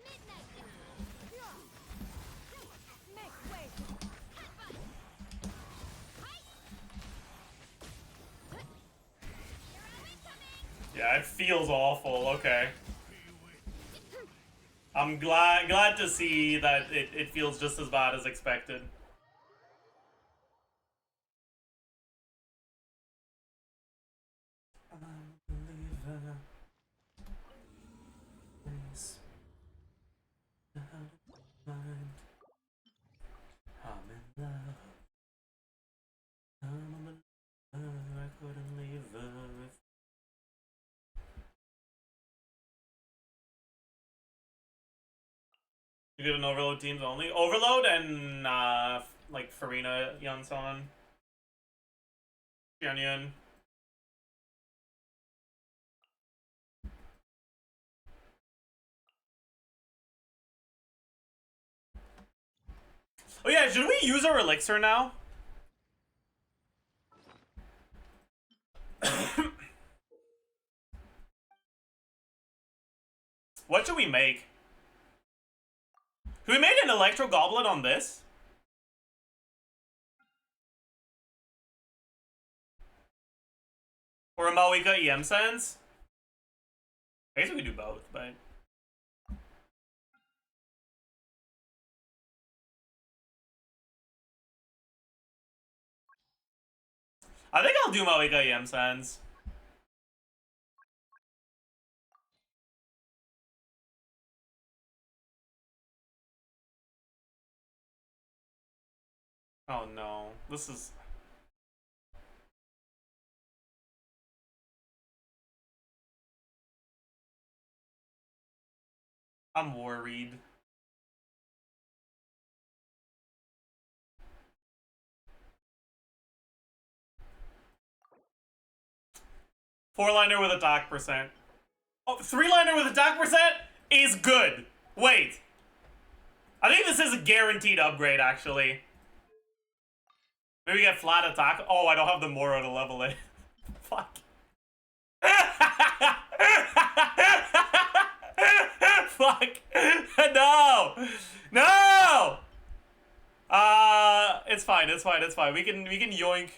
Midnight! Make way. Headbutt! Height! Here are we coming! Yeah, it feels awful. Okay. I'm glad to see that it feels just as bad as expected. You get an overload teams only. Overload and like Farina, Yansan, Xianyun. Oh yeah, should we use our elixir now? What should we make? Can we make an electro goblet on this? Or a Mawika EM sense? I guess we could do both, but... I think I'll do Mawika EM sense. Oh no, this is... I'm worried. Four-liner with attack percent. Oh, three-liner with attack percent is good. Wait. I think this is a guaranteed upgrade, actually. Maybe get flat attack. Oh, I don't have the Moro to level it. Fuck. Fuck. No. No. It's fine. It's fine. It's fine. We can yoink.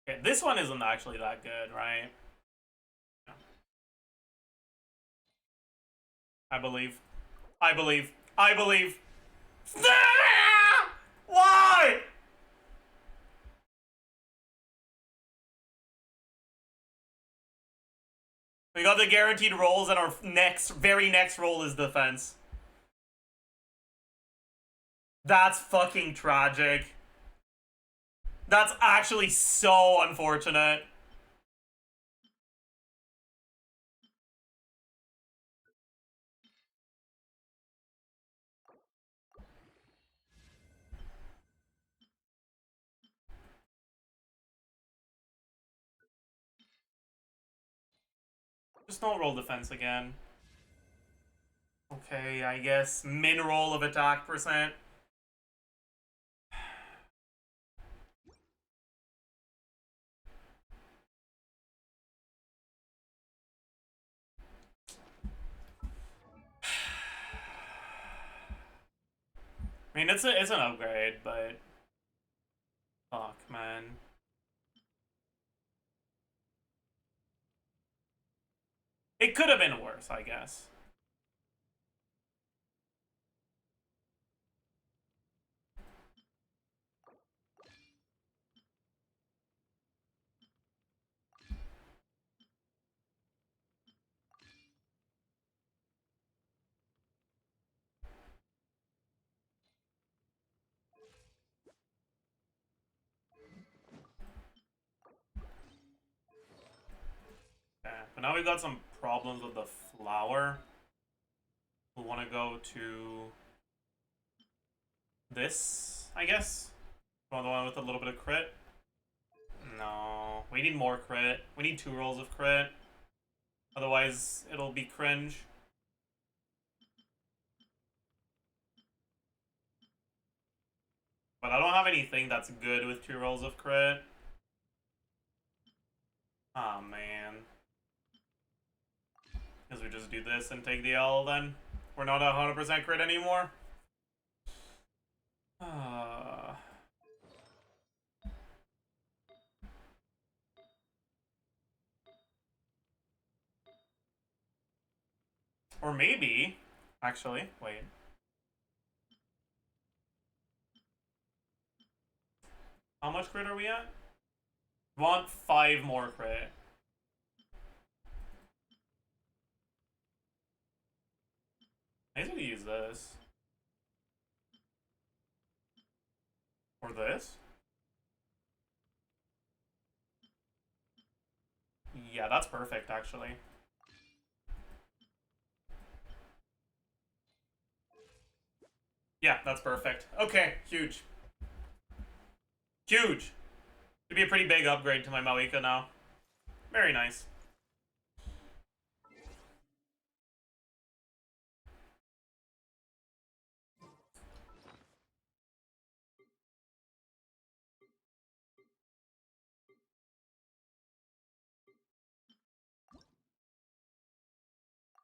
Okay, this one isn't actually that good, right? I believe. I believe. I believe. Why? We got the guaranteed rolls, and our very next roll is defense. That's fucking tragic. That's actually so unfortunate. Just don't roll defense again. Okay, I guess min roll of attack percent. I mean, it's an upgrade, but fuck, man. It could have been worse, I guess. Okay, but now we've got some problems with the flower. We want to go to this, I guess. Well, the one with a little bit of crit. No, we need more crit. We need 2 rolls of crit. Otherwise, it'll be cringe. But I don't have anything that's good with 2 rolls of crit. Oh, man. Guess we just do this and take the L then. We're not 100% crit anymore. Or maybe, actually, wait. How much crit are we at? Want 5 more crit. I guess we use this. Or this? Yeah, that's perfect, actually. Yeah, that's perfect. Okay, huge. Huge! It'd be a pretty big upgrade to my Mawika now. Very nice.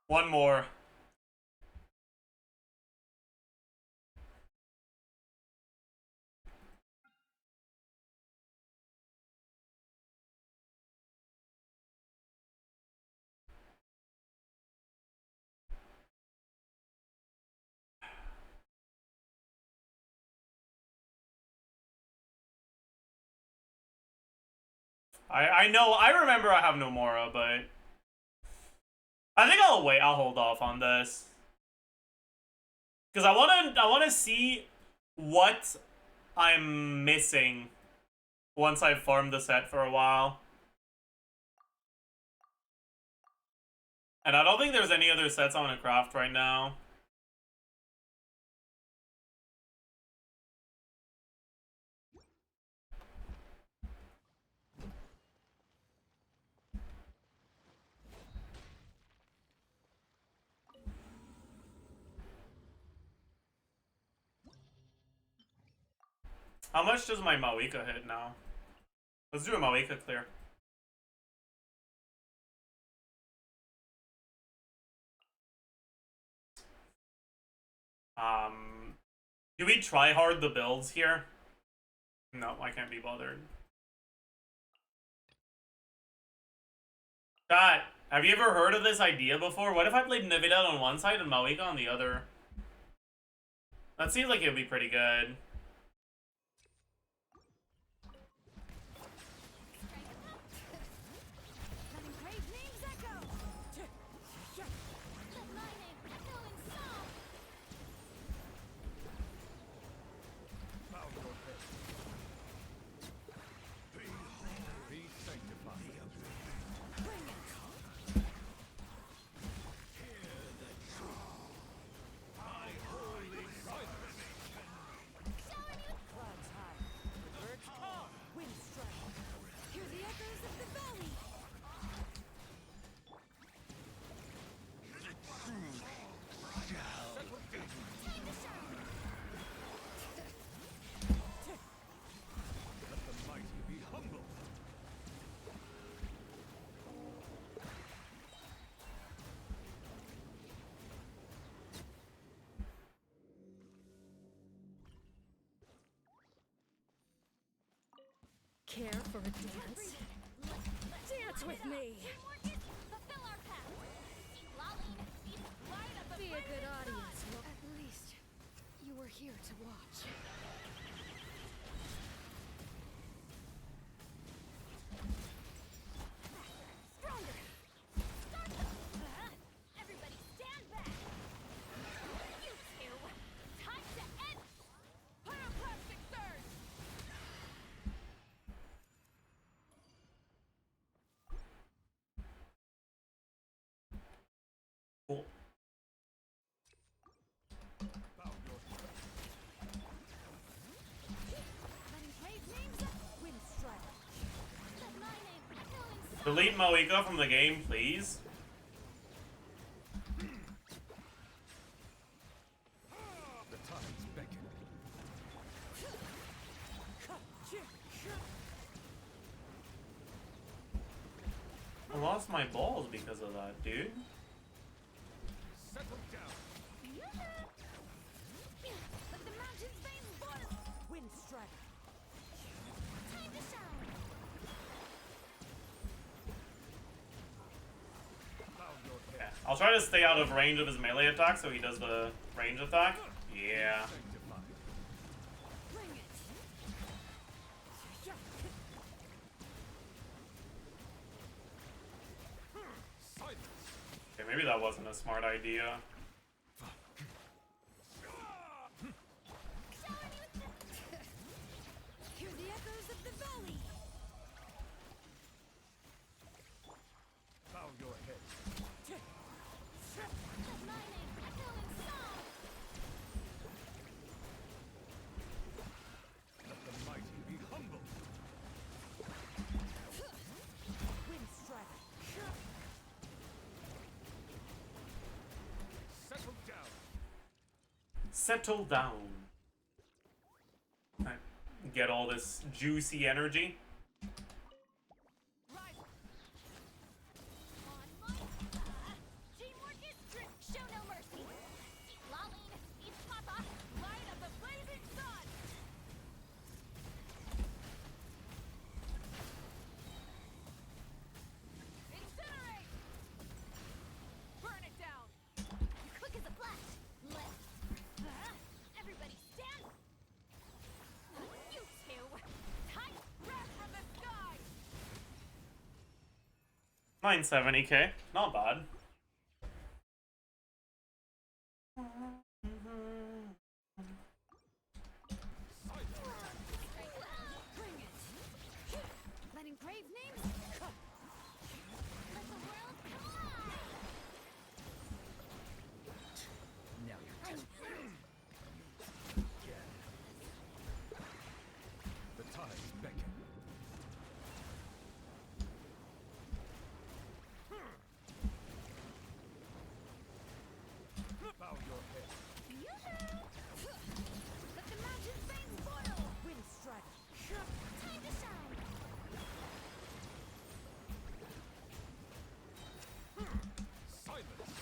One more. I know, I remember I have Nomura, but I think I'll wait, I'll hold off on this. Because I wanna see what I'm missing once I've farmed the set for a while. And I don't think there's any other sets I want to craft right now. How much does my Mawika hit now? Let's do a Mawika clear. Do we try hard the builds here? No, I can't be bothered. Chat, have you ever heard of this idea before? What if I played Navidad on one side and Mawika on the other? That seems like it would be pretty good. Care for a dance? Dance with me! Fulfill our path. Lolling, light up the Be a good blazing audience. sun. Well, at least you were here to watch. Stronger. Start the... Everybody stand back. You two. Time to end. Pyroclastic surge. Cool. Bow your head. Letting brave names wind strike. Let my name echo in sound. Delete Moika from the game, please. The tides beckon. I lost my balls because of that, dude. Settle down. Let the mountains face boil. Wind strike. Time to shine. Bow your Yeah. head. I'll try to stay out of range of his melee attack so he does the range attack. Yeah. Sanctify. Bring it. Silence. Okay, maybe that wasn't a smart idea. Hear the echoes of the valley. Bow your head. Let my name echo in song. Let the mighty be humble. Wind strike. Settle down. Settle down. Alright, get all this juicy energy. Rise. On my... Teamwork is strict. Show no mercy. Lolling, each papa. Light up the blazing sun. Incinerate. Burn it down! Quick as a flash. Left. Everybody stand. You two. Time. Wrath from the sky! 970k. Not bad. Bring it. Letting brave names. Let the world come alive. Now you're testing. Again. The tides beckon. Bow your head. Let the mountains veins boil. Wind strike. Time to shine. Silence.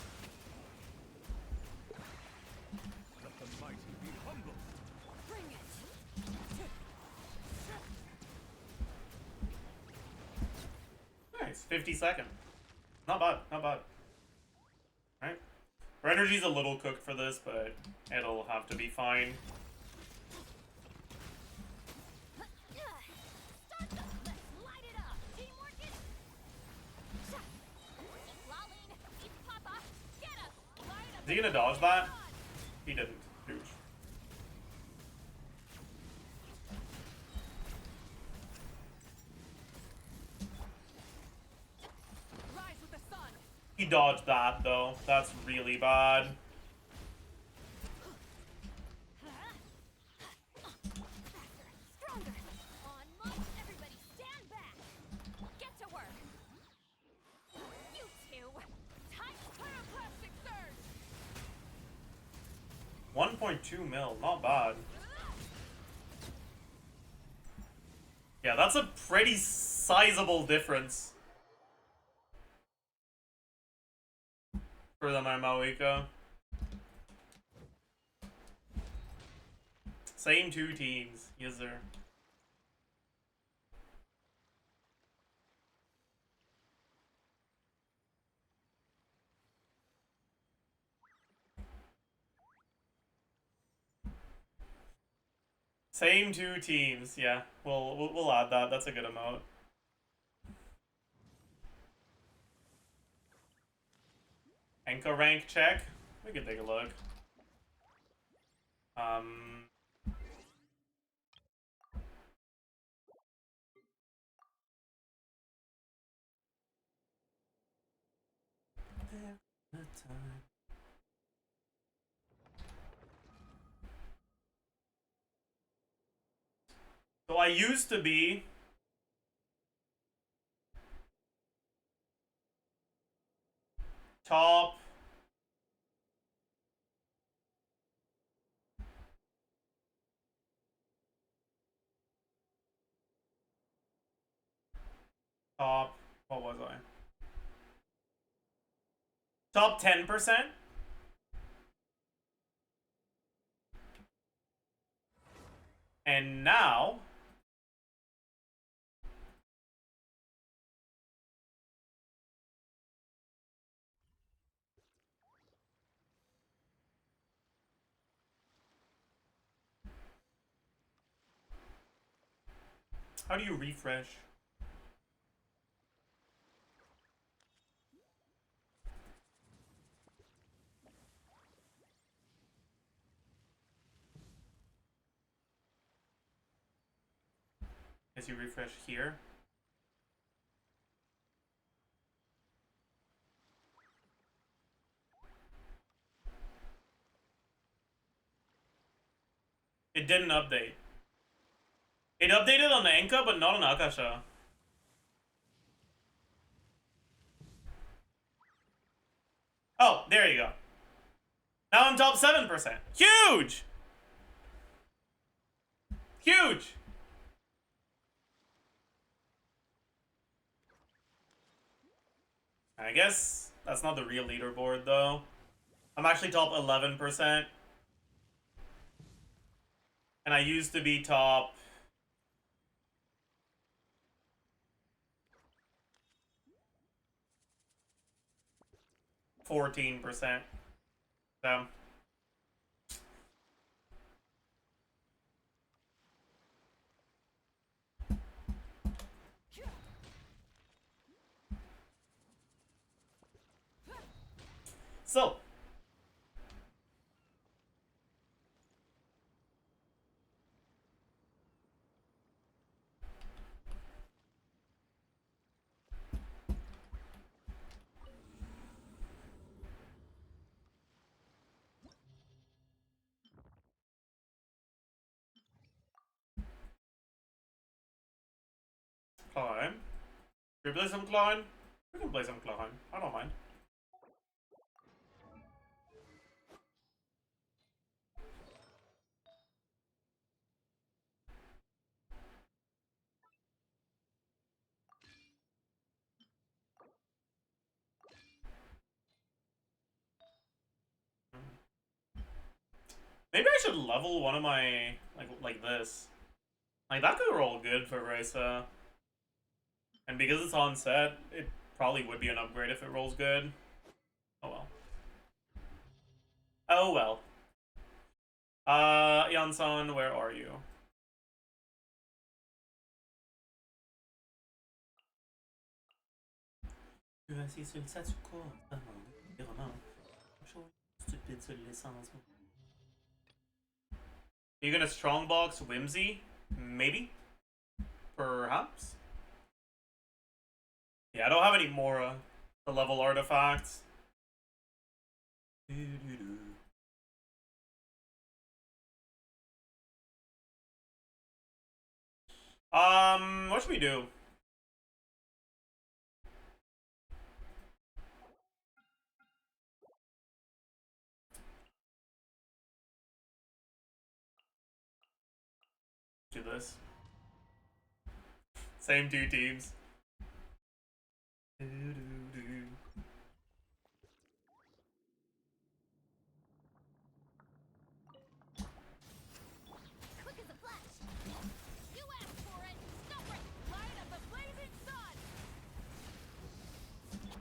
Let the mighty be humble. Bring it. Nice. 50 seconds. Not bad. Not bad. Alright. Our energy's a little cooked for this, but it'll have to be fine. Start the... Let's light it up. Teamwork is... Lolling, each papa. Get up. Light up Is he gonna dodge that? He didn't. Douche. Rise with the sun! He dodged that, though. That's really bad. Stronger. On march, everybody stand back. Get to work. You two. Time. Pyroclastic surge! 1.2 mil. Not bad. Yeah, that's a pretty sizable difference for the Maoika. Same two teams, yes sir. Same two teams. Yeah, we'll add that. That's a good emote. Anchor rank check. We can take a look. So I used to be top what was I? Top 10%? And now how do you refresh? Guess you refresh here. It didn't update. It updated on Anka, but not on Akasha. Oh, there you go. Now I'm top 7%. Huge! Huge! I guess that's not the real leaderboard, though. I'm actually top 11%. And I used to be top 14%. So So Climb. Should we play some Climb? We can play some Climb. I don't mind. Maybe I should level one of my like this. Like that could roll good for Risa. And because it's on set, it probably would be an upgrade if it rolls good. Oh well. Oh well. Yansan, where are you? Tu vas essayer sur le sat sur quoi? Ah non, vraiment. Stupide celui-là en ce moment. You're gonna strongbox Whimsy? Maybe? Perhaps? Yeah, I don't have any more the level artifacts. What should we do? Do this. Same two teams. Quick as a flash. You asked for it. Stop it. Light of the blazing sun.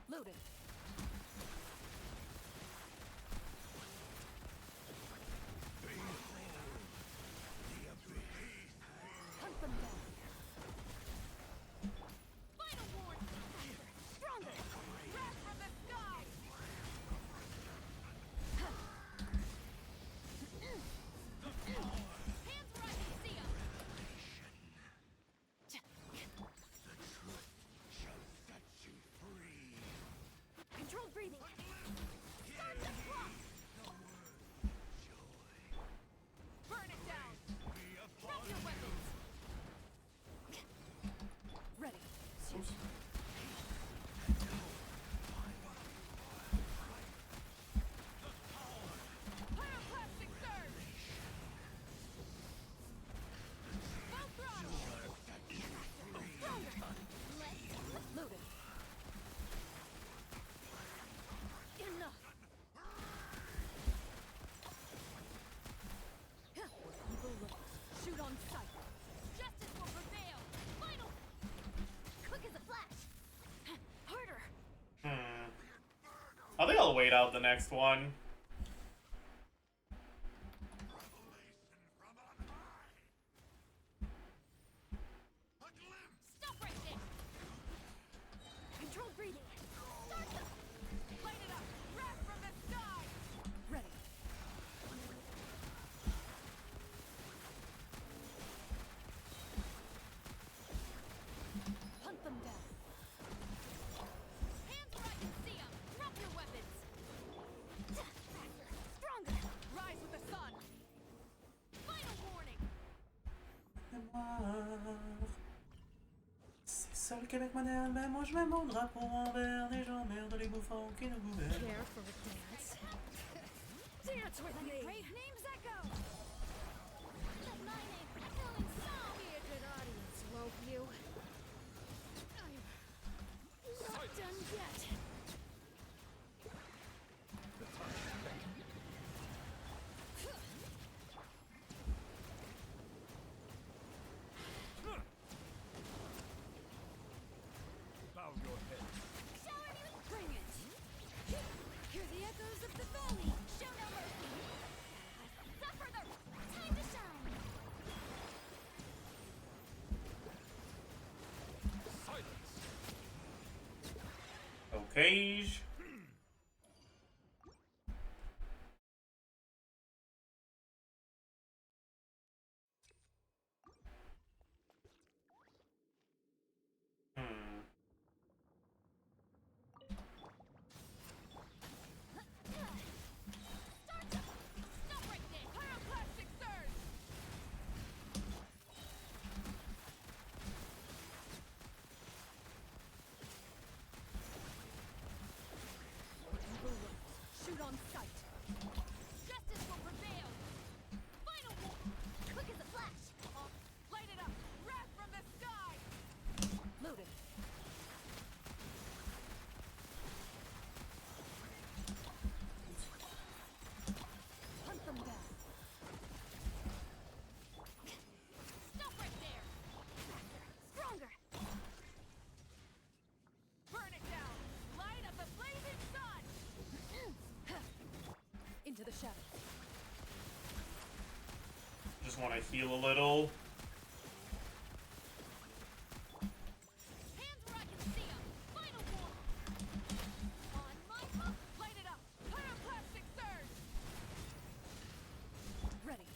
Loaded. I think I'll wait out the next one. Stop right there! Controlled breathing. Start the... Light it up! Wrath from the sky! Ready. Hunt them down. Hands where I can see them. Drop your weapons. Faster. Stronger. Rise with the sun. Final warning. C'est ça le Québec moderne, ben moi je mets mon drapeau envers les gens merde les bouffons qui nous gouvernent. Care for a dance? Dance with me! Great names echo! Let my name echo in song! Be a good audience, won't you? I'm not done yet. Bow your head. Shower me with... Bring it! Hear the echoes of the valley! Show no mercy! Suffer the... Time to shine! Silence. Okay. Stop right there! Pyroclastic surge! Shoot on sight. Justice will prevail! Final war! Quick as a flash! Light it up. Wrath from the sky. Loaded. Hunt them down! Stop right there! Faster! Stronger! Burn it down. Light up the blazing sun. Into the shadows. Just want to heal a little. Hands where I can see them! Final war! On my hook! Light it up. Pyroclastic surge. Ready.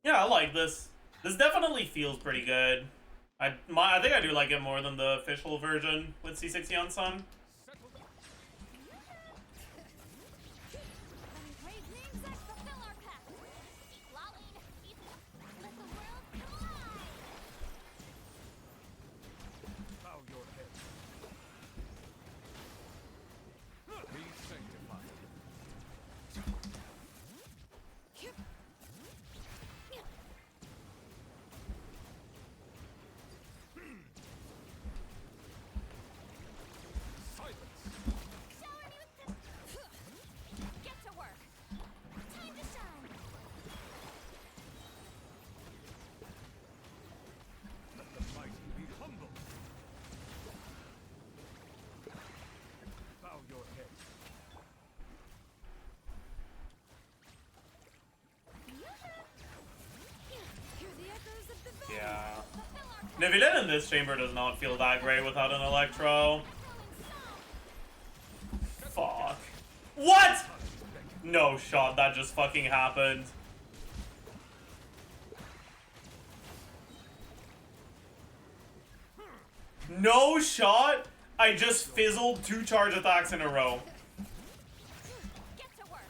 Yeah, I like this. This definitely feels pretty good. I think I do like it more than the official version with C60 on Sun. Settle down. Letting great names that fulfill our path! Lolling! Let the world collide! Bow your head. Be sanctified. Silence. Shower me with the... Get to work! Time to shine! Let the mighty be humble. Bow your head. Hear the echoes of the valley! Yeah. Fulfill our path! Nivilen in this chamber does not feel that great without an Electro. Echoing song! Fuck. What? No shot, that just fucking happened. No shot? I just fizzled 2 charge attacks in a row. Get to work!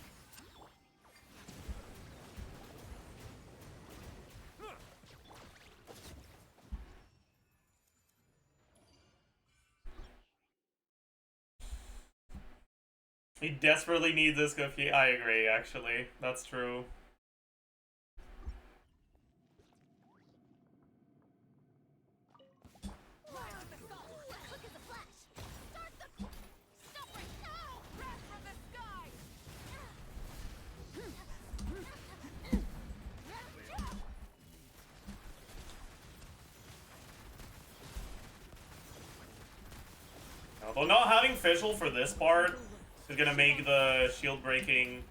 He desperately needs Escoffier. I agree, actually. That's true. Rise with the sun! Quick as a flash! Start the... Stop right now! Wrath from the sky. Well, not having Fischl for this part is gonna make the shield breaking.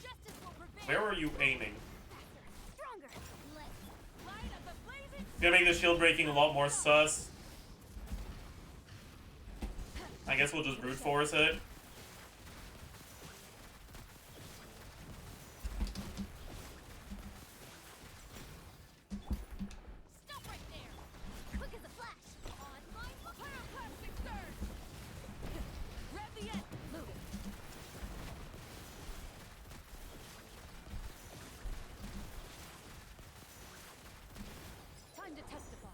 Justice will prevail. Where were you aiming? Stronger. Let's light up the blazing. It's gonna make the shield breaking a lot more sus. I guess we'll just brute force it. Stop right there. Quick as a flash. Online pyroclastic surge. Grab the end. Move. Time to testify.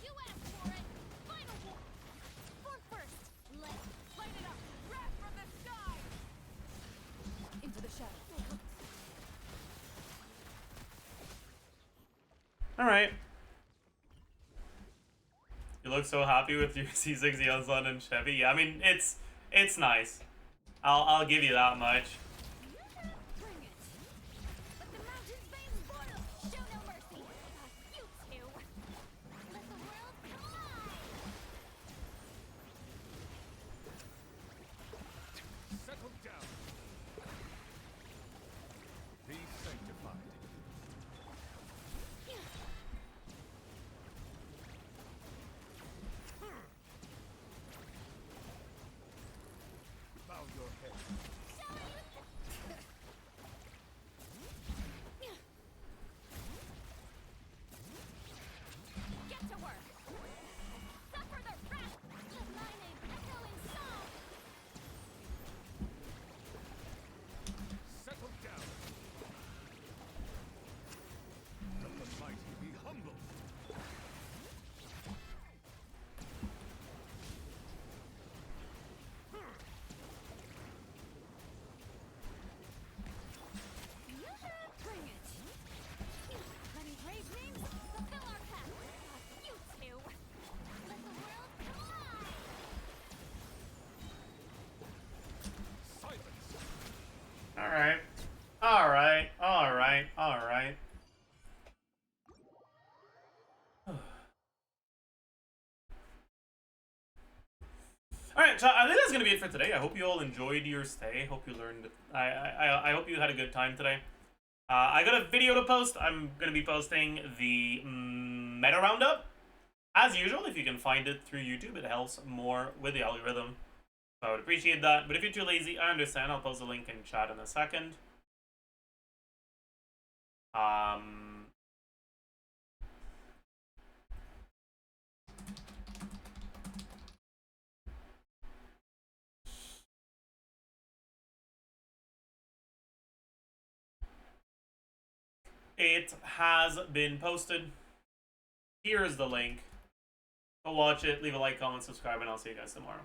You asked for it. Final war. Form first. Let's light it up. Wrath from the sky. Into the shadow. Alright. You look so happy with your C6 Yeonsun and Chevy. Yeah, I mean, it's nice. I'll give you that much. Bring it. Let the mountain's veins boil. Show no mercy. You two. Let the world collide. Settle down. Be sanctified. Bow your head. Get to work. Suffer the wrath. Let my name echo in song. Settle down. Let the mighty be humble. Bring it. Many brave names fulfill our path. You two. Let the world collide. Silence. Alright. Alright. Alright. Alright. Alright, so I think that's gonna be it for today. I hope you all enjoyed your stay. Hope you learned. I hope you had a good time today. I got a video to post. I'm gonna be posting the meta roundup. As usual, if you can find it through YouTube, it helps more with the algorithm. So I would appreciate that. But if you're too lazy, I understand. I'll post a link in chat in a second. It has been posted. Here's the link. Go watch it, leave a like, comment, subscribe, and I'll see you guys tomorrow.